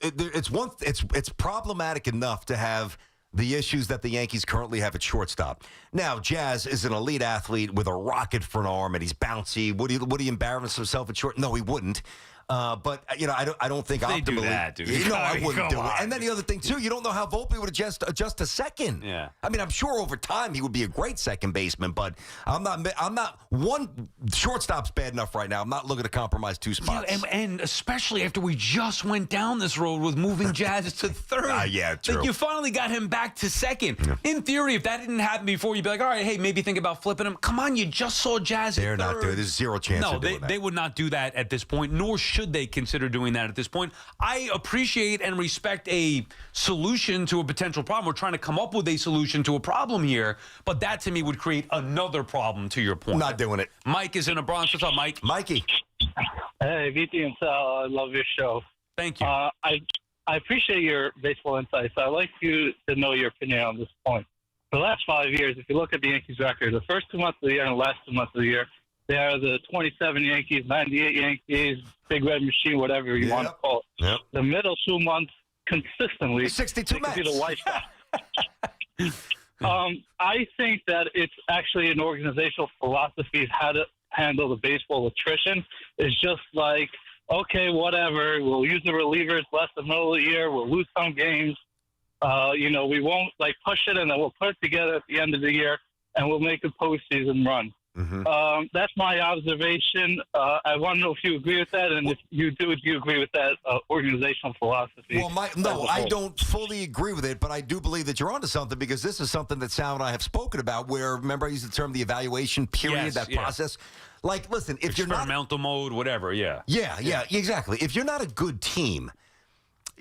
it's problematic enough to have the issues that the Yankees currently have at shortstop. Now, Jazz is an elite athlete with a rocket for an arm, and he's bouncy. Would he embarrass himself at short? No, he wouldn't. But I don't think they optimally. do that, dude. I wouldn't do it. On. And then the other thing too, you don't know how Volpe would adjust to second. Yeah. I mean, I'm sure over time he would be a great second baseman, but I'm not one shortstop's bad enough right now. I'm not looking to compromise two spots. Yeah, and especially after we just went down this road with moving Jazz to third. Yeah, true. Like you finally got him back to second. Yeah. In theory, if that didn't happen before, you'd be like, all right, hey, maybe think about flipping him. Come on, you just saw Jazz They're at not third. doing. There's zero chance. No, of doing they would not do that at this point, nor should they consider doing that at this point. I appreciate and respect a solution to a potential problem. We're trying to come up with a solution to a problem here, but that to me would create another problem. To your point, not doing it. Mike is in a Bronx. What's up, Mike? Mikey. Hey, VT and Sal, I love your show. Thank you. I appreciate your baseball insights. I'd like you to know your opinion on this point. For the last 5 years, if you look at the Yankees' record, the first 2 months of the year and the last 2 months of the year, they are the 27 Yankees, 98 Yankees, Big Red Machine, whatever you want to call it. Yep. The middle 2 months, consistently, 62 Mets. Be the White Sox. I think that it's actually an organizational philosophy how to handle the baseball attrition. It's just like, okay, whatever. We'll use the relievers less the middle of the year. We'll lose some games. We won't push it, and then we'll put it together at the end of the year, and we'll make a postseason run. Mm-hmm. That's my observation. I want to know if you agree with that, and if you do you agree with that organizational philosophy? Well, I don't fully agree with it, but I do believe that you're onto something because this is something that Sal and I have spoken about. Where remember I used the term the evaluation period, process. Like, listen, if you're not experimental mode, whatever, yeah, exactly. If you're not a good team.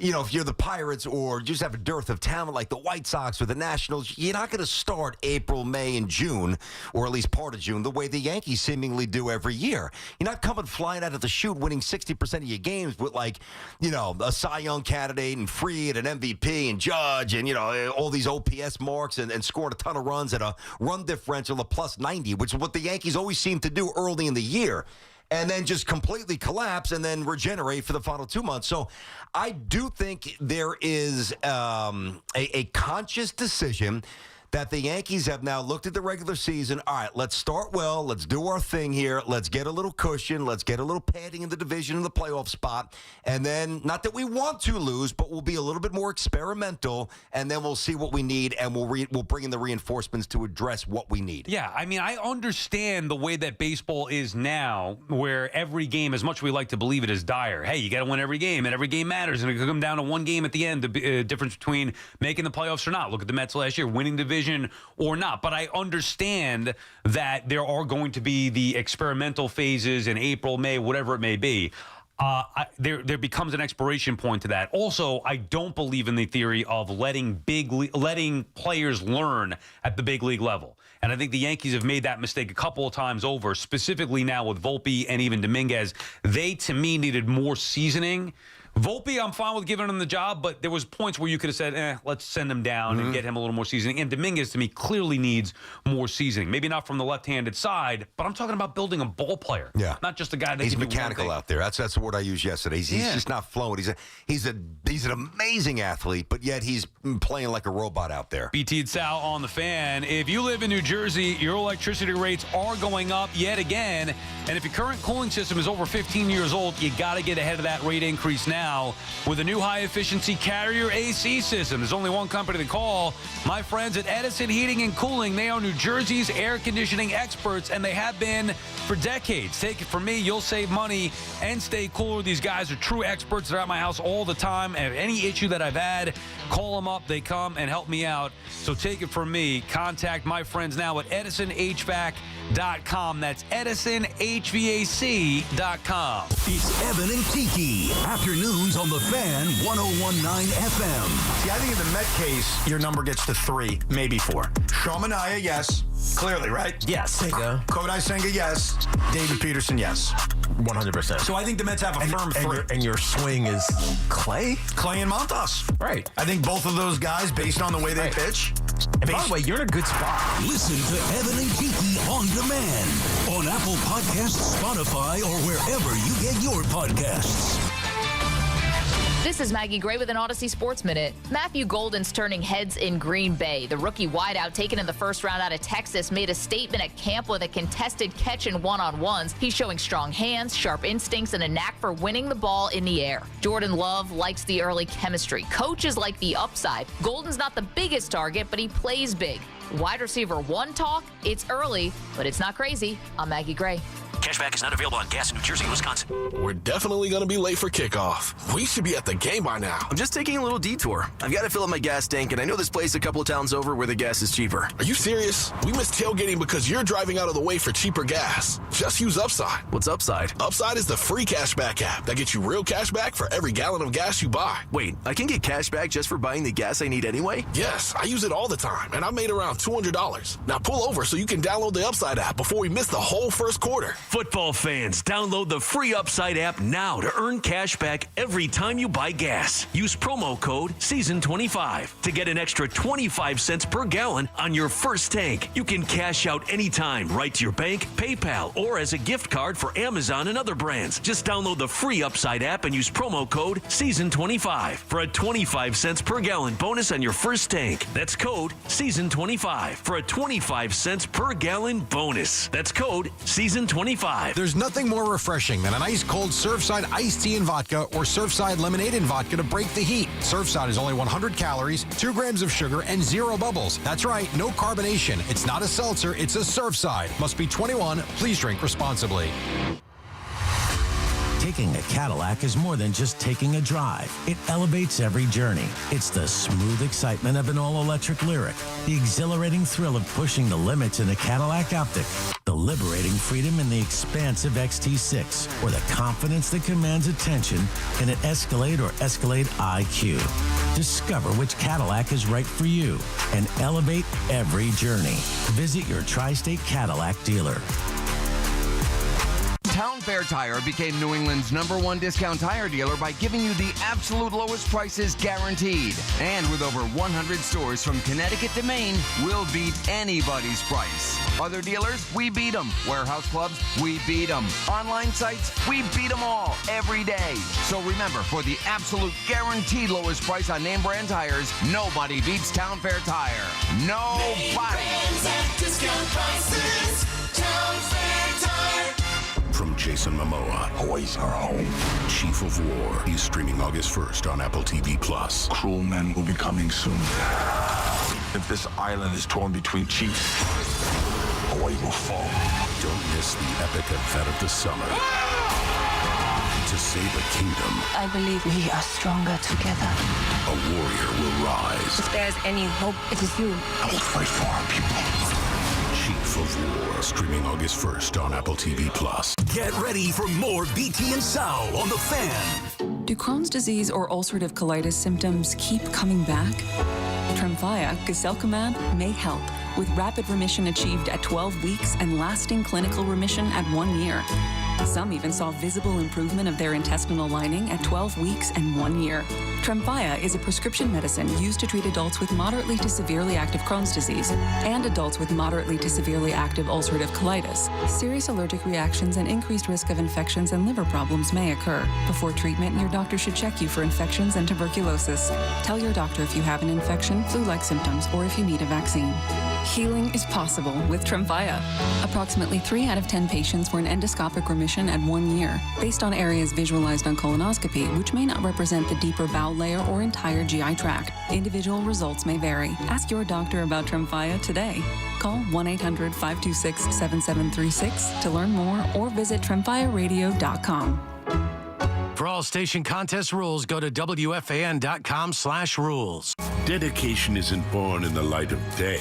If you're the Pirates or just have a dearth of talent like the White Sox or the Nationals, you're not going to start April, May, and June, or at least part of June, the way the Yankees seemingly do every year. You're not coming flying out of the chute winning 60% of your games with, a Cy Young candidate and Fried and MVP and Judge and, all these OPS marks and scoring a ton of runs at a run differential of plus 90, which is what the Yankees always seem to do early in the year. And then just completely collapse and then regenerate for the final 2 months. So I do think there is a conscious decision that the Yankees have now looked at the regular season. All right, let's start well. Let's do our thing here. Let's get a little cushion. Let's get a little padding in the division in the playoff spot. And then, not that we want to lose, but we'll be a little bit more experimental. And then we'll see what we need, and we'll bring in the reinforcements to address what we need. Yeah, I mean, I understand the way that baseball is now, where every game, as much as we like to believe it, is dire. Hey, you got to win every game, and every game matters. And it could come down to one game at the end, the difference between making the playoffs or not. Look at the Mets last year, winning division or not. But I understand that there are going to be the experimental phases in April, May, whatever it may be. There becomes an expiration point to that. Also, I don't believe in the theory of letting players learn at the big league level. And I think the Yankees have made that mistake a couple of times over, specifically now with Volpe and even Dominguez. They, to me, needed more seasoning. Volpe, I'm fine with giving him the job, but there was points where you could have said, let's send him down and get him a little more seasoning. And Dominguez, to me, clearly needs more seasoning. Maybe not from the left-handed side, but I'm talking about building a ball player. Yeah. Not just a guy that he's can mechanical do one thing. out there. That's the word I used yesterday. He's just not flowing. He's an amazing athlete, but yet he's playing like a robot out there. BT and Sal on the Fan. If you live in New Jersey, your electricity rates are going up yet again. And if your current cooling system is over 15 years old, you got to get ahead of that rate increase now with a new high-efficiency Carrier AC system. There's only one company to call. My friends at Edison Heating and Cooling. They are New Jersey's air conditioning experts, and they have been for decades. Take it from me, you'll save money and stay cooler. These guys are true experts. They're at my house all the time. And any issue that I've had, call them up. They come and help me out. So take it from me. Contact my friends now at EdisonHVAC.com. That's EdisonHVAC.com. It's Evan and Tiki. Afternoons on the Fan 101.9 FM. See, I think in the Met case, your number gets to 3, maybe 4. Shaw Manaea, yes. Clearly, right? Yes. Yeah. Kodai Senga, yes. David Peterson, yes. 100%. So I think the Mets have a firm 3. And your swing is Clay? Clay and Montas. Right. I think both of those guys, based on the way they pitch. And by the way, you're in a good spot. Listen to Evan and Tiki on demand on Apple Podcasts, Spotify, or wherever you get your podcasts. This is Maggie Gray with an Odyssey Sports Minute. Matthew Golden's turning heads in Green Bay. The rookie wideout taken in the first round out of Texas made a statement at camp with a contested catch in one-on-ones. He's showing strong hands, sharp instincts, and a knack for winning the ball in the air. Jordan Love likes the early chemistry. Coaches like the upside. Golden's not the biggest target, but he plays big. Wide receiver 1 talk, it's early, but it's not crazy. I'm Maggie Gray. Cashback is not available on gas in New Jersey and Wisconsin. We're definitely going to be late for kickoff. We should be at the game by now. I'm just taking a little detour. I've got to fill up my gas tank, and I know this place a couple of towns over where the gas is cheaper. Are you serious? We missed tailgating because you're driving out of the way for cheaper gas. Just use Upside. What's Upside? Upside is the free cashback app that gets you real cash back for every gallon of gas you buy. Wait, I can get cash back just for buying the gas I need anyway? Yes, I use it all the time, and I made around $200. Now pull over so you can download the Upside app before we miss the whole first quarter. Football fans, download the free Upside app now to earn cash back every time you buy gas. Use promo code SEASON25 to get an extra 25 cents per gallon on your first tank. You can cash out anytime right to your bank, PayPal, or as a gift card for Amazon and other brands. Just download the free Upside app and use promo code SEASON25 for a 25 cents per gallon bonus on your first tank. That's code SEASON25 for a 25 cents per gallon bonus. That's code SEASON25. There's nothing more refreshing than an ice cold Surfside iced tea and vodka or Surfside lemonade and vodka to break the heat. Surfside is only 100 calories, 2 grams of sugar, and 0 bubbles. That's right, no carbonation. It's not a seltzer, it's a Surfside. Must be 21. Please drink responsibly. Taking a Cadillac is more than just taking a drive. It elevates every journey. It's the smooth excitement of an all-electric Lyric, the exhilarating thrill of pushing the limits in a Cadillac Optiq, the liberating freedom in the expansive XT6, or the confidence that commands attention in an Escalade or Escalade IQ. Discover which Cadillac is right for you and elevate every journey. Visit your Tri-State Cadillac dealer. Town Fair Tire became New England's #1 discount tire dealer by giving you the absolute lowest prices guaranteed. And with over 100 stores from Connecticut to Maine, we'll beat anybody's price. Other dealers, we beat them. Warehouse clubs, we beat them. Online sites, we beat them all every day. So remember, for the absolute guaranteed lowest price on name brand tires, nobody beats Town Fair Tire. Nobody. Discount prices, Town Fair Tire. From Jason Momoa, Hawaii's our home. Chief of War is streaming August 1st on Apple TV+. Cruel men will be coming soon. If this island is torn between chiefs, Hawaii will fall. Don't miss the epic event of the summer. To save a kingdom, I believe we are stronger together. a warrior will rise. If there's any hope, it is you. I will fight for our people. Chief of War, streaming August 1st on Apple TV+. Get ready for more BT and Sal on The Fan. Do Crohn's disease or ulcerative colitis symptoms keep coming back? Tremfya, guselkumab, may help, with rapid remission achieved at 12 weeks and lasting clinical remission at 1 year. Some even saw visible improvement of their intestinal lining at 12 weeks and 1 year. Tremfya is a prescription medicine used to treat adults with moderately to severely active Crohn's disease and adults with moderately to severely active ulcerative colitis. Serious allergic reactions and increased risk of infections and liver problems may occur. Before treatment, your doctor should check you for infections and tuberculosis. Tell your doctor if you have an infection, flu-like symptoms, or if you need a vaccine. Healing is possible with Tremfya. Approximately 3 out of 10 patients were in endoscopic remission at 1 year, based on areas visualized on colonoscopy, which may not represent the deeper bowel layer or entire GI tract. Individual results may vary. Ask your doctor about Tremfya today. Call 1-800-526-7736 to learn more or visit tremfyaradio.com. For all station contest rules, go to WFAN.com/rules. Dedication isn't born in the light of day.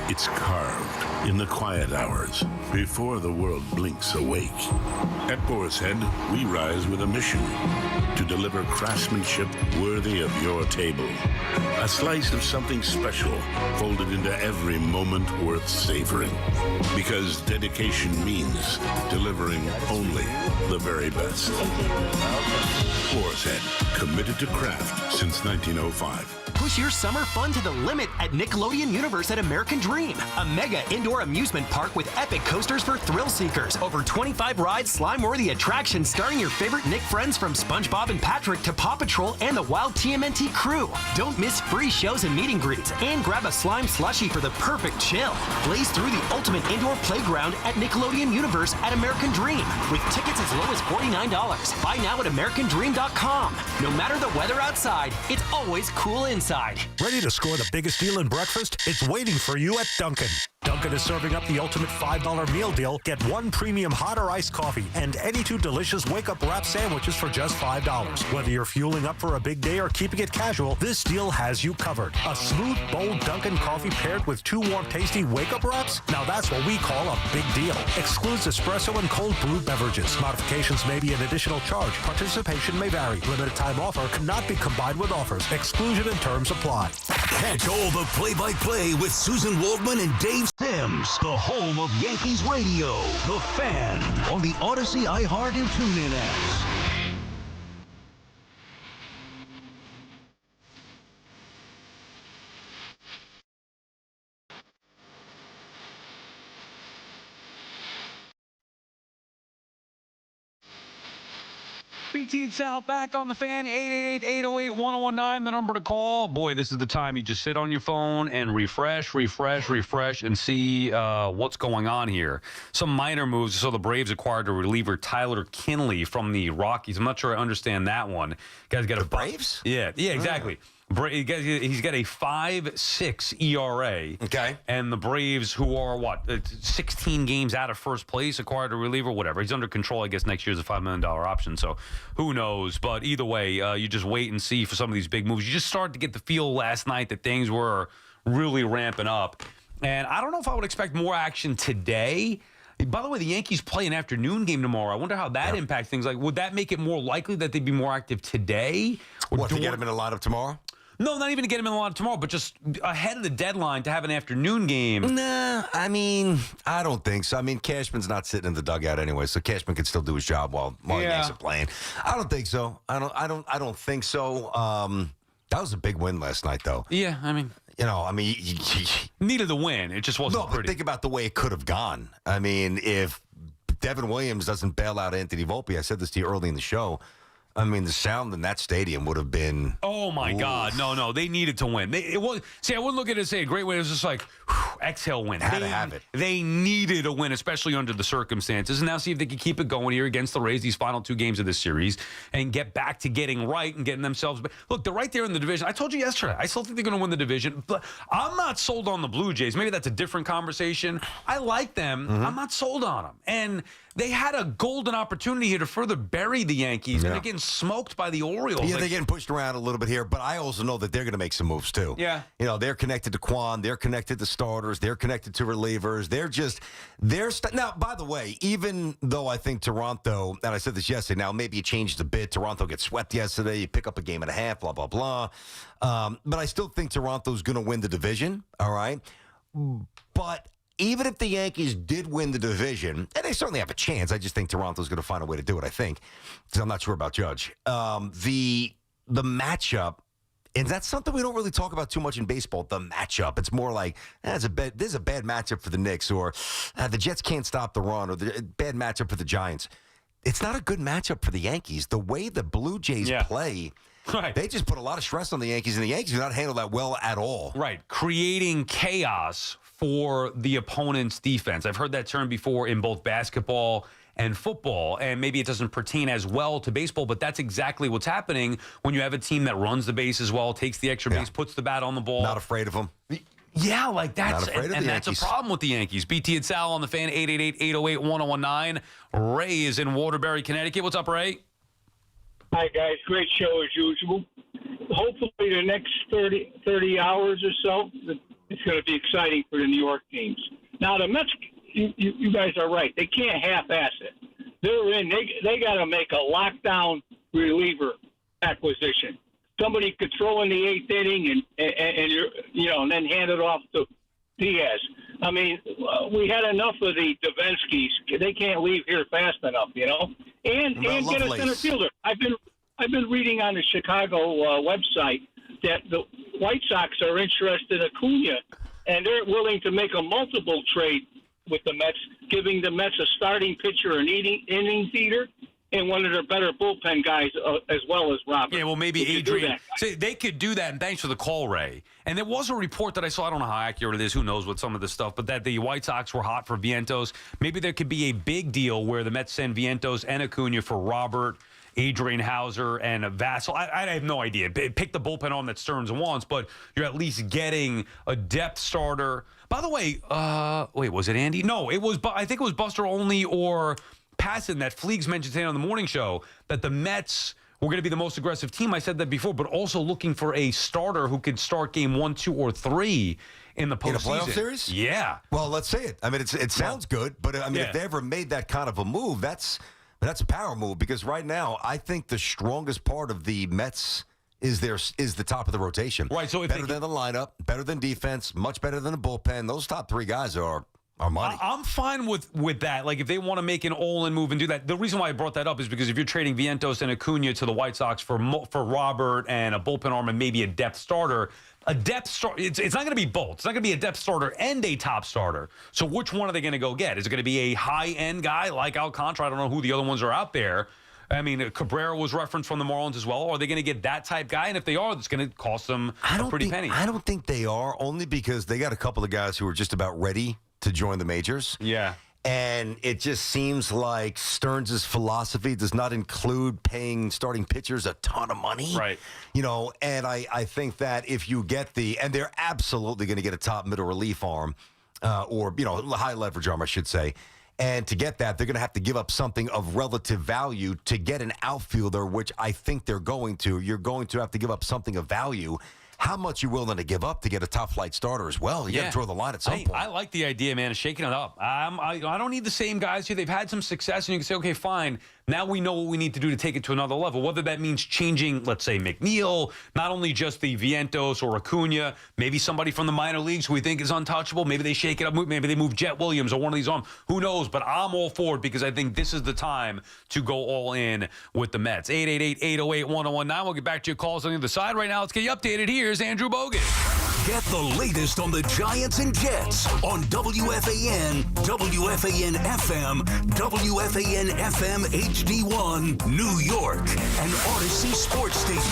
It's carved in the quiet hours before the world blinks awake. At Boar's Head, we rise with a mission to deliver craftsmanship worthy of your table. A slice of something special folded into every moment worth savoring. Because dedication means delivering only the very best. Boar's Head, committed to craft since 1905. Push your summer fun to the limit at Nickelodeon Universe at American Dream, a mega indoor amusement park with epic coasters for thrill seekers. Over 25 rides, slime-worthy attractions starring your favorite Nick friends from SpongeBob and Patrick to Paw Patrol and the Wild TMNT crew. Don't miss free shows and meet and greets, and grab a slime slushie for the perfect chill. Blaze through the ultimate indoor playground at Nickelodeon Universe at American Dream, with tickets as low as $49. Buy now at AmericanDream.com. No matter the weather outside, it's always cool inside. Ready to score the biggest deal in breakfast? It's waiting for you at Dunkin'. Dunkin' is serving up the ultimate $5 meal deal. Get one premium hot or iced coffee and any two delicious wake-up wrap sandwiches for just $5. Whether you're fueling up for a big day or keeping it casual, this deal has you covered. A smooth, bold Dunkin' coffee paired with two warm, tasty wake-up wraps? Now that's what we call a big deal. Excludes espresso and cold brew beverages. Modifications may be an additional charge. Participation may vary. Limited time offer cannot be combined with offers. Exclusion and terms apply. Catch all the play-by-play with Susan Waldman and Dave Sims, the home of Yankees radio, The Fan, on the Odyssey, iHeart, and TuneIn apps. BT and Sal back on The Fan, 888-808-1019, the number to call. Boy, this is the time you just sit on your phone and refresh, and see what's going on here. Some minor moves. So the Braves acquired a reliever, Tyler Kinley, from the Rockies. I'm not sure I understand that one. Guys got the Braves? Yeah, exactly. He's got a 5.6 ERA. Okay. And the Braves, who are, 16 games out of first place, acquired a reliever, whatever. He's under control. I guess next year's a $5 million option, so who knows. But either way, you just wait and see for some of these big moves. You just started to get the feel last night that things were really ramping up. And I don't know if I would expect more action today. By the way, the Yankees play an afternoon game tomorrow. I wonder how that impacts things. Like, would that make it more likely that they'd be more active today? What, to get them in a lineup tomorrow? No, not even to get him in the lineup tomorrow, but just ahead of the deadline to have an afternoon game. Nah, I mean, I don't think so. I mean, Cashman's not sitting in the dugout anyway, so Cashman can still do his job while the Yankees are playing. I don't think so. I don't think so. That was a big win last night, though. Yeah, I mean, he needed the win. It just wasn't pretty. But think about the way it could have gone. I mean, if Devin Williams doesn't bail out Anthony Volpe, I said this to you early in the show. I mean, the sound in that stadium would have been. Oh my God! No, they needed to win. I wouldn't look at it and say a great win. It was just like, exhale win. Had to have it. They needed a win, especially under the circumstances. And now see if they can keep it going here against the Rays these final two games of this series and get back to getting right and getting themselves. Look, they're right there in the division. I told you yesterday. I still think they're going to win the division, but I'm not sold on the Blue Jays. Maybe that's a different conversation. I like them. Mm-hmm. I'm not sold on them. And they had a golden opportunity here to further bury the Yankees, and they're getting smoked by the Orioles. Yeah, they're getting pushed around a little bit here, but I also know that they're going to make some moves, too. Yeah. They're connected to Quan. They're connected to starters. They're connected to relievers. Now, by the way, even though I think Toronto, and I said this yesterday, now maybe it changed a bit. Toronto gets swept yesterday. You pick up a game and a half, blah, blah, blah. But I still think Toronto's going to win the division, all right? But even if the Yankees did win the division, and they certainly have a chance, I just think Toronto's going to find a way to do it, I think, because I'm not sure about Judge. The matchup, and that's something we don't really talk about too much in baseball, the matchup. It's more like, there's a bad matchup for the Knicks, or the Jets can't stop the run, or the bad matchup for the Giants. It's not a good matchup for the Yankees. The way the Blue Jays play, they just put a lot of stress on the Yankees, and the Yankees do not handle that well at all. Right, creating chaos for the opponent's defense. I've heard that term before in both basketball and football, and maybe it doesn't pertain as well to baseball, but that's exactly what's happening when you have a team that runs the base as well, takes the extra base, puts the bat on the ball. Not afraid of them. Yeah, like that's and that's a problem with the Yankees. BT and Sal on the Fan, 888-808-1019. Ray is in Waterbury, Connecticut. What's up, Ray? Hi, guys. Great show as usual. Hopefully the next 30 hours or so, it's going to be exciting for the New York teams. Now, the Mets, you guys are right. They can't half-ass it. They're in. They got to make a lockdown reliever acquisition. Somebody could throw in the eighth inning and then hand it off to Diaz. I mean, we had enough of the Davinskys. They can't leave here fast enough, And get a center fielder. I've been reading on the Chicago website that White Sox are interested in Acuna, and they're willing to make a multiple trade with the Mets, giving the Mets a starting pitcher, an innings eater, and one of their better bullpen guys as well as Robert. Yeah, well, maybe Adrian. So they could do that, and thanks for the call, Ray. And there was a report that I saw, I don't know how accurate it is, who knows with some of this stuff, but that the White Sox were hot for Vientos. Maybe there could be a big deal where the Mets send Vientos and Acuna for Robert, Adrian Hauser, and Vassell. I have no idea. Pick the bullpen arm that Stearns wants, but you're at least getting a depth starter. By the way, wait, was it Andy? No, it was. I think it was Buster Olney or Passan that Fleegs mentioned today on the morning show that the Mets were going to be the most aggressive team. I said that before, but also looking for a starter who could start game 1, 2, or 3 in the postseason. In a playoff series? Yeah. Well, let's say it. I mean, it sounds good, but I mean, if they ever made that kind of a move, that's a power move because right now I think the strongest part of the Mets is the top of the rotation. Right. So better than the lineup, better than defense, much better than the bullpen. Those top 3 guys are money. I'm fine with that. Like, if they want to make an all-in move and do that. The reason why I brought that up is because if you're trading Vientos and Acuna to the White Sox for Robert and a bullpen arm and maybe a depth starter, it's not going to be both. It's not going to be a depth starter and a top starter. So which one are they going to go get? Is it going to be a high-end guy like Alcantara? I don't know who the other ones are out there. I mean, Cabrera was referenced from the Marlins as well. Are they going to get that type guy? And if they are, it's going to cost them a pretty penny. I don't think they are, only because they got a couple of guys who are just about ready to join the majors. Yeah. And it just seems like Stearns' philosophy does not include paying starting pitchers a ton of money. Right. You know, and I think that if you get and they're absolutely going to get a top middle relief arm or, you know, high leverage arm, I should say. And to get that, they're going to have to give up something of relative value to get an outfielder, which I think they're going to. You're going to have to give up something of value. How much you're willing to give up to get a top-flight starter as well? You got to draw the line at some point. I like the idea, man, of shaking it up. I don't need the same guys here. They've had some success, and you can say, okay, fine. Now we know what we need to do to take it to another level. Whether that means changing, let's say, McNeil, not only just the Vientos or Acuna, maybe somebody from the minor leagues who we think is untouchable. Maybe they shake it up. Maybe they move Jet Williams or one of these arms. Who knows? But I'm all for it because I think this is the time to go all in with the Mets. 888-808-1019. We'll get back to your calls on the other side. Right now, let's get you updated. Here's Andrew Bogut. Get the latest on the Giants and Jets on WFAN, WFAN FM, WFAN FM HD1, New York, and Odyssey Sports Station.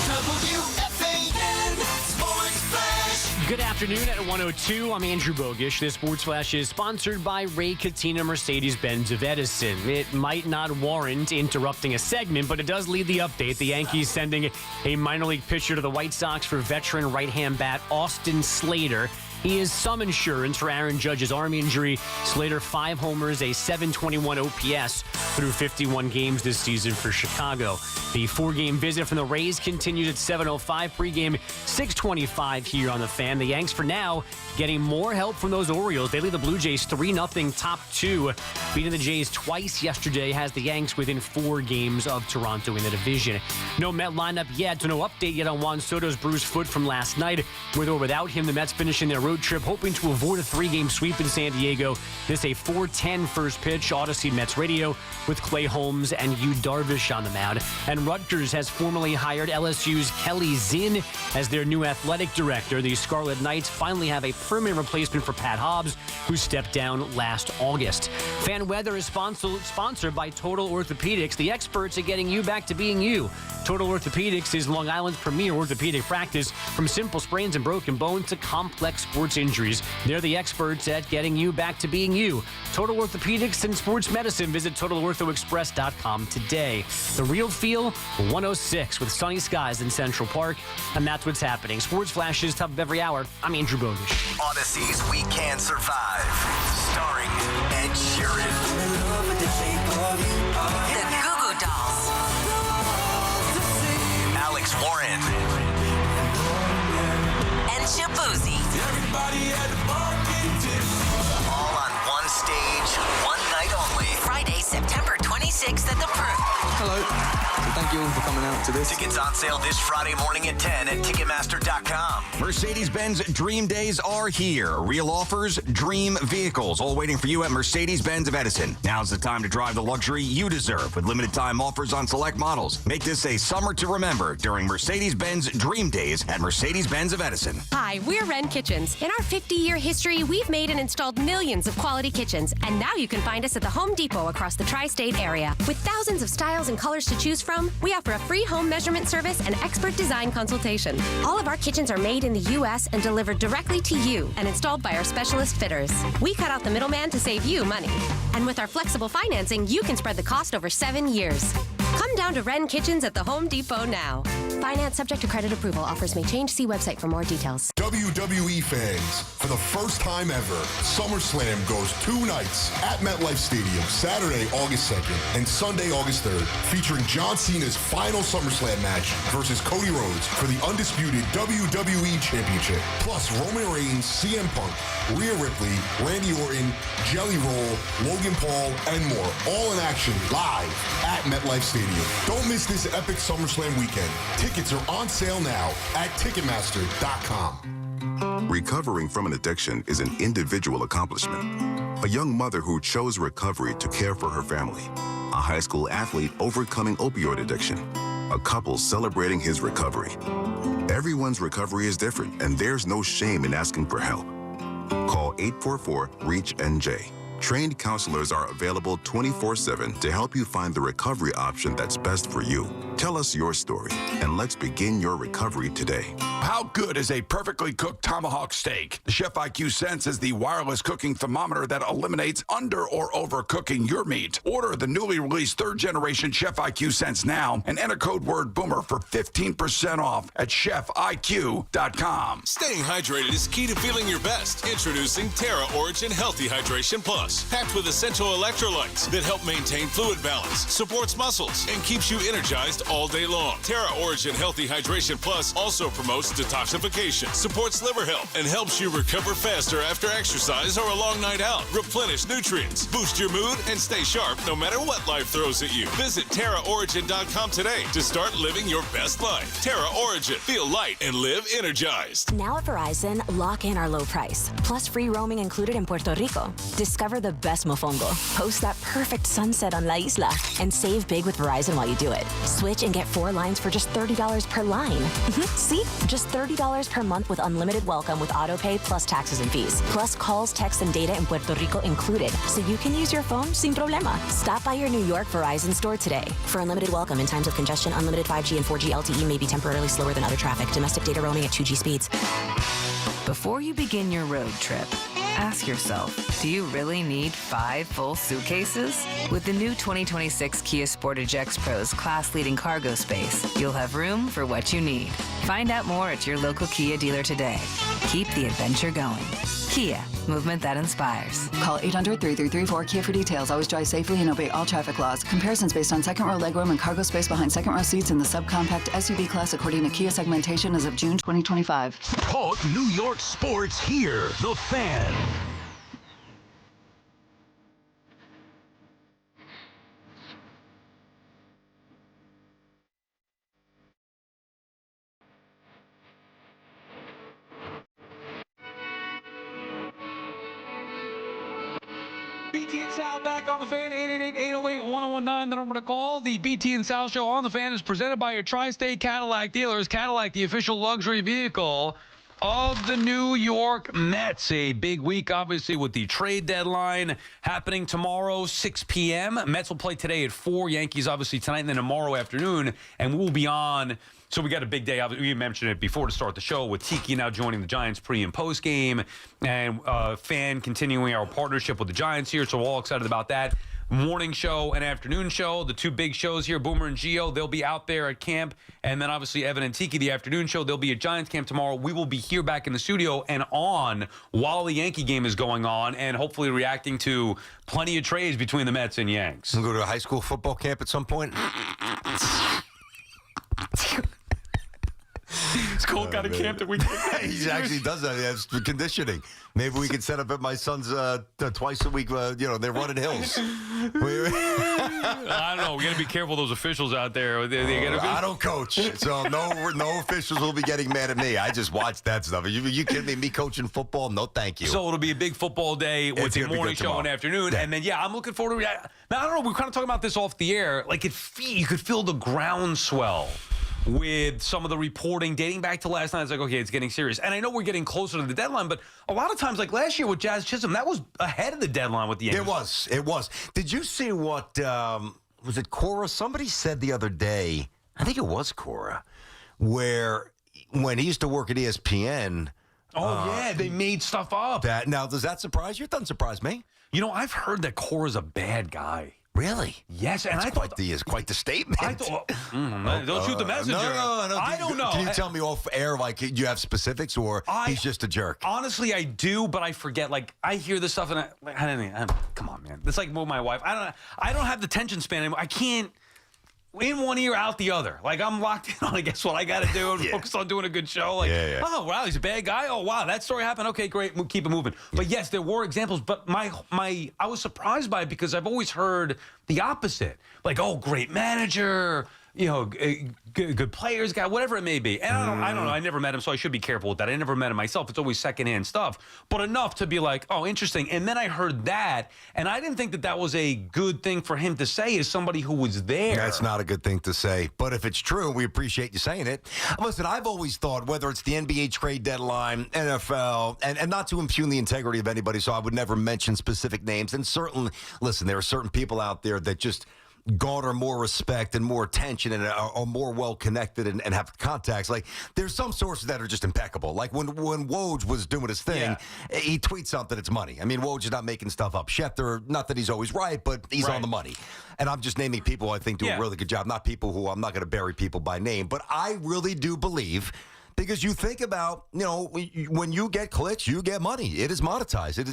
WFAN Sports Flash. Good afternoon at 1:02. I'm Andrew Bogish. This Sports Flash is sponsored by Ray Catena Mercedes-Benz of Edison. It might not warrant interrupting a segment, but it does lead the update. The Yankees sending a minor league pitcher to the White Sox for veteran right-hand bat Austin Slater. He is some insurance for Aaron Judge's arm injury. Slater, 5 homers, a 721 OPS through 51 games this season for Chicago. The 4-game visit from the Rays continues at 7:05. Pregame 6:25 here on the Fan. The Yanks, for now, getting more help from those Orioles. They lead the Blue Jays 3-0 top 2. Beating the Jays twice yesterday has the Yanks within 4 games of Toronto in the division. No Met lineup yet, so no update yet on Juan Soto's bruised foot from last night. With or without him, the Mets finishing their road trip, hoping to avoid a 3-game sweep in San Diego. This a 4:10 first pitch. Odyssey Mets Radio with Clay Holmes and Yu Darvish on the mound. And Rutgers has formally hired LSU's Kelly Zinn as their new athletic director. The Scarlet Knights finally have a permanent replacement for Pat Hobbs, who stepped down last August. Fan weather is sponsored by Total Orthopedics, the experts at getting you back to being you. Total Orthopedics is Long Island's premier orthopedic practice. From simple sprains and broken bones to complex sports injuries, they're the experts at getting you back to being you. Total Orthopedics and Sports Medicine. Visit TotalOrthoExpress.com today. The real feel, 106 with sunny skies in Central Park. And that's what's happening. Sports Flashes, top of every hour. I'm Andrew Bogish. Odyssey's We Can't Survive, starring Ed Sheeran. The Goo Goo Dolls. Alex Warren. And Shabuzi. All on one stage, one night only. Friday, September 26th at the Prune. Hello. Thank you for coming out to this. Tickets on sale this Friday morning at 10 at Ticketmaster.com. Mercedes-Benz Dream Days are here. Real offers, dream vehicles, all waiting for you at Mercedes-Benz of Edison. Now's the time to drive the luxury you deserve with limited time offers on select models. Make this a summer to remember during Mercedes-Benz Dream Days at Mercedes-Benz of Edison. Hi, we're Wren Kitchens. In our 50-year history, we've made and installed millions of quality kitchens, and now you can find us at the Home Depot across the tri-state area. With thousands of styles and colors to choose from, we offer a free home measurement service and expert design consultation. All of our kitchens are made in the U.S. and delivered directly to you and installed by our specialist fitters. We cut out the middleman to save you money. And with our flexible financing, you can spread the cost over 7 years. Come down to Wren Kitchens at the Home Depot now. Finance subject to credit approval. Offers may change. See website for more details. WWE fans, for the first time ever, SummerSlam goes 2 nights at MetLife Stadium, Saturday, August 2nd, and Sunday, August 3rd, featuring John Cena's final SummerSlam match versus Cody Rhodes for the undisputed WWE Championship. Plus, Roman Reigns, CM Punk, Rhea Ripley, Randy Orton, Jelly Roll, Logan Paul, and more, all in action live at MetLife Stadium. Don't miss this epic SummerSlam weekend. Tickets are on sale now at Ticketmaster.com. Recovering from an addiction is an individual accomplishment. A young mother who chose recovery to care for her family. A high school athlete overcoming opioid addiction. A couple celebrating his recovery. Everyone's recovery is different, and there's no shame in asking for help. Call 844-REACH-NJ. Trained counselors are available 24/7 to help you find the recovery option that's best for you. Tell us your story, and let's begin your recovery today. How good is a perfectly cooked tomahawk steak? The Chef IQ Sense is the wireless cooking thermometer that eliminates under or overcooking your meat. Order the newly released 3rd generation Chef IQ Sense now and enter code word BOOMER for 15% off at chefiq.com. Staying hydrated is key to feeling your best. Introducing Terra Origin Healthy Hydration Plus, packed with essential electrolytes that help maintain fluid balance, supports muscles, and keeps you energized all day long. Terra Origin Healthy Hydration Plus also promotes detoxification, supports liver health, and helps you recover faster after exercise or a long night out. Replenish nutrients, boost your mood, and stay sharp no matter what life throws at you. Visit TerraOrigin.com today to start living your best life. Terra Origin. Feel light and live energized. Now at Verizon, lock in our low price, plus free roaming included in Puerto Rico. Discover the best mofongo, post that perfect sunset on La Isla, and save big with Verizon while you do it. Switch and get 4 lines for just $30 per line. See? Just $30 per month with unlimited welcome with autopay plus taxes and fees. Plus calls, texts, and data in Puerto Rico included, so you can use your phone sin problema. Stop by your New York Verizon store today. For unlimited welcome in times of congestion, unlimited 5G and 4G LTE may be temporarily slower than other traffic. Domestic data roaming at 2G speeds. Before you begin your road trip, ask yourself, do you really need 5 full suitcases? With the new 2026 Kia Sportage X Pro's class-leading cargo space, you'll have room for what you need. Find out more at your local Kia dealer today. Keep the adventure going. Kia, movement that inspires. Call 800-3334-KIA for details. Always drive safely and obey all traffic laws. Comparisons based on second row legroom and cargo space behind second row seats in the subcompact SUV class according to Kia segmentation as of June 2025. Talk New York sports here. The Fan. BT and Sal back on the Fan, 888-808-1019, the number to call. The BT and Sal Show on the Fan is presented by your Tri-State Cadillac dealers. Cadillac, the official luxury vehicle of the New York Mets. A big week, obviously, with the trade deadline happening tomorrow, 6 p.m. Mets will play today at 4. Yankees, obviously, tonight and then tomorrow afternoon. And we'll be on. So we got a big day. We mentioned it before to start the show with Tiki now joining the Giants pre- and post-game. And Fan continuing our partnership with the Giants here. So we're all excited about that. Morning show and afternoon show, the 2 big shows here, Boomer and Gio, they'll be out there at camp. And then obviously Evan and Tiki, the afternoon show, they'll be at Giants camp tomorrow. We will be here back in the studio and on while the Yankee game is going on and hopefully reacting to plenty of trades between the Mets and Yanks. We'll go to a high school football camp at some point. It's cold out of camp that we He actually does that. He has conditioning. Maybe we could set up at my son's twice a week. They're running hills. I don't know. We got to be careful. Those officials out there. They gotta be... I don't coach, so no officials will be getting mad at me. I just watch that stuff. You kidding me? Me coaching football? No, thank you. So it'll be a big football day with the morning show and afternoon, and then I'm looking forward to it. Now I don't know. We're kind of talking about this off the air. Like you could feel the groundswell with some of the reporting dating back to last night. It's like, okay, it's getting serious. And I know we're getting closer to the deadline, but a lot of times, like last year with Jazz Chisholm, that was ahead of the deadline with the Yankees. It was. Did you see what, was it Cora? Somebody said the other day, I think it was Cora, where when he used to work at ESPN. They made stuff up. Now, does that surprise you? It doesn't surprise me. I've heard that Cora's a bad guy. Really? Yes, and That's quite the statement. I thought, don't shoot the messenger. No. I don't know. Can you tell me off air, like, do you have specifics, or he's just a jerk? Honestly, I do, but I forget. Like, I hear this stuff, and I come on, man. It's like with my wife. I don't have the attention span anymore. I can't. In one ear, out the other. Like, I'm locked in on, I guess, what I got to do and focus on doing a good show. Like, oh, wow, he's a bad guy. Oh, wow, that story happened. Okay, great. We'll keep it moving. But, yes, there were examples. But I was surprised by it because I've always heard the opposite. Like, oh, great manager, good players, guy, whatever it may be. And I don't know. I never met him, so I should be careful with that. I never met him myself. It's always secondhand stuff. But enough to be like, oh, interesting. And then I heard that, and I didn't think that was a good thing for him to say as somebody who was there. That's not a good thing to say. But if it's true, we appreciate you saying it. Listen, I've always thought, whether it's the NBA trade deadline, NFL, and not to impugn the integrity of anybody, so I would never mention specific names. And certainly, listen, there are certain people out there that just garner more respect and more attention and are more well-connected and have contacts. Like, there's some sources that are just impeccable. Like, when Woj was doing his thing, he tweets something, it's money. I mean, Woj is not making stuff up. Schefter, not that he's always right, but he's on the money. And I'm just naming people who I think do a really good job, not people who I'm not going to bury people by name. But I really do believe, because you think about, when you get clicks, you get money. It is monetized. It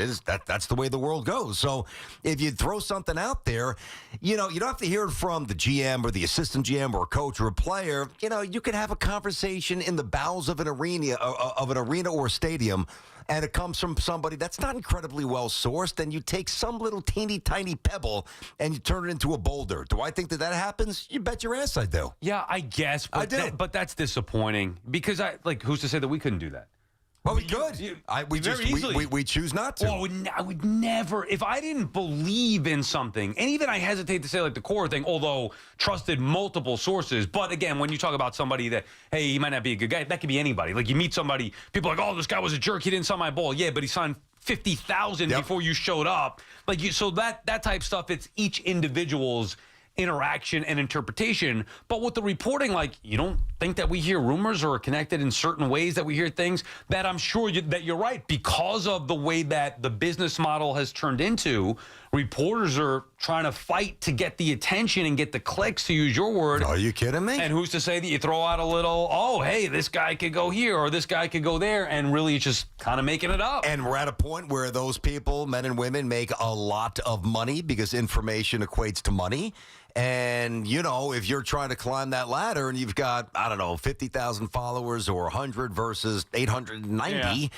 is that's the way the world goes. So if you throw something out there, you don't have to hear it from the GM or the assistant GM or a coach or a player. You can have a conversation in the bowels of an arena or a stadium, and it comes from somebody that's not incredibly well sourced, and you take some little teeny tiny pebble and you turn it into a boulder. Do I think that happens? You bet your ass I do. Yeah, I guess. But I do. But that's disappointing because who's to say that we couldn't do that? Well, we could. We choose not to. Well, I would never. If I didn't believe in something, and even I hesitate to say like the core thing, although trusted multiple sources. But again, when you talk about somebody that, hey, he might not be a good guy, that could be anybody. Like, you meet somebody, people are like, oh, this guy was a jerk. He didn't sign my ball. Yeah, but he signed 50,000 before you showed up. So that type of stuff, it's each individual's interaction and interpretation. But with the reporting, like, you don't think that we hear rumors or are connected in certain ways that we hear things that I'm sure that you're right, because of the way that the business model has turned into. Reporters are trying to fight to get the attention and get the clicks, to use your word. Are you kidding me? And who's to say that you throw out a little, oh, hey, this guy could go here or this guy could go there, and really it's just kind of making it up. And we're at a point where those people, men and women, make a lot of money because information equates to money. And, if you're trying to climb that ladder and you've got, 50,000 followers or 100 versus 890,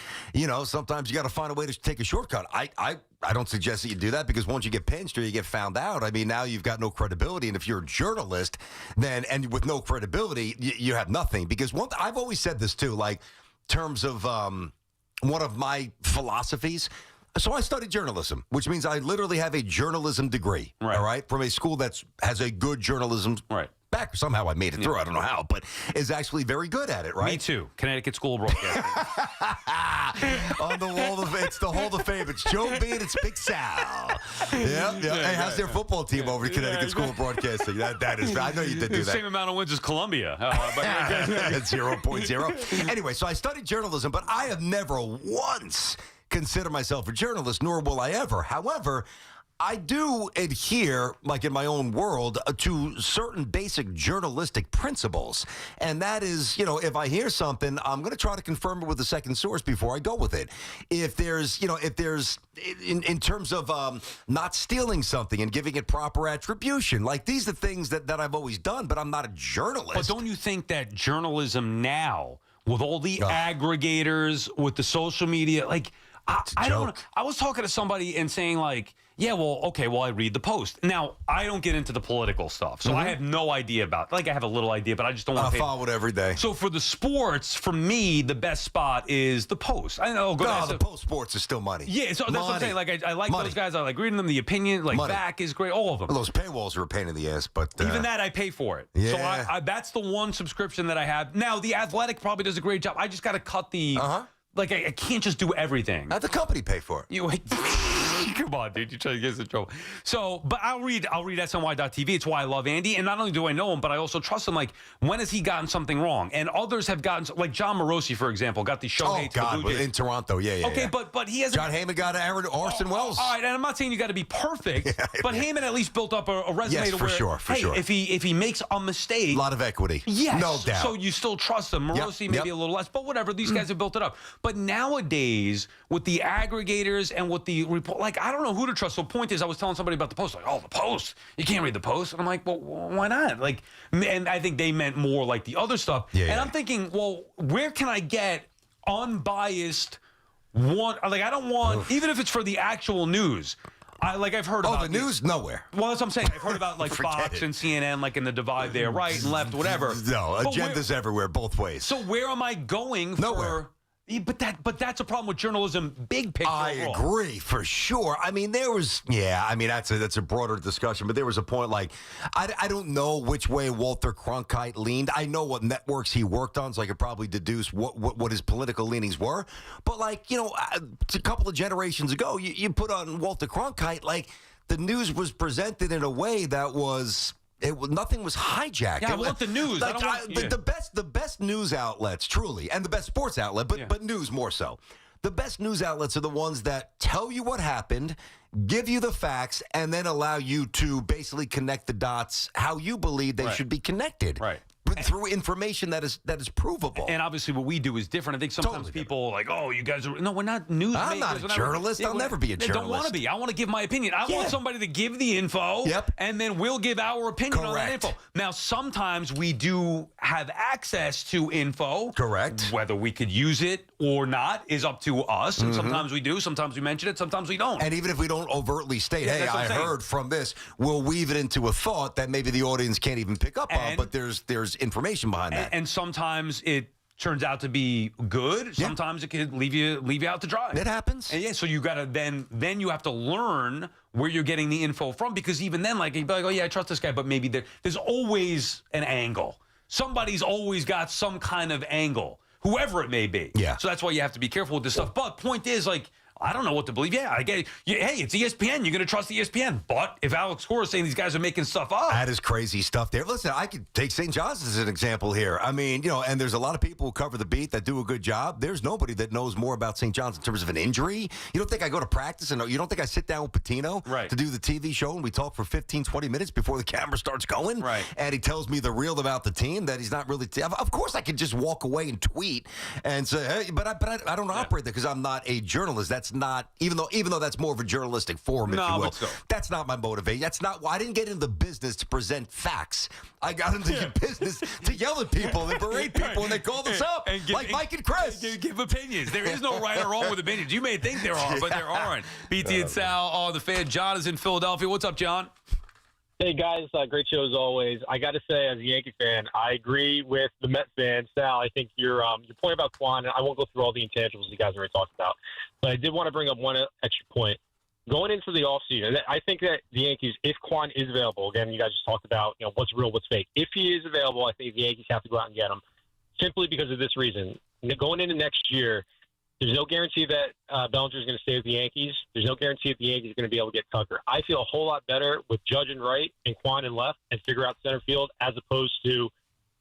sometimes you got to find a way to take a shortcut. I don't suggest that you do that, because once you get pinched or you get found out, I mean, now you've got no credibility. And if you're a journalist, and with no credibility, you have nothing. Because I've always said this too, like, terms of one of my philosophies. So I studied journalism, which means I literally have a journalism degree, all right, from a school that has a good journalism back. Somehow I made it through. I don't know how, but is actually very good at it, right? Me too. Connecticut School of Broadcasting. On the wall of it's the Hall of Fame. It's Joe B and it's Big Sal. Yeah. Hey, how's their football team over at Connecticut School of Broadcasting? That is. I know you did do that. Same amount of wins as Columbia. That's 0.0. Anyway, so I studied journalism, but I have never once consider myself a journalist, nor will I ever. However, I do adhere, like in my own world, to certain basic journalistic principles. And that is, if I hear something, I'm going to try to confirm it with a second source before I go with it. If there's, in terms of not stealing something and giving it proper attribution, like these are things that I've always done, but I'm not a journalist. But don't you think that journalism now, with all the aggregators, with the social media, like, I don't know. I was talking to somebody and saying, like, yeah, I read the Post. Now, I don't get into the political stuff, so I have no idea about it. Like, I have a little idea, but I just don't want to follow it every day. So for the sports, for me, the best spot is the Post. I know. The Post sports is still money. Yeah, so that's what I'm saying. Like, I like those guys. I like reading them. The opinion, like, back is great. All of them. Well, those paywalls are a pain in the ass, but... even that, I pay for it. Yeah. So that's the one subscription that I have. Now, The Athletic probably does a great job. I just got to cut the... Like, I can't just do everything. Have the company pay for it. Come on, dude. You're trying to get us in trouble. So, but I'll read SNY.TV. It's why I love Andy. And not only do I know him, but I also trust him. Like, when has he gotten something wrong? And others have gotten, like John Morosi, for example, got the Shohei to the Blue Jays. In Toronto. Yeah. Okay, but he hasn't. John Heyman got Orson Welles. All right, and I'm not saying you got to be perfect, but Heyman at least built up a resume to where, sure. If he makes a mistake. A lot of equity. Yes. No doubt. So you still trust him. Morosi maybe a little less, but whatever. These guys have built it up. But nowadays, with the aggregators and with the report, like, I don't know who to trust. So point is, I was telling somebody about the Post, like, the Post, you can't read the Post. And I'm like, well, why not? Like, and I think they meant more like the other stuff. I'm thinking, well, where can I get unbiased one? Like, I don't want, even if it's for the actual news. I've heard about the news nowhere. Well, that's what I'm saying. I've heard about like Fox and CNN, like in the divide there, right and left, whatever. No, agendas everywhere, both ways. So where am I going? Nowhere. But that's a problem with journalism, big picture. I agree, for sure. I mean, that's a broader discussion, but there was a point, like, I don't know which way Walter Cronkite leaned. I know what networks he worked on, so I could probably deduce what his political leanings were. But, like, a couple of generations ago, you put on Walter Cronkite, like, the news was presented in a way that was... nothing was hijacked. Yeah, I want the news. Like, the best news outlets, truly, and the best sports outlet, but news more so. The best news outlets are the ones that tell you what happened, give you the facts, and then allow you to basically connect the dots how you believe they should be connected. Right. Through information that is provable. And obviously what we do is different. I think sometimes people are like, you guys are... No, we're not news I'm makers. not a journalist. I'll never be a journalist. I don't want to be. I want to give my opinion. I want somebody to give the info, and then we'll give our opinion on that info. Now, sometimes we do have access to info. Correct. Whether we could use it or not is up to us. And sometimes we do. Sometimes we mention it. Sometimes we don't. And even if we don't overtly state, hey, I heard from this, we'll weave it into a thought that maybe the audience can't even pick up on, but there's information behind that. And sometimes it turns out to be good. Sometimes it could leave you out to dry. It happens. And so you got to then you have to learn where you're getting the info from, because even then, like, you'd be like, I trust this guy, but maybe there's always an angle. Somebody's always got some kind of angle, whoever it may be. Yeah. So that's why you have to be careful with this stuff. But point is, like, I don't know what to believe. Yeah, I get it. Hey, it's ESPN. You're going to trust ESPN. But if Alex Cora is saying these guys are making stuff up. That is crazy stuff there. Listen, I could take St. John's as an example here. I mean, and there's a lot of people who cover the beat that do a good job. There's nobody that knows more about St. John's in terms of an injury. You don't think I go to practice and you don't think I sit down with Patino to do the TV show and we talk for 15, 20 minutes before the camera starts going? Right. And he tells me the real about the team that he's not really. Of course, I could just walk away and tweet and say, hey, but I don't operate there because I'm not a journalist. That's not, even though that's more of a journalistic form, if you will. That's not my motivation. That's not why I didn't get into the business to present facts. I got into the business to yell at people and berate people when they called us up, and like Mike and Chris. Give opinions. There is no right or wrong with opinions. You may think there are, but there aren't. BT and Sal are the fan. John is in Philadelphia. What's up, John? Hey, guys. Great show as always. I got to say, as a Yankee fan, I agree with the Mets fan. Sal, I think your point about Quan, I won't go through all the intangibles you guys already talked about, but I did want to bring up one extra point. Going into the offseason, I think that the Yankees, if Quan is available, again, you guys just talked about what's real, what's fake. If he is available, I think the Yankees have to go out and get him, simply because of this reason. Going into next year, there's no guarantee that Bellinger is going to stay with the Yankees. There's no guarantee that the Yankees are going to be able to get Tucker. I feel a whole lot better with Judge and right and Quan and left and figure out center field, as opposed to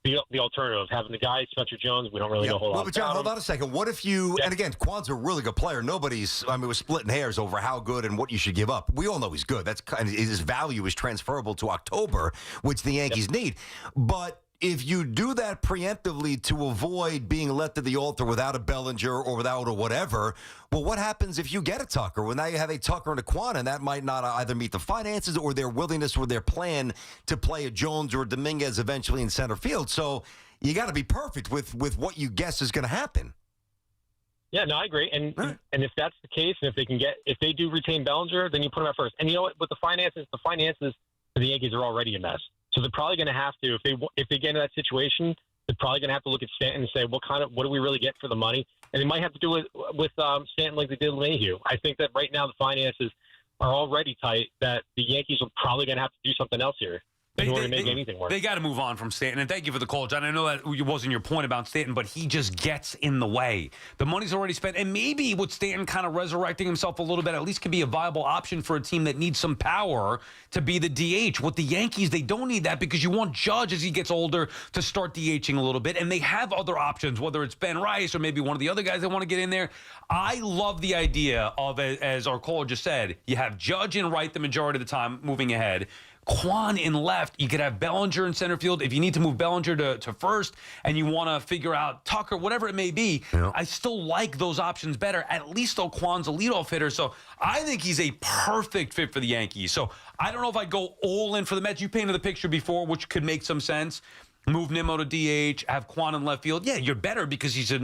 the alternative, having the guy, Spencer Jones, we don't really know a whole lot But John, about hold him. on a second. What if you, and again, Quan's a really good player. We're splitting hairs over how good and what you should give up. We all know he's good. That's kind of, his value is transferable to October, which the Yankees need. But if you do that preemptively to avoid being led to the altar without a Bellinger or without a whatever, well, what happens if you get a Tucker? Well, now you have a Tucker and a Quan, and that might not either meet the finances or their willingness or their plan to play a Jones or a Dominguez eventually in center field. So you got to be perfect with what you guess is going to happen. Yeah, no, I agree. And if that's the case, and if they do retain Bellinger, then you put him at first. And you know what? With the finances for the Yankees are already a mess. So they're probably going to have to, if they get into that situation, they're probably going to have to look at Stanton and say, what do we really get for the money? And they might have to do it with Stanton like they did with Mayhew. I think that right now the finances are already tight, that the Yankees are probably going to have to do something else here in order to make anything work. They got to move on from Stanton. And thank you for the call, John. I know that wasn't your point about Stanton, but he just gets in the way. The money's already spent. And maybe with Stanton kind of resurrecting himself a little bit, at least could be a viable option for a team that needs some power to be the DH. With the Yankees, they don't need that because you want Judge as he gets older to start DHing a little bit. And they have other options, whether it's Ben Rice or maybe one of the other guys that want to get in there. I love the idea of, as our caller just said, you have Judge and right the majority of the time moving ahead. Quan in left. You could have Bellinger in center field. If you need to move Bellinger to first and you want to figure out Tucker, whatever it may be, I still like those options better. At least though Quan's a leadoff hitter. So I think he's a perfect fit for the Yankees. So I don't know if I'd go all in for the Mets. You painted the picture before, which could make some sense. Move Nimmo to DH, have Quan in left field. Yeah, you're better because he's a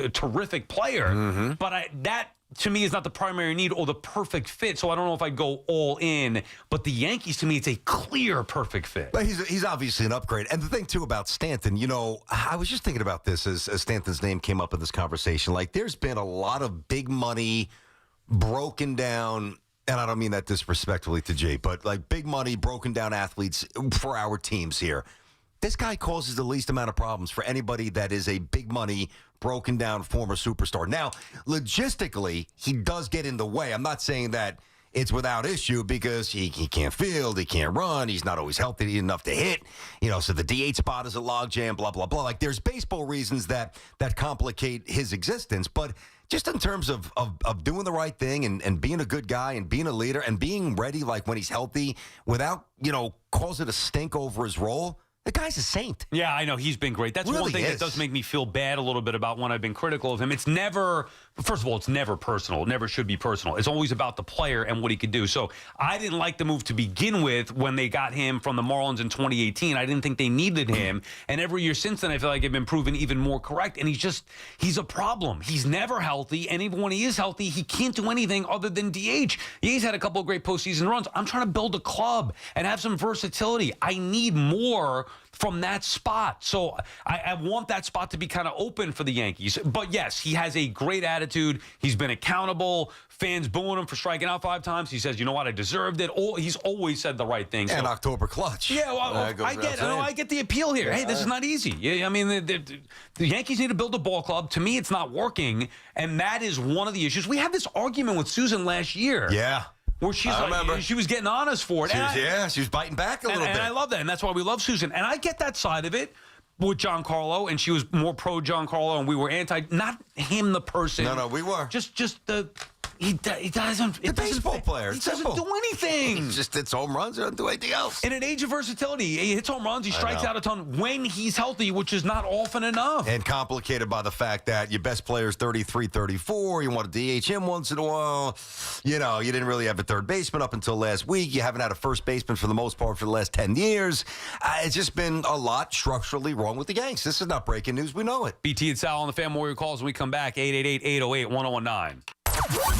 terrific player. Mm-hmm. But that to me is not the primary need or the perfect fit. So I don't know if I'd go all in. But the Yankees, to me, it's a clear perfect fit. But he's obviously an upgrade. And the thing, too, about Stanton, I was just thinking about this as Stanton's name came up in this conversation. Like, there's been a lot of big money broken down, and I don't mean that disrespectfully to Jay, but like big money broken down athletes for our teams here. This guy causes the least amount of problems for anybody that is a big money, broken down former superstar. Now, logistically, he does get in the way. I'm not saying that it's without issue because he can't field, he can't run, he's not always healthy enough to hit. So the DH spot is a logjam, blah, blah, blah. Like, there's baseball reasons that complicate his existence. But just in terms of doing the right thing and being a good guy and being a leader and being ready, like, when he's healthy without, causing a stink over his role, the guy's a saint. Yeah, I know. He's been great. That's really one thing that does make me feel bad a little bit about when I've been critical of him. It's never, first of all, it's never personal. It never should be personal. It's always about the player and what he could do. So I didn't like the move to begin with when they got him from the Marlins in 2018. I didn't think they needed him. And every year since then, I feel like I've been proven even more correct. And he's a problem. He's never healthy. And even when he is healthy, he can't do anything other than DH. He's had a couple of great postseason runs. I'm trying to build a club and have some versatility. I need more from that spot. So I want that spot to be kind of open for the Yankees. But yes, he has a great attitude. He's been accountable. Fans booing him for striking out 5 times. He says, you know what, I deserved it. He's always said the right thing. And October clutch. Yeah, well, I get the appeal here. Hey, this is not easy. Yeah, I mean, the Yankees need to build a ball club. To me, it's not working. And that is one of the issues. We had this argument with Susan last year. Yeah. Where she was getting on us for it. She was biting back a little bit. And I love that. And that's why we love Susan. And I get that side of it with Giancarlo. And she was more pro Giancarlo. And we were anti, not him, the person. No, we were. Just the... He doesn't. The baseball player. He doesn't do anything. He just hits home runs. He doesn't do anything else. In an age of versatility, he hits home runs. He strikes out a ton when he's healthy, which is not often enough. And complicated by the fact that your best player is 33, 34. You want to DH him once in a while. You didn't really have a third baseman up until last week. You haven't had a first baseman for the most part for the last 10 years. It's just been a lot structurally wrong with the Yanks. This is not breaking news. We know it. BT and Sal on the Fan Warrior calls when we come back. 888-808-1019.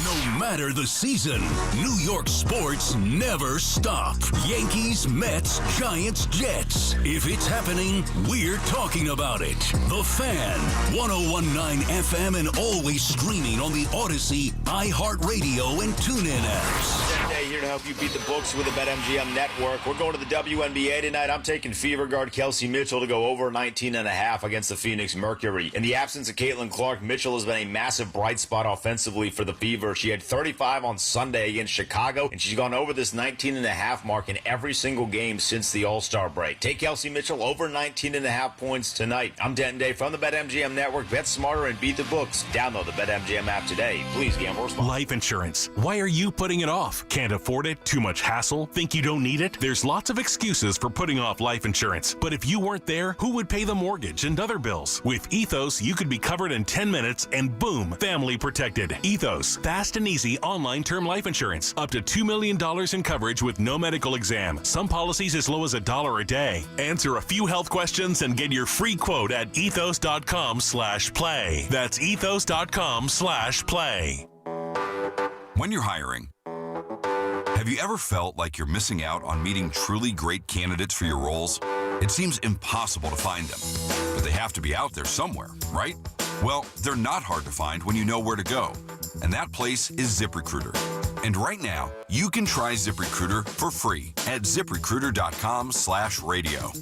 No matter the season, New York sports never stop. Yankees, Mets, Giants, Jets. If it's happening, we're talking about it. The Fan, 101.9 FM, and always streaming on the Odyssey, iHeartRadio, and TuneIn apps. Hey, you're to help you beat the books with the BetMGM network. We're going to the WNBA tonight. I'm taking Fever guard Kelsey Mitchell to go over 19.5 against the Phoenix Mercury. In the absence of Caitlin Clark, Mitchell has been a massive bright spot offensively for the Fever. She had 35 on Sunday against Chicago, and she's gone over this 19.5 mark in every single game since the All-Star break. Take Kelsey Mitchell over 19.5 points tonight. I'm Denton Day from the BetMGM network. Bet smarter and beat the books. Download the BetMGM app today. Please gamble responsibly. Life insurance. Why are you putting it off? Can't afford it? Too much hassle? Think you don't need it? There's lots of excuses for putting off life insurance. But if you weren't there, who would pay the mortgage and other bills? With Ethos, you could be covered in 10 minutes and boom, family protected. Ethos, fast and easy online term life insurance. Up to $2 million in coverage with no medical exam. Some policies as low as $1 a day. Answer a few health questions and get your free quote at ethos.com/play. That's ethos.com/play. When you're hiring, have you ever felt like you're missing out on meeting truly great candidates for your roles? It seems impossible to find them, but they have to be out there somewhere, right? Well, they're not hard to find when you know where to go, and that place is ZipRecruiter. And right now, you can try ZipRecruiter for free at ZipRecruiter.com/radio.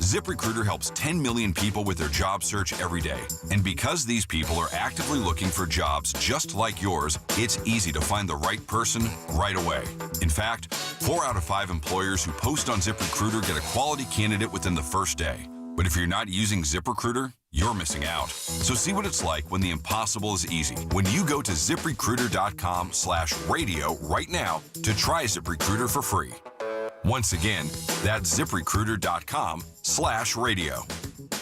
ZipRecruiter helps 10 million people with their job search every day. And because these people are actively looking for jobs just like yours, it's easy to find the right person right away. In fact, 4 out of 5 employers who post on ZipRecruiter get a quality candidate within the first day. But if you're not using ZipRecruiter, you're missing out. So see what it's like when the impossible is easy. When you go to ZipRecruiter.com/radio right now to try ZipRecruiter for free. Once again, that's ZipRecruiter.com/radio.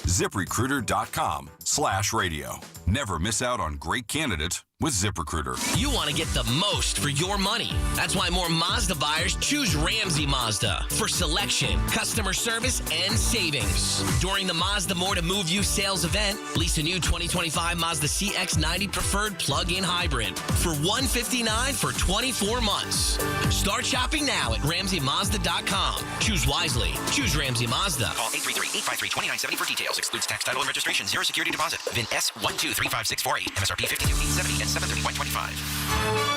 ZipRecruiter.com/radio. Never miss out on great candidates with ZipRecruiter. You want to get the most for your money. That's why more Mazda buyers choose Ramsey Mazda for selection, customer service, and savings. During the Mazda More to Move You sales event, lease a new 2025 Mazda CX-90 Preferred plug-in hybrid for $159 for 24 months. Start shopping now at RamseyMazda.com. Choose wisely. Choose Ramsey Mazda. Call 833-853-2970 for details. Excludes tax, title, and registration. Zero security deposit. VIN S123564 MSRP $52,870 and $731.25.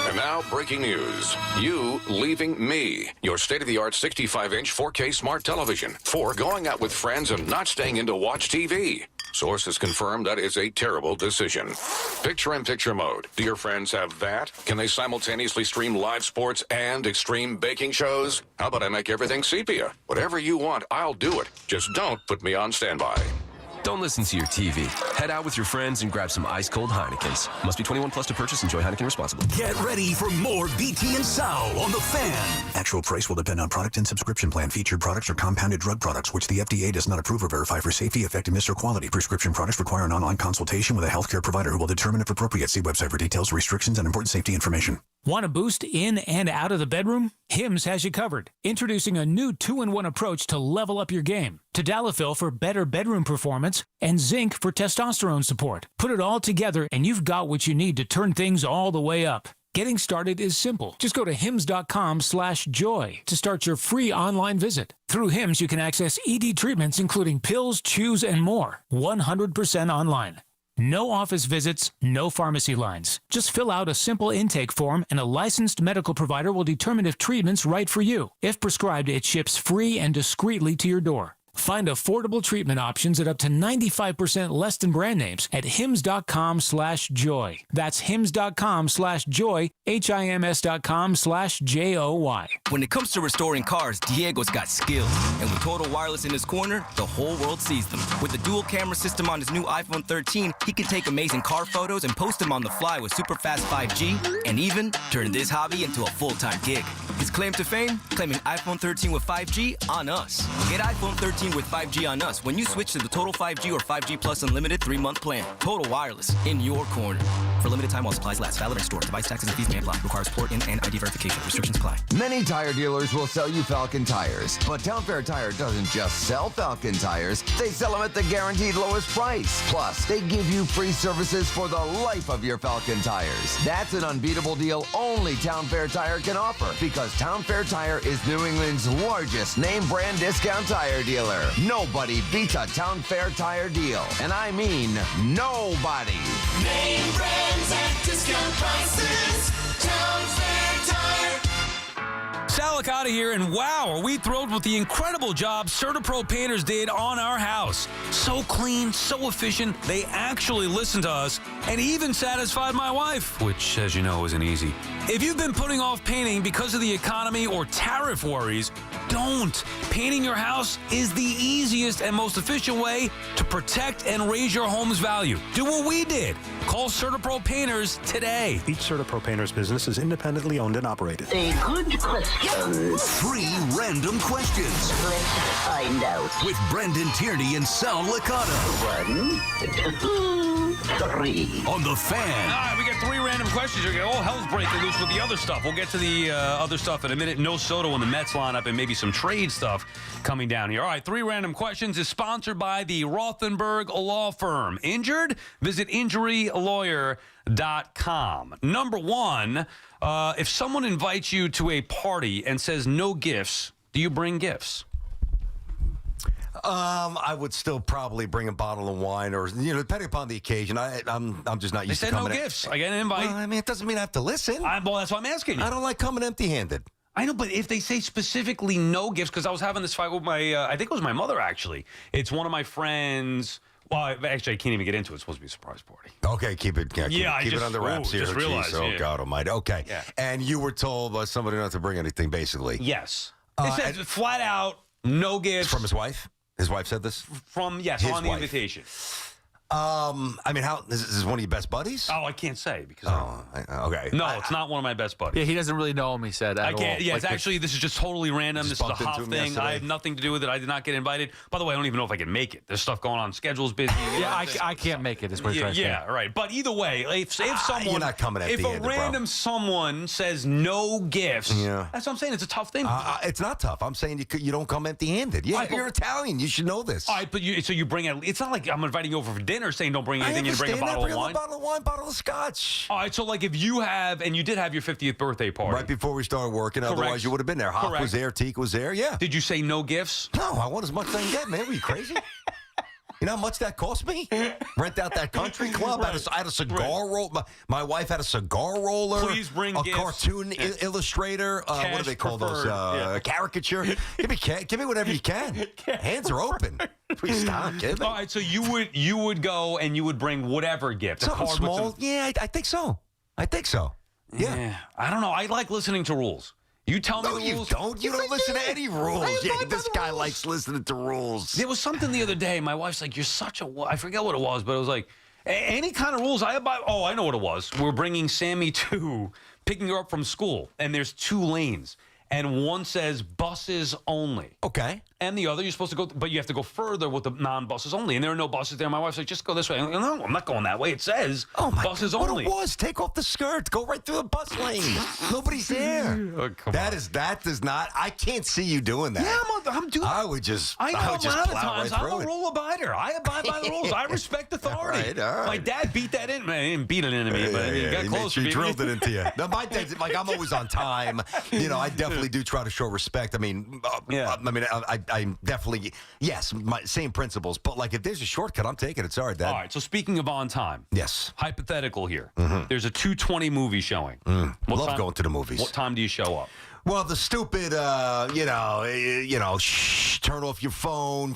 And now, breaking news. You leaving me. Your state-of-the-art 65-inch 4K smart television. For going out with friends and not staying in to watch TV. Sources confirm that is a terrible decision. Picture-in-picture mode. Do your friends have that? Can they simultaneously stream live sports and extreme baking shows? How about I make everything sepia? Whatever you want, I'll do it. Just don't put me on standby. Don't listen to your TV. Head out with your friends and grab some ice-cold Heinekens. Must be 21 plus to purchase. Enjoy Heineken responsibly. Get ready for more BT and Sal on the Fan. Actual price will depend on product and subscription plan. Featured products are compounded drug products, which the FDA does not approve or verify for safety, effectiveness, or quality. Prescription products require an online consultation with a healthcare provider who will determine if appropriate. See website for details, restrictions, and important safety information. Want a boost in and out of the bedroom? Hims has you covered. Introducing a new 2-in-1 approach to level up your game. Tadalafil for better bedroom performance and zinc for testosterone support. Put it all together and you've got what you need to turn things all the way up. Getting started is simple. Just go to hims.com/joy to start your free online visit. Through Hims, you can access ED treatments including pills, chews, and more. 100% online. No office visits, no pharmacy lines. Just fill out a simple intake form and a licensed medical provider will determine if treatment's right for you. If prescribed, it ships free and discreetly to your door. Find affordable treatment options at up to 95% less than brand names at hims.com/joy. That's hims.com/joy, HIMS.com/JOY. When it comes to restoring cars, Diego's got skills. And with Total Wireless in his corner, the whole world sees them. With the dual camera system on his new iPhone 13, he can take amazing car photos and post them on the fly with super fast 5G, and even turn this hobby into a full-time gig. His claim to fame? Claiming iPhone 13 with 5G on us. Get iPhone 13 with 5G on us when you switch to the Total 5G or 5G Plus Unlimited 3-month plan. Total Wireless, in your corner. For limited time while supplies last. Valid in store. Device taxes and fees may apply. Requires port in and ID verification. Restrictions apply. Many tire dealers will sell you Falcon tires. But Town Fair Tire doesn't just sell Falcon tires. They sell them at the guaranteed lowest price. Plus, they give you free services for the life of your Falcon tires. That's an unbeatable deal only Town Fair Tire can offer. Because Town Fair Tire is New England's largest name brand discount tire dealer. Nobody beats a Town Fair Tire deal. And I mean nobody. Name brands at discount prices. Town Fair Tire. Sal Licata here, and wow, are we thrilled with the incredible job CertaPro Painters did on our house. So clean, so efficient, they actually listened to us and even satisfied my wife, which, as you know, isn't easy. If you've been putting off painting because of the economy or tariff worries, don't. Painting your house is the easiest and most efficient way to protect and raise your home's value. Do what we did. Call CertaPro Painters today. Each CertaPro Painters business is independently owned and operated. A good question. 3 random questions. Let's find out. With Brendan Tierney and Sal Licata. 1, 2, 3. On the Fan. All right, we got 3 random questions. All hell's breaking loose with the other stuff. We'll get to the other stuff in a minute. No Soto in the Mets lineup and maybe some trade stuff coming down here. All right, 3 random questions is sponsored by the Rothenberg Law Firm. Injured? Visit injurylawyer.com. Number 1, if someone invites you to a party and says no gifts, do you bring gifts? I would still probably bring a bottle of wine, or depending upon the occasion. I'm just not used to coming. They said no gifts. I get an invite. Well, I mean, it doesn't mean I have to listen. Well, that's what I'm asking you. I don't like coming empty-handed. I know, but if they say specifically no gifts, because I was having this fight with my, I think it was my mother, actually. It's one of my friends. Well, actually, I can't even get into it. It's supposed to be a surprise party. Okay, keep it under wraps here. Just realized. Oh, God almighty. Okay. Yeah. And you were told by somebody not to bring anything, basically. Yes. It says flat out, no gifts. From his wife? His wife said this? On the invitation. I mean, how is this one of your best buddies? Oh, I can't say because. Okay. No, it's not one of my best buddies. Yeah, he doesn't really know him. He said. I can't. Yeah, it's actually this is just totally random. This is a Hoff thing. Yesterday. I have nothing to do with it. I did not get invited. By the way, I don't even know if I can make it. There's stuff going on. Schedule's busy. I can't make it. Is what you're trying to say. Yeah, right. But either way, if someone, you're not coming at if the a end, random someone says no gifts, that's what I'm saying. It's a tough thing. It's not tough. I'm saying you don't come empty-handed. Yeah, you're Italian. You should know this. All right, but so you bring it. It's not like I'm inviting you over for dinner saying don't bring anything. You bring a bottle of wine. Bottle of scotch. All right, so like if you have, and you did have your 50th birthday party right before we started working, otherwise you would have been there. Hoff was there, Teak was there. Yeah. Did you say no gifts? No, I want as much as I can get, man. Were you crazy? You know how much that cost me? Rent out that country club. I had a cigar roll. My wife had a cigar roller. Please bring a gifts. Cartoon illustrator. What do they call those? Caricature. Give me whatever you can. Hands are open. Please stop. All right, so you would go and you would bring whatever gift. Something small. Yeah, I think so. Yeah. I don't know. I like listening to rules. You tell me the rules. You don't listen to any rules. Yeah, this guy likes listening to rules. There was something the other day. My wife's like, "You're such a..." I forget what it was, but it was like, any kind of rules. I know what it was. We're bringing Sammy to picking her up from school, and there's 2 lanes, and one says buses only. Okay. And the other, you're supposed to go, but you have to go further with the non-buses only. And there are no buses there. My wife's like, just go this way. I'm like, no, I'm not going that way. It says buses only. What it was, take off the skirt. Go right through the bus lane. Nobody's there. That does not, I can't see you doing that. Yeah, I'm doing I would just I know I would just a lot of plow times. right I'm through a it. rule abider. I abide by the rules. I respect authority. All right. My dad beat that in. Man, he didn't beat it into me, but he got close. He drilled it into you. No, my dad's like, I'm always on time. I definitely do try to show respect. I mean, I'm definitely, yes, my same principles. But like, if there's a shortcut, I'm taking it. Sorry, Dad. All right. So speaking of on time, yes. Hypothetical here. There's a 2:20 movie showing. Love going to the movies. What time do you show up? Well, the stupid, turn off your phone.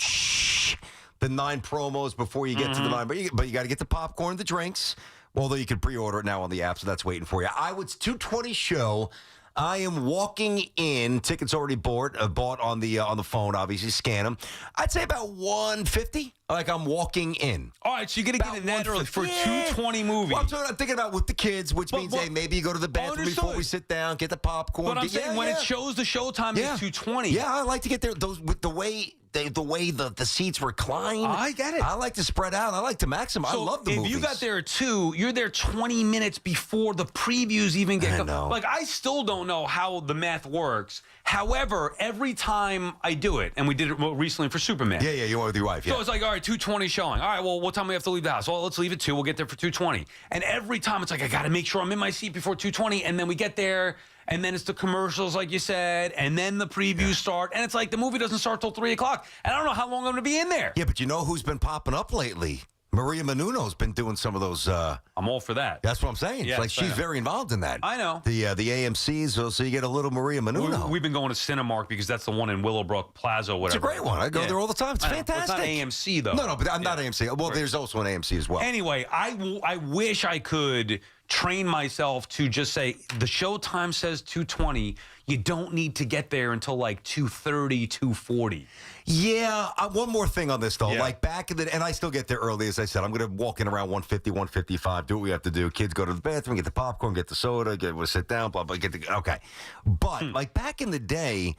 The 9 promos before you get to the 9, but you got to get the popcorn, the drinks. Although you can pre-order it now on the app, so that's waiting for you. It's 2:20 show. I am walking in. Tickets already bought on the phone. Obviously, scan them. I'd say about 150. Like I'm walking in. All right, so you're gonna get in that early for 2:20 movie. Well, I'm thinking about with the kids, which means maybe you go to the bathroom before we sit down, get the popcorn. But I'm saying when it shows the showtime is 2:20. Yeah, I like to get there. Those with the way the seats recline. I get it. I like to spread out. I like to maximize. So I love the movies. If you got there at 2, you're there 20 minutes before the previews even get going. Like, I still don't know how the math works. However, every time I do it, and we did it recently for Superman. Yeah, you went with your wife. So it's like, all right, 2:20 showing. All right, well, what time do we have to leave the house? Well, let's leave at 2. We'll get there for 2:20. And every time it's like, I got to make sure I'm in my seat before 2:20. And then we get there, and then it's the commercials, like you said, and then the previews start. And it's like the movie doesn't start till 3 o'clock. And I don't know how long I'm going to be in there. Yeah, but you know who's been popping up lately? Maria Menouno's been doing some of those. I'm all for that. That's what I'm saying. Yes, like she's very involved in that. I know. The AMCs, so you get a little Maria Menouno. We've been going to Cinemark because that's the one in Willowbrook Plaza, whatever. It's a great one. I go there all the time. It's fantastic. It's not AMC, though. No, but I'm not AMC. Well, there's also an AMC as well. Anyway, I wish I could train myself to just say, the show time says 2:20. You don't need to get there until like 2:30, 2:40. Yeah, one more thing on this, though. Yeah. Like back in the and I still get there early, as I said. I'm going to walk in around 1:50, 1:55, do what we have to do. Kids go to the bathroom, get the popcorn, get the soda, we'll sit down, blah, blah, okay. But, like, back in the day,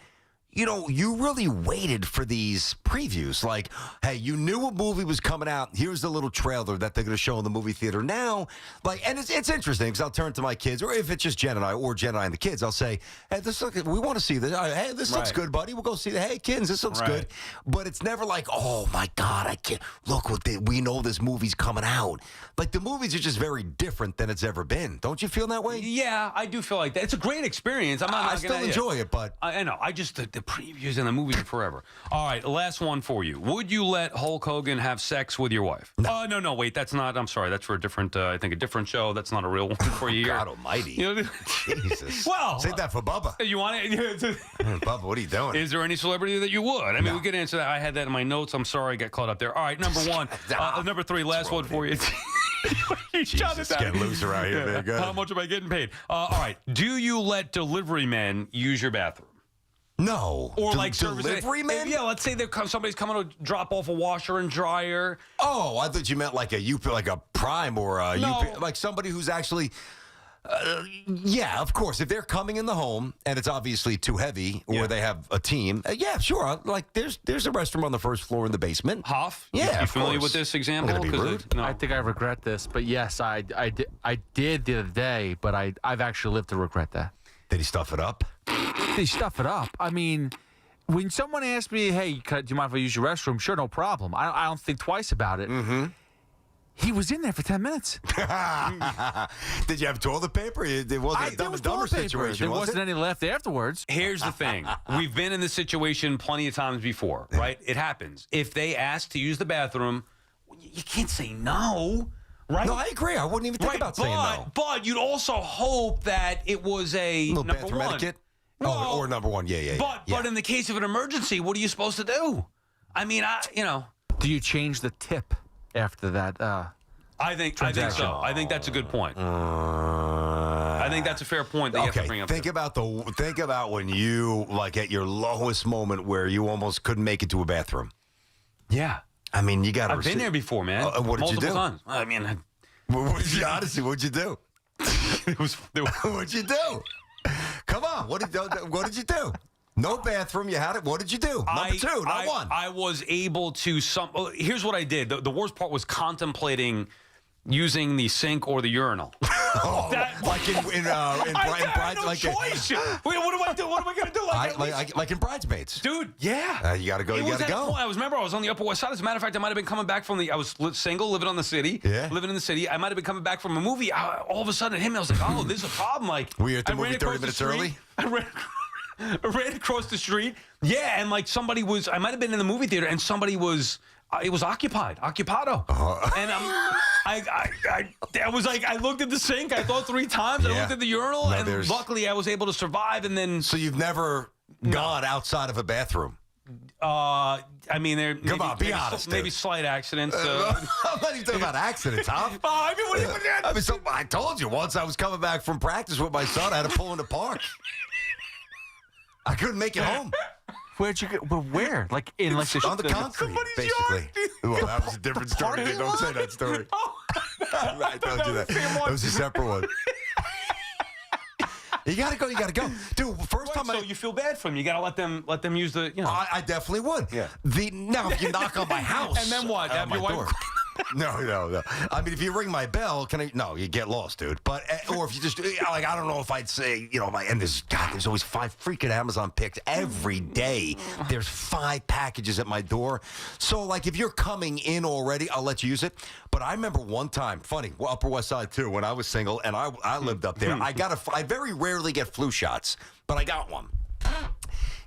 you know, you really waited for these previews. Like, hey, you knew a movie was coming out. Here's the little trailer that they're going to show in the movie theater now. Like, and it's interesting because I'll turn to my kids, or if it's just Jen and I, or Jen and I and the kids, I'll say, hey, we want to see this. Hey, this looks good, buddy. We'll go see Hey, kids, this looks good. But it's never like, oh, my God, I can't. Look, we know this movie's coming out. Like, the movies are just very different than it's ever been. Don't you feel that way? Yeah, I do feel like that. It's a great experience. I still enjoy it, but I know. I just the previews and the movies are forever. All right, last one for you. Would you let Hulk Hogan have sex with your wife? No. No, wait, that's not. I'm sorry, that's for a different. I think a different show. That's not a real one for you. God Almighty! You know, Jesus. Well, save that for Bubba. You want it, Bubba? What are you doing? Is there any celebrity that you would? I mean, we could answer that. I had that in my notes. I'm sorry, I got caught up there. All right, number one. Number three. Last one for you. Jesus, getting loose around here, man. Go ahead. How much am I getting paid? All right. Do you let delivery men use your bathroom? No. Or like delivery men? Yeah, let's say somebody's coming to drop off a washer and dryer. Oh, I thought you meant like a Prime or a like somebody who's actually. Yeah, of course. If they're coming in the home and it's obviously too heavy, or they have a team, yeah, sure. Like there's a restroom on the first floor in the basement. Hoff, yeah, you familiar with this example? I'm gonna be rude. I think I regret this, but yes, I did the other day, but I've actually lived to regret that. Did he stuff it up? Did he stuff it up? I mean, when someone asks me, "Hey, do you mind if I use your restroom?" Sure, no problem. I don't think twice about it. Mm-hmm. He was in there for 10 minutes. Did you have toilet paper? It wasn't a Dumb and Dumber situation, There wasn't any left afterwards. Here's the thing. We've been in this situation plenty of times before, right? It happens. If they ask to use the bathroom, you can't say no, right? No, I agree. I wouldn't even think about saying no. But you'd also hope that it was a little number bathroom one. etiquette? No, or number one, yeah. But in the case of an emergency, what are you supposed to do? I mean, Do you change the tip after that? I think so. I think that's a good point. I think that's a fair point that you have to bring up. Think about when you like at your lowest moment where you almost couldn't make it to a bathroom. Yeah. I mean, you got to. I've been there before, man. What did you do? Times. I mean, honestly, what'd you do? What'd you do? Come on, what did you do? No bathroom, you had it. What did you do? Number two, not one. I was able to here's what I did. The worst part was contemplating using the sink or the urinal. Like in choice. Wait, what do I do? What am I going to do? Like in Bridesmaids. Dude, yeah. You got to go. You got to go. I was on the Upper West Side. As a matter of fact, I might have been coming back I was single, living in the city. I might have been coming back from a movie. All of a sudden, I was like, oh, there's a problem. Like, were you at the movie 30 minutes early? I ran across the street. Yeah, and like I might have been in the movie theater, and somebody was, it was occupado. And I was like, I looked at the sink, I thought 3 times, I looked at the urinal, and luckily I was able to survive, and then. So you've never gone outside of a bathroom? I mean, come on, be honest. Maybe slight accidents. I'm not even talking about accidents, huh? I told you once I was coming back from practice with my son, I had to pull in the park. I couldn't make it home. Where'd you go? But where? Like in like on the concrete, basically. Well, that was a different story. Don't say that story. I told you that. That was a separate one. You gotta go, dude. First time. So you feel bad for them? You gotta let them use the. I definitely would. Yeah. Now if you knock on my house, and then what? Have your wife. No. I mean, if you ring my bell, no, you get lost, dude. But or if you just like, I don't know if I'd say, there's always 5 freaking Amazon picks every day. There's 5 packages at my door. So like, if you're coming in already, I'll let you use it. But I remember one time, funny, Upper West Side too, when I was single and I lived up there. I very rarely get flu shots, but I got one.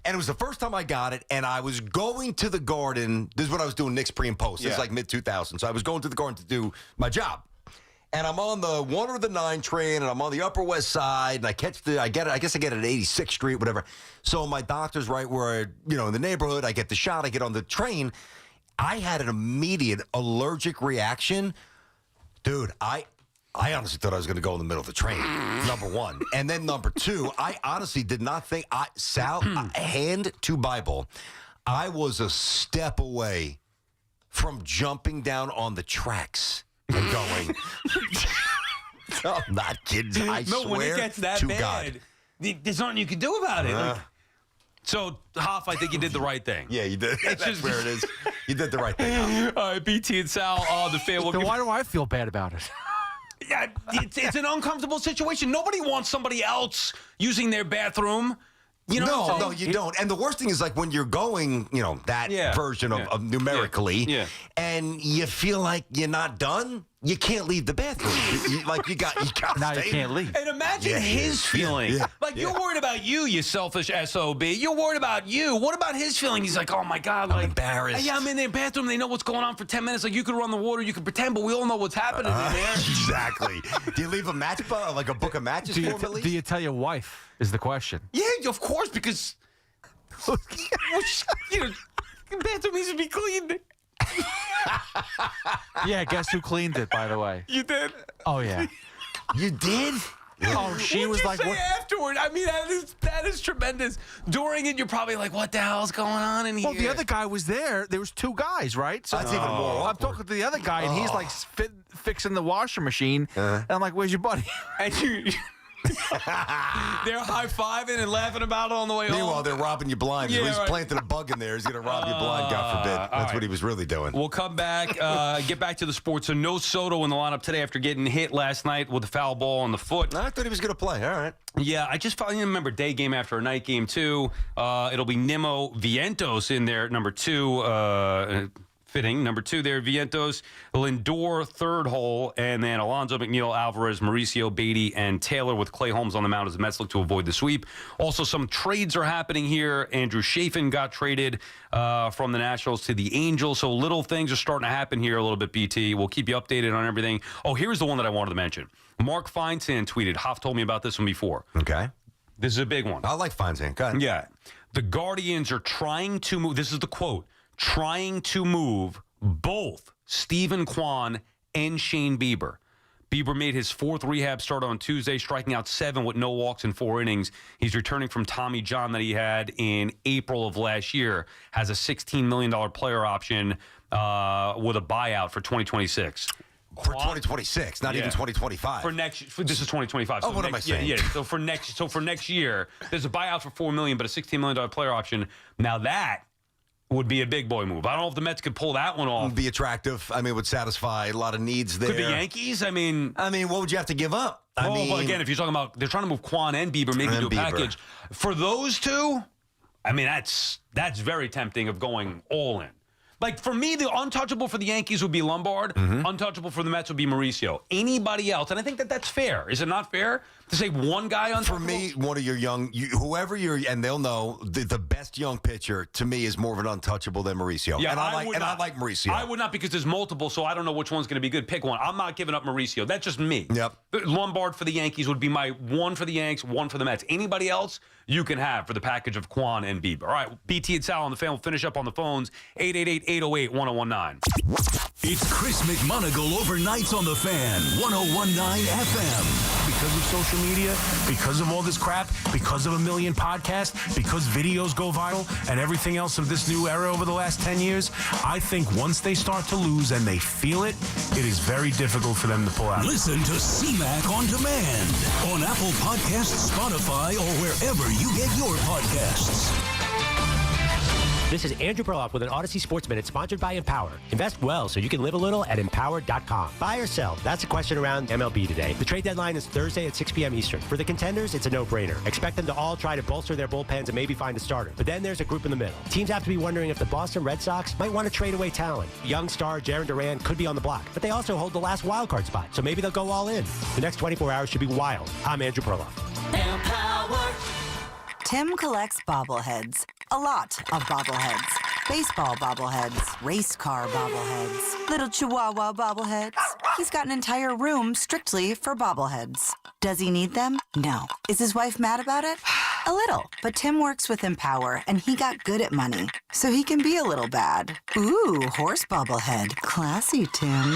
And it was the first time I got it, and I was going to the Garden. This is what I was doing Knicks pre and post. This is like mid-2000s. So I was going to the Garden to do my job. And I'm on the 1 or the 9 train, and I'm on the Upper West Side, and I guess I get it at 86th Street, whatever. So my doctor's right where, in the neighborhood. I get the shot. I get on the train. I had an immediate allergic reaction. Dude, I honestly thought I was going to go in the middle of the train, number one. And then number two, I honestly did not think, hand to Bible, I was a step away from jumping down on the tracks and going, I'm not kidding. I swear when it gets that to bad, God. There's nothing you can do about it. So, Hoff, I think you did the right thing. Yeah, you did. That's where it is. You did the right thing. All right, BT and Sal, the fan will. So why do I feel bad about it? Yeah, it's an uncomfortable situation. Nobody wants somebody else using their bathroom. No, you don't. And the worst thing is like when you're going, that version of numerically, and you feel like you're not done. You can't leave the bathroom. you got now stay. You can't leave. And imagine his feeling. You're worried about you selfish SOB. You're worried about you. What about his feeling? He's like, oh my God, I'm embarrassed. Yeah, I'm in their bathroom. They know what's going on for 10 minutes. Like you could run the water, you could pretend, but we all know what's happening in there. Exactly. Do you leave a match, like a book of matches for him at least? Do you tell your wife? Is the question? Yeah, of course, because the bathroom needs to be cleaned. Yeah, guess who cleaned it, by the way? You did? Oh, yeah. You did? Oh, she was like, what? Afterward, I mean, that is tremendous. During it, you're probably like, what the hell's going on in here? Well, the other guy was there. There was 2 guys, right? So that's even more awkward. I'm talking to the other guy, and he's like fixing the washing machine. And I'm like, where's your buddy? And they're high-fiving and laughing about it on the way home. Meanwhile, they're robbing you blind. Yeah, He's planting a bug in there. He's going to rob you blind, God forbid. That's what he was really doing. We'll come back, get back to the sports. So no Soto in the lineup today after getting hit last night with a foul ball on the foot. I thought he was going to play. All right. Yeah, I just finally remember day game after a night game, too. It'll be Nimmo Vientos in there, number 2. Fitting. Number 2 there, Vientos, Lindor, third hole, and then Alonso, McNeil, Alvarez, Mauricio, Beatty, and Taylor with Clay Holmes on the mound as the Mets look to avoid the sweep. Also, some trades are happening here. Andrew Chafin got traded from the Nationals to the Angels, so little things are starting to happen here a little bit, BT. We'll keep you updated on everything. Oh, here's the one that I wanted to mention. Mark Feinsand tweeted, Hoff told me about this one before. Okay. This is a big one. I like Feinsand. Go ahead. Yeah. The Guardians are trying to move, this is the quote, trying to move both Stephen Kwan and Shane Bieber. Bieber made his 4th rehab start on Tuesday, striking out 7 with no walks in 4 innings. He's returning from Tommy John that he had in April of last year. Has a $16 million player option with a buyout for 2026. For 2026, not even 2025. This is 2025. So what am I saying? Yeah. So for next year, there's a buyout for $4 million, but a $16 million player option. Now that would be a big boy move. I don't know if the Mets could pull that one off. Would be attractive. I mean, it would satisfy a lot of needs there. Could the Yankees? I mean, what would you have to give up? But again, if you're talking about they're trying to move Kwan and Bieber, maybe do a package for those two. I mean, that's very tempting of going all in. Like, for me, the untouchable for the Yankees would be Lombard. Untouchable for the Mets would be Mauricio. Anybody else, and I think that's fair. Is it not fair to say one guy untouchable? For me, one of your young, whoever you're, and they'll know, the best young pitcher, to me, is more of an untouchable than Mauricio. Yeah, and I like Mauricio. I would not, because there's multiple, so I don't know which one's going to be good. Pick one. I'm not giving up Mauricio. That's just me. Yep. Lombard for the Yankees would be my one for the Yanks, one for the Mets. Anybody else you can have for the package of Kwan and Bieber. All right, BT and Sal on the fan will finish up on the phones. 888-808-1019. It's Chris McMonagle overnights on the Fan, 1019 FM. Because of social media, because of all this crap, because of a million podcasts, because videos go viral, and everything else of this new era over the last 10 years, I think once they start to lose and they feel it, it is very difficult for them to pull out. Listen to CMAC on demand on Apple Podcasts, Spotify, or wherever you get your podcasts. This is Andrew Perloff with an Odyssey Sports Minute sponsored by Empower. Invest well so you can live a little at Empower.com. Buy or sell? That's a question around MLB today. The trade deadline is Thursday at 6 p.m. Eastern. For the contenders, it's a no-brainer. Expect them to all try to bolster their bullpens and maybe find a starter. But then there's a group in the middle. Teams have to be wondering if the Boston Red Sox might want to trade away talent. Young star Jarren Duran could be on the block, but they also hold the last wildcard spot, so maybe they'll go all in. The next 24 hours should be wild. I'm Andrew Perloff. Empower. Tim collects bobbleheads. A lot of bobbleheads. Baseball bobbleheads, race car bobbleheads, little chihuahua bobbleheads. He's got an entire room strictly for bobbleheads. Does he need them? No. Is his wife mad about it? A little. But Tim works with Empower, and he got good at money, so he can be a little bad. Ooh, horse bobblehead. Classy, Tim.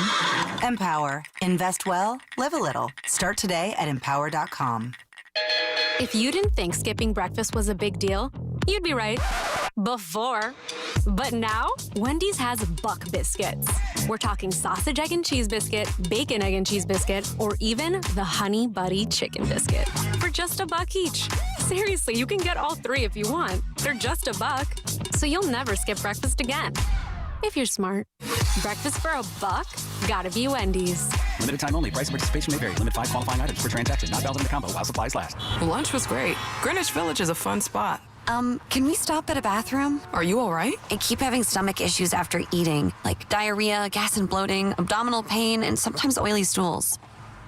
Empower. Invest well, live a little. Start today at empower.com. If you didn't think skipping breakfast was a big deal, you'd be right. Before. But now, Wendy's has Buck Biscuits. We're talking sausage, egg, and cheese biscuit, bacon, egg, and cheese biscuit, or even the Honey Buddy Chicken Biscuit for just $1 each. Seriously, you can get all three if you want. They're just $1, so you'll never skip breakfast again. If you're smart. Breakfast for $1? Gotta be Wendy's. Limited time only. Price and participation may vary. Limit 5 qualifying items per transaction. Not valid in the combo while supplies last. Lunch was great. Greenwich Village is a fun spot. Can we stop at a bathroom? Are you all right? I keep having stomach issues after eating, like diarrhea, gas and bloating, abdominal pain, and sometimes oily stools.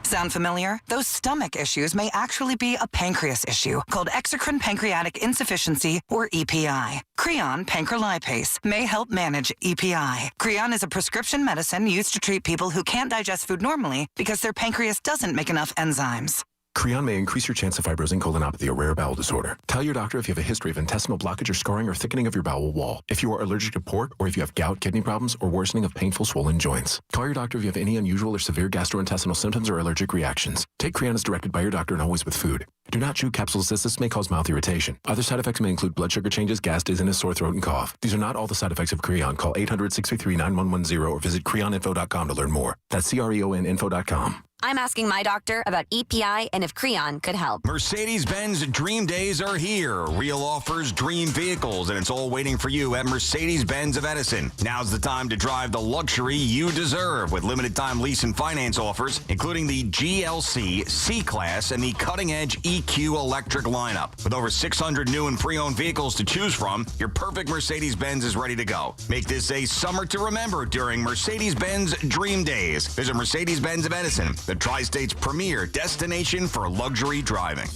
Sound familiar? Those stomach issues may actually be a pancreas issue called exocrine pancreatic insufficiency, or EPI. Creon pancrelipase may help manage EPI. Creon is a prescription medicine used to treat people who can't digest food normally because their pancreas doesn't make enough enzymes. Creon may increase your chance of fibrosing colonopathy, a rare bowel disorder. Tell your doctor if you have a history of intestinal blockage or scarring or thickening of your bowel wall, if you are allergic to pork, or if you have gout, kidney problems, or worsening of painful swollen joints. Call your doctor if you have any unusual or severe gastrointestinal symptoms or allergic reactions. Take Creon as directed by your doctor and always with food. Do not chew capsules. This may cause mouth irritation. Other side effects may include blood sugar changes, gas, dizziness, sore throat, and cough. These are not all the side effects of Creon. Call 800-633-9110 or visit creoninfo.com to learn more. That's CREONinfo.com. I'm asking my doctor about EPI and if Creon could help. Mercedes-Benz Dream Days are here. Real offers, dream vehicles, and it's all waiting for you at Mercedes-Benz of Edison. Now's the time to drive the luxury you deserve with limited-time lease and finance offers, including the GLC, C-Class, and the cutting-edge EQ electric lineup. With over 600 new and pre-owned vehicles to choose from, your perfect Mercedes-Benz is ready to go. Make this a summer to remember during Mercedes-Benz Dream Days. Visit Mercedes-Benz of Edison, the Tri-State's premier destination for luxury driving.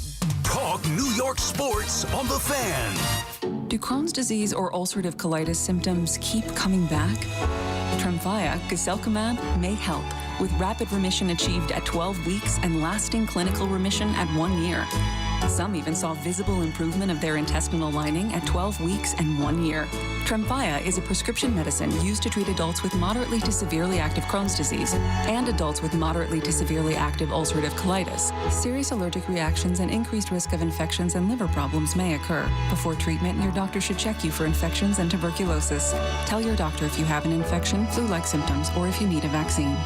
Talk New York sports on The Fan. Do Crohn's disease or ulcerative colitis symptoms keep coming back? Tremfya, guselkumab, may help, with rapid remission achieved at 12 weeks and lasting clinical remission at 1 year. Some even saw visible improvement of their intestinal lining at 12 weeks and 1 year. Tremfya is a prescription medicine used to treat adults with moderately to severely active Crohn's disease and adults with moderately to severely active ulcerative colitis. Serious allergic reactions and increased risk of infections and liver problems may occur. Before treatment, your doctor should check you for infections and tuberculosis. Tell your doctor if you have an infection, flu-like symptoms, or if you need a vaccine.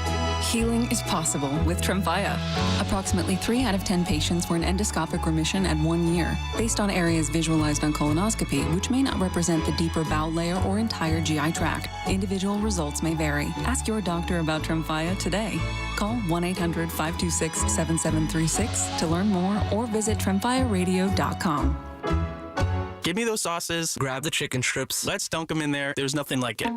Healing is possible with Tremfya. Approximately 3 out of 10 patients were in endoscopic remission at 1 year, based on areas visualized on colonoscopy, which may not represent the deeper bowel layer or entire GI tract. Individual results may vary. Ask your doctor about Tremfya today. Call 1-800-526-7736 to learn more or visit tremfyaradio.com. Give me those sauces, grab the chicken strips, let's dunk them in there. There's nothing like it.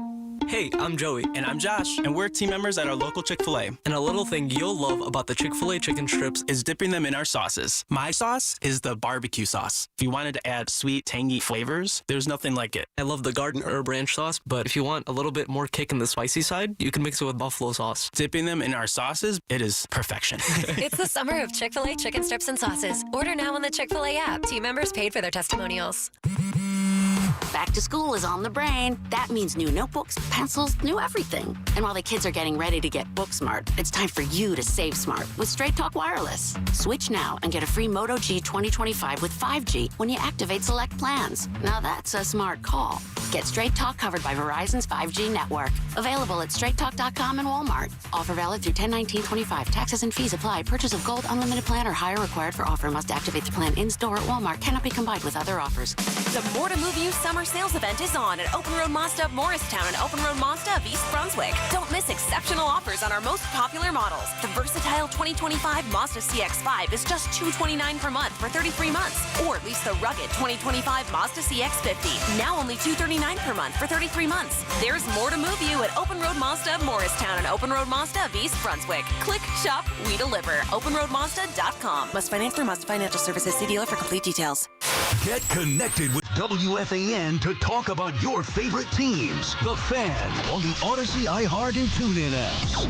Hey, I'm Joey. And I'm Josh. And we're team members at our local Chick-fil-A. And a little thing you'll love about the Chick-fil-A chicken strips is dipping them in our sauces. My sauce is the barbecue sauce. If you wanted to add sweet, tangy flavors, there's nothing like it. I love the garden herb ranch sauce, but if you want a little bit more kick in the spicy side, you can mix it with buffalo sauce. Dipping them in our sauces, it is perfection. It's the summer of Chick-fil-A chicken strips and sauces. Order now on the Chick-fil-A app. Team members paid for their testimonials. Back to school is on the brain. That means new notebooks, pencils, new everything. And while the kids are getting ready to get book smart, it's time for you to save smart with Straight Talk Wireless. Switch now and get a free Moto G 2025 with 5G when you activate select plans. Now that's a smart call. Get Straight Talk covered by Verizon's 5G network. Available at straighttalk.com and Walmart. Offer valid through 10/19/25. Taxes and fees apply. Purchase of gold unlimited plan or higher required for offer. Must activate the plan in-store at Walmart. Cannot be combined with other offers. The More to Move You summer sales event is on at Open Road Mazda of Morristown and Open Road Mazda of East Brunswick. Don't miss exceptional offers on our most popular models. The versatile 2025 Mazda CX-5 is just $229 per month for 33 months. Or lease the rugged 2025 Mazda CX-50, now only $239 per month for 33 months. There's more to move you at Open Road Mazda of Morristown and Open Road Mazda of East Brunswick. Click, shop, we deliver. OpenRoadMazda.com. Must finance through Mazda Financial Services. See dealer for complete details. Get connected with WFAN to talk about your favorite teams. The Fan on the Odyssey, iHeart, and TuneIn apps.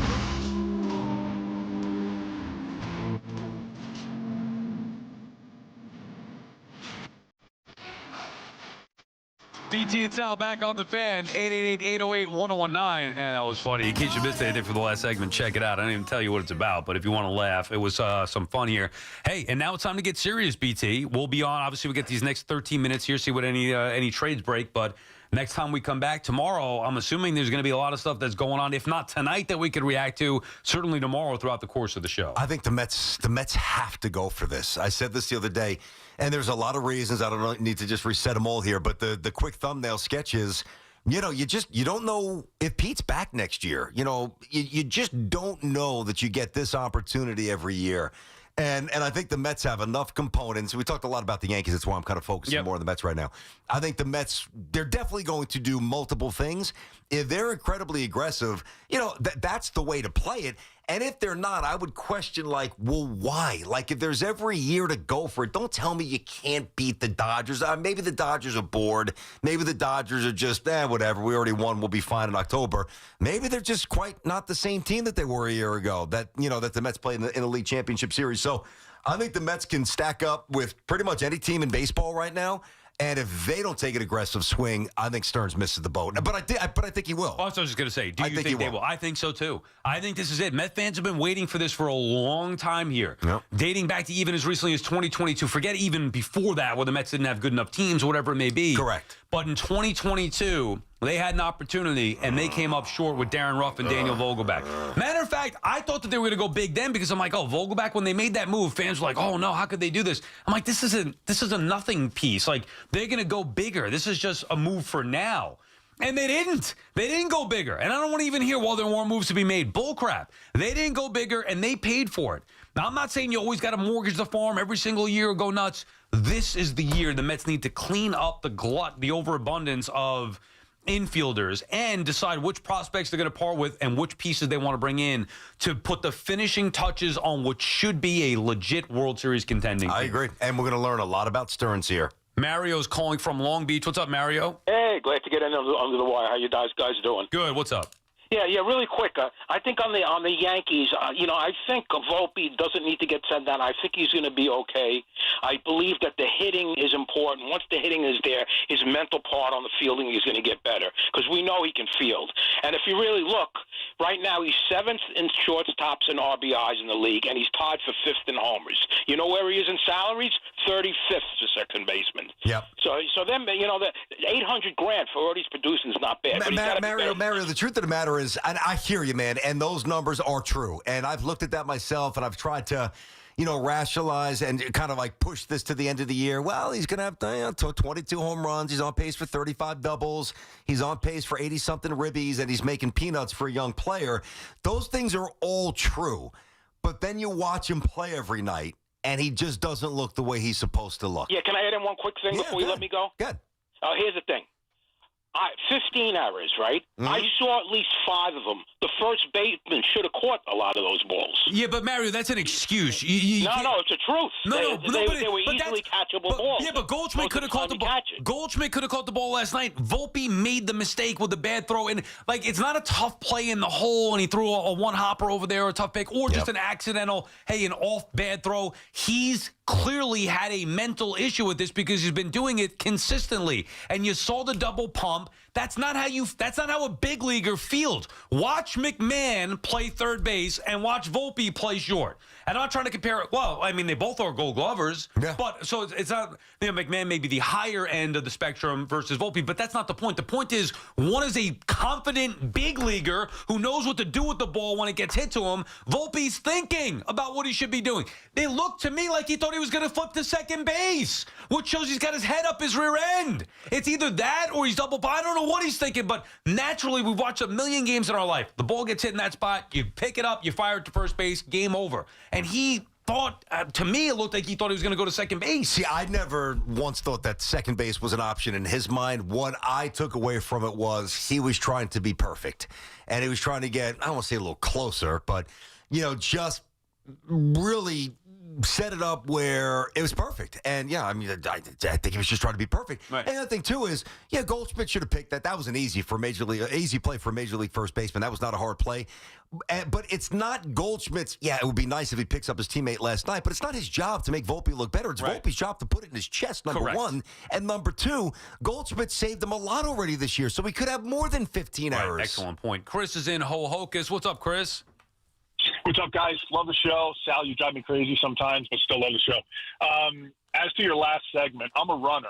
BT and Sal back on the Fan, 888-808-1019. And that was funny. In case you missed anything from the last segment, check it out. I didn't even tell you what it's about, but if you want to laugh, it was some fun here. Hey, and now it's time to get serious, BT. We'll be on. Obviously, we get these next 13 minutes here, see what any trades break, but next time we come back tomorrow, I'm assuming there's going to be a lot of stuff that's going on, if not tonight, that we could react to, certainly tomorrow throughout the course of the show. I think the Mets have to go for this. I said this the other day, and there's a lot of reasons. I don't need to just reset them all here, but the quick thumbnail sketch is, you don't know if Pete's back next year. You just don't know that you get this opportunity every year. And I think the Mets have enough components. We talked a lot about the Yankees. That's why I'm kind of focusing more on the Mets right now. I think the Mets, they're definitely going to do multiple things. If they're incredibly aggressive, that's the way to play it. And if they're not, I would question, why? If there's every year to go for it, don't tell me you can't beat the Dodgers. Maybe the Dodgers are bored. Maybe the Dodgers are just, whatever. We already won. We'll be fine in October. Maybe they're just quite not the same team that they were a year ago, that the Mets played in the League Championship Series. So I think the Mets can stack up with pretty much any team in baseball right now. And if they don't take an aggressive swing, I think Stearns misses the boat. But I think he will. I was just going to say, do you think they will? I think so, too. I think this is it. Met fans have been waiting for this for a long time here. Yep. Dating back to even as recently as 2022. Forget even before that, where the Mets didn't have good enough teams, whatever it may be. Correct. But in 2022, they had an opportunity, and they came up short with Darren Ruff and Daniel Vogelbach. Matter of fact, I thought that they were going to go big then because I'm like, Vogelbach, when they made that move, fans were like, oh, no, how could they do this? I'm like, this is a nothing piece. They're going to go bigger. This is just a move for now. And they didn't. They didn't go bigger. And I don't want to even hear, there are more moves to be made. Bullcrap. They didn't go bigger, and they paid for it. Now, I'm not saying you always got to mortgage the farm every single year or go nuts. This is the year the Mets need to clean up the overabundance of infielders and decide which prospects they're going to part with and which pieces they want to bring in to put the finishing touches on what should be a legit World Series contending team. I agree. And we're going to learn a lot about Stearns here. Mario's calling from Long Beach. What's up, Mario? Hey, glad to get in under the wire. How you guys doing? Good. What's up? Yeah, really quick. I think on the Yankees, I think Volpe doesn't need to get sent down. I think he's going to be okay. I believe that the hitting is important. Once the hitting is there, his mental part on the fielding is going to get better because we know he can field. And if you really look, right now he's 7th in shortstops and RBIs in the league, and he's tied for 5th in homers. You know where he is in salaries? 35th for second baseman. Yep. So then, the $800,000 for what he's producing is not bad. Mario, the truth of the matter is, and I hear you, man, and those numbers are true. And I've looked at that myself, and I've tried to, rationalize and kind of push this to the end of the year. Well, he's going to have 22 home runs. He's on pace for 35 doubles. He's on pace for 80-something ribbies, and he's making peanuts for a young player. Those things are all true. But then you watch him play every night, and he just doesn't look the way he's supposed to look. Yeah, can I add in one quick thing before you let me go? Good. Here's the thing. 15 errors, right? Mm-hmm. I saw at least 5 of them. The first baseman should have caught a lot of those balls. Yeah, but Mario, that's an excuse. No, it's the truth. They were easily catchable balls. Yeah, but Goldschmidt could have caught the ball. Goldschmidt could have caught the ball last night. Volpe made the mistake with the bad throw, and it's not a tough play in the hole, and he threw a one hopper over there, a tough pick, or just an accidental, an off bad throw. He's clearly had a mental issue with this because he's been doing it consistently, and you saw the double pump. That's not how a big leaguer feels. Watch McMahon play third base and watch Volpe play short. And I'm not trying to compare it. Well, they both are Gold Glovers. Yeah. But so it's not. McMahon may be the higher end of the spectrum versus Volpe, but that's not the point. The point is one is a confident big leaguer who knows what to do with the ball when it gets hit to him. Volpe's thinking about what he should be doing. They looked to me like he thought he was going to flip to second base, which shows he's got his head up his rear end. It's either that or he's double. I don't know what he's thinking, but naturally we've watched a million games in our life. The ball gets hit in that spot, you pick it up, you fire it to first base, game over. And he thought, to me, it looked like he thought he was going to go to second base. See, I never once thought that second base was an option in his mind. What I took away from it was he was trying to be perfect. And he was trying to get, I don't want to say a little closer, but, just really set it up where it was perfect. And, yeah, I mean, I think he was just trying to be perfect. Right. And the other thing, too, is, yeah, Goldschmidt should have picked that. That was an easy play for a Major League first baseman. That was not a hard play. But it's not Goldschmidt's. Yeah, it would be nice if he picks up his teammate last night, but it's not his job to make Volpe look better. It's Volpe's job to put it in his chest, number one. And number two, Goldschmidt saved him a lot already this year, so he could have more than 15 errors. Excellent point. Chris is in Ho-Hocus. What's up, Chris? What's up, guys? Love the show. Sal, you drive me crazy sometimes, but still love the show. As to your last segment, I'm a runner.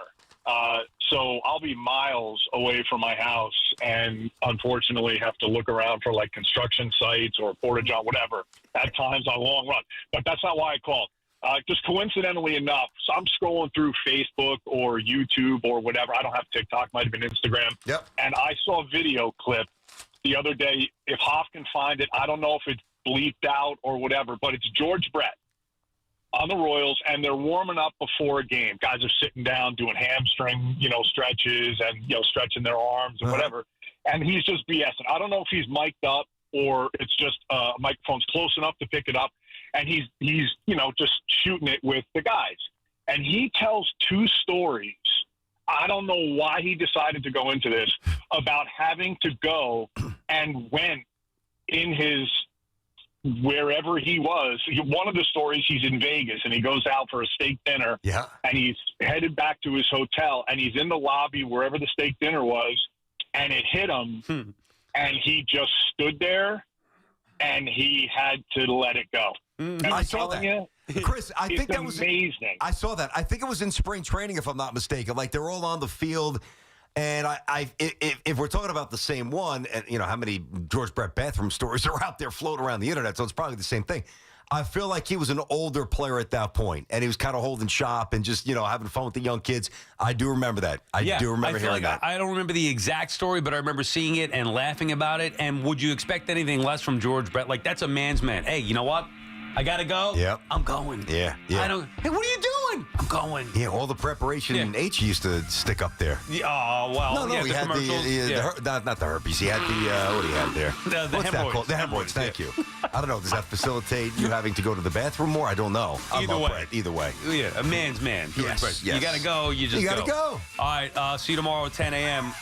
So I'll be miles away from my house and unfortunately have to look around for like construction sites or porta-john, whatever, at times on a long run. But that's not why I called. Just coincidentally enough, so I'm scrolling through Facebook or YouTube or whatever. I don't have TikTok, might have been Instagram. Yep. And I saw a video clip the other day. If Hoff can find it, I don't know if it's bleeped out or whatever, but it's George Brett on the Royals, and they're warming up before a game. Guys are sitting down doing hamstring, stretches and, stretching their arms and whatever. And he's just BSing. I don't know if he's mic'd up or it's just microphone's close enough to pick it up. And he's just shooting it with the guys. And he tells two stories. I don't know why he decided to go into this, about having to go and went in his wherever he was. One of the stories, he's in Vegas and he goes out for a steak dinner. Yeah. And he's headed back to his hotel and he's in the lobby wherever the steak dinner was, and it hit him and he just stood there and he had to let it go. And I saw that. Chris, I think that was amazing. I saw that. I think it was in spring training, if I'm not mistaken. Like, they're all on the field. And if we're talking about the same one, and how many George Brett bathroom stories are out there floating around the internet, so it's probably the same thing. I feel like he was an older player at that point, and he was kind of holding shop and just, having fun with the young kids. I do remember that. I do remember hearing that. I don't remember the exact story, but I remember seeing it and laughing about it. And would you expect anything less from George Brett? Like, that's a man's man. Hey, you know what? I got to go. Yep. I'm going. Yeah. Hey, what are you doing? I'm going. Yeah, all the preparation H used to stick up there. Yeah, oh, well. No, yeah, he the had not the herpes. He had the, what do you have there? The What's that called? The hemorrhoids, thank you. I don't know. Does that facilitate you having to go to the bathroom more? I don't know. Either way. Yeah, a man's man. Yes. You got to go. You just got to go. All right. See you tomorrow at 10 a.m.